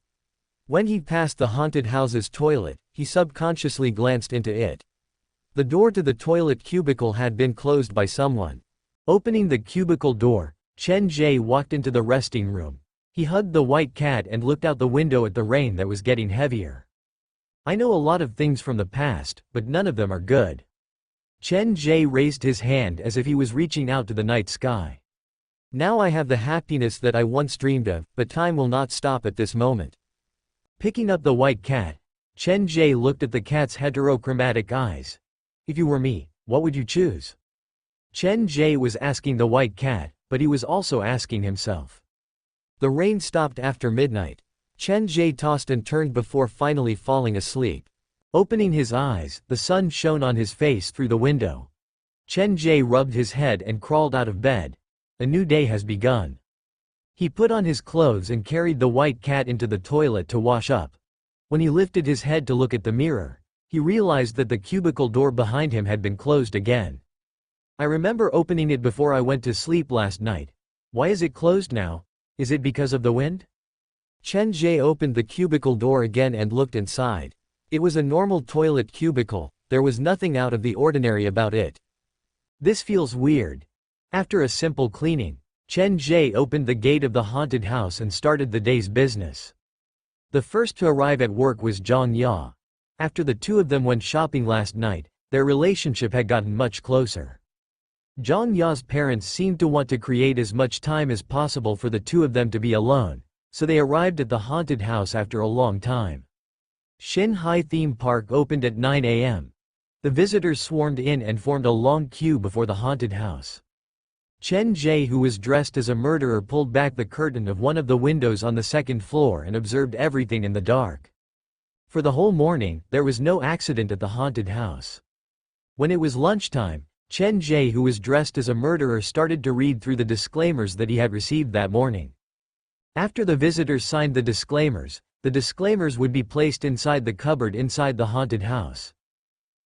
Speaker 2: When he passed the haunted house's toilet, he subconsciously glanced into it. The door to the toilet cubicle had been closed by someone. Opening the cubicle door, Chen Ge walked into the resting room. He hugged the white cat and looked out the window at the rain that was getting heavier. I know a lot of things from the past, but none of them are good. Chen Ge raised his hand as if he was reaching out to the night sky. Now I have the happiness that I once dreamed of, but time will not stop at this moment. Picking up the white cat, Chen Ge looked at the cat's heterochromatic eyes. If you were me, what would you choose? Chen Ge was asking the white cat, but he was also asking himself. The rain stopped after midnight. Chen Ge tossed and turned before finally falling asleep. Opening his eyes, the sun shone on his face through the window. Chen Ge rubbed his head and crawled out of bed. A new day has begun.
Speaker 1: He put on his clothes and carried the white cat into the toilet to wash up. When he lifted his head to look at the mirror, he realized that the cubicle door behind him had been closed again. I remember opening it before I went to sleep last night. Why is it closed now? Is it because of the wind?
Speaker 2: Chen Ge opened the cubicle door again and looked inside. It was a normal toilet cubicle, there was nothing out of the ordinary about it.
Speaker 1: This feels weird. After a simple cleaning, Chen Ge opened the gate of the haunted house and started the day's business. The first to arrive at work was Zhang Ya. After the two of them went shopping last night, their relationship had gotten much closer. Zhang Ya's parents seemed to want to create as much time as possible for the two of them to be alone, so they arrived at the haunted house after a long time. Xinhai theme park opened at 9 a.m. The visitors swarmed in and formed a long queue before the haunted house. Chen Ge, who was dressed as a murderer, pulled back the curtain of one of the windows on the second floor and observed everything in the dark. For the whole morning, there was no accident at the haunted house. When it was lunchtime, Chen Ge, who was dressed as a murderer, started to read through the disclaimers that he had received that morning. After the visitors signed the disclaimers would be placed inside the cupboard inside the haunted house.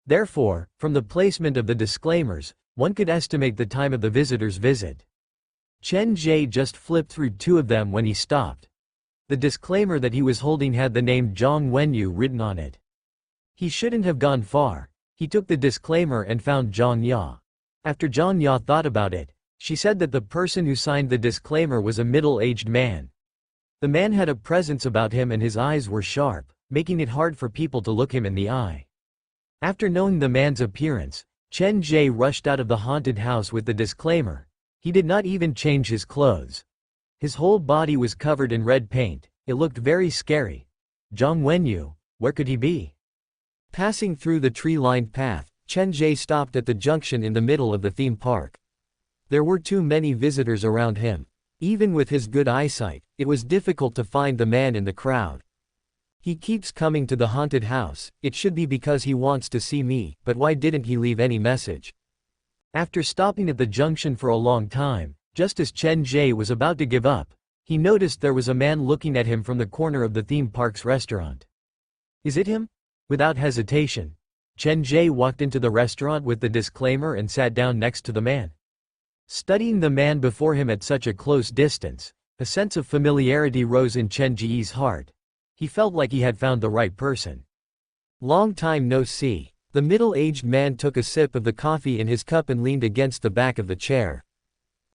Speaker 1: Therefore, from the placement of the disclaimers, one could estimate the time of the visitors' visit. Chen Ge just flipped through two of them when he stopped. The disclaimer that he was holding had the name Zhang Wenyu written on it. He shouldn't have gone far. He took the disclaimer and found Zhang Ya. After Zhang Ya thought about it, she said that the person who signed the disclaimer was a middle-aged man. The man had a presence about him and his eyes were sharp, making it hard for people to look him in the eye. After knowing the man's appearance, Chen Ge rushed out of the haunted house with the disclaimer. He did not even change his clothes. His whole body was covered in red paint. It looked very scary. Zhang Wenyu, where could he be?
Speaker 2: Passing through the tree-lined path, Chen Ge stopped at the junction in the middle of the theme park. There were too many visitors around him. Even with his good eyesight, it was difficult to find the man in the crowd. He keeps coming to the haunted house, it should be because he wants to see me, but why didn't he leave any message? After stopping at the junction for a long time, just as Chen Ge was about to give up, he noticed there was a man looking at him from the corner of the theme park's restaurant. Is it him? Without hesitation, Chen Ge walked into the restaurant with the disclaimer and sat down next to the man. Studying the man before him at such a close distance, a sense of familiarity rose in Chen Ge's heart. He felt like he had found the right person. Long time no see. The middle-aged man took a sip of the coffee in his cup and leaned against the back of the chair.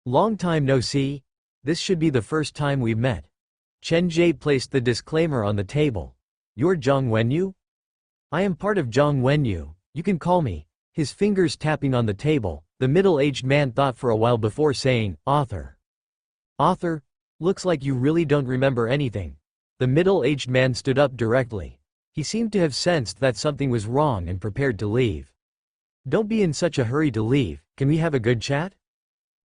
Speaker 1: Long time no see? This should be the first time we've met. Chen Ge placed the disclaimer on the table. You're Zhang Wenyu? I am part of Zhang Wenyu, you can call me. His fingers tapping on the table, the middle-aged man thought for a while before saying, author. Author? Looks like you really don't remember anything. The middle-aged man stood up directly. He seemed to have sensed that something was wrong and prepared to leave. Don't be in such a hurry to leave, can we have a good chat?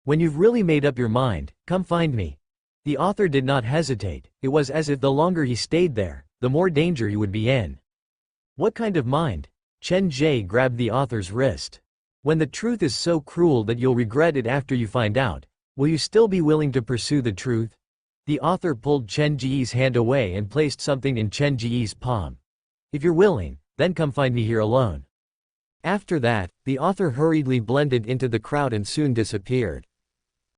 Speaker 1: When you've really made up your mind, come find me. The author did not hesitate. It was as if the longer he stayed there, the more danger he would be in. What kind of mind? Chen Ge grabbed the author's wrist. When the truth is so cruel that you'll regret it after you find out, will you still be willing to pursue the truth? The author pulled Chen Ge's hand away and placed something in Chen Ge's palm. If you're willing, then come find me here alone.
Speaker 2: After that, the author hurriedly blended into the crowd and soon disappeared.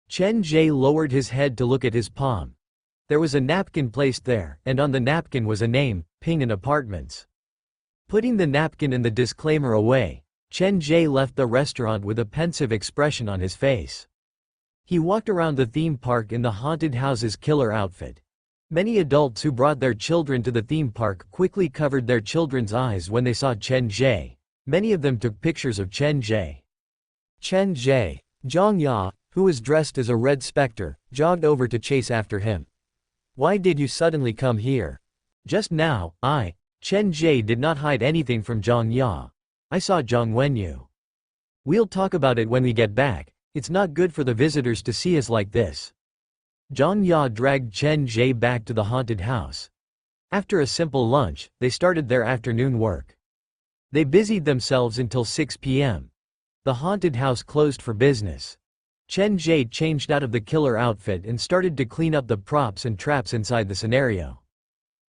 Speaker 1: Chen Ge lowered his head to look at his palm. There was a napkin placed there, and on the napkin was a name, Ping'an Apartments. Putting the napkin and the disclaimer away, Chen Ge left the restaurant with a pensive expression on his face. He walked around the theme park in the haunted house's killer outfit. Many adults who brought their children to the theme park quickly covered their children's eyes when they saw Chen Ge. Many of them took pictures of Chen Ge.
Speaker 2: Chen Ge, Zhang Ya, who was dressed as a red specter, jogged over to chase after him. Why did you suddenly come here?
Speaker 1: Just now, Chen Ge did not hide anything from Zhang Ya. I saw Zhang Wenyu. We'll talk about it when we get back. It's not good for the visitors to see us like this. Zhang Ya dragged Chen Ge back to the haunted house. After a simple lunch, they started their afternoon work. They busied themselves until 6 p.m. The haunted house closed for business. Chen Ge changed out of the killer outfit and started to clean up the props and traps inside the scenario.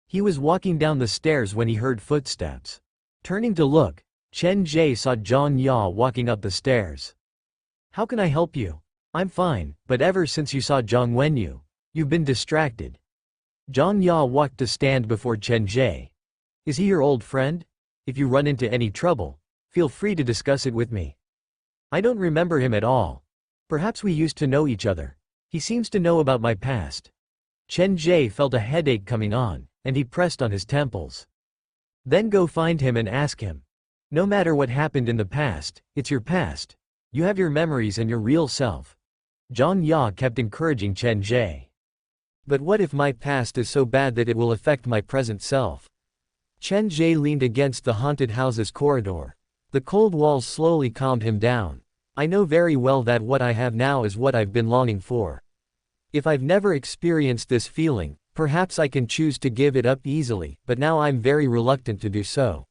Speaker 1: He was walking down the stairs when he heard footsteps. Turning to look, Chen Ge saw Zhang Ya walking up the stairs. "How can I help you?" "I'm fine, but ever since you saw Zhang Wenyu, you've been distracted." Zhang Ya walked to stand before Chen Ge. "Is he your old friend? If you run into any trouble, feel free to discuss it with me." "I don't remember him at all. Perhaps we used to know each other. He seems to know about my past." Chen Ge felt a headache coming on, and he pressed on his temples. "Then go find him and ask him. No matter what happened in the past, it's your past. You have your memories and your real self." Zhang Ya kept encouraging Chen Ge.
Speaker 2: "But what if my past is so bad that it will affect my present self?" Chen Ge leaned against the haunted house's corridor. The cold walls slowly calmed him down. "I know very well that what I have now is what I've been longing for. If I've never experienced this feeling, perhaps I can choose to give it up easily, but now I'm very reluctant to do so.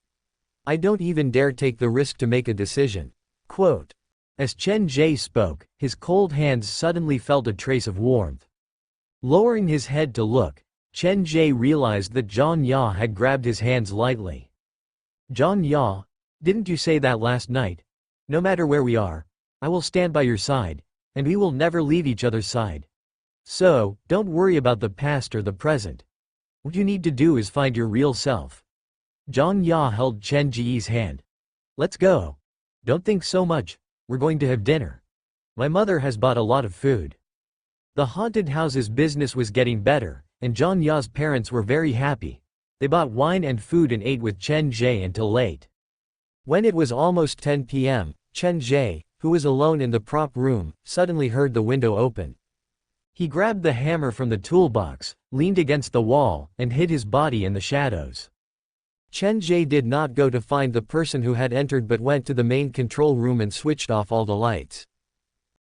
Speaker 2: I don't even dare take the risk to make a decision."
Speaker 1: Quote. As Chen Ge spoke, his cold hands suddenly felt a trace of warmth. Lowering his head to look, Chen Ge realized that Zhang Ya had grabbed his hands lightly. "Zhang Ya, didn't you say that last night? No matter where we are, I will stand by your side, and we will never leave each other's side. So, don't worry about the past or the present. What you need to do is find your real self." Zhang Ya held Chen Ge's hand. "Let's go. Don't think so much, we're going to have dinner. My mother has bought a lot of food." The haunted house's business was getting better, and Zhang Ya's parents were very happy. They bought wine and food and ate with Chen Ge until late.
Speaker 2: When it was almost 10 p.m., Chen Ge, who was alone in the prop room, suddenly heard the window open.
Speaker 1: He grabbed the hammer from the toolbox, leaned against the wall, and hid his body in the shadows.
Speaker 2: Chen Ge did not go to find the person who had entered but went to the main control room and switched off all the lights.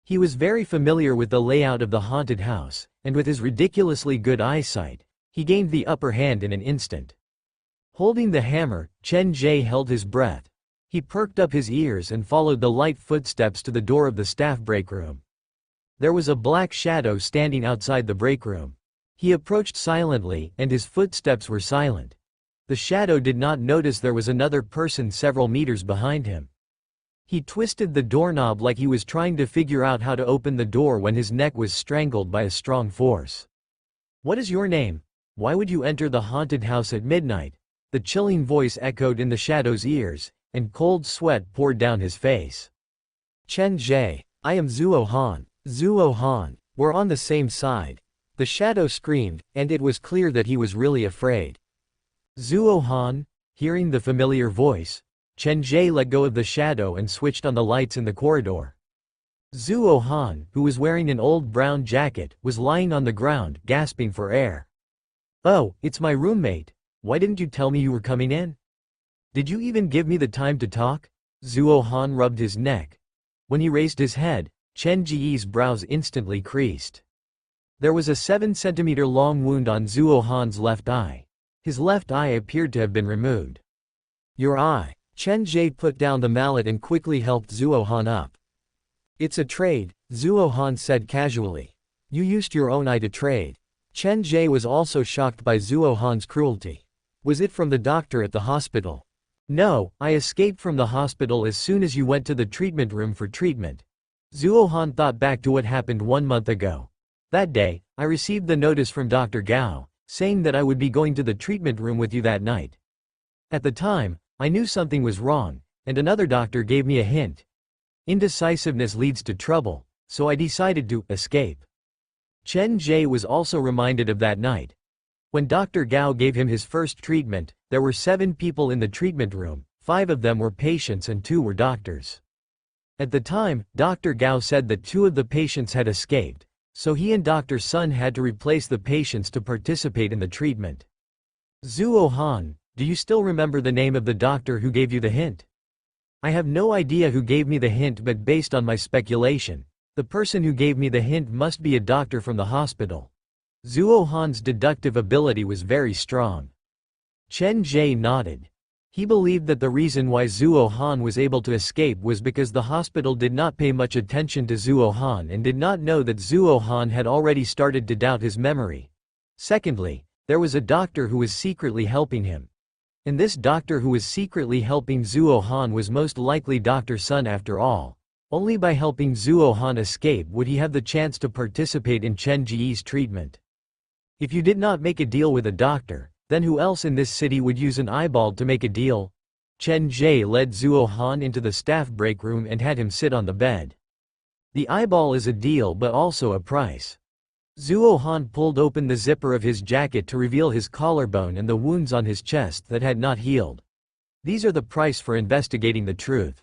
Speaker 1: He was very familiar with the layout of the haunted house, and with his ridiculously good eyesight, he gained the upper hand in an instant. Holding the hammer, Chen Ge held his breath. He perked up his ears and followed the light footsteps to the door of the staff break room. There was a black shadow standing outside the break room. He approached silently, and his footsteps were silent. The shadow did not notice there was another person several meters behind him. He twisted the doorknob like he was trying to figure out how to open the door when his neck was strangled by a strong force. "What is your name? Why would you enter the haunted house at midnight?" The chilling voice echoed in the shadow's ears, and cold sweat poured down his face.
Speaker 2: "Chen Ge, I am Zuo Han. Zuo Han, we're on the same side." The shadow screamed, and it was clear that he was really afraid.
Speaker 1: "Zuo Han?" Hearing the familiar voice, Chen Ge let go of the shadow and switched on the lights in the corridor. Zuo Han, who was wearing an old brown jacket, was lying on the ground, gasping for air. "Oh, it's my roommate. Why didn't you tell me you were coming in? Did you even give me the time to talk?" Zuo Han rubbed his neck. When he raised his head, Chen Ge's brows instantly creased. There was a 7-centimeter long wound on Zuo Han's left eye. His left eye appeared to have been removed.
Speaker 2: "Your eye." Chen Ge put down the mallet and quickly helped Zuo Han up. "It's a trade," Zuo Han said casually. "You used your own eye to trade." Chen Ge was also shocked by Zuo Han's cruelty. "Was it from the doctor at the hospital?"
Speaker 1: "No, I escaped from the hospital as soon as you went to the treatment room for treatment." Zuo Han thought back to what happened 1 month ago. That day, I received the notice from Dr. Gao, saying that I would be going to the treatment room with you that night. At the time, I knew something was wrong, and another doctor gave me a hint. Indecisiveness leads to trouble, so I decided to escape. Chen Ge was also reminded of that night. When Dr. Gao gave him his first treatment, there were 7 people in the treatment room, 5 of them were patients and 2 were doctors. At the time, Dr. Gao said that 2 of the patients had escaped, so he and Dr. Sun had to replace the patients to participate in the treatment. "Zuo Han, do you still remember the name of the doctor who gave you the hint?" "I have no idea who gave me the hint, but based on my speculation, the person who gave me the hint must be a doctor from the hospital." Zuo Han's deductive ability was very strong. Chen Ge nodded. He believed that the reason why Zuo Han was able to escape was because the hospital did not pay much attention to Zuo Han and did not know that Zuo Han had already started to doubt his memory. Secondly, there was a doctor who was secretly helping him. And this doctor who was secretly helping Zuo Han was most likely Dr. Sun after all. Only by helping Zuo Han escape would he have the chance to participate in Chen Ge's treatment. If you did not make a deal with a doctor, then who else in this city would use an eyeball to make a deal? Chen Ge led Zuo Han into the staff break room and had him sit on the bed. The eyeball is a deal but also a price. Zuo Han pulled open the zipper of his jacket to reveal his collarbone and the wounds on his chest that had not healed. These are the price for investigating the truth.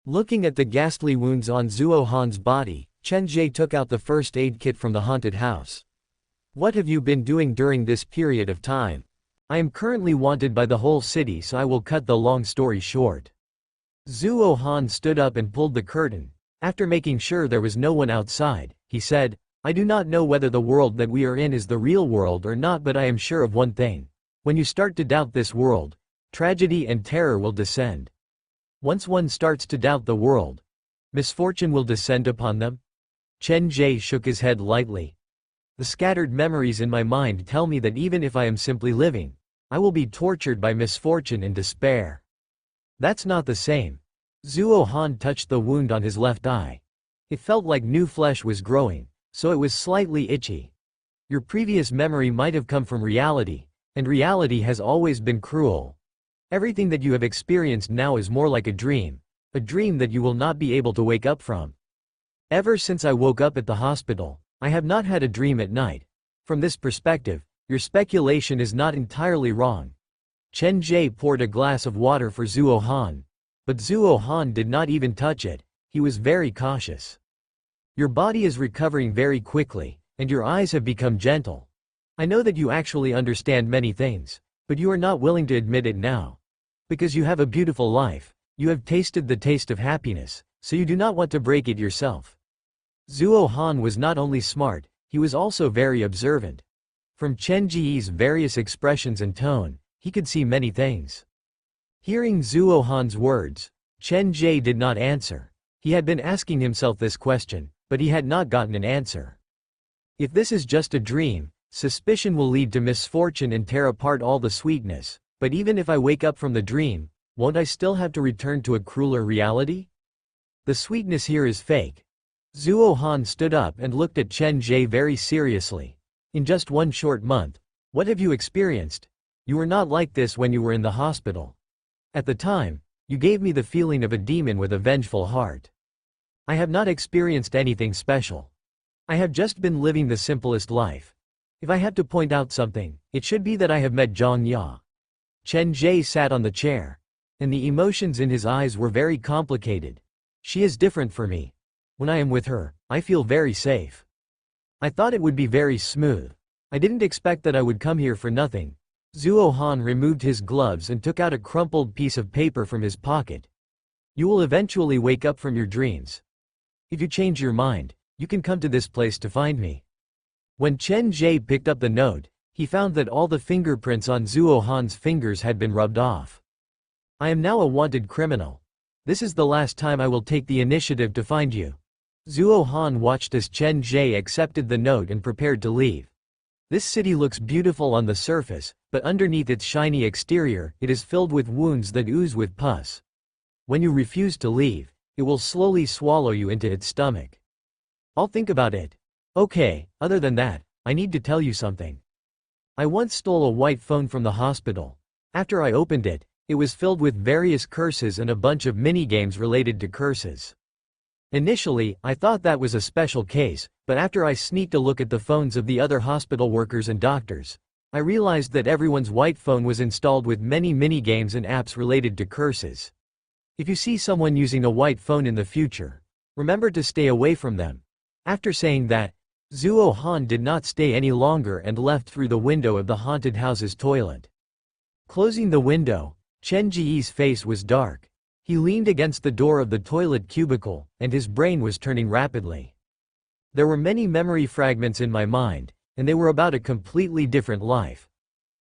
Speaker 1: Looking at the ghastly wounds on Zuo Han's body, Chen Ge took out the first aid kit from the haunted house. What have you been doing during this period of time? I am currently wanted by the whole city, so I will cut the long story short. Zuo Han stood up and pulled the curtain. After making sure there was no one outside, he said, I do not know whether the world that we are in is the real world or not, but I am sure of one thing. When you start to doubt this world, tragedy and terror will descend. Once one starts to doubt the world, misfortune will descend upon them. Chen Ge shook his head lightly. The scattered memories in my mind tell me that even if I am simply living, I will be tortured by misfortune and despair. That's not the same. Zuo Han touched the wound on his left eye. It felt like new flesh was growing, so it was slightly itchy. Your previous memory might have come from reality, and reality has always been cruel. Everything that you have experienced now is more like a dream that you will not be able to wake up from. Ever since I woke up at the hospital, I have not had a dream at night. From this perspective, your speculation is not entirely wrong. Chen Ge poured a glass of water for Zuo Han. But Zuo Han did not even touch it. He was very cautious. Your body is recovering very quickly, and your eyes have become gentle. I know that you actually understand many things, but you are not willing to admit it now. Because you have a beautiful life, you have tasted the taste of happiness, so you do not want to break it yourself. Zuo Han was not only smart, he was also very observant. From Chen Ge's various expressions and tone, he could see many things. Hearing Zuo Han's words, Chen Ge did not answer. He had been asking himself this question, but he had not gotten an answer. If this is just a dream, suspicion will lead to misfortune and tear apart all the sweetness, but even if I wake up from the dream, won't I still have to return to a crueler reality? The sweetness here is fake. Zuo Han stood up and looked at Chen Ge very seriously. In just one short month, what have you experienced? You were not like this when you were in the hospital. At the time, you gave me the feeling of a demon with a vengeful heart. I have not experienced anything special. I have just been living the simplest life. If I had to point out something, it should be that I have met Zhang Ya. Chen Ge sat on the chair, and the emotions in his eyes were very complicated. She is different for me. When I am with her, I feel very safe. I thought it would be very smooth. I didn't expect that I would come here for nothing. Zuo Han removed his gloves and took out a crumpled piece of paper from his pocket. You will eventually wake up from your dreams. If you change your mind, you can come to this place to find me. When Chen Ge picked up the note, he found that all the fingerprints on Zuo Han's fingers had been rubbed off. I am now a wanted criminal. This is the last time I will take the initiative to find you. Zuo Han watched as Chen Ge accepted the note and prepared to leave. This city looks beautiful on the surface, but underneath its shiny exterior, it is filled with wounds that ooze with pus. When you refuse to leave, it will slowly swallow you into its stomach. I'll think about it. Okay, other than that, I need to tell you something. I once stole a white phone from the hospital. After I opened it, it was filled with various curses and a bunch of minigames related to curses. Initially, I thought that was a special case, but after I sneaked a look at the phones of the other hospital workers and doctors, I realized that everyone's white phone was installed with many minigames and apps related to curses. If you see someone using a white phone in the future, remember to stay away from them. After saying that, Zuo Han did not stay any longer and left through the window of the haunted house's toilet. Closing the window, Chen Ge's face was dark. He leaned against the door of the toilet cubicle, and his brain was turning rapidly. There were many memory fragments in my mind, and they were about a completely different life.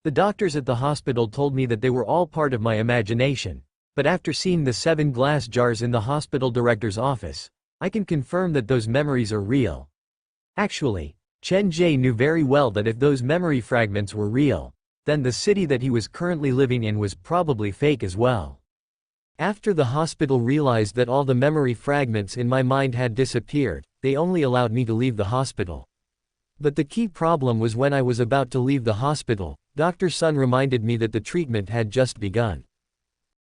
Speaker 1: The doctors at the hospital told me that they were all part of my imagination, but after seeing the 7 glass jars in the hospital director's office, I can confirm that those memories are real. Actually, Chen Ge knew very well that if those memory fragments were real, then the city that he was currently living in was probably fake as well. After the hospital realized that all the memory fragments in my mind had disappeared, they only allowed me to leave the hospital. But the key problem was when I was about to leave the hospital, Dr. Sun reminded me that the treatment had just begun.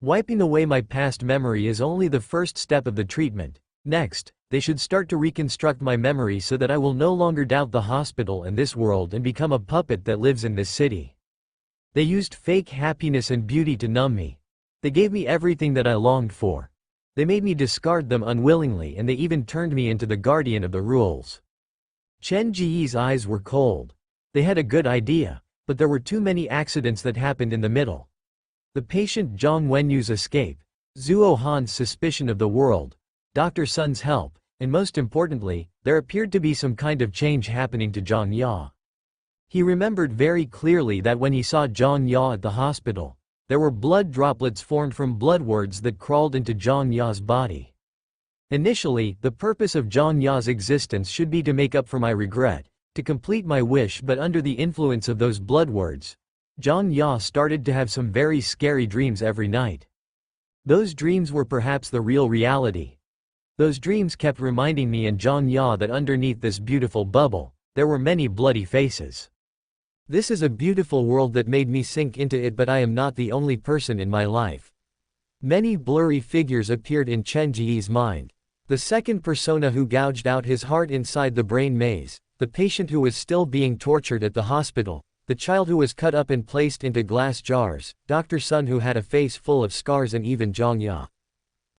Speaker 1: Wiping away my past memory is only the first step of the treatment. Next, they should start to reconstruct my memory so that I will no longer doubt the hospital and this world and become a puppet that lives in this city. They used fake happiness and beauty to numb me. They gave me everything that I longed for. They made me discard them unwillingly, and they even turned me into the guardian of the rules. Chen Ge's eyes were cold. They had a good idea, but there were too many accidents that happened in the middle. The patient Zhang Wenyu's escape, Zhuo Han's suspicion of the world, Dr. Sun's help, and most importantly, there appeared to be some kind of change happening to Zhang Ya. He remembered very clearly that when he saw Zhang Ya at the hospital, there were blood droplets formed from bloodwords that crawled into Zhang Ya's body. Initially, the purpose of Zhang Ya's existence should be to make up for my regret, to complete my wish, but under the influence of those bloodwords, Zhang Ya started to have some very scary dreams every night. Those dreams were perhaps the real reality. Those dreams kept reminding me and Zhang Ya that underneath this beautiful bubble, there were many bloody faces. This is a beautiful world that made me sink into it, but I am not the only person in my life. Many blurry figures appeared in Chen Ge's mind. The second persona who gouged out his heart inside the brain maze, the patient who was still being tortured at the hospital, the child who was cut up and placed into glass jars, Dr. Sun who had a face full of scars, and even Zhang Ya.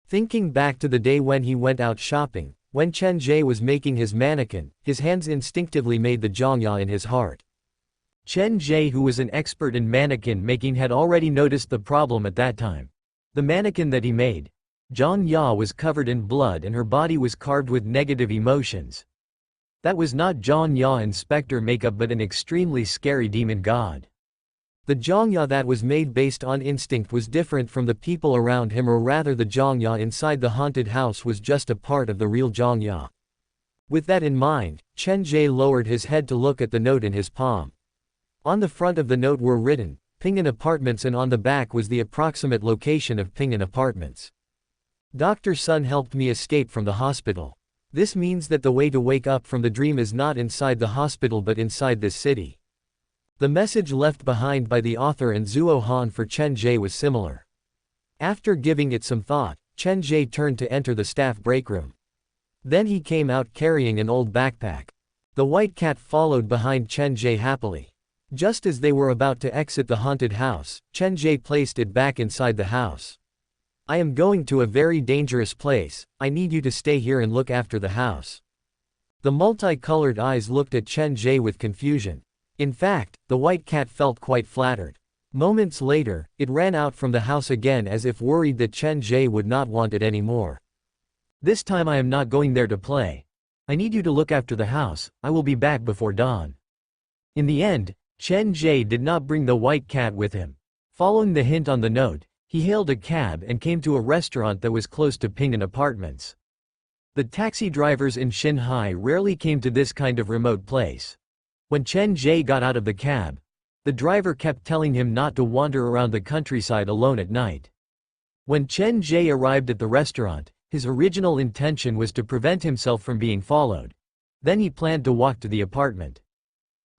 Speaker 1: Thinking back to the day when he went out shopping, when Chen Ge was making his mannequin, his hands instinctively made the Zhang Ya in his heart. Chen Ge, who was an expert in mannequin making, had already noticed the problem at that time. The mannequin that he made, Zhang Ya, was covered in blood and her body was carved with negative emotions. That was not Zhang Ya inspector makeup, but an extremely scary demon god. The Zhang Ya that was made based on instinct was different from the people around him, or rather the Zhang Ya inside the haunted house was just a part of the real Zhang Ya. With that in mind, Chen Ge lowered his head to look at the note in his palm. On the front of the note were written, Ping'an Apartments, and on the back was the approximate location of Ping'an Apartments. Dr. Sun helped me escape from the hospital. This means that the way to wake up from the dream is not inside the hospital but inside this city. The message left behind by the author and Zhuo Han for Chen Ge was similar. After giving it some thought, Chen Ge turned to enter the staff break room. Then he came out carrying an old backpack. The white cat followed behind Chen Ge happily. Just as they were about to exit the haunted house, Chen Ge placed it back inside the house. I am going to a very dangerous place, I need you to stay here and look after the house. The multicolored eyes looked at Chen Ge with confusion. In fact, the white cat felt quite flattered. Moments later, it ran out from the house again as if worried that Chen Ge would not want it anymore. This time I am not going there to play. I need you to look after the house, I will be back before dawn. In the end, Chen Ge did not bring the white cat with him. Following the hint on the note, he hailed a cab and came to a restaurant that was close to Ping'an Apartments. The taxi drivers in Shanghai rarely came to this kind of remote place. When Chen Ge got out of the cab, the driver kept telling him not to wander around the countryside alone at night. When Chen Ge arrived at the restaurant, his original intention was to prevent himself from being followed. Then he planned to walk to the apartment.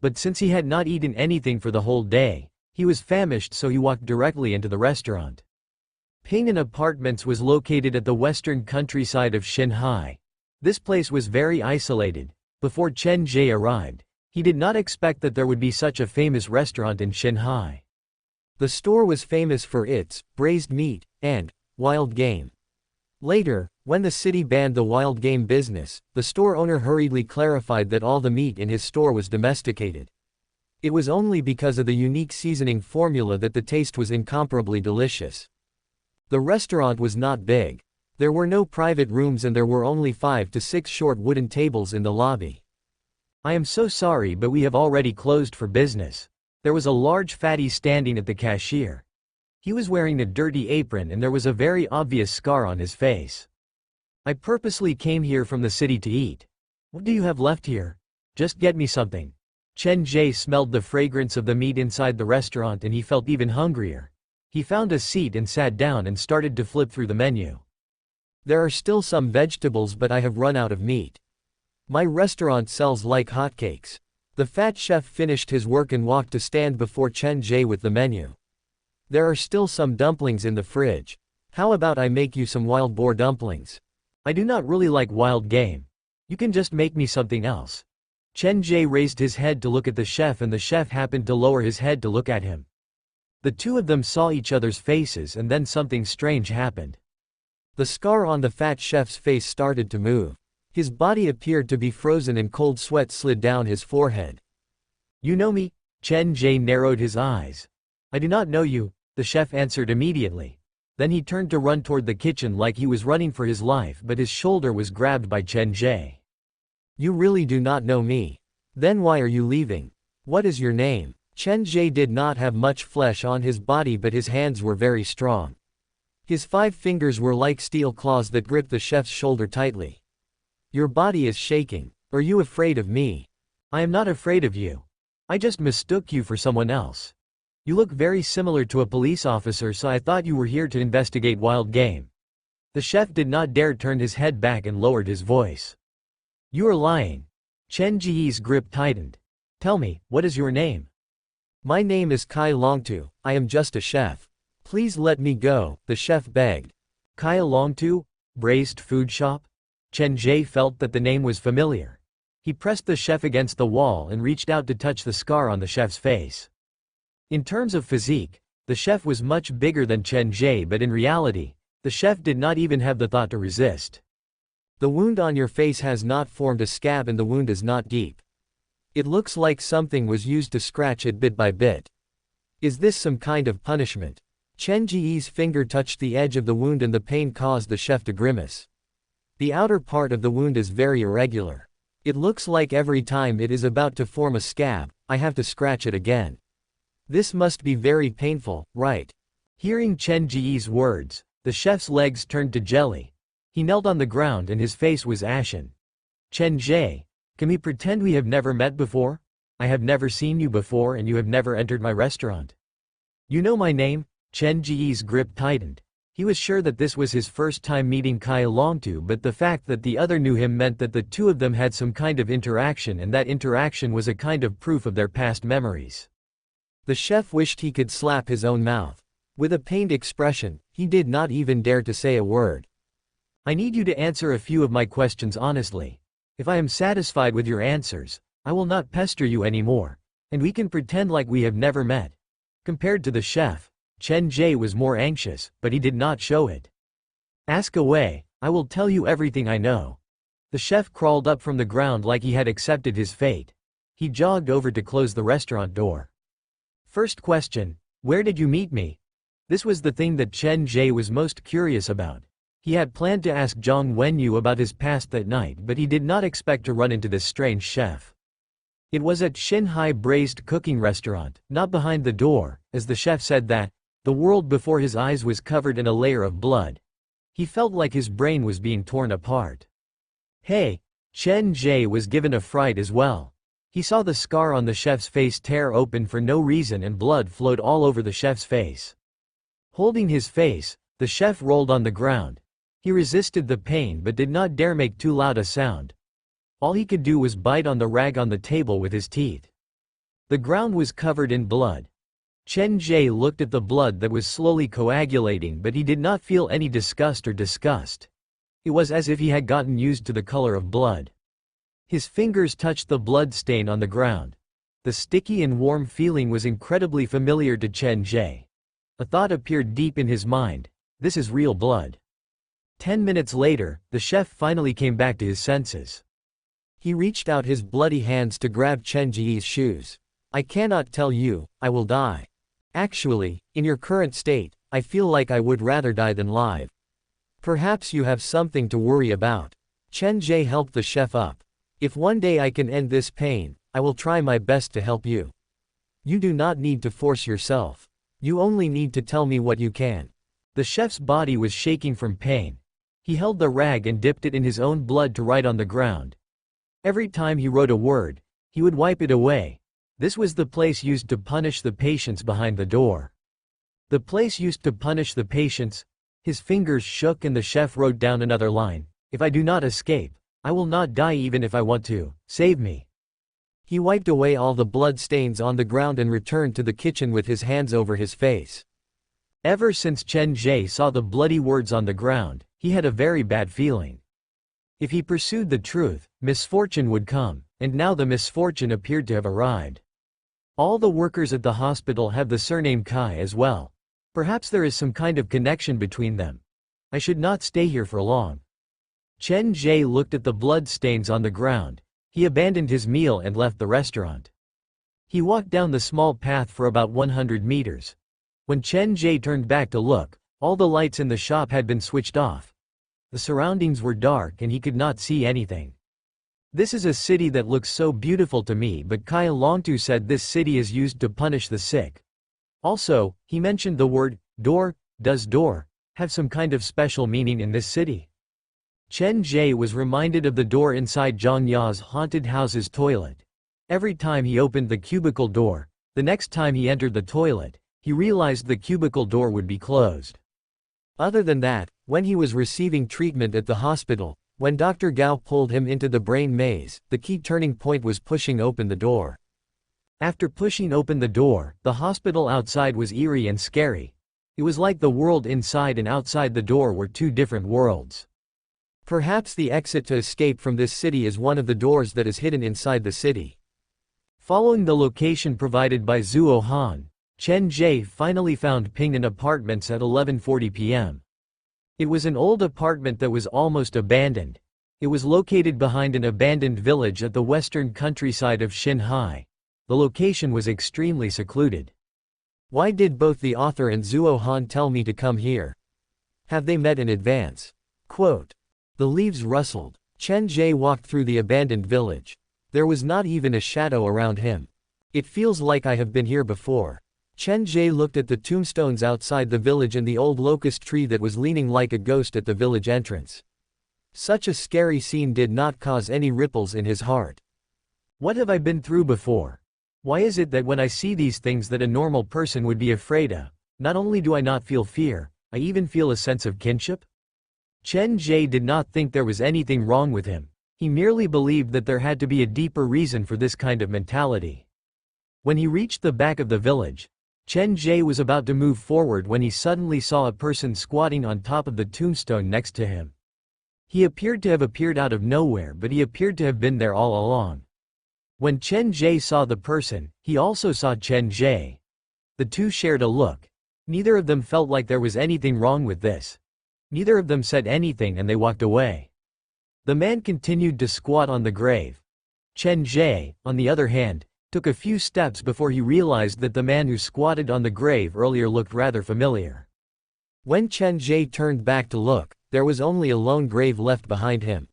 Speaker 1: But since he had not eaten anything for the whole day, he was famished, so he walked directly into the restaurant. Ping'an Apartments was located at the western countryside of Shanghai. This place was very isolated. Before Chen Ge arrived, he did not expect that there would be such a famous restaurant in Shanghai. The store was famous for its braised meat and wild game. Later, when the city banned the wild game business, the store owner hurriedly clarified that all the meat in his store was domesticated. It was only because of the unique seasoning formula that the taste was incomparably delicious. The restaurant was not big. There were no private rooms and there were only 5 to 6 short wooden tables in the lobby. I am so sorry, but we have already closed for business. There was a large fatty standing at the cashier. He was wearing a dirty apron and there was a very obvious scar on his face. I purposely came here from the city to eat. What do you have left here? Just get me something. Chen Ge smelled the fragrance of the meat inside the restaurant and he felt even hungrier. He found a seat and sat down and started to flip through the menu. There are still some vegetables but I have run out of meat. My restaurant sells like hotcakes. The fat chef finished his work and walked to stand before Chen Ge with the menu. There are still some dumplings in the fridge. How about I make you some wild boar dumplings? I do not really like wild game. You can just make me something else. Chen Ge raised his head to look at the chef and the chef happened to lower his head to look at him. The two of them saw each other's faces and then something strange happened. The scar on the fat chef's face started to move. His body appeared to be frozen and cold sweat slid down his forehead. You know me? Chen Ge narrowed his eyes. I do not know you, the chef answered immediately. Then he turned to run toward the kitchen like he was running for his life but his shoulder was grabbed by Chen Ge. You really do not know me. Then why are you leaving? What is your name? Chen Ge did not have much flesh on his body but his hands were very strong. His 5 fingers were like steel claws that gripped the chef's shoulder tightly. Your body is shaking. Are you afraid of me? I am not afraid of you. I just mistook you for someone else. You look very similar to a police officer so I thought you were here to investigate wild game. The chef did not dare turn his head back and lowered his voice. You are lying. Chen Ge's grip tightened. Tell me, what is your name? My name is Kai Longtu, I am just a chef. Please let me go, the chef begged. Kai Longtu? Braised food shop? Chen Ge felt that the name was familiar. He pressed the chef against the wall and reached out to touch the scar on the chef's face. In terms of physique, the chef was much bigger than Chen Ge but in reality, the chef did not even have the thought to resist. The wound on your face has not formed a scab and the wound is not deep. It looks like something was used to scratch it bit by bit. Is this some kind of punishment? Chen Ge's finger touched the edge of the wound and the pain caused the chef to grimace. The outer part of the wound is very irregular. It looks like every time it is about to form a scab, I have to scratch it again. This must be very painful, right? Hearing Chen Ge's words, the chef's legs turned to jelly. He knelt on the ground and his face was ashen. Chen Ge, can we pretend we have never met before? I have never seen you before and you have never entered my restaurant. You know my name? Chen Ge's grip tightened. He was sure that this was his first time meeting Kai Longtu but the fact that the other knew him meant that the two of them had some kind of interaction and that interaction was a kind of proof of their past memories. The chef wished he could slap his own mouth. With a pained expression, he did not even dare to say a word. I need you to answer a few of my questions honestly. If I am satisfied with your answers, I will not pester you anymore, and we can pretend like we have never met. Compared to the chef, Chen Ge was more anxious, but he did not show it. Ask away, I will tell you everything I know. The chef crawled up from the ground like he had accepted his fate. He jogged over to close the restaurant door. First question, where did you meet me? This was the thing that Chen Ge was most curious about. He had planned to ask Zhang Wenyu about his past that night but he did not expect to run into this strange chef. It was at Xinhai Braised Cooking Restaurant, not behind the door, as the chef said that, the world before his eyes was covered in a layer of blood. He felt like his brain was being torn apart. Hey! Chen Ge was given a fright as well. He saw the scar on the chef's face tear open for no reason and blood flowed all over the chef's face. Holding his face, the chef rolled on the ground. He resisted the pain but did not dare make too loud a sound. All he could do was bite on the rag on the table with his teeth. The ground was covered in blood. Chen Ge looked at the blood that was slowly coagulating but he did not feel any disgust or disgust. It was as if he had gotten used to the color of blood. His fingers touched the blood stain on the ground. The sticky and warm feeling was incredibly familiar to Chen Ge. A thought appeared deep in his mind. This is real blood. 10 minutes later, the chef finally came back to his senses. He reached out his bloody hands to grab Chen Ge's shoes. I cannot tell you, I will die. Actually, in your current state, I feel like I would rather die than live. Perhaps you have something to worry about. Chen Ge helped the chef up. If one day I can end this pain, I will try my best to help you.
Speaker 2: You do not need to force yourself. You only need to tell me what you can.
Speaker 1: The chef's body was shaking from pain. He held the rag and dipped it in his own blood to write on the ground. Every time he wrote a word, he would wipe it away. This was the place used to punish the patients behind the door. The place used to punish the patients. His fingers shook and the chef wrote down another line. If I do not escape, I will not die even if I want to. Save me.
Speaker 2: He wiped away all the blood stains on the ground and returned to the kitchen with his hands over his face.
Speaker 1: Ever since Chen Ge saw the bloody words on the ground, he had a very bad feeling. If he pursued the truth, misfortune would come, and now the misfortune appeared to have arrived. All the workers at the hospital have the surname Kai as well. Perhaps there is some kind of connection between them. I should not stay here for long. Chen Ge looked at the blood stains on the ground. He abandoned his meal and left the restaurant. He walked down the small path for about 100 meters. When Chen Ge turned back to look, all the lights in the shop had been switched off. The surroundings were dark and he could not see anything. This is a city that looks so beautiful to me, but Kai Longtu said this city is used to punish the sick. Also, he mentioned the word, door. Does door have some kind of special meaning in this city? Chen Ge was reminded of the door inside Zhang Ya's haunted house's toilet. Every time he opened the cubicle door, the next time he entered the toilet, he realized the cubicle door would be closed.
Speaker 2: Other than that, when he was receiving treatment at the hospital, when Dr. Gao pulled him into the brain maze, the key turning point was pushing open the door.
Speaker 1: After pushing open the door, the hospital outside was eerie and scary. It was like the world inside and outside the door were two different worlds.
Speaker 2: Perhaps the exit to escape from this city is one of the doors that is hidden inside the city.
Speaker 1: Following the location provided by Zhuo Han, Chen Ge finally found Pingnan Apartments at 11:40 p.m. It was an old apartment that was almost abandoned. It was located behind an abandoned village at the western countryside of Xinhai. The location was extremely secluded.
Speaker 2: Why did both the author and Zhuo Han tell me to come here? Have they met in advance? Quote. The leaves rustled. Chen Ge walked through the abandoned village. There was not even a shadow around him. It feels like I have been here before. Chen Ge looked at the tombstones outside the village and the old locust tree that was leaning like a ghost at the village entrance. Such a scary scene did not cause any ripples in his heart.
Speaker 1: What have I been through before? Why is it that when I see these things that a normal person would be afraid of, not only do I not feel fear, I even feel a sense of kinship? Chen Ge did not think there was anything wrong with him. He merely believed that there had to be a deeper reason for this kind of mentality. When he reached the back of the village, Chen Ge was about to move forward when he suddenly saw a person squatting on top of the tombstone next to him. He appeared to have appeared out of nowhere, but he appeared to have been there all along. When Chen Ge saw the person, he also saw Chen Ge. The two shared a look. Neither of them felt like there was anything wrong with this. Neither of them said anything and they walked away. The man continued to squat on the grave. Chen Ge, on the other hand, took a few steps before he realized that the man who squatted on the grave earlier looked rather familiar.
Speaker 2: When Chen Ge turned back to look, there was only a lone grave left behind him.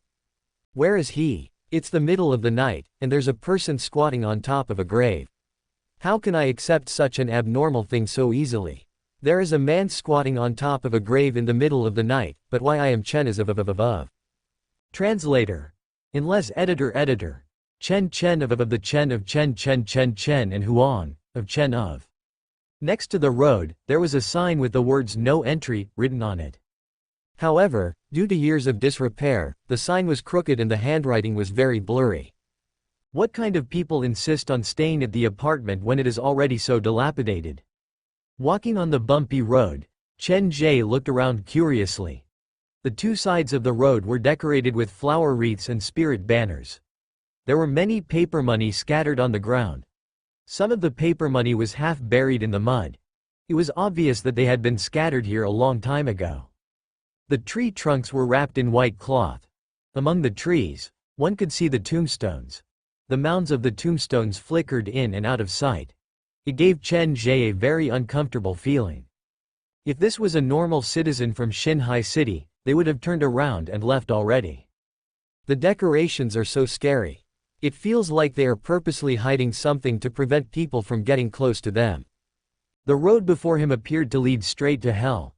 Speaker 2: Where is he? It's the middle of the night, and there's a person squatting on top of a grave. How can I accept such an abnormal thing so easily? There is a man squatting on top of a grave in the middle of the night, but why I am Chen is above.
Speaker 1: Translator. Unless editor. Chen of the Chen of Chen and Huang, of Chen of. Next to the road, there was a sign with the words "No Entry" written on it.
Speaker 2: However, due to years of disrepair, the sign was crooked and the handwriting was very blurry.
Speaker 1: What kind of people insist on staying at the apartment when it is already so dilapidated? Walking on the bumpy road, Chen Ge looked around curiously. The two sides of the road were decorated with flower wreaths and spirit banners. There were many paper money scattered on the ground. Some of the paper money was half buried in the mud. It was obvious that they had been scattered here a long time ago. The tree trunks were wrapped in white cloth. Among the trees, one could see the tombstones. The mounds of the tombstones flickered in and out of sight. It gave Chen Ge a very uncomfortable feeling. If this was a normal citizen from Xinhai City, they would have turned around and left already.
Speaker 2: The decorations are so scary. It feels like they are purposely hiding something to prevent people from getting close to them. The road before him appeared to lead straight to hell.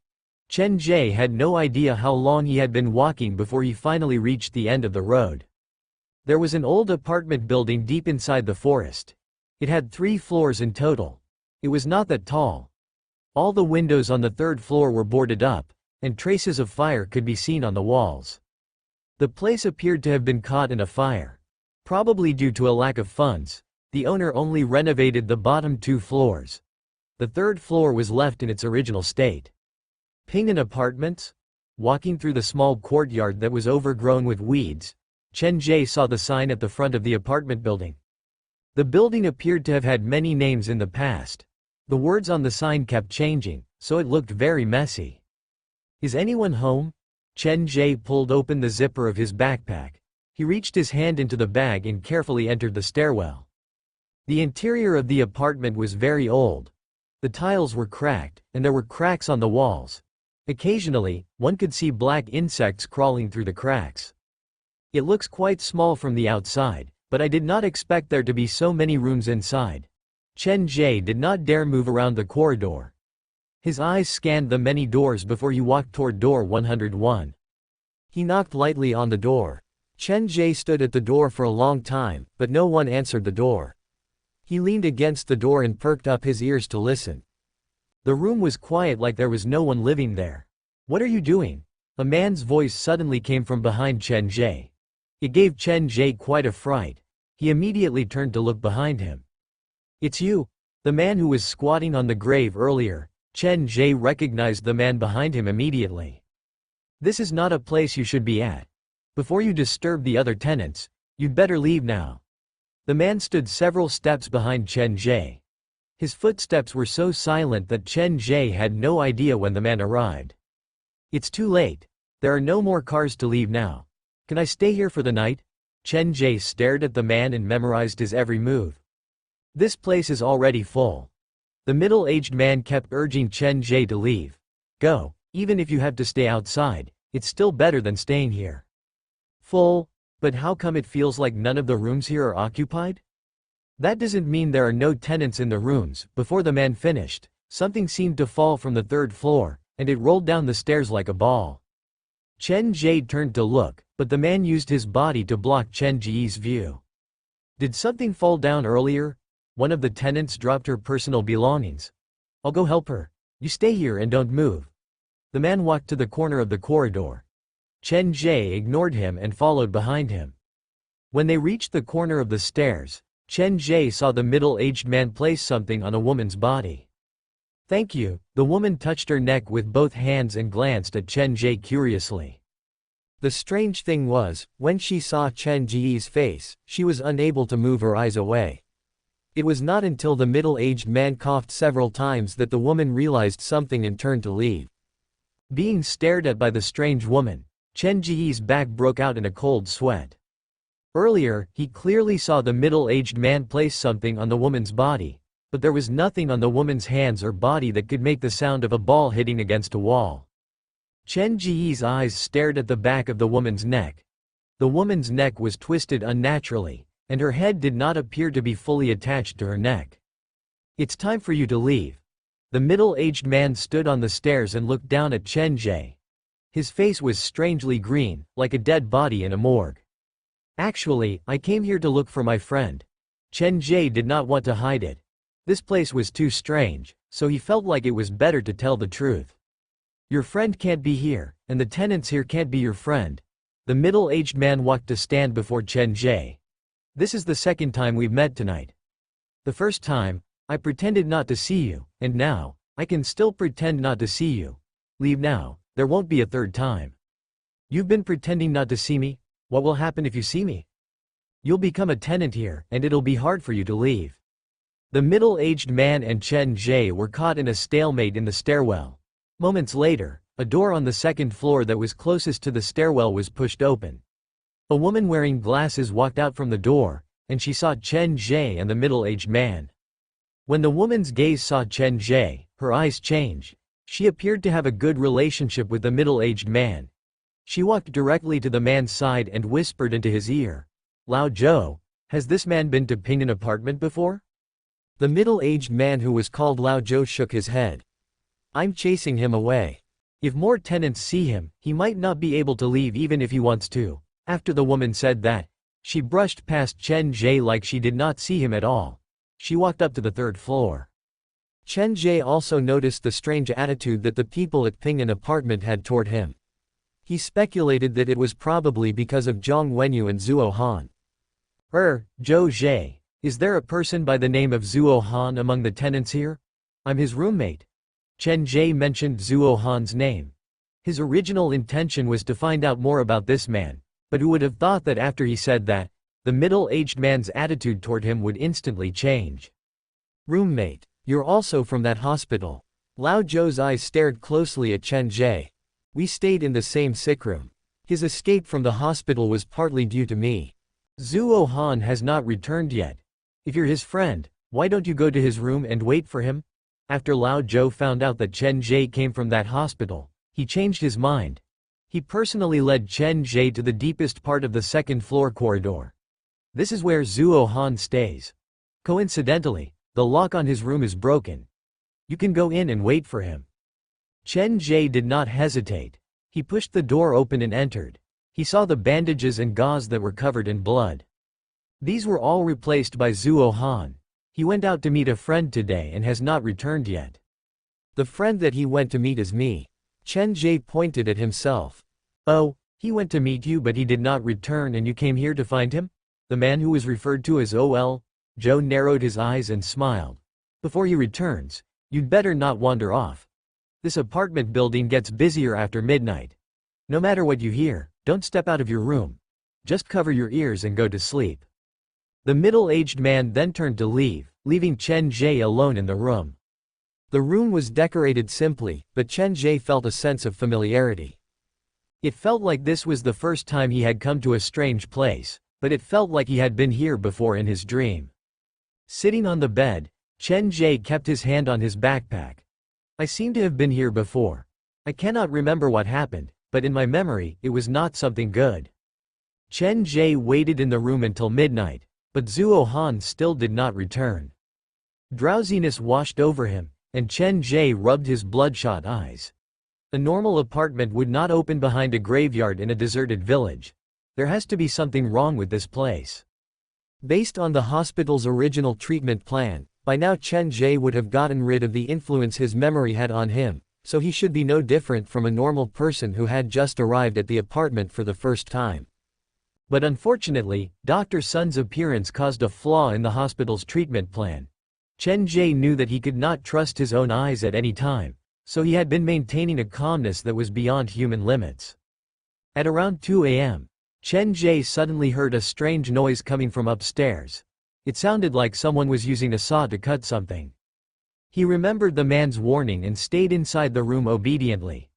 Speaker 2: Chen Ge had no idea how long he had been walking before he finally reached the end of the road. There was an old apartment building deep inside the forest. It had 3 floors in total. It was not that tall. All the windows on the 3rd floor were boarded up, and traces of fire could be seen on the walls. The place appeared to have been caught in a fire. Probably due to a lack of funds, the owner only renovated the bottom 2 floors. The 3rd floor was left in its original state. Ping'an Apartments? Walking through the small courtyard that was overgrown with weeds, Chen Ge saw the sign at the front of the apartment building. The building appeared to have had many names in the past. The words on the sign kept changing, so it looked very messy. Is anyone home? Chen Ge pulled open the zipper of his backpack. He reached his hand into the bag and carefully entered the stairwell. The interior of the apartment was very old. The tiles were cracked, and there were cracks on the walls. Occasionally, one could see black insects crawling through the cracks. It looks quite small from the outside, but I did not expect there to be so many rooms inside. Chen Ge did not dare move around the corridor. His eyes scanned the many doors before he walked toward door 101. He knocked lightly on the door. Chen Ge stood at the door for a long time, but no one answered the door. He leaned against the door and perked up his ears to listen. The room was quiet, like there was no one living there. What are you doing? A man's voice suddenly came from behind Chen Ge. It gave Chen Ge quite a fright. He immediately turned to look behind him. It's you, the man who was squatting on the grave earlier. Chen Ge recognized the man behind him immediately. This is not a place you should be at. Before you disturb the other tenants, you'd better leave now. The man stood several steps behind Chen Ge. His footsteps were so silent that Chen Ge had no idea when the man arrived. It's too late. There are no more cars to leave now. Can I stay here for the night? Chen Ge stared at the man and memorized his every move. This place is already full. The middle-aged man kept urging Chen Ge to leave. Go, even if you have to stay outside, it's still better than staying here. Full? But how come it feels like none of the rooms here are occupied? That doesn't mean there are no tenants in the rooms. Before the man finished, something seemed to fall from the 3rd floor, and it rolled down the stairs like a ball. Chen Ge turned to look, but the man used his body to block Chen Ge's view. Did something fall down earlier? One of the tenants dropped her personal belongings. I'll go help her. You stay here and don't move. The man walked to the corner of the corridor. Chen Ge ignored him and followed behind him. When they reached the corner of the stairs, Chen Ge saw the middle-aged man place something on a woman's body. Thank you. The woman touched her neck with both hands and glanced at Chen Ge curiously. The strange thing was, when she saw Chen Ge's face, she was unable to move her eyes away. It was not until the middle-aged man coughed several times that the woman realized something and turned to leave. Being stared at by the strange woman, Chen Ge's back broke out in a cold sweat. Earlier, he clearly saw the middle-aged man place something on the woman's body, but there was nothing on the woman's hands or body that could make the sound of a ball hitting against a wall. Chen Ge's eyes stared at the back of the woman's neck. The woman's neck was twisted unnaturally, and her head did not appear to be fully attached to her neck. It's time for you to leave. The middle-aged man stood on the stairs and looked down at Chen Ge. His face was strangely green, like a dead body in a morgue. Actually, I came here to look for my friend. Chen Ge did not want to hide it. This place was too strange, so he felt like it was better to tell the truth. Your friend can't be here, and the tenants here can't be your friend. The middle-aged man walked to stand before Chen Ge. This is the second time we've met tonight. The first time, I pretended not to see you, and now, I can still pretend not to see you. Leave now, there won't be a third time. You've been pretending not to see me? What will happen if you see me? You'll become a tenant here, and it'll be hard for you to leave. The middle-aged man and Chen Ge were caught in a stalemate in the stairwell. Moments later, a door on the 2nd floor that was closest to the stairwell was pushed open. A woman wearing glasses walked out from the door, and she saw Chen Ge and the middle-aged man. When the woman's gaze saw Chen Ge, her eyes changed. She appeared to have a good relationship with the middle-aged man. She walked directly to the man's side and whispered into his ear. Lao Zhou,
Speaker 1: Has this man been to Ping'an apartment before?
Speaker 2: The middle-aged man who was called Lao Zhou shook his head. I'm chasing him away.
Speaker 1: If more tenants see him, he might not be able to leave even if he wants to. After the woman said that, she brushed past Chen Ge like she did not see him at all. She walked up to the third floor.
Speaker 2: Chen Ge also noticed the strange attitude that the people at Ping'an apartment had toward him. He speculated that it was probably because of Zhang Wenyu and Zhuo Han.
Speaker 1: Zhou Zhe, is there a person by the name of Zhuo Han among the tenants here? I'm his roommate. Chen Ge mentioned Zhuo Han's name. His original intention was to find out more about this man, but who would have thought that after he said that, the middle-aged man's attitude toward him would instantly change.
Speaker 2: Roommate, you're also from that hospital. Lao Zhou's eyes stared closely at Chen Ge. We stayed in the same sickroom. His escape from the hospital was partly due to me.
Speaker 1: Zhuo Han has not returned yet. If you're his friend, why don't you go to his room and wait for him? After Lao Zhou found out that Chen Ge came from that hospital, he changed his mind. He personally led Chen Ge to the deepest part of the second-floor corridor. This is where Zhuo Han stays. Coincidentally, the lock on his room is broken. You can go in and wait for him. Chen Ge did not hesitate. He pushed the door open and entered. He saw the bandages and gauze that were covered in blood. These were all replaced by Zhuo Han. He went out to meet a friend today and has not returned yet.
Speaker 2: The friend that he went to meet is me. Chen Ge pointed at himself.
Speaker 1: Oh, he went to meet you but he did not return and you came here to find him? The man who was referred to as OL? Zhou narrowed his eyes and smiled. Before he returns, you'd better not wander off. This apartment building gets busier after midnight. No matter what you hear, don't step out of your room. Just cover your ears and go to sleep. The middle-aged man then turned to leave, leaving Chen Ge alone in the room.
Speaker 2: The room was decorated simply, but Chen Ge felt a sense of familiarity.
Speaker 1: It felt like this was the first time he had come to a strange place, but it felt like he had been here before in his dream. Sitting on the bed, Chen Ge kept his hand on his backpack. I seem to have been here before. I cannot remember what happened, but in my memory, it was not something good. Chen Ge waited in the room until midnight, but Zhuo Han still did not return. Drowsiness washed over him, and Chen Ge rubbed his bloodshot eyes. A normal apartment would not open behind a graveyard in a deserted village. There has to be something wrong with this place.
Speaker 2: Based on the hospital's original treatment plan, by now Chen Ge would have gotten rid of the influence his memory had on him, so he should be no different from a normal person who had just arrived at the apartment for the first time.
Speaker 1: But unfortunately, Dr. Sun's appearance caused a flaw in the hospital's treatment plan. Chen Ge knew that he could not trust his own eyes at any time, so he had been maintaining a calmness that was beyond human limits. At around 2 a.m., Chen Ge suddenly heard a strange noise coming from upstairs. It sounded like someone was using a saw to cut something. He remembered the man's warning and stayed inside the room obediently.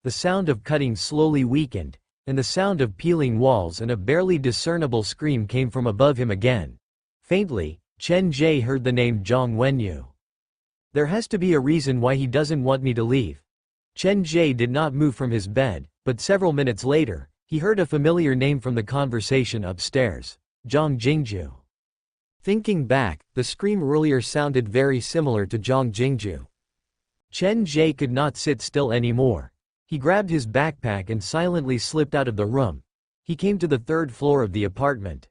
Speaker 1: The sound of cutting slowly weakened, and the sound of peeling walls and a barely discernible scream came from above him again. Faintly, Chen Ge heard the name Zhang Wenyu. There has to be a reason why he doesn't want me to leave. Chen Ge did not move from his bed, but several minutes later, he heard a familiar name from the conversation upstairs. Zhang Jingju.
Speaker 2: Thinking back, the scream earlier sounded very similar to Zhang Jingju.
Speaker 1: Chen Ge could not sit still anymore. He grabbed his backpack and silently slipped out of the room. He came to the third floor of the apartment.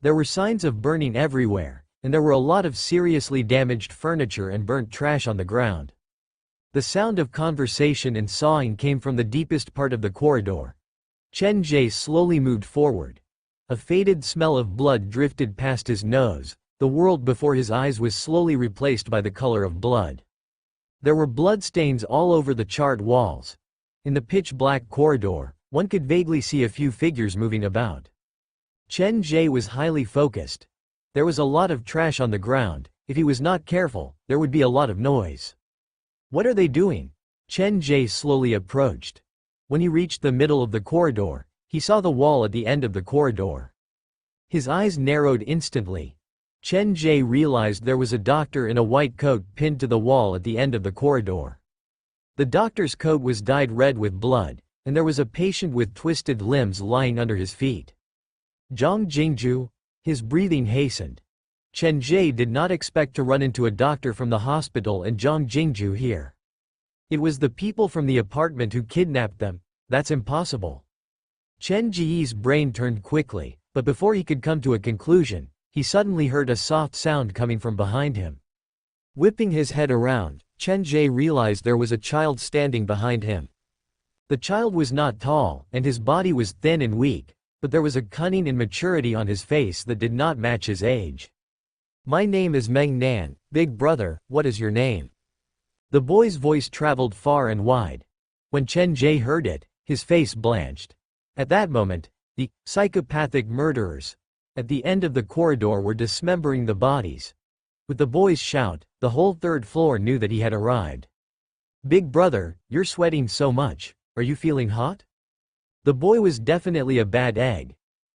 Speaker 1: There were signs of burning everywhere, and there were a lot of seriously damaged furniture and burnt trash on the ground. The sound of conversation and sawing came from the deepest part of the corridor. Chen Ge slowly moved forward. A faded smell of blood drifted past his nose. The world before his eyes was slowly replaced by the color of blood. There were bloodstains all over the charred walls. In the pitch-black corridor, one could vaguely see a few figures moving about. Chen Ge was highly focused. There was a lot of trash on the ground. If he was not careful, there would be a lot of noise. What are they doing? Chen Ge slowly approached. When he reached the middle of the corridor, he saw the wall at the end of the corridor. His eyes narrowed instantly. Chen Ge realized there was a doctor in a white coat pinned to the wall at the end of the corridor. The doctor's coat was dyed red with blood, and there was a patient with twisted limbs lying under his feet. Zhang Jingju? His breathing hastened. Chen Ge did not expect to run into a doctor from the hospital and Zhang Jingju here. It was the people from the apartment who kidnapped them. That's impossible. Chen Ge's brain turned quickly, but before he could come to a conclusion, he suddenly heard a soft sound coming from behind him. Whipping his head around, Chen Ge realized there was a child standing behind him. The child was not tall, and his body was thin and weak, but there was a cunning and maturity on his face that did not match his age. "My name is Meng Nan, big brother, what is your name?" The boy's voice traveled far and wide. When Chen Ge heard it, his face blanched. At that moment, the psychopathic murderers at the end of the corridor were dismembering the bodies. With the boy's shout, the whole third floor knew that he had arrived. "Big brother, you're sweating so much. Are you feeling hot?" The boy was definitely a bad egg.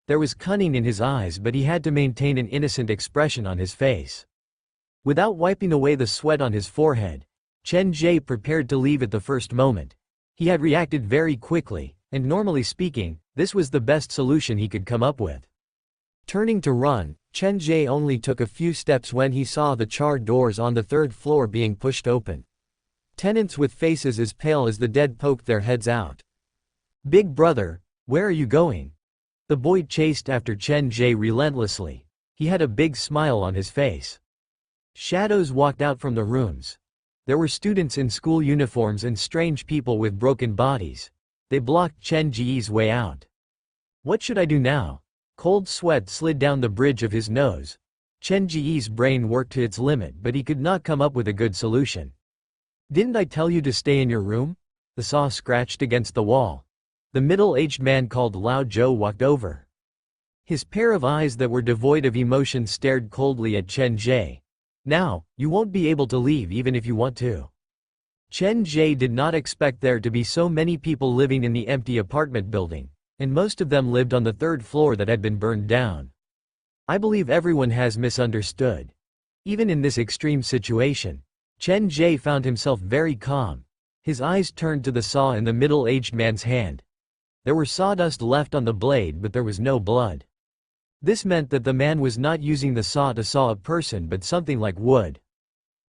Speaker 1: There was cunning in his eyes, but he had to maintain an innocent expression on his face. Without wiping away the sweat on his forehead, Chen Ge prepared to leave at the first moment. He had reacted very quickly, and normally speaking, this was the best solution he could come up with. Turning to run, Chen Ge only took a few steps when he saw the charred doors on the third floor being pushed open. Tenants with faces as pale as the dead poked their heads out. "Big brother, where are you going?" The boy chased after Chen Ge relentlessly. He had a big smile on his face. Shadows walked out from the rooms. There were students in school uniforms and strange people with broken bodies. They blocked Chen Ge's way out. What should I do now? Cold sweat slid down the bridge of his nose. Chen Ge's brain worked to its limit, but he could not come up with a good solution. "Didn't I tell you to stay in your room?" The saw scratched against the wall. The middle-aged man called Lao Zhou walked over. His pair of eyes that were devoid of emotion stared coldly at Chen Ge. "Now, you won't be able to leave even if you want to." Chen Ge did not expect there to be so many people living in the empty apartment building, and most of them lived on the third floor that had been burned down. "I believe everyone has misunderstood." Even in this extreme situation, Chen Ge found himself very calm. His eyes turned to the saw in the middle-aged man's hand. There were sawdust left on the blade, but there was no blood. This meant that the man was not using the saw to saw a person but something like wood.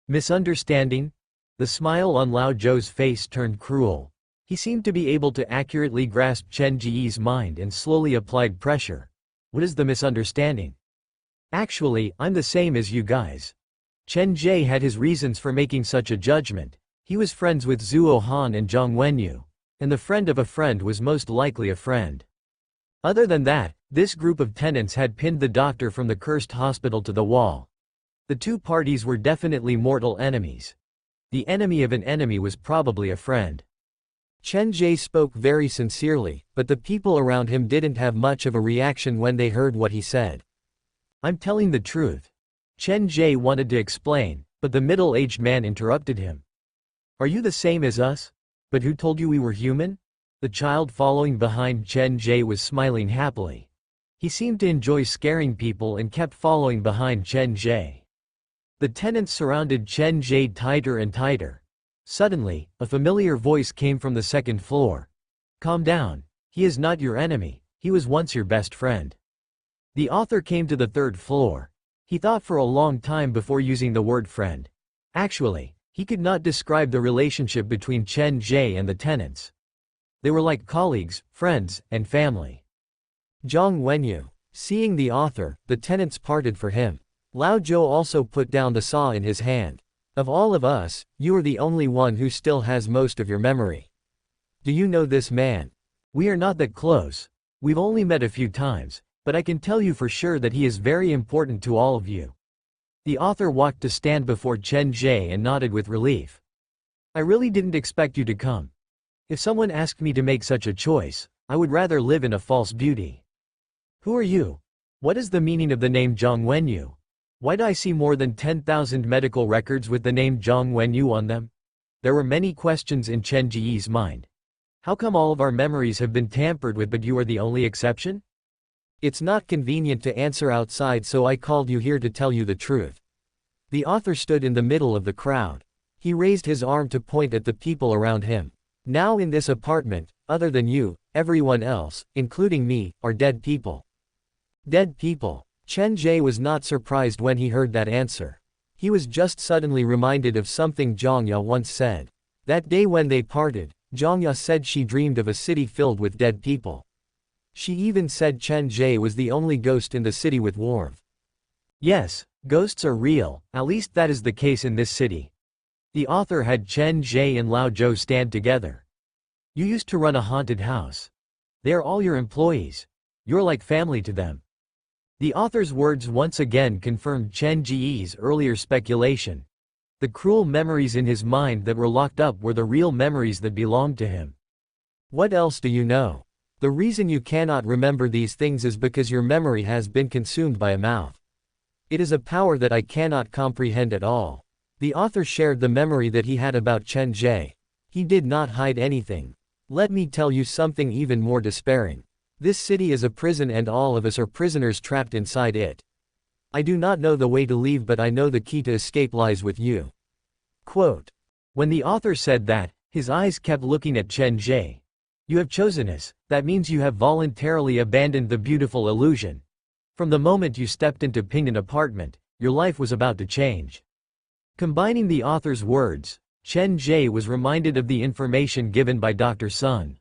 Speaker 1: Misunderstanding? The smile on Lao Zhou's face turned cruel. He seemed to be able to accurately grasp Chen Ge's mind and slowly applied pressure. "What is the misunderstanding?" "Actually, I'm the same as you guys." Chen Ge had his reasons for making such a judgment. He was friends with Zhuo Han and Zhang Wenyu, and the friend of a friend was most likely a friend. Other than that, this group of tenants had pinned the doctor from the cursed hospital to the wall. The two parties were definitely mortal enemies. The enemy of an enemy was probably a friend. Chen Ge spoke very sincerely, but the people around him didn't have much of a reaction when they heard what he said. "I'm telling the truth." Chen Ge wanted to explain, but the middle-aged man interrupted him. "Are you the same as us? But who told you we were human?" The child following behind Chen Ge was smiling happily. He seemed to enjoy scaring people and kept following behind Chen Ge. The tenants surrounded Chen Ge tighter and tighter. Suddenly, a familiar voice came from the second floor. "Calm down. He is not your enemy. He was once your best friend." The author came to the third floor. He thought for a long time before using the word friend. Actually, he could not describe the relationship between Chen Ge and the tenants. They were like colleagues, friends, and family. Zhang Wenyu. Seeing the author, the tenants parted for him. Lao Zhou also put down the saw in his hand. "Of all of us, you are the only one who still has most of your memory. Do you know this man?" "We are not that close. We've only met a few times, but I can tell you for sure that he is very important to all of you." The author walked to stand before Chen Ge and nodded with relief. "I really didn't expect you to come. If someone asked me to make such a choice, I would rather live in a false beauty." "Who are you? What is the meaning of the name Zhang Wenyu? Why do I see more than 10,000 medical records with the name Zhang Wenyu on them?" There were many questions in Chen Ge's mind. How come all of our memories have been tampered with but you are the only exception? "It's not convenient to answer outside, so I called you here to tell you the truth." The author stood in the middle of the crowd. He raised his arm to point at the people around him. "Now in this apartment, other than you, everyone else, including me, are dead people." "Dead people."
Speaker 2: Chen Ge was not surprised when he heard that answer. He was just suddenly reminded of something Zhangya once said. That day when they parted, Zhangya said she dreamed of a city filled with dead people. She even said Chen Ge was the only ghost in the city with warmth.
Speaker 1: Yes, ghosts are real, at least that is the case in this city. The author had Chen Ge and Lao Zhou stand together. You used to run a haunted house. They are all your employees. You're like family to them. The author's words once again confirmed Chen Ge's earlier speculation. The cruel memories in his mind that were locked up were the real memories that belonged to him.
Speaker 2: What else do you know? The reason you cannot remember these things is because your memory has been consumed by a mouth. It is a power that I cannot comprehend at all. The author shared the memory that he had about Chen Ge. He did not hide anything. Let me tell you something even more despairing. This city is a prison and all of us are prisoners trapped inside it. I do not know the way to leave, but I know the key to escape lies with you.
Speaker 1: Quote. When the author said that, his eyes kept looking at Chen Ge. You have chosen us, that means you have voluntarily abandoned the beautiful illusion. From the moment you stepped into Pingnan apartment, your life was about to change. Combining the author's words, Chen Ge was reminded of the information given by Dr. Sun.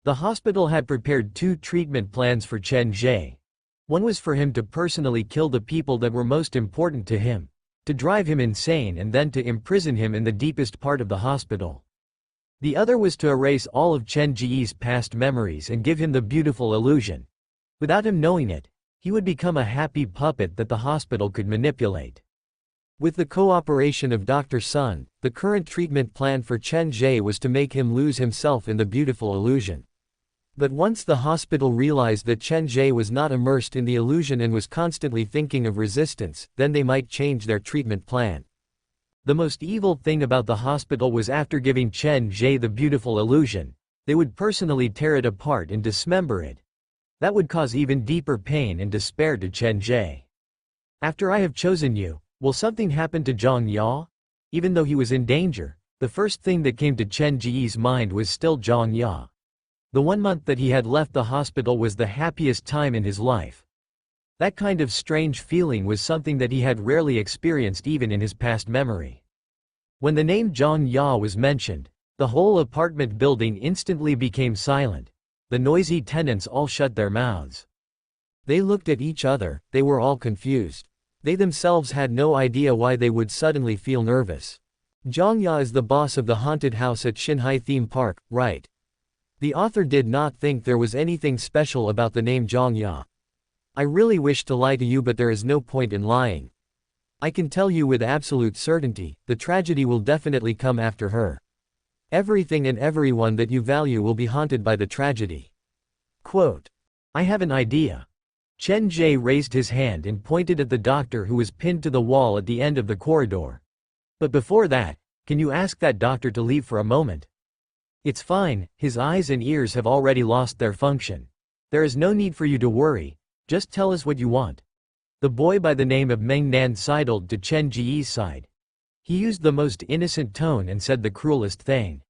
Speaker 1: The hospital had prepared 2 treatment plans for Chen Ge. One was for him to personally kill the people that were most important to him, to drive him insane and then to imprison him in the deepest part of the hospital. The other was to erase all of Chen Ge's past memories and give him the beautiful illusion. Without him knowing it, he would become a happy puppet that the hospital could manipulate. With the cooperation of Dr. Sun, the current treatment plan for Chen Ge was to make him lose himself in the beautiful illusion. But once the hospital realized that Chen Ge was not immersed in the illusion and was constantly thinking of resistance, then they might change their treatment plan. The most evil thing about the hospital was after giving Chen Ge the beautiful illusion, they would personally tear it apart and dismember it. That would cause even deeper pain and despair to Chen Ge. After I have chosen you, will something happen to Zhang Ya? Even though he was in danger, the first thing that came to Chen Ge's mind was still Zhang Ya. The 1 month that he had left the hospital was the happiest time in his life. That kind of strange feeling was something that he had rarely experienced even in his past memory. When the name Zhang Ya was mentioned, the whole apartment building instantly became silent. The noisy tenants all shut their mouths. They looked at each other, they were all confused. They themselves had no idea why they would suddenly feel nervous. Zhang Ya is the boss of the haunted house at Xinhai Theme Park, right? The author did not think there was anything special about the name Zhang Ya. I really wish to lie to you, but there is no point in lying. I can tell you with absolute certainty, the tragedy will definitely come after her. Everything and everyone that you value will be haunted by the tragedy. Quote. I have an idea. Chen Ge raised his hand and pointed at the doctor who was pinned to the wall at the end of the corridor. But before that, can you ask that doctor to leave for a moment? It's fine, his eyes and ears have already lost their function. There is no need for you to worry, just tell us what you want. The boy by the name of Meng Nan sidled to Chen Ge's side. He used the most innocent tone and said the cruelest thing.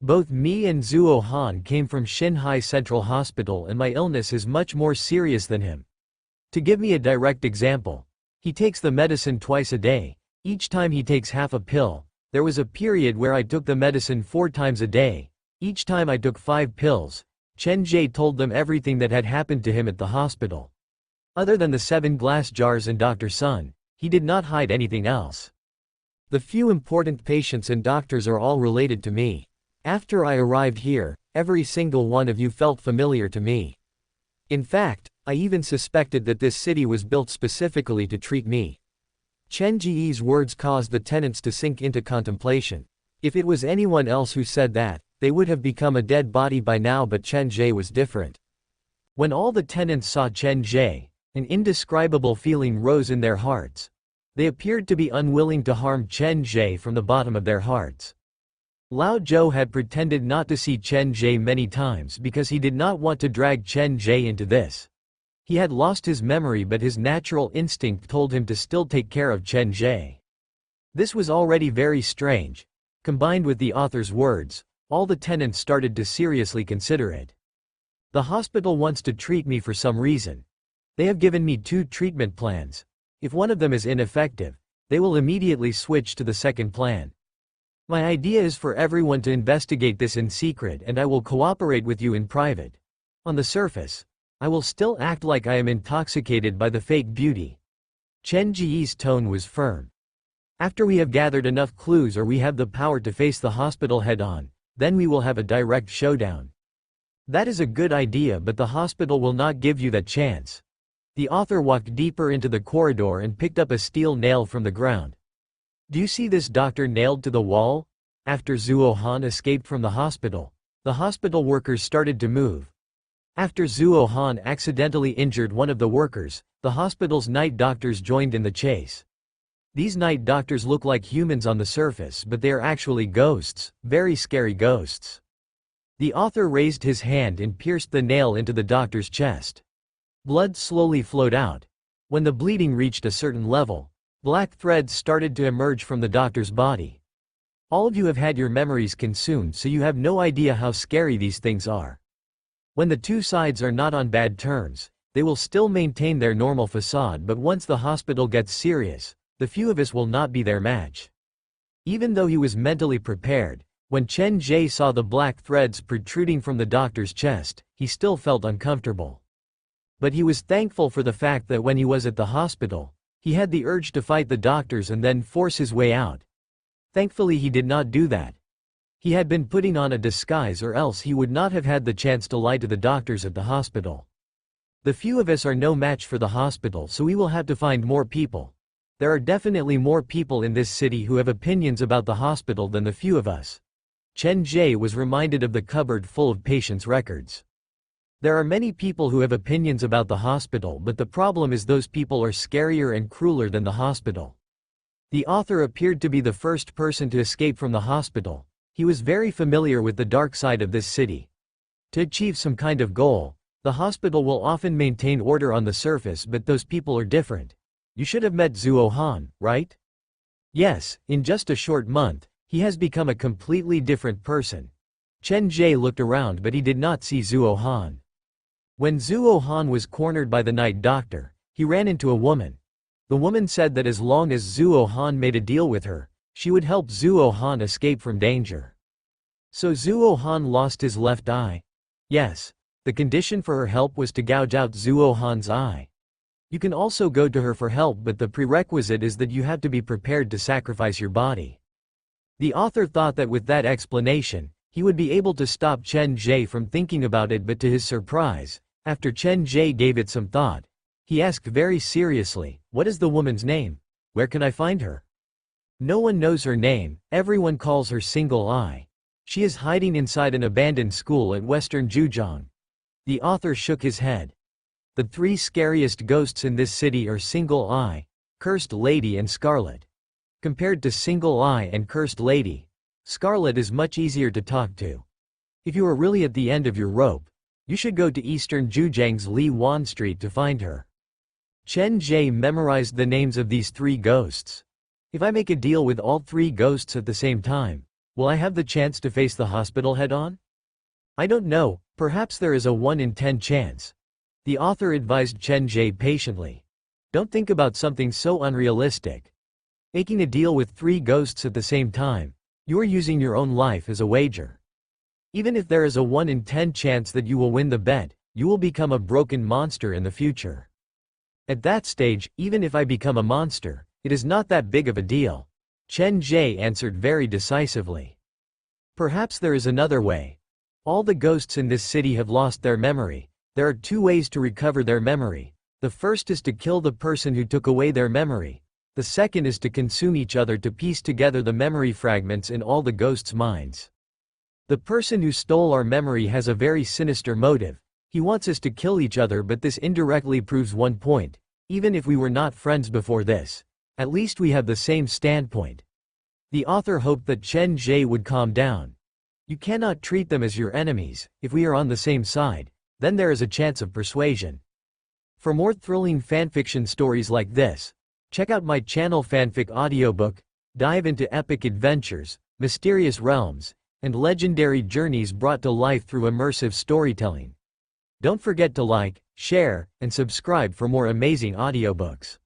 Speaker 1: Both me and Zuo Han came from Xinhai Central Hospital and my illness is much more serious than him. To give me a direct example, he takes the medicine twice a day, each time he takes half a pill. There was a period where I took the medicine 4 times a day, each time I took 5 pills. Chen Ge told them everything that had happened to him at the hospital. Other than the 7 glass jars and Dr. Sun, he did not hide anything else. The few important patients and doctors are all related to me. After I arrived here, every single one of you felt familiar to me. In fact, I even suspected that this city was built specifically to treat me. Chen Ge's words caused the tenants to sink into contemplation. If it was anyone else who said that, they would have become a dead body by now, but Chen Ge was different. When all the tenants saw Chen Ge, an indescribable feeling rose in their hearts. They appeared to be unwilling to harm Chen Ge from the bottom of their hearts. Lao Zhou had pretended not to see Chen Ge many times because he did not want to drag Chen Ge into this. He had lost his memory, but his natural instinct told him to still take care of Chen Ge. This was already very strange. Combined with the author's words, all the tenants started to seriously consider it. The hospital wants to treat me for some reason. They have given me 2 treatment plans. If one of them is ineffective, they will immediately switch to the second plan. My idea is for everyone to investigate this in secret, and I will cooperate with you in private. On the surface, I will still act like I am intoxicated by the fake beauty. Chen Ge's tone was firm. After we have gathered enough clues or we have the power to face the hospital head-on, then we will have a direct showdown. That is a good idea, but the hospital will not give you that chance. The author walked deeper into the corridor and picked up a steel nail from the ground. Do you see this doctor nailed to the wall? After Zhuo Han escaped from the hospital workers started to move. After Zhuo Han accidentally injured one of the workers, the hospital's night doctors joined in the chase. These night doctors look like humans on the surface, but they are actually ghosts, very scary ghosts. The author raised his hand and pierced the nail into the doctor's chest. Blood slowly flowed out. When the bleeding reached a certain level, black threads started to emerge from the doctor's body. All of you have had your memories consumed, so you have no idea how scary these things are. When the 2 sides are not on bad terms, they will still maintain their normal facade, but once the hospital gets serious, the few of us will not be their match. Even though he was mentally prepared, when Chen Ge saw the black threads protruding from the doctor's chest, he still felt uncomfortable. But he was thankful for the fact that when he was at the hospital, he had the urge to fight the doctors and then force his way out. Thankfully he did not do that. He had been putting on a disguise, or else he would not have had the chance to lie to the doctors at the hospital. The few of us are no match for the hospital, so we will have to find more people. There are definitely more people in this city who have opinions about the hospital than the few of us. Chen Ge was reminded of the cupboard full of patients' records. There are many people who have opinions about the hospital, but the problem is those people are scarier and crueler than the hospital. The author appeared to be the first person to escape from the hospital. He was very familiar with the dark side of this city. To achieve some kind of goal, the hospital will often maintain order on the surface, but those people are different. You should have met Zhuo Han, right? Yes, in just a short month, he has become a completely different person. Chen Ge looked around, but he did not see Zhuo Han. When Zhuo Han was cornered by the night doctor, he ran into a woman. The woman said that as long as Zhuo Han made a deal with her, she would help Zhuo Han escape from danger. So Zhuo Han lost his left eye. Yes, the condition for her help was to gouge out Zhuo Han's eye. You can also go to her for help, but the prerequisite is that you have to be prepared to sacrifice your body. The author thought that with that explanation, he would be able to stop Chen Ge from thinking about it, but to his surprise, after Chen Ge gave it some thought, he asked very seriously, "What is the woman's name? Where can I find her?" No one knows her name, everyone calls her Single Eye. She is hiding inside an abandoned school at Western Zhejiang. The author shook his head. The 3 scariest ghosts in this city are Single Eye, Cursed Lady and Scarlet. Compared to Single Eye and Cursed Lady, Scarlet is much easier to talk to. If you are really at the end of your rope, you should go to Eastern Zhejiang's Li Wan Street to find her. Chen Ge memorized the names of these 3 ghosts. If I make a deal with all 3 ghosts at the same time, will I have the chance to face the hospital head-on? I don't know, perhaps there is a 1 in 10 chance. The author advised Chen Ge patiently. Don't think about something so unrealistic. Making a deal with 3 ghosts at the same time, you are using your own life as a wager. Even if there is a 1 in 10 chance that you will win the bet, you will become a broken monster in the future. At that stage, even if I become a monster, it is not that big of a deal. Chen Ge answered very decisively. Perhaps there is another way. All the ghosts in this city have lost their memory. There are 2 ways to recover their memory. The first is to kill the person who took away their memory. The second is to consume each other to piece together the memory fragments in all the ghosts' minds. The person who stole our memory has a very sinister motive. He wants us to kill each other, but this indirectly proves one point. Even if we were not friends before this, at least we have the same standpoint. The author hoped that Chen Ge would calm down. You cannot treat them as your enemies. If we are on the same side, then there is a chance of persuasion. For more thrilling fanfiction stories like this, check out my channel Fanfic Audiobook. Dive into epic adventures, mysterious realms, and legendary journeys brought to life through immersive storytelling. Don't forget to like, share, and subscribe for more amazing audiobooks.